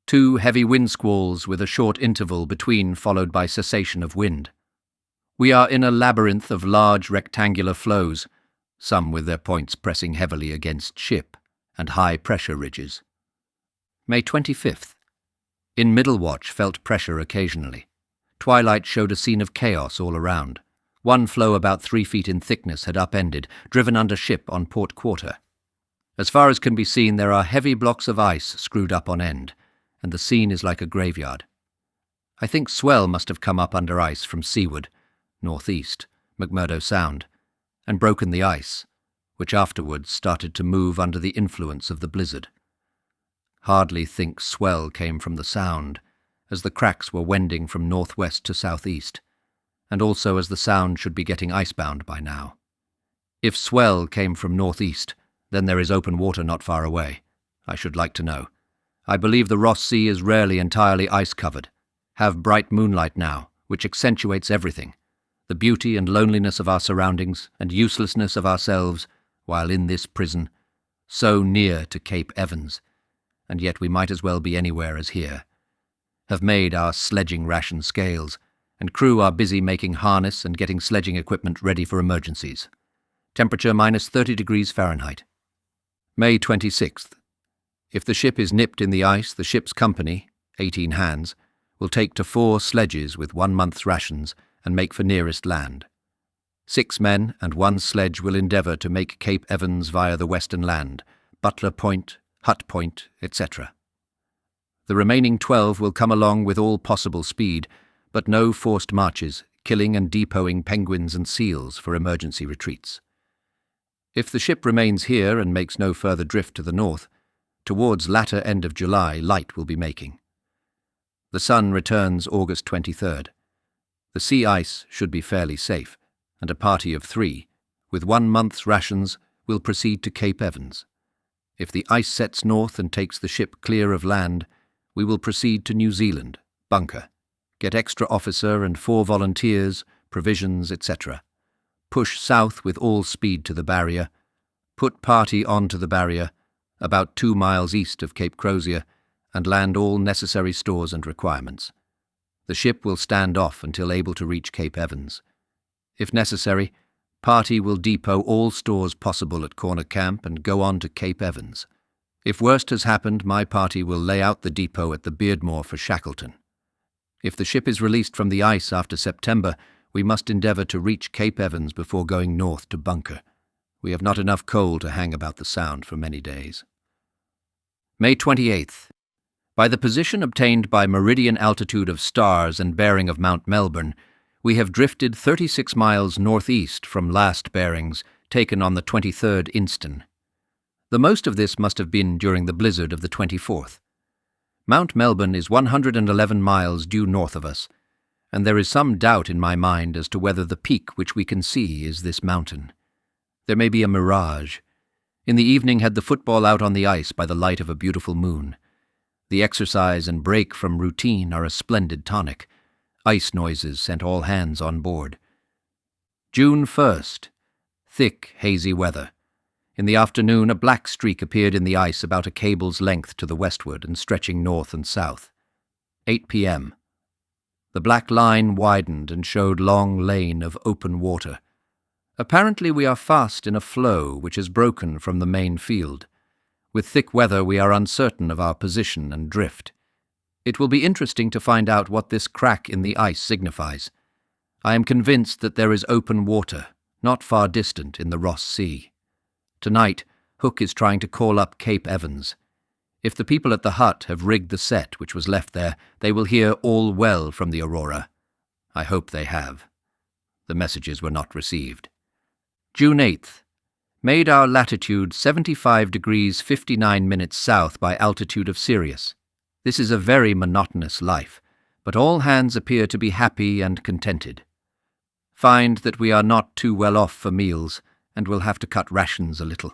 2 heavy wind squalls with a short interval between, followed by cessation of wind. We are in a labyrinth of large rectangular flows, some with their points pressing heavily against ship, and high-pressure ridges. May 25th. In middle watch felt pressure occasionally. Twilight showed a scene of chaos all around. One floe about 3 feet in thickness had upended, driven under ship on port quarter. As far as can be seen, there are heavy blocks of ice screwed up on end, and the scene is like a graveyard. I think swell must have come up under ice from seaward, northeast, McMurdo Sound, and broken the ice, which afterwards started to move under the influence of the blizzard. Hardly think swell came from the Sound, as the cracks were wending from northwest to southeast, and also as the Sound should be getting icebound by now. If swell came from northeast, then there is open water not far away. I should like to know. I believe the Ross Sea is rarely entirely ice-covered. Have bright moonlight now, which accentuates everything. The beauty and loneliness of our surroundings and uselessness of ourselves, while in this prison, so near to Cape Evans, and yet we might as well be anywhere as here. Have made our sledging ration scales, and crew are busy making harness and getting sledging equipment ready for emergencies. Temperature minus 30 degrees Fahrenheit. May 26th. If the ship is nipped in the ice, the ship's company, 18 hands, will take to 4 sledges with 1 month's rations and make for nearest land. 6 men and 1 sledge will endeavour to make Cape Evans via the western land, Butler Point, Hut Point, etc. The remaining 12 will come along with all possible speed, but no forced marches, killing and depoting penguins and seals for emergency retreats. If the ship remains here and makes no further drift to the north, towards latter end of July light will be making. The sun returns August 23rd. The sea ice should be fairly safe, and a party of 3, with 1 month's rations, will proceed to Cape Evans. If the ice sets north and takes the ship clear of land, we will proceed to New Zealand, bunker, get extra officer and 4 volunteers, provisions, etc. Push south with all speed to the barrier, put party onto the barrier, about 2 miles east of Cape Crozier, and land all necessary stores and requirements. The ship will stand off until able to reach Cape Evans. If necessary, party will depot all stores possible at Corner Camp and go on to Cape Evans. If worst has happened, my party will lay out the depot at the Beardmore for Shackleton. If the ship is released from the ice after September, we must endeavour to reach Cape Evans before going north to bunker. We have not enough coal to hang about the Sound for many days. May 28th. By the position obtained by meridian altitude of stars and bearing of Mount Melbourne, we have drifted 36 miles northeast from last bearings, taken on the 23rd instant. The most of this must have been during the blizzard of the 24th. Mount Melbourne is 111 miles due north of us, and there is some doubt in my mind as to whether the peak which we can see is this mountain. There may be a mirage. In the evening had the football out on the ice by the light of a beautiful moon. The exercise and break from routine are a splendid tonic. Ice noises sent all hands on board. June 1st. Thick, hazy weather. In the afternoon, a black streak appeared in the ice about a cable's length to the westward and stretching north and south. 8 p.m. The black line widened and showed long lane of open water. Apparently we are fast in a flow which is broken from the main field. With thick weather we are uncertain of our position and drift. It will be interesting to find out what this crack in the ice signifies. I am convinced that there is open water, not far distant in the Ross Sea. Tonight, Hook is trying to call up Cape Evans. If the people at the hut have rigged the set which was left there, they will hear all well from the Aurora. I hope they have. The messages were not received. June 8th. Made our latitude 75 degrees 59 minutes south by altitude of Sirius. This is a very monotonous life, but all hands appear to be happy and contented. Find that we are not too well off for meals, and will have to cut rations a little.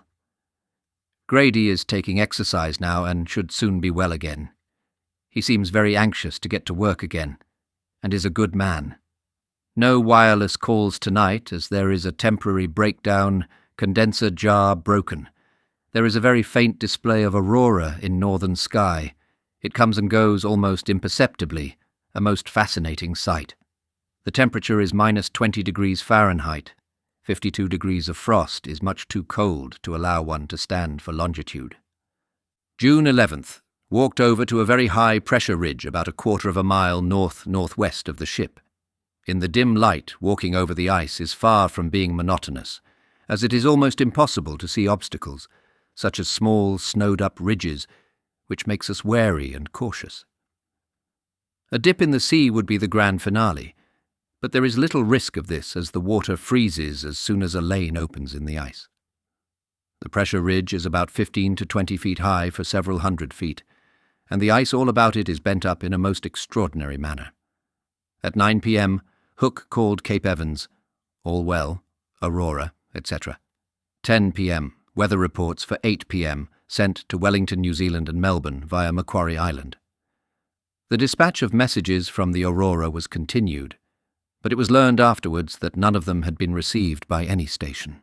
Grady is taking exercise now and should soon be well again. He seems very anxious to get to work again, and is a good man. No wireless calls tonight, as there is a temporary breakdown, condenser jar broken. There is a very faint display of Aurora in northern sky. It comes and goes almost imperceptibly, a most fascinating sight. The temperature is minus 20 degrees Fahrenheit. 52 degrees of frost is much too cold to allow one to stand for longitude. June 11th. Walked over to a very high pressure ridge about a quarter of a mile north-northwest of the ship. In the dim light, walking over the ice is far from being monotonous, as it is almost impossible to see obstacles, such as small, snowed-up ridges, which makes us wary and cautious. A dip in the sea would be the grand finale, but there is little risk of this as the water freezes as soon as a lane opens in the ice. The pressure ridge is about 15 to 20 feet high for several hundred feet, and the ice all about it is bent up in a most extraordinary manner. At 9 p.m., Hook called Cape Evans, all well, Aurora, etc. 10 p.m., weather reports for 8 p.m. sent to Wellington, New Zealand and Melbourne via Macquarie Island. The dispatch of messages from the Aurora was continued, but it was learned afterwards that none of them had been received by any station.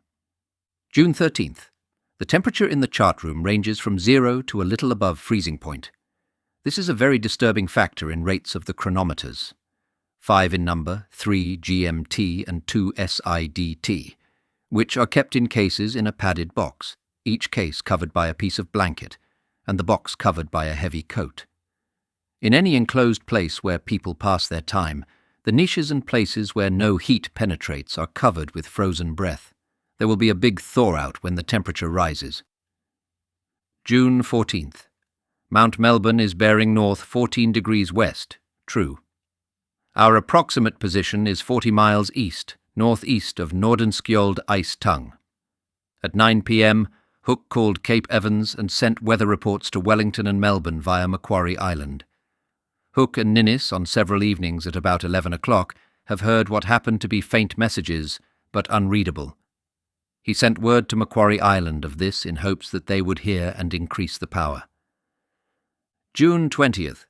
June 13th. The temperature in the chart room ranges from 0 to a little above freezing point. This is a very disturbing factor in rates of the chronometers. 5 in number, 3 GMT and 2 SIDT, which are kept in cases in a padded box, each case covered by a piece of blanket, and the box covered by a heavy coat. In any enclosed place where people pass their time, the niches and places where no heat penetrates are covered with frozen breath. There will be a big thaw-out when the temperature rises. June 14th. Mount Melbourne is bearing north 14 degrees west, true. Our approximate position is 40 miles east, northeast of Nordenskjold ice tongue. At 9 p.m., Hook called Cape Evans and sent weather reports to Wellington and Melbourne via Macquarie Island. Hook and Ninnis, on several evenings at about 11 o'clock, have heard what happened to be faint messages, but unreadable. He sent word to Macquarie Island of this in hopes that they would hear and increase the power. June 20th.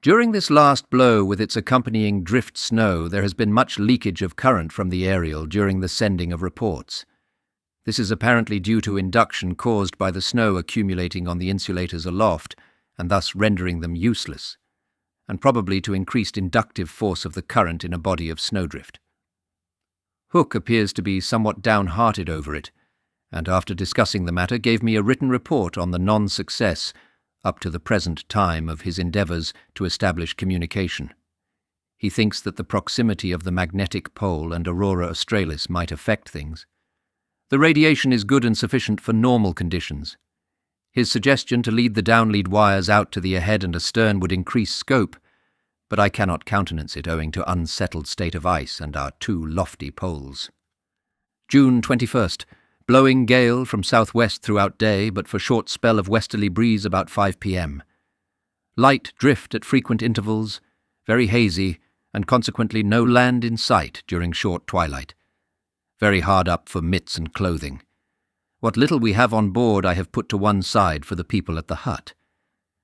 During this last blow with its accompanying drift snow, there has been much leakage of current from the aerial during the sending of reports. This is apparently due to induction caused by the snow accumulating on the insulators aloft and thus rendering them useless, and probably to increased inductive force of the current in a body of snowdrift. Hook appears to be somewhat downhearted over it, and after discussing the matter gave me a written report on the non-success up to the present time of his endeavours to establish communication. He thinks that the proximity of the magnetic pole and Aurora Australis might affect things. The radiation is good and sufficient for normal conditions. His suggestion to lead the downlead wires out to the ahead and astern would increase scope, but I cannot countenance it owing to unsettled state of ice and our two lofty poles. June 21st. Blowing gale from southwest throughout day, but for short spell of westerly breeze about 5 p.m. Light drift at frequent intervals, very hazy, and consequently no land in sight during short twilight. Very hard up for mitts and clothing. What little we have on board I have put to one side for the people at the hut.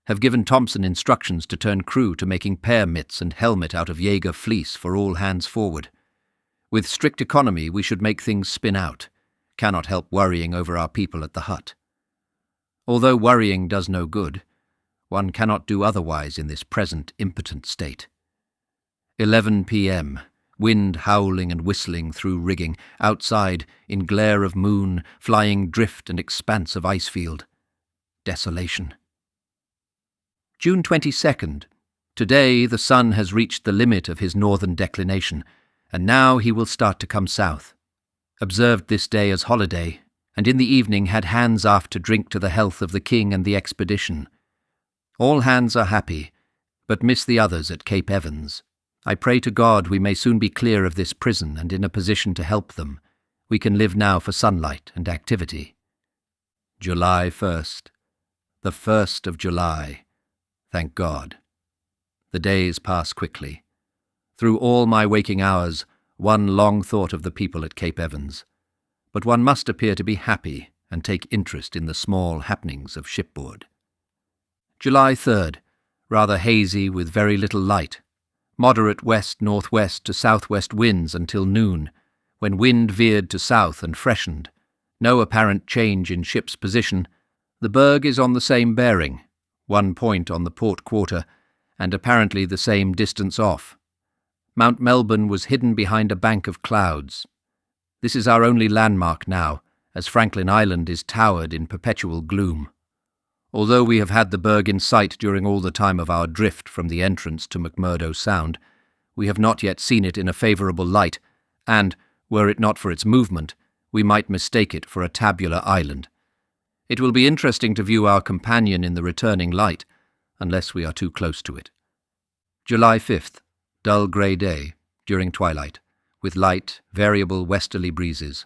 Have given Thompson instructions to turn crew to making pear mitts and helmet out of Jaeger fleece for all hands forward. With strict economy we should make things spin out. Cannot help worrying over our people at the hut. Although worrying does no good, one cannot do otherwise in this present impotent state. 11 p.m. Wind howling and whistling through rigging, outside, in glare of moon, flying drift and expanse of ice field. Desolation. June 22nd. Today the sun has reached the limit of his northern declination, and now he will start to come south. Observed this day as holiday, and in the evening had hands aft to drink to the health of the king and the expedition. All hands are happy, but miss the others at Cape Evans. I pray to God we may soon be clear of this prison and in a position to help them. We can live now for sunlight and activity. July 1st. The 1st of July. Thank God. The days pass quickly. Through all my waking hours, one long thought of the people at Cape Evans. But one must appear to be happy and take interest in the small happenings of shipboard. July 3rd. Rather hazy with very little light. Moderate west-northwest to southwest winds until noon, when wind veered to south and freshened. No apparent change in ship's position. The berg is on the same bearing, 1 point on the port quarter, and apparently the same distance off. Mount Melbourne was hidden behind a bank of clouds. This is our only landmark now, as Franklin Island is towered in perpetual gloom. Although we have had the berg in sight during all the time of our drift from the entrance to McMurdo Sound, we have not yet seen it in a favourable light, and, were it not for its movement, we might mistake it for a tabular island. It will be interesting to view our companion in the returning light, unless we are too close to it. July 5th. Dull grey day, during twilight, with light, variable westerly breezes.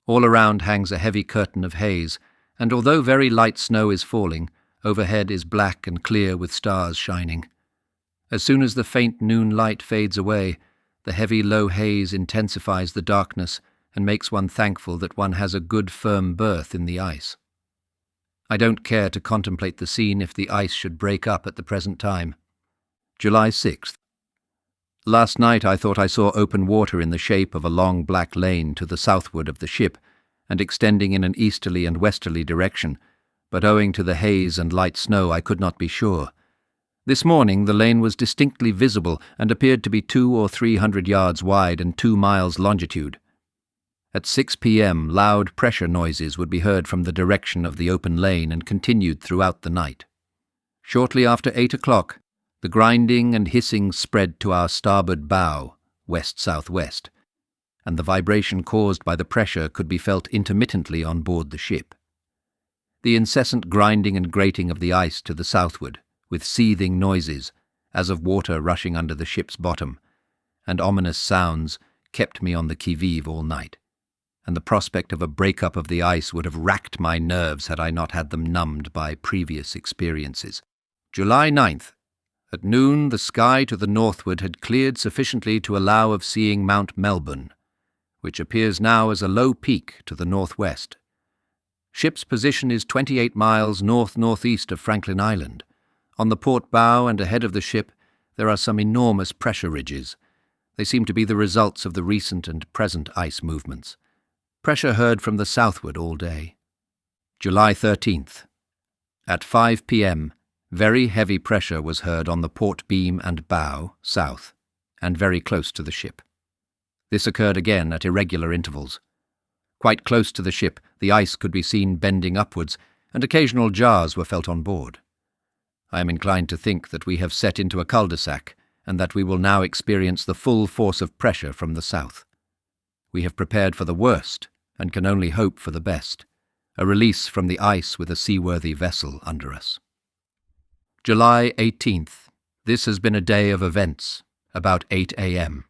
All around hangs a heavy curtain of haze, and although very light snow is falling, overhead is black and clear with stars shining. As soon as the faint noon light fades away, the heavy low haze intensifies the darkness and makes one thankful that one has a good firm berth in the ice. I don't care to contemplate the scene if the ice should break up at the present time. July 6th. Last night I thought I saw open water in the shape of a long black lane to the southward of the ship, and extending in an easterly and westerly direction, but owing to the haze and light snow I could not be sure. This morning the lane was distinctly visible and appeared to be 200 or 300 yards wide and 2 miles longitude. At 6 p.m. loud pressure noises would be heard from the direction of the open lane and continued throughout the night. Shortly after 8 o'clock, the grinding and hissing spread to our starboard bow, west-southwest, and the vibration caused by the pressure could be felt intermittently on board the ship. The incessant grinding and grating of the ice to the southward, with seething noises, as of water rushing under the ship's bottom, and ominous sounds, kept me on the qui-vive all night, and the prospect of a break-up of the ice would have racked my nerves had I not had them numbed by previous experiences. July 9th. At noon the sky to the northward had cleared sufficiently to allow of seeing Mount Melbourne, which appears now as a low peak to the northwest. Ship's position is 28 miles north-northeast of Franklin Island. On the port bow and ahead of the ship there are some enormous pressure ridges. They seem to be the results of the recent and present ice movements. Pressure heard from the southward all day. July 13th. At 5 p.m., very heavy pressure was heard on the port beam and bow, south, and very close to the ship. This occurred again at irregular intervals. Quite close to the ship, the ice could be seen bending upwards, and occasional jars were felt on board. I am inclined to think that we have set into a cul-de-sac, and that we will now experience the full force of pressure from the south. We have prepared for the worst, and can only hope for the best, a release from the ice with a seaworthy vessel under us. July 18th. This has been a day of events, about 8 a.m.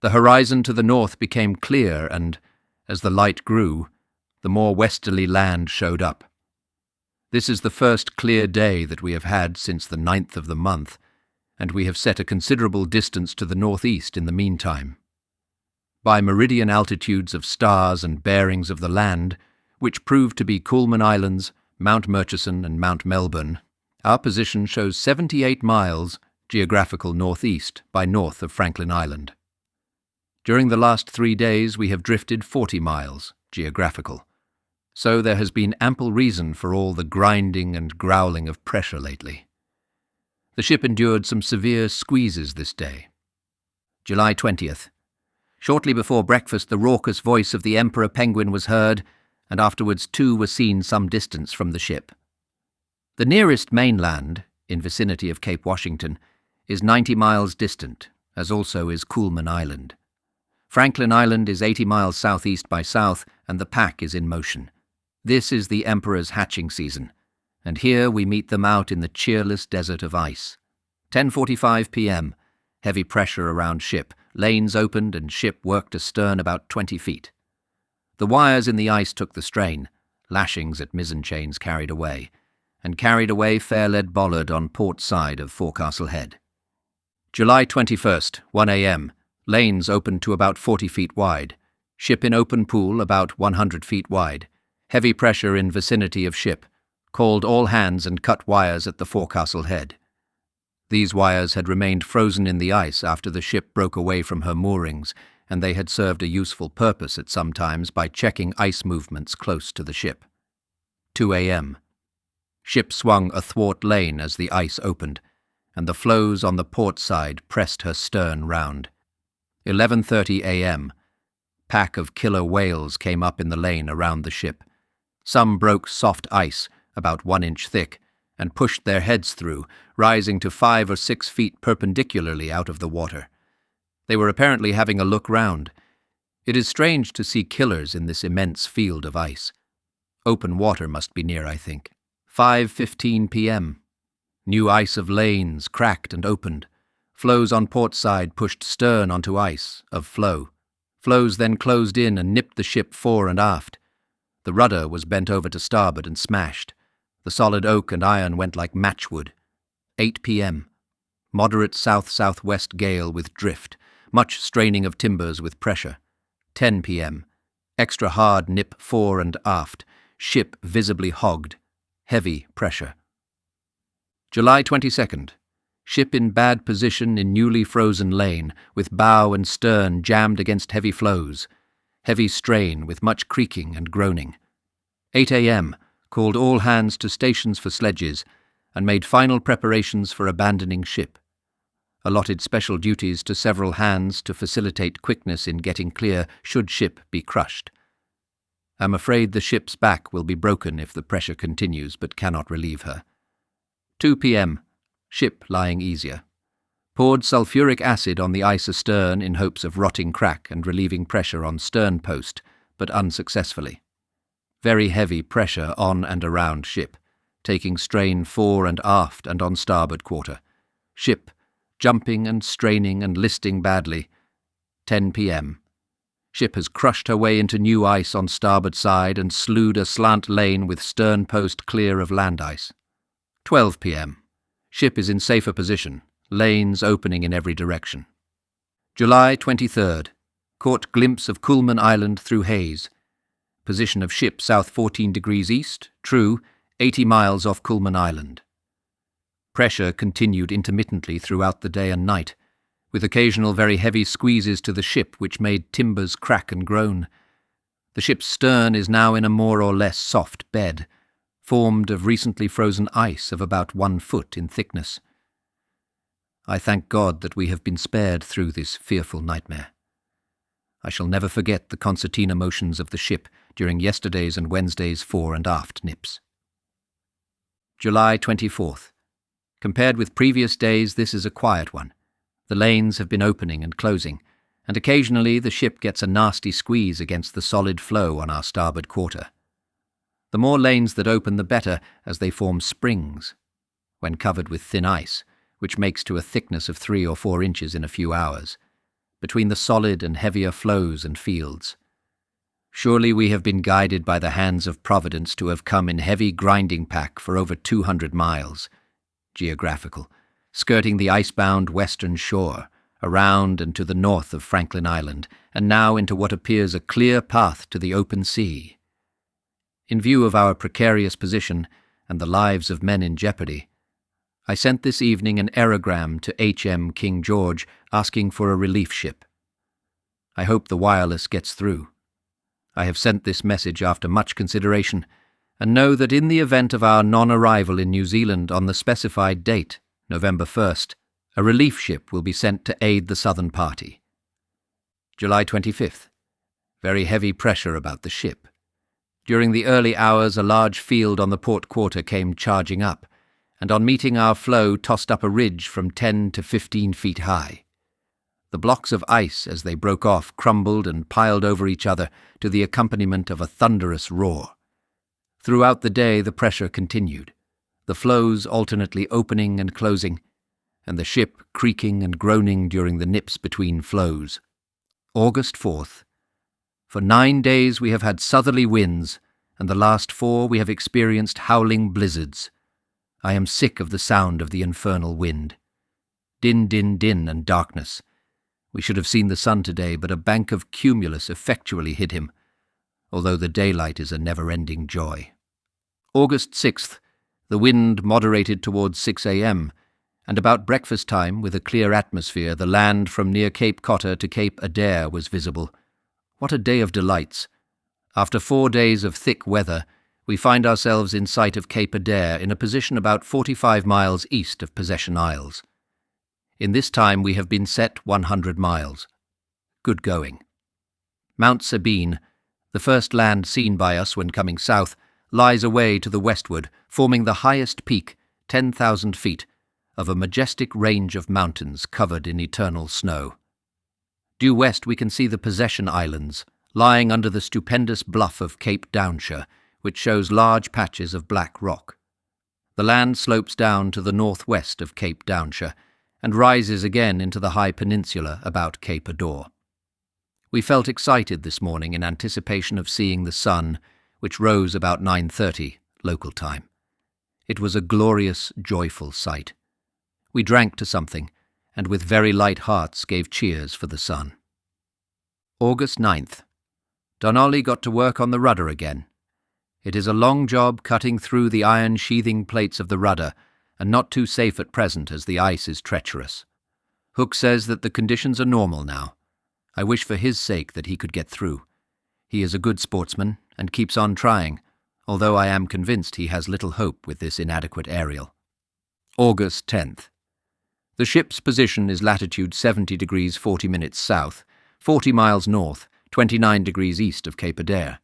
The horizon to the north became clear and, as the light grew, the more westerly land showed up. This is the first clear day that we have had since the 9th of the month, and we have set a considerable distance to the northeast in the meantime. By meridian altitudes of stars and bearings of the land, which prove to be Coulman Islands, Mount Murchison and Mount Melbourne, our position shows 78 miles, geographical northeast, by north of Franklin Island. During the last 3 days we have drifted 40 miles, geographical, so there has been ample reason for all the grinding and growling of pressure lately. The ship endured some severe squeezes this day. July 20th. Shortly before breakfast the raucous voice of the Emperor Penguin was heard, and afterwards 2 were seen some distance from the ship. The nearest mainland, in vicinity of Cape Washington, is 90 miles distant, as also is Coulman Island. Franklin Island is 80 miles southeast by south, and the pack is in motion. This is the Emperor's hatching season, and here we meet them out in the cheerless desert of ice. 10:45 p.m. Heavy pressure around ship. Lanes opened and ship worked astern about 20 feet. The wires in the ice took the strain, lashings at mizzen chains carried away fair lead bollard on port side of forecastle head. July 21st, 1 a.m. Lanes opened to about 40 feet wide. Ship in open pool about 100 feet wide. Heavy pressure in vicinity of ship. Called all hands and cut wires at the forecastle head. These wires had remained frozen in the ice after the ship broke away from her moorings, and they had served a useful purpose at some times by checking ice movements close to the ship. 2 a.m. Ship swung athwart lane as the ice opened, and the floes on the port side pressed her stern round. 11:30 a.m. Pack of killer whales came up in the lane around the ship. Some broke soft ice, about 1 inch thick, and pushed their heads through, rising to 5 or 6 feet perpendicularly out of the water. They were apparently having a look round. It is strange to see killers in this immense field of ice. Open water must be near, I think. 5:15 p.m. New ice of lanes cracked and opened. Floes on port side pushed stern onto ice, of floe. Floes then closed in and nipped the ship fore and aft. The rudder was bent over to starboard and smashed. The solid oak and iron went like matchwood. 8 p.m. Moderate south-southwest gale with drift, much straining of timbers with pressure. 10 p.m. Extra hard nip fore and aft, ship visibly hogged. Heavy pressure. July 22nd. Ship in bad position in newly frozen lane, with bow and stern jammed against heavy floes. Heavy strain with much creaking and groaning. 8 a.m. Called all hands to stations for sledges, and made final preparations for abandoning ship. Allotted special duties to several hands to facilitate quickness in getting clear should ship be crushed. I'm afraid the ship's back will be broken if the pressure continues, but cannot relieve her. 2 p.m. Ship lying easier. Poured sulfuric acid on the ice astern in hopes of rotting crack and relieving pressure on stern post, but unsuccessfully. Very heavy pressure on and around ship, taking strain fore and aft and on starboard quarter. Ship, jumping and straining and listing badly. 10 p.m. Ship has crushed her way into new ice on starboard side and slewed a slant lane with stern post clear of land ice. 12 p.m. Ship is in safer position, lanes opening in every direction. July 23rd. Caught glimpse of Kuhlman Island through haze. Position of ship south 14 degrees east, true, 80 miles off Kuhlman Island. Pressure continued intermittently throughout the day and night, with occasional very heavy squeezes to the ship which made timbers crack and groan. The ship's stern is now in a more or less soft bed, formed of recently frozen ice of about 1 foot in thickness. I thank God that we have been spared through this fearful nightmare. I shall never forget the concertina motions of the ship during yesterday's and Wednesday's fore and aft nips. July 24th. Compared with previous days, this is a quiet one. The lanes have been opening and closing, and occasionally the ship gets a nasty squeeze against the solid floe on our starboard quarter. The more lanes that open, the better, as they form springs, when covered with thin ice, which makes to a thickness of 3 or 4 inches in a few hours, between the solid and heavier floes and fields. Surely we have been guided by the hands of Providence to have come in heavy grinding pack for over 200 miles, geographical, skirting the icebound western shore, around and to the north of Franklin Island, and now into what appears a clear path to the open sea. In view of our precarious position and the lives of men in jeopardy, I sent this evening an aerogram to H.M. King George asking for a relief ship. I hope the wireless gets through. I have sent this message after much consideration, and know that in the event of our non-arrival in New Zealand on the specified date, November 1st, a relief ship will be sent to aid the southern party. July 25th. Very heavy pressure about the ship. During the early hours, a large field on the port quarter came charging up, and on meeting our floe tossed up a ridge from 10 to 15 feet high. The blocks of ice, as they broke off, crumbled and piled over each other to the accompaniment of a thunderous roar. Throughout the day the pressure continued, the floes alternately opening and closing, and the ship creaking and groaning during the nips between floes. August 4th. For 9 days we have had southerly winds, and the last 4 we have experienced howling blizzards. I am sick of the sound of the infernal wind. Din, din, din, and darkness. We should have seen the sun today, but a bank of cumulus effectually hid him, although the daylight is a never-ending joy. August 6th. The wind moderated towards 6 a.m., and about breakfast time, with a clear atmosphere, the land from near Cape Cotter to Cape Adair was visible. What a day of delights! After 4 days of thick weather, we find ourselves in sight of Cape Adair in a position about 45 miles east of Possession Isles. In this time we have been set 100 miles. Good going. Mount Sabine, the first land seen by us when coming south, lies away to the westward, forming the highest peak, 10,000 feet, of a majestic range of mountains covered in eternal snow. Due west we can see the Possession Islands, lying under the stupendous bluff of Cape Downshire, which shows large patches of black rock. The land slopes down to the northwest of Cape Downshire, and rises again into the high peninsula about Cape Adore. We felt excited this morning in anticipation of seeing the sun, which rose about 9:30 local time. It was a glorious, joyful sight. We drank to something, and with very light hearts gave cheers for the sun. August 9th. Donnelly got to work on the rudder again. It is a long job cutting through the iron sheathing plates of the rudder, and not too safe at present as the ice is treacherous. Hook says that the conditions are normal now. I wish for his sake that he could get through. He is a good sportsman and keeps on trying, although I am convinced he has little hope with this inadequate aerial. August 10th. The ship's position is latitude 70 degrees 40 minutes south, 40 miles north, 29 degrees east of Cape Adair.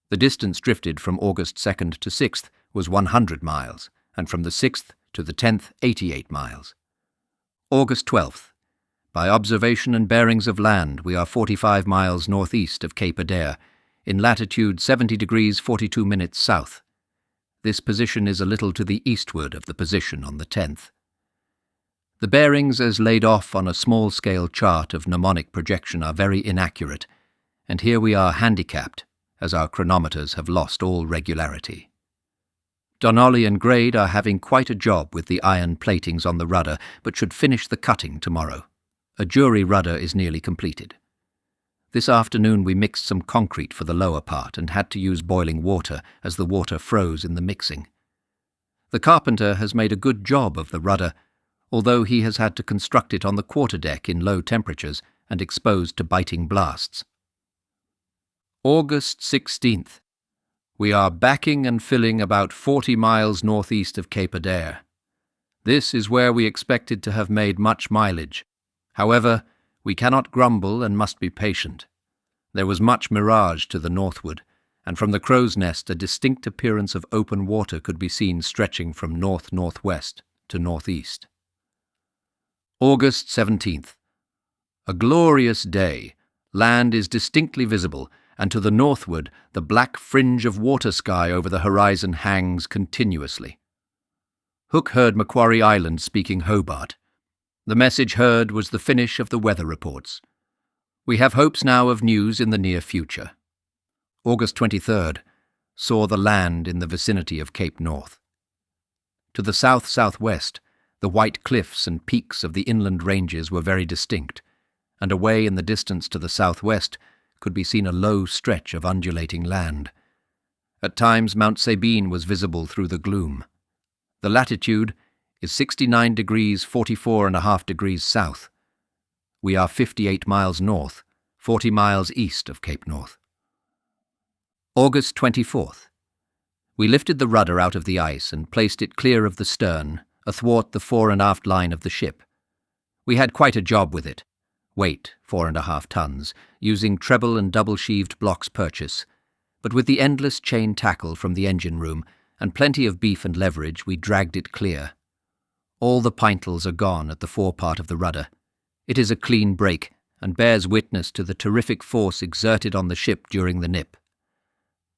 The distance drifted from August 2nd to 6th was 100 miles, and from the 6th to the 10th, 88 miles. August 12th. By observation and bearings of land, we are 45 miles northeast of Cape Adair, in latitude 70 degrees 42 minutes south. This position is a little to the eastward of the position on the 10th. The bearings as laid off on a small-scale chart of mnemonic projection are very inaccurate, and here we are handicapped, as our chronometers have lost all regularity. Donnelly and Grade are having quite a job with the iron platings on the rudder, but should finish the cutting tomorrow. A jury rudder is nearly completed. This afternoon we mixed some concrete for the lower part and had to use boiling water as the water froze in the mixing. The carpenter has made a good job of the rudder, although he has had to construct it on the quarterdeck in low temperatures and exposed to biting blasts. August 16th. We are backing and filling about 40 miles northeast of Cape Adair. This is where we expected to have made much mileage. However, we cannot grumble and must be patient. There was much mirage to the northward, and from the crow's nest a distinct appearance of open water could be seen stretching from north-northwest to northeast. August 17th. A glorious day. Land is distinctly visible, and to the northward the black fringe of water sky over the horizon hangs continuously. Hook heard Macquarie Island speaking Hobart. The message heard was the finish of the weather reports. We have hopes now of news in the near future. August 23rd. Saw the land in the vicinity of Cape North. To the south-southwest, the white cliffs and peaks of the inland ranges were very distinct, and away in the distance to the southwest could be seen a low stretch of undulating land. At times Mount Sabine was visible through the gloom. The latitude is 69 degrees 44.5 degrees south. We are 58 miles north, 40 miles east of Cape North. August 24th. We lifted the rudder out of the ice and placed it clear of the stern, athwart the fore and aft line of the ship. We had quite a job with it. Weight, 4.5 tons, using treble and double-sheaved blocks purchase, but with the endless chain tackle from the engine room and plenty of beef and leverage, we dragged it clear. All the pintles are gone at the forepart of the rudder. It is a clean break, and bears witness to the terrific force exerted on the ship during the nip.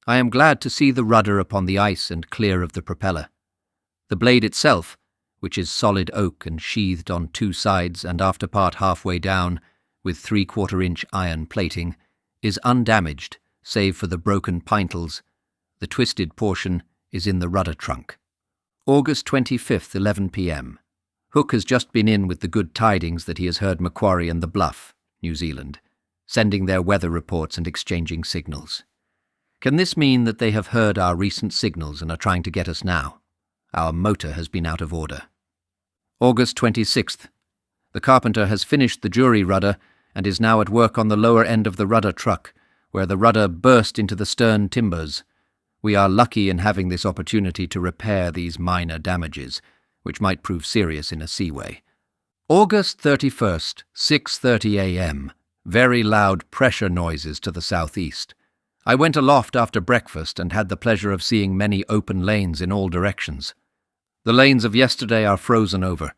I am glad to see the rudder upon the ice and clear of the propeller. The blade itself, which is solid oak and sheathed on 2 sides and after part halfway down, with 3/4-inch iron plating, is undamaged, save for the broken pintles. The twisted portion is in the rudder trunk. August 25th, 11 p.m. Hook has just been in with the good tidings that he has heard Macquarie and the Bluff, New Zealand, sending their weather reports and exchanging signals. Can this mean that they have heard our recent signals and are trying to get us now? Our motor has been out of order. August 26th. The carpenter has finished the jury rudder and is now at work on the lower end of the rudder truck, where the rudder burst into the stern timbers. We are lucky in having this opportunity to repair these minor damages, which might prove serious in a seaway. August 31st, 6:30 a.m. Very loud pressure noises to the southeast. I went aloft after breakfast and had the pleasure of seeing many open lanes in all directions. The lanes of yesterday are frozen over,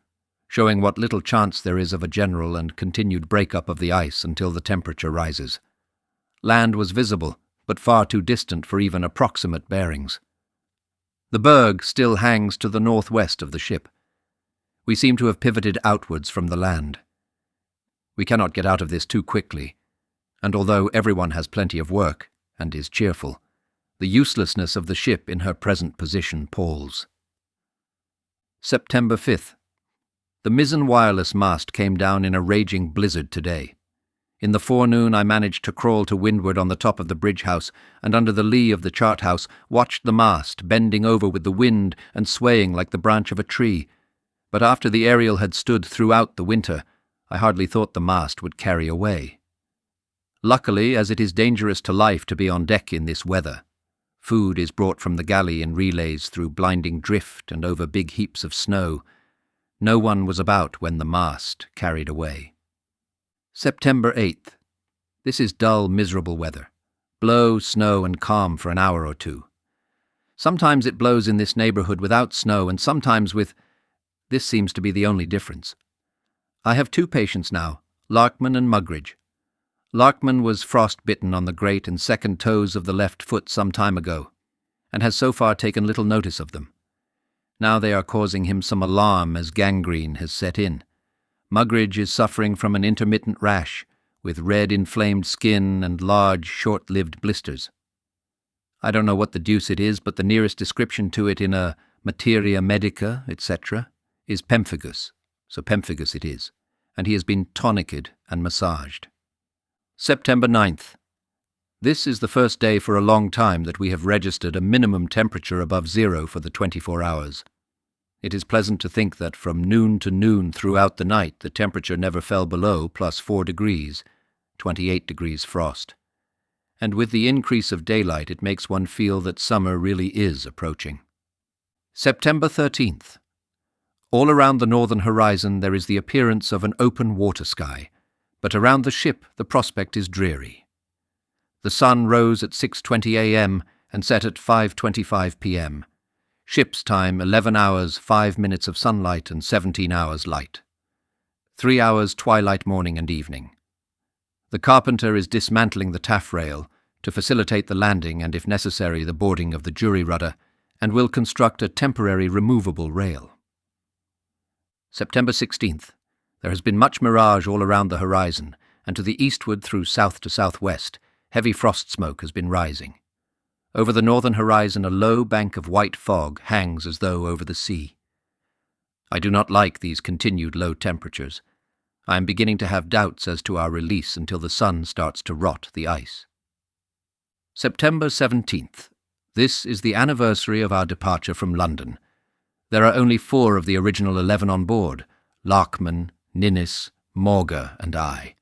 showing what little chance there is of a general and continued break-up of the ice until the temperature rises. Land was visible, but far too distant for even approximate bearings. The berg still hangs to the northwest of the ship. We seem to have pivoted outwards from the land. We cannot get out of this too quickly, and although everyone has plenty of work and is cheerful, the uselessness of the ship in her present position palls. September 5th. The mizzen wireless mast came down in a raging blizzard today. In the forenoon I managed to crawl to windward on the top of the bridge house, and under the lee of the chart house watched the mast bending over with the wind and swaying like the branch of a tree. But after the aerial had stood throughout the winter, I hardly thought the mast would carry away. Luckily, as it is dangerous to life to be on deck in this weather, food is brought from the galley in relays through blinding drift and over big heaps of snow. No one was about when the mast carried away. September 8th. This is dull, miserable weather. Blow, snow, and calm for an hour or two. Sometimes it blows in this neighbourhood without snow, and sometimes with... This seems to be the only difference. I have 2 patients now, Larkman and Mugridge. Larkman was frost-bitten on the great and second toes of the left foot some time ago, and has so far taken little notice of them. Now they are causing him some alarm as gangrene has set in. Mugridge is suffering from an intermittent rash, with red inflamed skin and large, short-lived blisters. I don't know what the deuce it is, but the nearest description to it in a materia medica, etc., is pemphigus, so pemphigus it is, and he has been toniced and massaged. September 9th. This is the first day for a long time that we have registered a minimum temperature above 0 for the 24 hours. It is pleasant to think that from noon to noon throughout the night the temperature never fell below +4 degrees, 28 degrees frost. And with the increase of daylight it makes one feel that summer really is approaching. September 13th. All around the northern horizon there is the appearance of an open water sky, but around the ship the prospect is dreary. The sun rose at 6:20 a.m. and set at 5:25 p.m. Ship's time 11 hours, 5 minutes of sunlight and 17 hours light. 3 hours twilight morning and evening. The carpenter is dismantling the taffrail to facilitate the landing and, if necessary, the boarding of the jury rudder, and will construct a temporary removable rail. September 16th. There has been much mirage all around the horizon, and to the eastward through south to southwest, heavy frost smoke has been rising. Over the northern horizon a low bank of white fog hangs as though over the sea. I do not like these continued low temperatures. I am beginning to have doubts as to our release until the sun starts to rot the ice. September 17th. This is the anniversary of our departure from London. There are only 4 of the original 11 on board, Larkman, Ninnis, Morga, and I.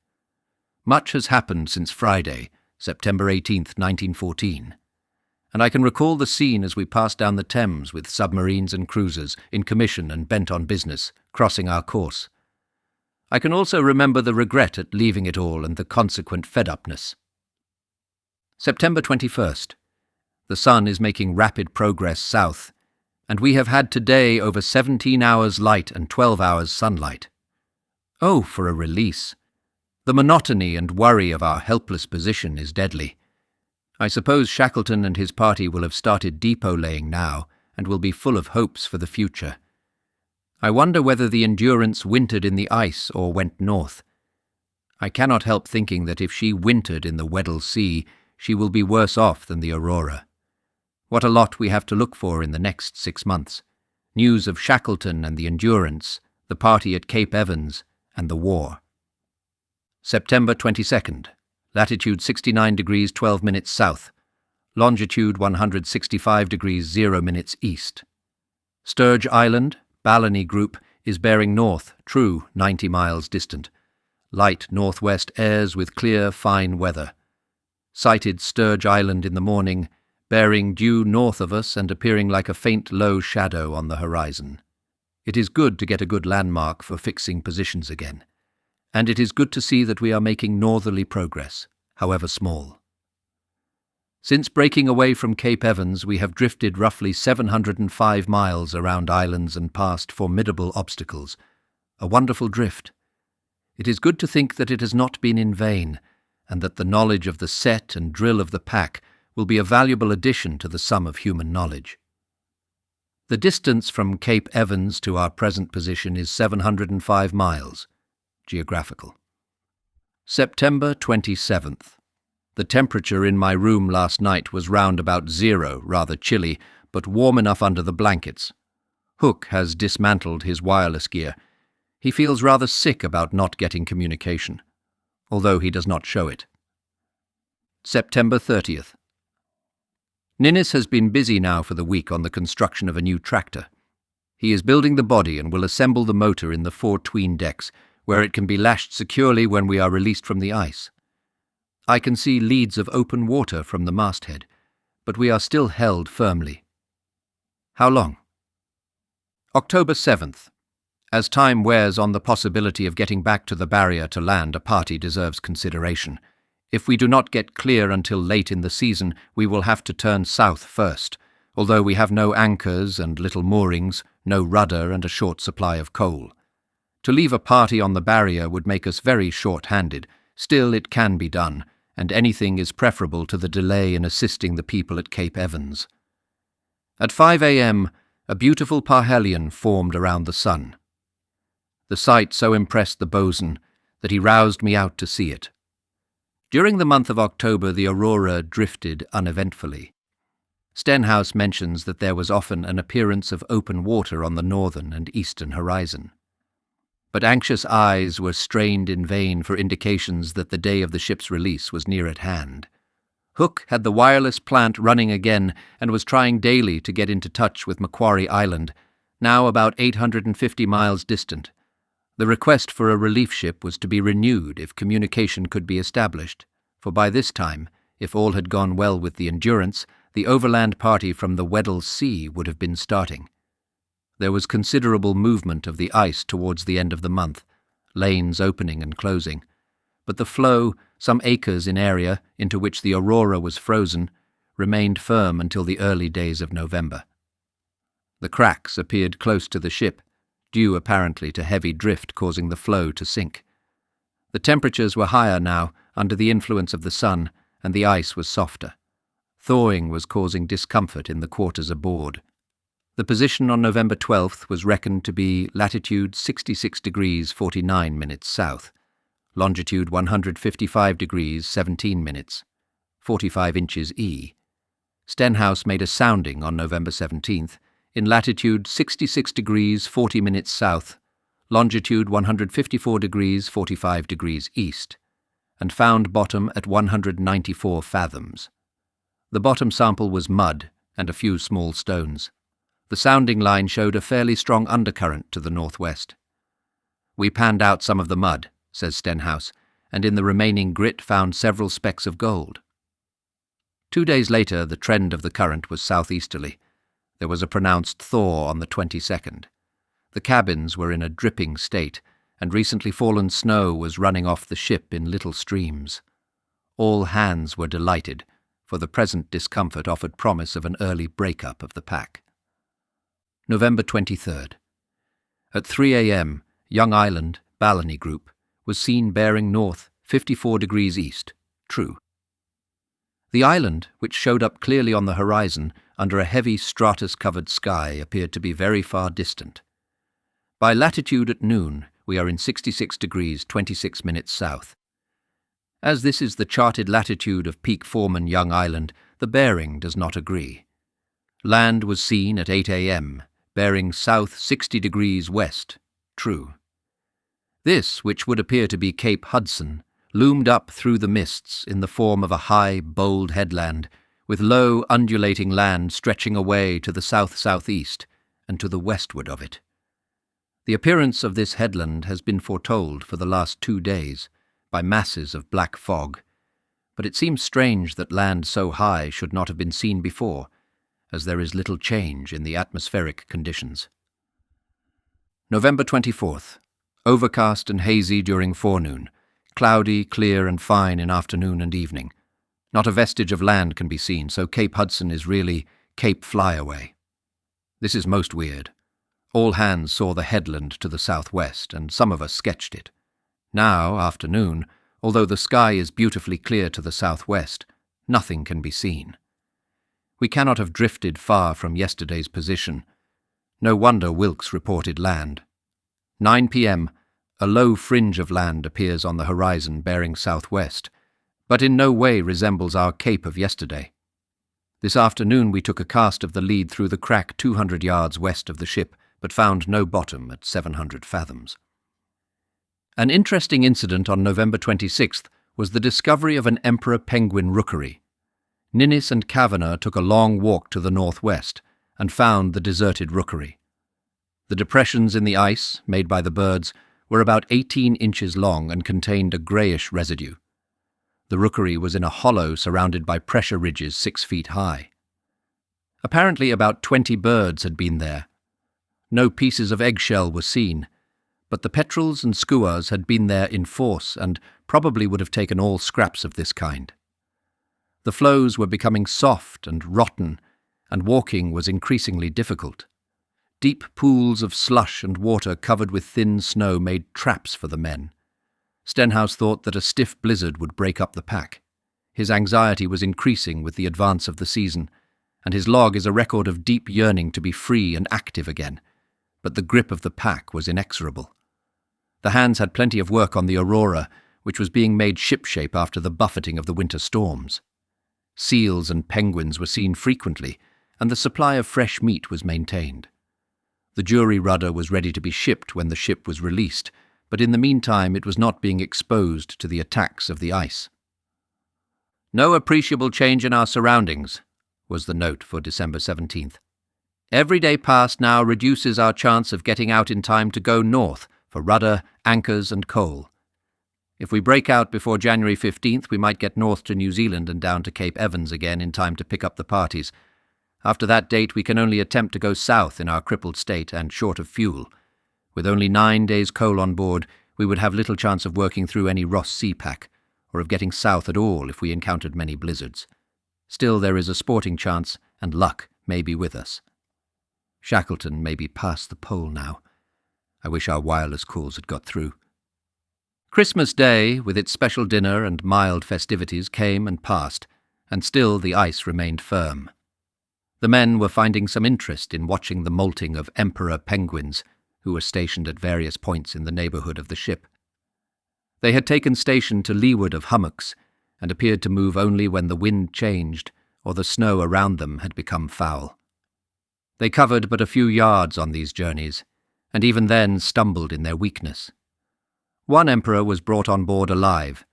Much has happened since Friday, September 18th, 1914, and I can recall the scene as we passed down the Thames with submarines and cruisers, in commission and bent on business, crossing our course. I can also remember the regret at leaving it all and the consequent fed-upness. September 21st. The sun is making rapid progress south, and we have had today over 17 hours light and 12 hours sunlight. Oh, for a release! The monotony and worry of our helpless position is deadly. I suppose Shackleton and his party will have started depot laying now and will be full of hopes for the future. I wonder whether the Endurance wintered in the ice or went north. I cannot help thinking that if she wintered in the Weddell Sea, she will be worse off than the Aurora. What a lot we have to look for in the next 6 months. News of Shackleton and the Endurance, the party at Cape Evans, and the war. September 22nd, latitude 69 degrees 12 minutes south, longitude 165 degrees 0 minutes east. Sturge Island, Balleny Group, is bearing north, true 90 miles distant. Light northwest airs with clear, fine weather. Sighted Sturge Island in the morning, bearing due north of us and appearing like a faint low shadow on the horizon. It is good to get a good landmark for fixing positions again, and it is good to see that we are making northerly progress, however small. Since breaking away from Cape Evans, we have drifted roughly 705 miles around islands and past formidable obstacles. A wonderful drift. It is good to think that it has not been in vain, and that the knowledge of the set and drill of the pack will be a valuable addition to the sum of human knowledge. The distance from Cape Evans to our present position is 705 miles, geographical. September 27th. The temperature in my room last night was round about 0, rather chilly, but warm enough under the blankets. Hook has dismantled his wireless gear. He feels rather sick about not getting communication, although he does not show it. September 30th. Ninnis has been busy now for the week on the construction of a new tractor. He is building the body and will assemble the motor in the 4 tween decks, where it can be lashed securely when we are released from the ice. I can see leads of open water from the masthead, but we are still held firmly. How long? October 7th. As time wears on the possibility of getting back to the barrier to land, a party deserves consideration. If we do not get clear until late in the season, we will have to turn south first, although we have no anchors and little moorings, no rudder and a short supply of coal. To leave a party on the barrier would make us very short-handed. Still, it can be done, and anything is preferable to the delay in assisting the people at Cape Evans. At 5 a.m., a beautiful parhelion formed around the sun. The sight so impressed the bosun that he roused me out to see it. During the month of October, the Aurora drifted uneventfully. Stenhouse mentions that there was often an appearance of open water on the northern and eastern horizon. But anxious eyes were strained in vain for indications that the day of the ship's release was near at hand. Hook had the wireless plant running again and was trying daily to get into touch with Macquarie Island, now about 850 miles distant. The request for a relief ship was to be renewed if communication could be established, for by this time, if all had gone well with the Endurance, the overland party from the Weddell Sea would have been starting. There was considerable movement of the ice towards the end of the month, lanes opening and closing, but the floe, some acres in area into which the Aurora was frozen, remained firm until the early days of November. The cracks appeared close to the ship, due apparently to heavy drift causing the floe to sink. The temperatures were higher now, under the influence of the sun, and the ice was softer. Thawing was causing discomfort in the quarters aboard. The position on November 12th was reckoned to be latitude 66 degrees 49 minutes south, longitude 155 degrees 17 minutes, 45 inches E. Stenhouse made a sounding on November 17th in latitude 66 degrees 40 minutes south, longitude 154 degrees 45 degrees east, and found bottom at 194 fathoms. The bottom sample was mud and a few small stones. The sounding line showed a fairly strong undercurrent to the northwest. We panned out some of the mud, says Stenhouse, and in the remaining grit found several specks of gold. 2 days later, the trend of the current was southeasterly. There was a pronounced thaw on the 22nd. The cabins were in a dripping state, and recently fallen snow was running off the ship in little streams. All hands were delighted, for the present discomfort offered promise of an early break-up of the pack. November 23rd. At 3 a.m., Young Island, Balleny Group, was seen bearing north 54 degrees east. True. The island, which showed up clearly on the horizon under a heavy stratus-covered sky, appeared to be very far distant. By latitude at noon, we are in 66 degrees 26 minutes south. As this is the charted latitude of Peak Foreman Young Island, the bearing does not agree. Land was seen at 8 a.m., bearing south 60 degrees west. True. This, which would appear to be Cape Hudson, loomed up through the mists in the form of a high, bold headland, with low, undulating land stretching away to the south-southeast and to the westward of it. The appearance of this headland has been foretold for the last 2 days by masses of black fog, but it seems strange that land so high should not have been seen before, as there is little change in the atmospheric conditions. November 24th. Overcast and hazy during forenoon, cloudy, clear and fine in afternoon and evening. Not a vestige of land can be seen, so Cape Hudson is really Cape Flyaway. This is most weird. All hands saw the headland to the southwest, and some of us sketched it. Now, afternoon, although the sky is beautifully clear to the southwest, nothing can be seen. We cannot have drifted far from yesterday's position. No wonder Wilkes reported land. 9 p.m., a low fringe of land appears on the horizon bearing southwest, but in no way resembles our cape of yesterday. This afternoon we took a cast of the lead through the crack 200 yards west of the ship, but found no bottom at 700 fathoms. An interesting incident on November 26th was the discovery of an emperor penguin rookery. Ninnis and Kavanagh took a long walk to the northwest and found the deserted rookery. The depressions in the ice, made by the birds, were about 18 inches long and contained a greyish residue. The rookery was in a hollow surrounded by pressure ridges 6 feet high. Apparently about 20 birds had been there. No pieces of eggshell were seen, but the petrels and skuas had been there in force and probably would have taken all scraps of this kind. The floes were becoming soft and rotten, and walking was increasingly difficult. Deep pools of slush and water covered with thin snow made traps for the men. Stenhouse thought that a stiff blizzard would break up the pack. His anxiety was increasing with the advance of the season, and his log is a record of deep yearning to be free and active again, but the grip of the pack was inexorable. The hands had plenty of work on the Aurora, which was being made shipshape after the buffeting of the winter storms. Seals and penguins were seen frequently, and the supply of fresh meat was maintained. The jury rudder was ready to be shipped when the ship was released, but in the meantime it was not being exposed to the attacks of the ice. "No appreciable change in our surroundings," was the note for December 17th. "Every day past now reduces our chance of getting out in time to go north for rudder, anchors and coal. If we break out before January 15th, we might get north to New Zealand and down to Cape Evans again in time to pick up the parties. After that date, we can only attempt to go south in our crippled state and short of fuel. With only 9 days' coal on board, we would have little chance of working through any Ross Sea pack, or of getting south at all if we encountered many blizzards. Still, there is a sporting chance, and luck may be with us. Shackleton may be past the pole now. I wish our wireless calls had got through." Christmas Day, with its special dinner and mild festivities, came and passed, and still the ice remained firm. The men were finding some interest in watching the molting of emperor penguins, who were stationed at various points in the neighbourhood of the ship. They had taken station to leeward of hummocks, and appeared to move only when the wind changed, or the snow around them had become foul. They covered but a few yards on these journeys, and even then stumbled in their weakness. One emperor was brought on board alive,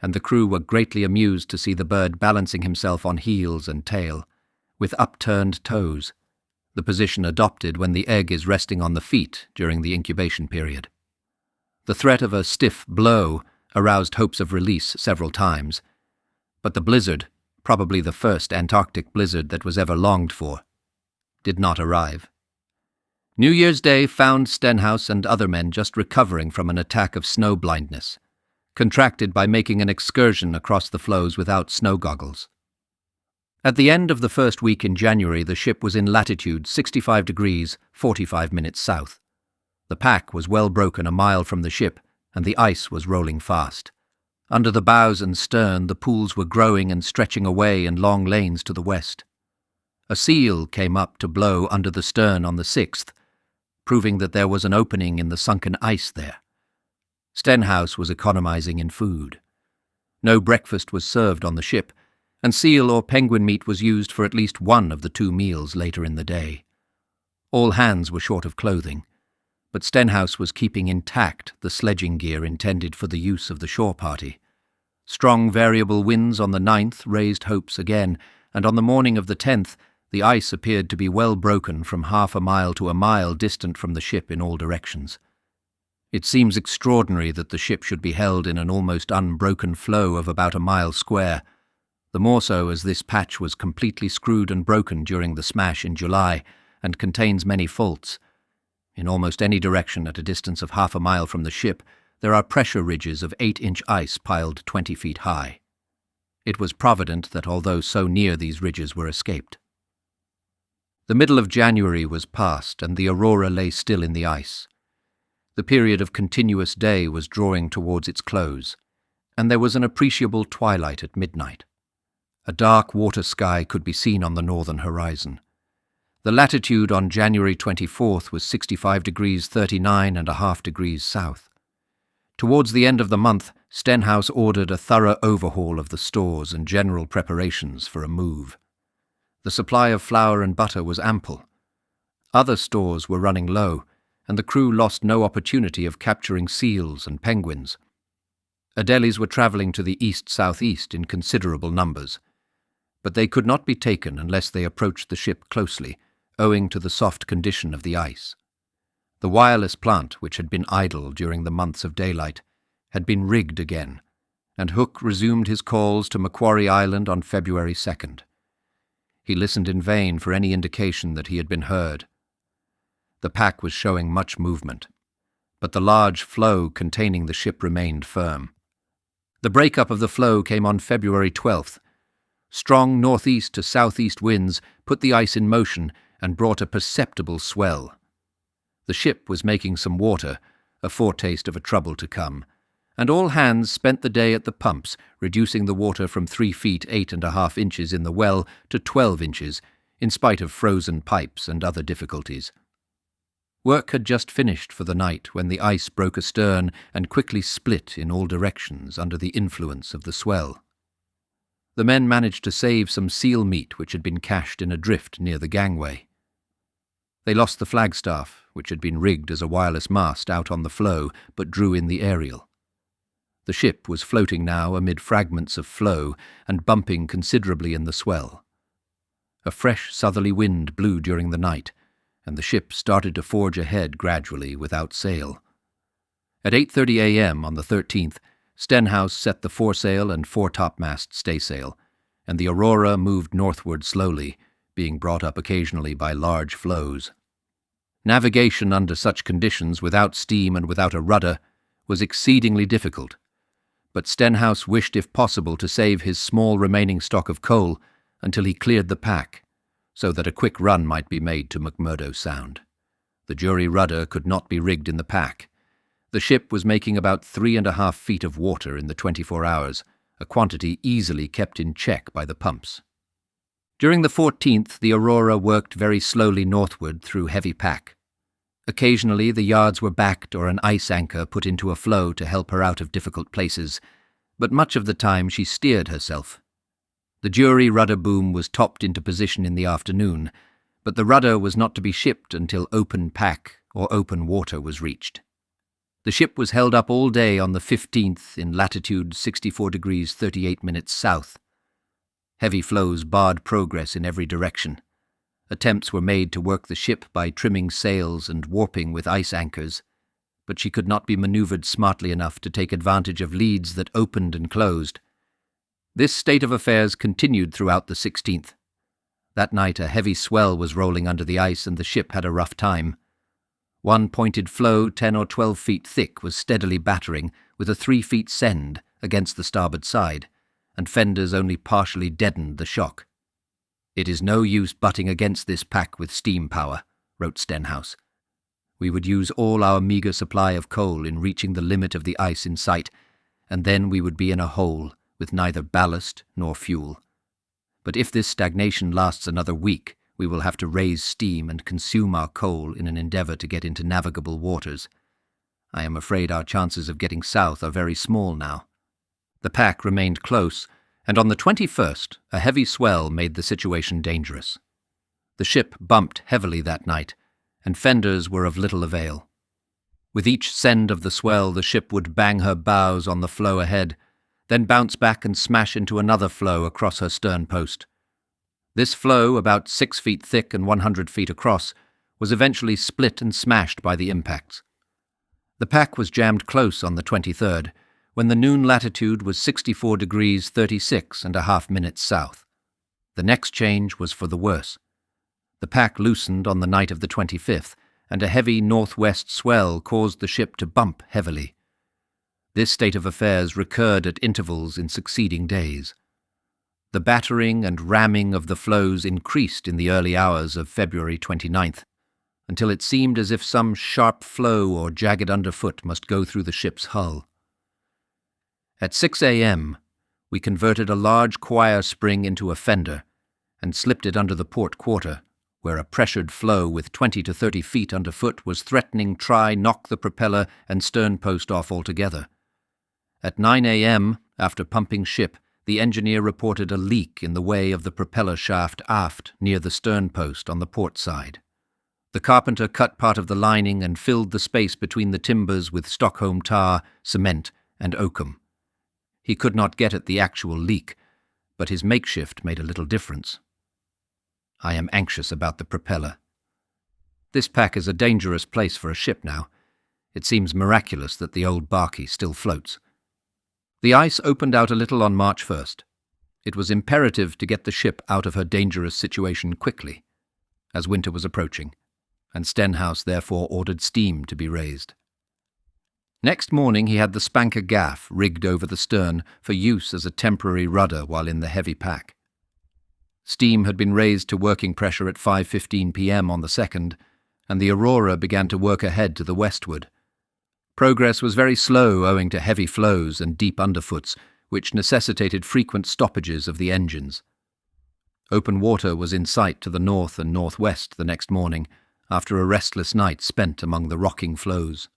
and the crew were greatly amused to see the bird balancing himself on heels and tail, with upturned toes, the position adopted when the egg is resting on the feet during the incubation period. The threat of a stiff blow aroused hopes of release several times, but the blizzard, probably the first Antarctic blizzard that was ever longed for, did not arrive. New Year's Day found Stenhouse and other men just recovering from an attack of snow blindness, contracted by making an excursion across the floes without snow goggles. At the end of the first week in January, the ship was in latitude 65 degrees 45 minutes south. The pack was well broken a mile from the ship and the ice was rolling fast. Under the bows and stern, the pools were growing and stretching away in long lanes to the west. A seal came up to blow under the stern on the 6th, proving that there was an opening in the sunken ice there. Stenhouse was economizing in food. No breakfast was served on the ship, and seal or penguin meat was used for at least one of the 2 meals later in the day. All hands were short of clothing, but Stenhouse was keeping intact the sledging gear intended for the use of the shore party. Strong variable winds on the 9th raised hopes again, and on the morning of the 10th the ice appeared to be well broken from half a mile to a mile distant from the ship in all directions. It seems extraordinary that the ship should be held in an almost unbroken flow of about a mile square, the more so as this patch was completely screwed and broken during the smash in July and contains many faults. In almost any direction at a distance of half a mile from the ship, there are pressure ridges of 8-inch ice piled 20 feet high. It was provident that although so near these ridges were escaped. The middle of January was past, and the Aurora lay still in the ice. The period of continuous day was drawing towards its close, and there was an appreciable twilight at midnight. A dark water sky could be seen on the northern horizon. The latitude on January 24th was 65 degrees 39.5 degrees south. Towards the end of the month, Stenhouse ordered a thorough overhaul of the stores and general preparations for a move. The supply of flour and butter was ample. Other stores were running low, and the crew lost no opportunity of capturing seals and penguins. Adelies were travelling to the east-southeast in considerable numbers, but they could not be taken unless they approached the ship closely, owing to the soft condition of the ice. The wireless plant, which had been idle during the months of daylight, had been rigged again, and Hook resumed his calls to Macquarie Island on February 2nd. He listened in vain for any indication that he had been heard. The pack was showing much movement, but the large floe containing the ship remained firm. The break-up of the floe came on February 12th. Strong northeast to southeast winds put the ice in motion and brought a perceptible swell. The ship was making some water, a foretaste of a trouble to come, and all hands spent the day at the pumps, reducing the water from 3 feet 8.5 inches in the well to 12 inches, in spite of frozen pipes and other difficulties. Work had just finished for the night when the ice broke astern and quickly split in all directions under the influence of the swell. The men managed to save some seal meat which had been cached in a drift near the gangway. They lost the flagstaff, which had been rigged as a wireless mast out on the floe, but drew in the aerial. The ship was floating now amid fragments of floe and bumping considerably in the swell. A fresh southerly wind blew during the night, and the ship started to forge ahead gradually without sail. At 8:30 a.m. on the 13th, Stenhouse set the foresail and foretopmast staysail, and the Aurora moved northward slowly, being brought up occasionally by large floes. Navigation under such conditions without steam and without a rudder was exceedingly difficult, but Stenhouse wished if possible to save his small remaining stock of coal until he cleared the pack, so that a quick run might be made to McMurdo Sound. The jury rudder could not be rigged in the pack. The ship was making about 3.5 feet of water in the 24 hours, a quantity easily kept in check by the pumps. During the 14th, the Aurora worked very slowly northward through heavy pack. Occasionally the yards were backed or an ice anchor put into a floe to help her out of difficult places, but much of the time she steered herself. The jury rudder boom was topped into position in the afternoon, but the rudder was not to be shipped until open pack or open water was reached. The ship was held up all day on the 15th in latitude 64 degrees 38 minutes south. Heavy floes barred progress in every direction. Attempts were made to work the ship by trimming sails and warping with ice anchors, but she could not be maneuvered smartly enough to take advantage of leads that opened and closed. This state of affairs continued throughout the 16th. That night a heavy swell was rolling under the ice and the ship had a rough time. One pointed floe 10 or 12 feet thick was steadily battering with a 3 feet send against the starboard side, and fenders only partially deadened the shock. "It is no use butting against this pack with steam power," wrote Stenhouse. We would use all our meagre supply of coal in reaching the limit of the ice in sight, and then we would be in a hole with neither ballast nor fuel. But if this stagnation lasts another week, we will have to raise steam and consume our coal in an endeavour to get into navigable waters. I am afraid our chances of getting south are very small now. The pack remained close, and on the 21st a heavy swell made the situation dangerous. The ship bumped heavily that night, and fenders were of little avail. With each send of the swell, the ship would bang her bows on the floe ahead, then bounce back and smash into another floe across her stern post. This floe, about 6 feet thick and 100 feet across, was eventually split and smashed by the impacts. The pack was jammed close on the 23rd, when the noon latitude was 64 degrees 36 and a half minutes south. The next change was for the worse. The pack loosened on the night of the 25th, and a heavy northwest swell caused the ship to bump heavily. This state of affairs recurred at intervals in succeeding days. The battering and ramming of the floes increased in the early hours of February 29th, until it seemed as if some sharp floe or jagged underfoot must go through the ship's hull. At 6 a.m., we converted a large choir spring into a fender and slipped it under the port quarter, where a pressured floe with 20 to 30 feet underfoot was threatening try knock the propeller and stern post off altogether. At 9 a.m., after pumping ship, the engineer reported a leak in the way of the propeller shaft aft near the stern post on the port side. The carpenter cut part of the lining and filled the space between the timbers with Stockholm tar, cement, and oakum. He could not get at the actual leak, but his makeshift made a little difference. I am anxious about the propeller. This pack is a dangerous place for a ship now. It seems miraculous that the old barkie still floats. The ice opened out a little on March 1st. It was imperative to get the ship out of her dangerous situation quickly, as winter was approaching, and Stenhouse therefore ordered steam to be raised. Next morning he had the spanker gaff rigged over the stern for use as a temporary rudder while in the heavy pack. Steam had been raised to working pressure at 5:15 p.m. on the 2nd, and the Aurora began to work ahead to the westward. Progress was very slow owing to heavy floes and deep underfoots, which necessitated frequent stoppages of the engines. Open water was in sight to the north and northwest the next morning, after a restless night spent among the rocking floes.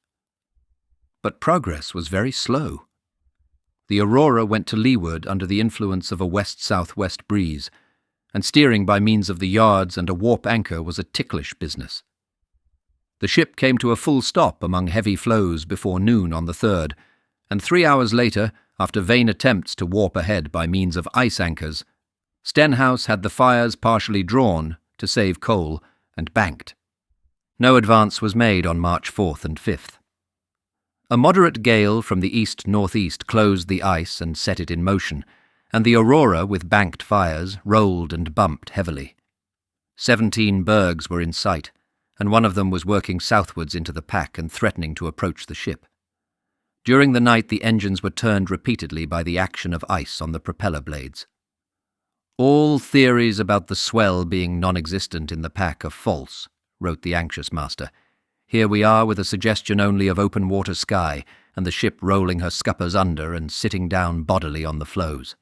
But progress was very slow. The Aurora went to leeward under the influence of a west-southwest breeze, and steering by means of the yards and a warp anchor was a ticklish business. The ship came to a full stop among heavy floes before noon on the 3rd, and 3 hours later, after vain attempts to warp ahead by means of ice anchors, Stenhouse had the fires partially drawn to save coal and banked. No advance was made on March 4th and 5th. A moderate gale from the east-northeast closed the ice and set it in motion, and the Aurora, with banked fires, rolled and bumped heavily. 17 bergs were in sight, and one of them was working southwards into the pack and threatening to approach the ship. During the night the engines were turned repeatedly by the action of ice on the propeller blades. "All theories about the swell being non-existent in the pack are false," wrote the anxious master. "Here we are with a suggestion only of open water sky, and the ship rolling her scuppers under and sitting down bodily on the floes."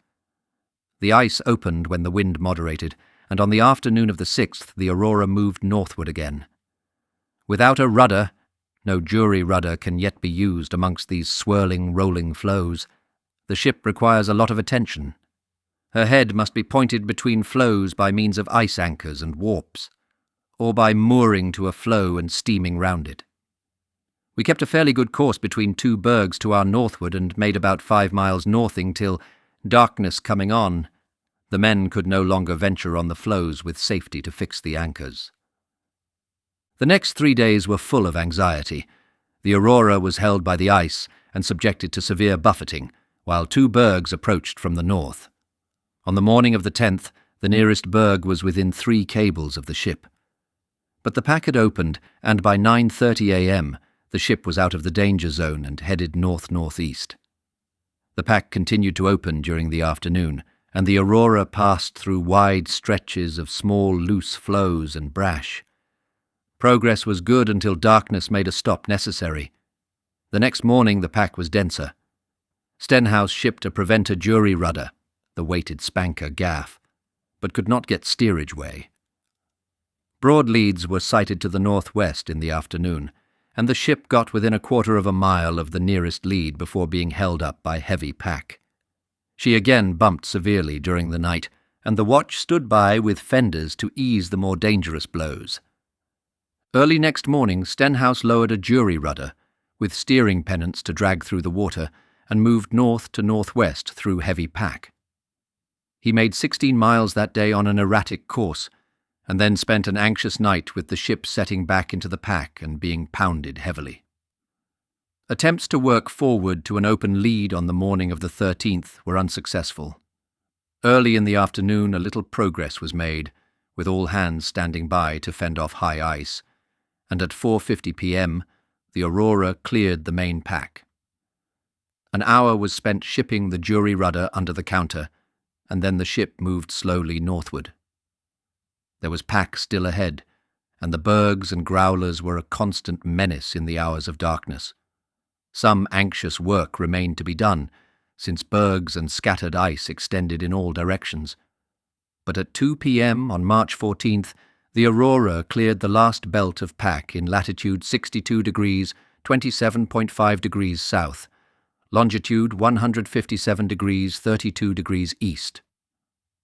The ice opened when the wind moderated, and on the afternoon of the 6th the Aurora moved northward again. Without a rudder, no jury rudder can yet be used amongst these swirling, rolling floes. The ship requires a lot of attention. Her head must be pointed between floes by means of ice anchors and warps, or by mooring to a floe and steaming round it. We kept a fairly good course between 2 bergs to our northward and made about 5 miles northing till, darkness coming on, the men could no longer venture on the floes with safety to fix the anchors. The next 3 days were full of anxiety. The Aurora was held by the ice and subjected to severe buffeting, while 2 bergs approached from the north. On the morning of the 10th, the nearest berg was within 3 cables of the ship. But the pack had opened, and by 9:30 a.m. the ship was out of the danger zone and headed north-northeast. The pack continued to open during the afternoon, and the Aurora passed through wide stretches of small loose floes and brash. Progress was good until darkness made a stop necessary. The next morning the pack was denser. Stenhouse shipped a preventer jury rudder, the weighted spanker gaff, but could not get steerage way. Broad leads were sighted to the northwest in the afternoon, and the ship got within a quarter of a mile of the nearest lead before being held up by heavy pack. She again bumped severely during the night, and the watch stood by with fenders to ease the more dangerous blows. Early next morning Stenhouse lowered a jury rudder, with steering pennants to drag through the water, and moved north to northwest through heavy pack. He made 16 miles that day on an erratic course, and then spent an anxious night with the ship setting back into the pack and being pounded heavily. Attempts to work forward to an open lead on the morning of the 13th were unsuccessful. Early in the afternoon a little progress was made, with all hands standing by to fend off high ice, and at 4:50 p.m. the Aurora cleared the main pack. An hour was spent shipping the jury rudder under the counter, and then the ship moved slowly northward. There was pack still ahead, and the bergs and growlers were a constant menace in the hours of darkness. Some anxious work remained to be done, since bergs and scattered ice extended in all directions. But at 2 p.m. on March 14th, the Aurora cleared the last belt of pack in latitude 62 degrees, 27.5 degrees south, longitude 157 degrees, 32 degrees east.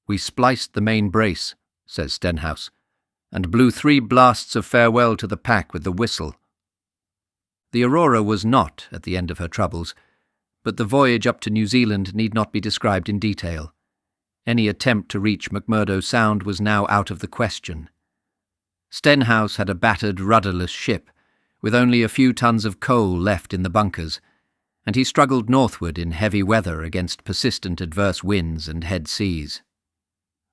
"We spliced the main brace," says Stenhouse, "and blew 3 blasts of farewell to the pack with the whistle." The Aurora was not at the end of her troubles, but the voyage up to New Zealand need not be described in detail. Any attempt to reach McMurdo Sound was now out of the question. Stenhouse had a battered, rudderless ship, with only a few tons of coal left in the bunkers, and he struggled northward in heavy weather against persistent adverse winds and head seas.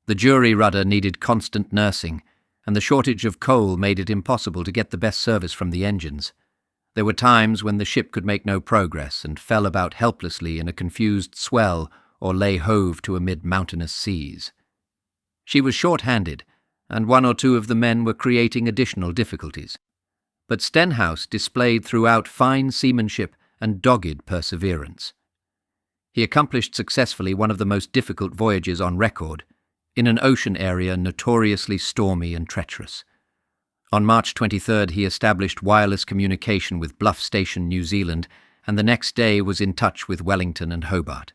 The jury rudder needed constant nursing, and the shortage of coal made it impossible to get the best service from the engines. There were times when the ship could make no progress and fell about helplessly in a confused swell or lay hove to amid mountainous seas. She was short-handed, and 1 or 2 of the men were creating additional difficulties. But Stenhouse displayed throughout fine seamanship and dogged perseverance. He accomplished successfully one of the most difficult voyages on record, in an ocean area notoriously stormy and treacherous. On March 23rd he established wireless communication with Bluff Station, New Zealand, and the next day was in touch with Wellington and Hobart.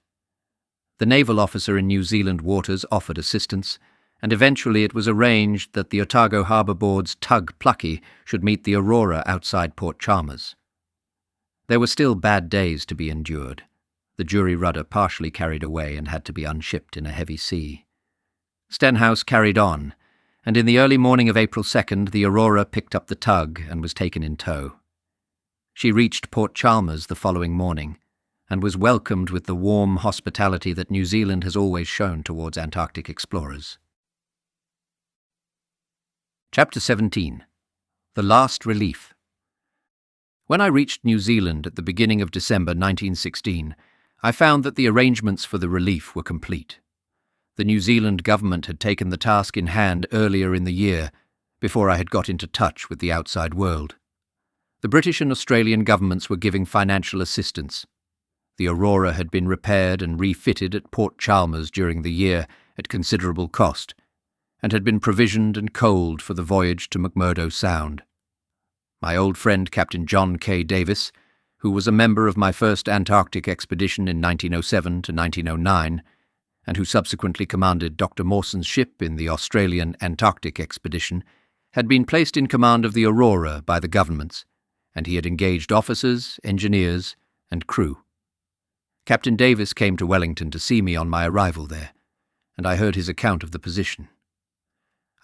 The naval officer in New Zealand waters offered assistance, and eventually it was arranged that the Otago Harbour Board's tug Plucky should meet the Aurora outside Port Chalmers. There were still bad days to be endured. The jury rudder partially carried away and had to be unshipped in a heavy sea. Stenhouse carried on, and in the early morning of April 2nd the Aurora picked up the tug and was taken in tow. She reached Port Chalmers the following morning, and was welcomed with the warm hospitality that New Zealand has always shown towards Antarctic explorers. Chapter 17. The Last Relief. When I reached New Zealand at the beginning of December 1916, I found that the arrangements for the relief were complete. The New Zealand government had taken the task in hand earlier in the year, before I had got into touch with the outside world. The British and Australian governments were giving financial assistance. The Aurora had been repaired and refitted at Port Chalmers during the year at considerable cost, and had been provisioned and coaled for the voyage to McMurdo Sound. My old friend Captain John K. Davis, who was a member of my first Antarctic expedition in 1907 to 1909, and who subsequently commanded Dr. Mawson's ship in the Australian Antarctic expedition, had been placed in command of the Aurora by the governments, and he had engaged officers, engineers, and crew. Captain Davis came to Wellington to see me on my arrival there, and I heard his account of the position.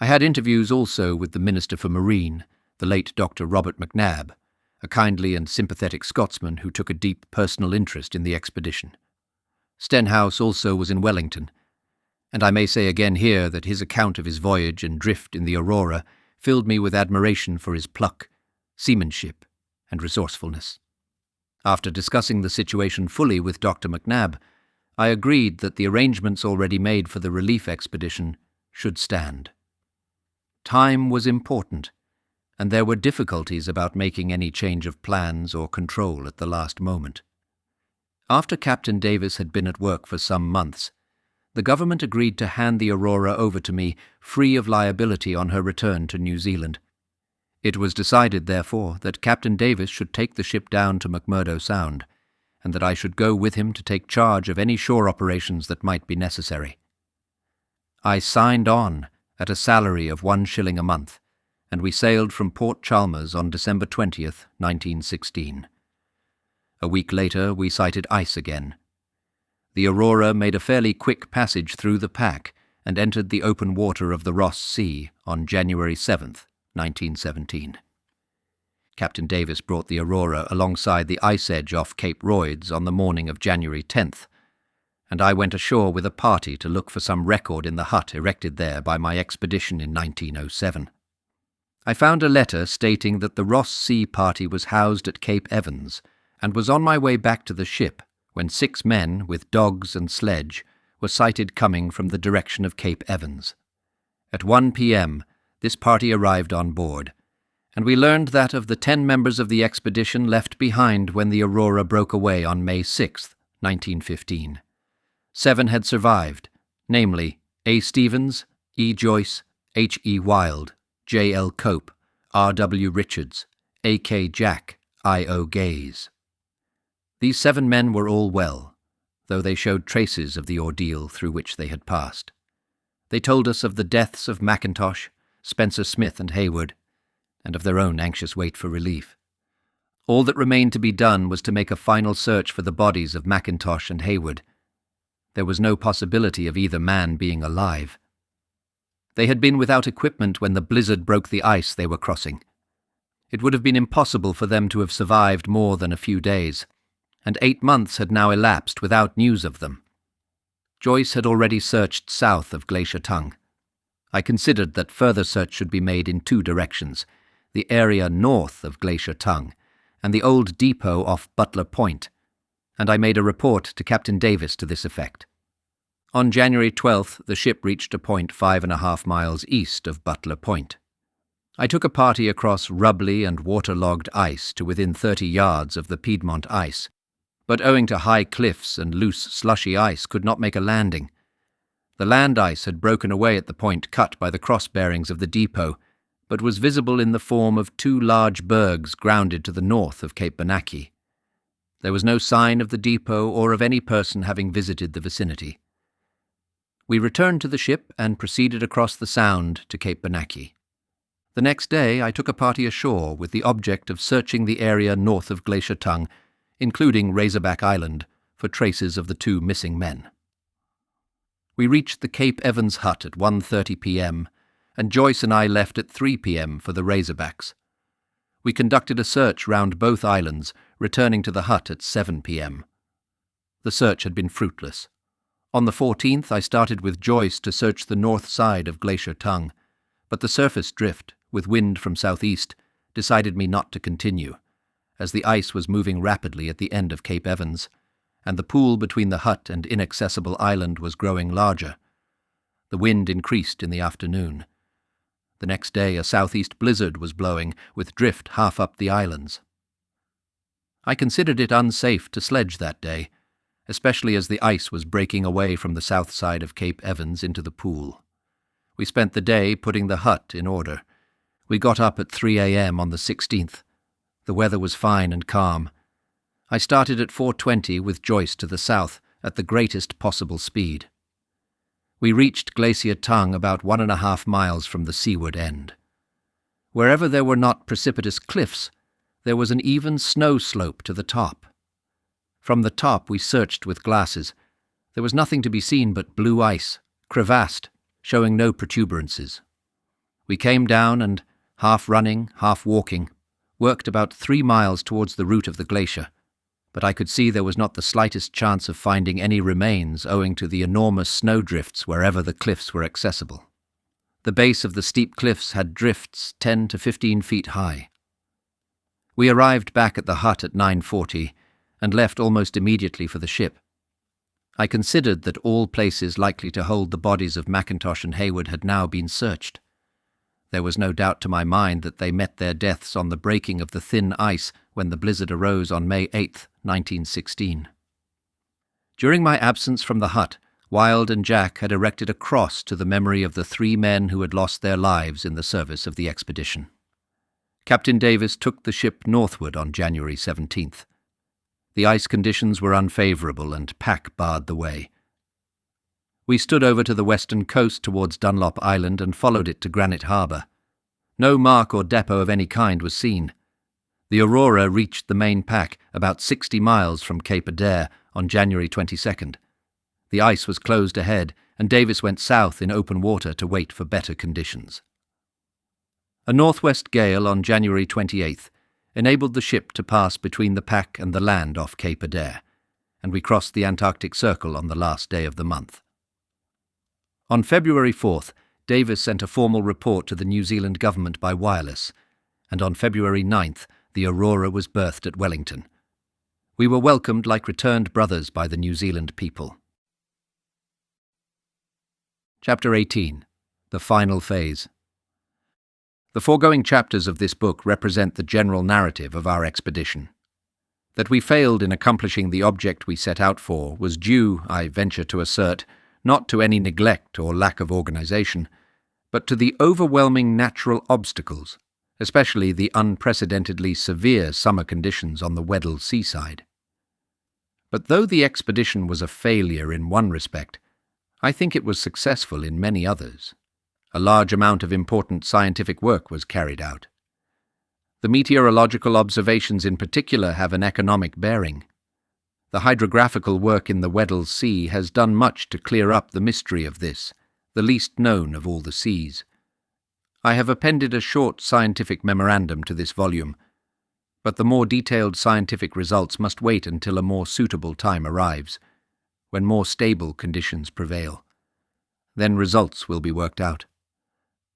I had interviews also with the Minister for Marine, the late Dr. Robert McNabb, a kindly and sympathetic Scotsman who took a deep personal interest in the expedition. Stenhouse also was in Wellington, and I may say again here that his account of his voyage and drift in the Aurora filled me with admiration for his pluck, seamanship, and resourcefulness. After discussing the situation fully with Dr. McNabb, I agreed that the arrangements already made for the relief expedition should stand. Time was important, and there were difficulties about making any change of plans or control at the last moment. After Captain Davis had been at work for some months, the government agreed to hand the Aurora over to me free of liability on her return to New Zealand. It was decided, therefore, that Captain Davis should take the ship down to McMurdo Sound, and that I should go with him to take charge of any shore operations that might be necessary. I signed on at a salary of 1 shilling a month, and we sailed from Port Chalmers on December 20th, 1916. A week later we sighted ice again. The Aurora made a fairly quick passage through the pack and entered the open water of the Ross Sea on January 7th, 1917. Captain Davis brought the Aurora alongside the ice edge off Cape Royds on the morning of January 10th, and I went ashore with a party to look for some record in the hut erected there by my expedition in 1907. I found a letter stating that the Ross Sea party was housed at Cape Evans and was on my way back to the ship when 6 men, with dogs and sledge, were sighted coming from the direction of Cape Evans. At 1 p.m., this party arrived on board, and we learned that of the 10 members of the expedition left behind when the Aurora broke away on May 6, 1915, 7 had survived, namely A. Stevens, E. Joyce, H. E. Wild, J. L. Cope, R. W. Richards, A. K. Jack, I. O. Gaze. These 7 men were all well, though they showed traces of the ordeal through which they had passed. They told us of the deaths of Mackintosh, Spencer Smith and Hayward, and of their own anxious wait for relief. All that remained to be done was to make a final search for the bodies of Mackintosh and Hayward. There was no possibility of either man being alive. They had been without equipment when the blizzard broke the ice they were crossing. It would have been impossible for them to have survived more than a few days, and 8 months had now elapsed without news of them. Joyce had already searched south of Glacier Tongue. I considered that further search should be made in 2 directions, the area north of Glacier Tongue and the old depot off Butler Point, and I made a report to Captain Davis to this effect. On January 12th, the ship reached a point 5.5 miles east of Butler Point. I took a party across rubbly and waterlogged ice to within 30 yards of the Piedmont ice, but owing to high cliffs and loose, slushy ice could not make a landing. The land ice had broken away at the point cut by the cross-bearings of the depot, but was visible in the form of 2 large bergs grounded to the north of Cape Benaki. There was no sign of the depot or of any person having visited the vicinity. We returned to the ship and proceeded across the sound to Cape Benaki. The next day I took a party ashore with the object of searching the area north of Glacier Tongue, including Razorback Island, for traces of the 2 missing men. We reached the Cape Evans hut at 1:30 p.m., and Joyce and I left at 3 p.m. for the Razorbacks. We conducted a search round both islands, returning to the hut at 7 p.m. The search had been fruitless. On the 14th I started with Joyce to search the north side of Glacier Tongue, but the surface drift, with wind from southeast, decided me not to continue, as the ice was moving rapidly at the end of Cape Evans, and the pool between the hut and Inaccessible Island was growing larger. The wind increased in the afternoon. The next day a southeast blizzard was blowing, with drift half up the islands. I considered it unsafe to sledge that day, especially as the ice was breaking away from the south side of Cape Evans into the pool. We spent the day putting the hut in order. We got up at 3 a.m. on the 16th. The weather was fine and calm. I started at 4:20 with Joyce to the south at the greatest possible speed. We reached Glacier Tongue about 1.5 miles from the seaward end. Wherever there were not precipitous cliffs, there was an even snow slope to the top. From the top we searched with glasses. There was nothing to be seen but blue ice, crevassed, showing no protuberances. We came down and, half running, half walking, worked about 3 miles towards the root of the glacier, but I could see there was not the slightest chance of finding any remains owing to the enormous snowdrifts wherever the cliffs were accessible. The base of the steep cliffs had drifts 10 to 15 feet high. We arrived back at the hut at 9:40 and left almost immediately for the ship. I considered that all places likely to hold the bodies of Mackintosh and Hayward had now been searched. There was no doubt to my mind that they met their deaths on the breaking of the thin ice when the blizzard arose on May 8, 1916. During my absence from the hut, Wild and Jack had erected a cross to the memory of the 3 men who had lost their lives in the service of the expedition. Captain Davis took the ship northward on January 17th. The ice conditions were unfavourable and pack barred the way. We stood over to the western coast towards Dunlop Island and followed it to Granite Harbour. No mark or depot of any kind was seen. The Aurora reached the main pack about 60 miles from Cape Adair on January 22nd. The ice was closed ahead, and Davis went south in open water to wait for better conditions. A northwest gale on January 28th enabled the ship to pass between the pack and the land off Cape Adair, and we crossed the Antarctic Circle on the last day of the month. On February 4th, Davis sent a formal report to the New Zealand government by wireless, and on February 9th, the Aurora was berthed at Wellington. We were welcomed like returned brothers by the New Zealand people. Chapter 18. The Final Phase. The foregoing chapters of this book represent the general narrative of our expedition. That we failed in accomplishing the object we set out for was due, I venture to assert, not to any neglect or lack of organization, but to the overwhelming natural obstacles, especially the unprecedentedly severe summer conditions on the Weddell seaside. But though the expedition was a failure in one respect, I think it was successful in many others. A large amount of important scientific work was carried out. The meteorological observations in particular have an economic bearing. The hydrographical work in the Weddell Sea has done much to clear up the mystery of this, the least known of all the seas. I have appended a short scientific memorandum to this volume, but the more detailed scientific results must wait until a more suitable time arrives, when more stable conditions prevail. Then results will be worked out.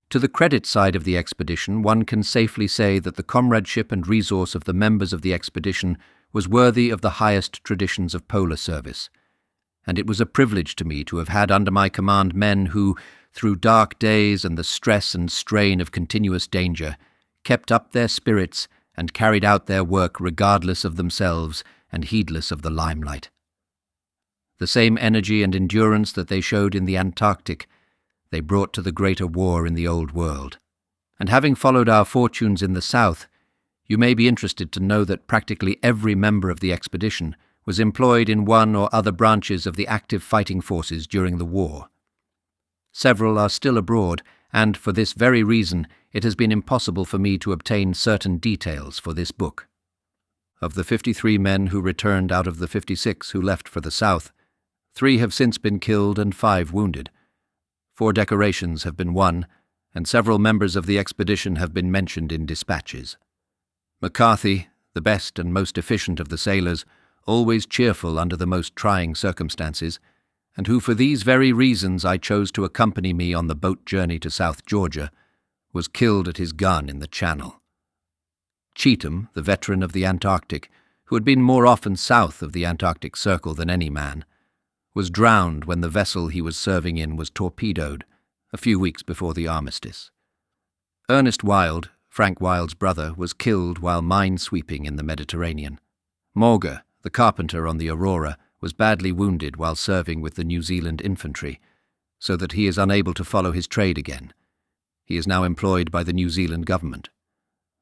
To the credit side of the expedition, one can safely say that the comradeship and resource of the members of the expedition was worthy of the highest traditions of polar service, and it was a privilege to me to have had under my command men who, through dark days and the stress and strain of continuous danger, kept up their spirits and carried out their work regardless of themselves and heedless of the limelight. The same energy and endurance that they showed in the Antarctic they brought to the greater war in the Old World. And having followed our fortunes in the South, you may be interested to know that practically every member of the expedition was employed in one or other branches of the active fighting forces during the war. Several are still abroad, and for this very reason it has been impossible for me to obtain certain details for this book. Of the 53 men who returned out of the 56 who left for the South, 3 have since been killed and 5 wounded. 4 decorations have been won, and several members of the expedition have been mentioned in dispatches. McCarthy, the best and most efficient of the sailors, always cheerful under the most trying circumstances, and who for these very reasons I chose to accompany me on the boat journey to South Georgia, was killed at his gun in the Channel. Cheetham, the veteran of the Antarctic, who had been more often south of the Antarctic Circle than any man, was drowned when the vessel he was serving in was torpedoed a few weeks before the armistice. Ernest Wild, Frank Wild's brother, was killed while mine-sweeping in the Mediterranean. Mauger, the carpenter on the Aurora, was badly wounded while serving with the New Zealand infantry, so that he is unable to follow his trade again. He is now employed by the New Zealand government.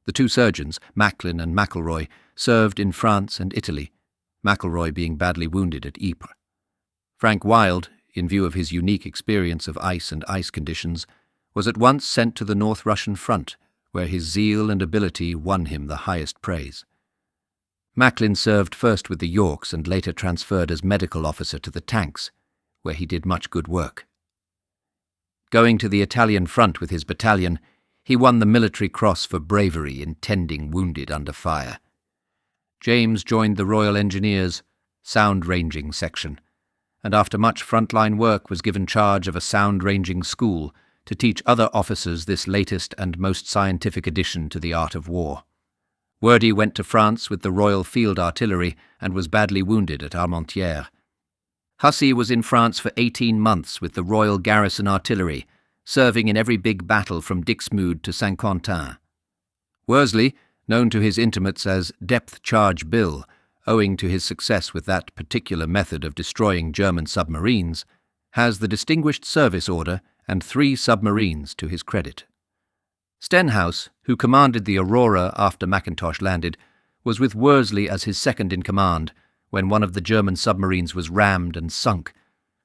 The 2 surgeons, Macklin and McElroy, served in France and Italy, McElroy being badly wounded at Ypres. Frank Wild, in view of his unique experience of ice and ice conditions, was at once sent to the North Russian front, where his zeal and ability won him the highest praise. Macklin served first with the Yorks and later transferred as medical officer to the tanks, where he did much good work. Going to the Italian front with his battalion, he won the Military Cross for bravery in tending wounded under fire. James joined the Royal Engineers' sound-ranging section, and after much frontline work was given charge of a sound-ranging school to teach other officers this latest and most scientific addition to the art of war. Wordy went to France with the Royal Field Artillery and was badly wounded at Armentières. Hussey was in France for 18 months with the Royal Garrison Artillery serving in every big battle from Dixmude to Saint-Quentin. Worsley, known to his intimates as Depth Charge Bill, owing to his success with that particular method of destroying German submarines, has the Distinguished Service Order and 3 submarines to his credit. Stenhouse, who commanded the Aurora after Mackintosh landed, was with Worsley as his second-in-command when one of the German submarines was rammed and sunk,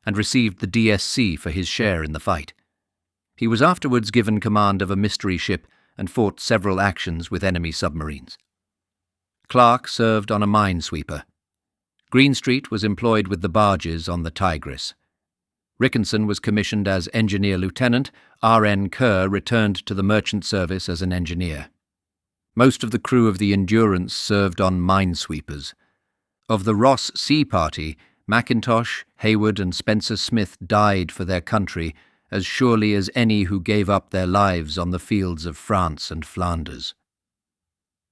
and received the DSC for his share in the fight. He was afterwards given command of a mystery ship and fought several actions with enemy submarines. Clark served on a minesweeper. Greenstreet was employed with the barges on the Tigris. Rickenson was commissioned as engineer lieutenant. R.N. Kerr returned to the merchant service as an engineer. Most of the crew of the Endurance served on minesweepers. Of the Ross Sea Party, Mackintosh, Hayward and Spencer Smith died for their country as surely as any who gave up their lives on the fields of France and Flanders.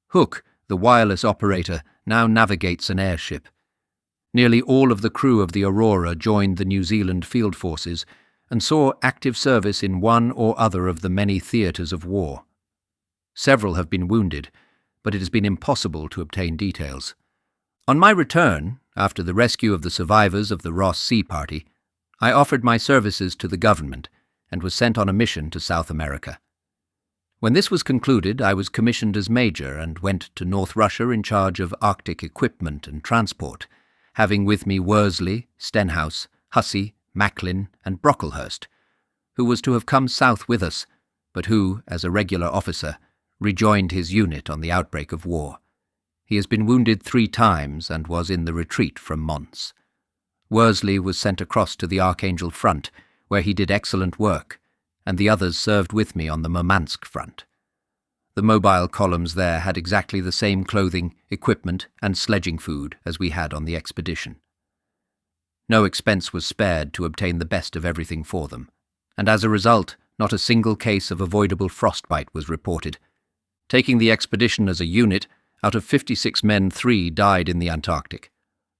Hook, the wireless operator, now navigates an airship. Nearly all of the crew of the Aurora joined the New Zealand Field Forces and saw active service in one or other of the many theatres of war. Several have been wounded, but it has been impossible to obtain details. On my return, after the rescue of the survivors of the Ross Sea Party, I offered my services to the government and was sent on a mission to South America. When this was concluded, I was commissioned as major and went to North Russia in charge of Arctic equipment and transport, having with me Worsley, Stenhouse, Hussey, Macklin, and Brocklehurst, who was to have come south with us, but who, as a regular officer, rejoined his unit on the outbreak of war. He has been wounded 3 times and was in the retreat from Mons. Worsley was sent across to the Archangel front, where he did excellent work, and the others served with me on the Murmansk front. The mobile columns there had exactly the same clothing, equipment, and sledging food as we had on the expedition. No expense was spared to obtain the best of everything for them, and as a result, not a single case of avoidable frostbite was reported. Taking the expedition as a unit, out of 56 men, 3 died in the Antarctic.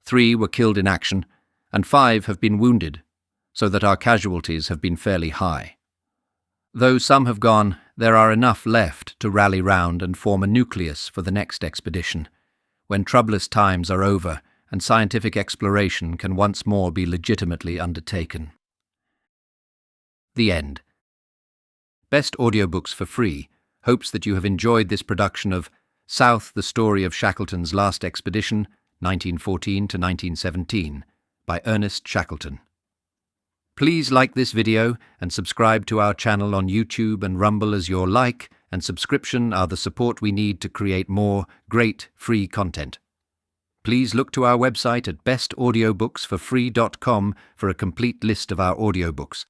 3 were killed in action, and 5 have been wounded, so that our casualties have been fairly high. Though some have gone, there are enough left to rally round and form a nucleus for the next expedition, when troublous times are over and scientific exploration can once more be legitimately undertaken. The End. Best Audiobooks for Free hopes that you have enjoyed this production of South, the Story of Shackleton's Last Expedition, 1914 to 1917, by Ernest Shackleton. Please like this video and subscribe to our channel on YouTube and Rumble, as your like and subscription are the support we need to create more great free content. Please look to our website at bestaudiobooksforfree.com for a complete list of our audiobooks.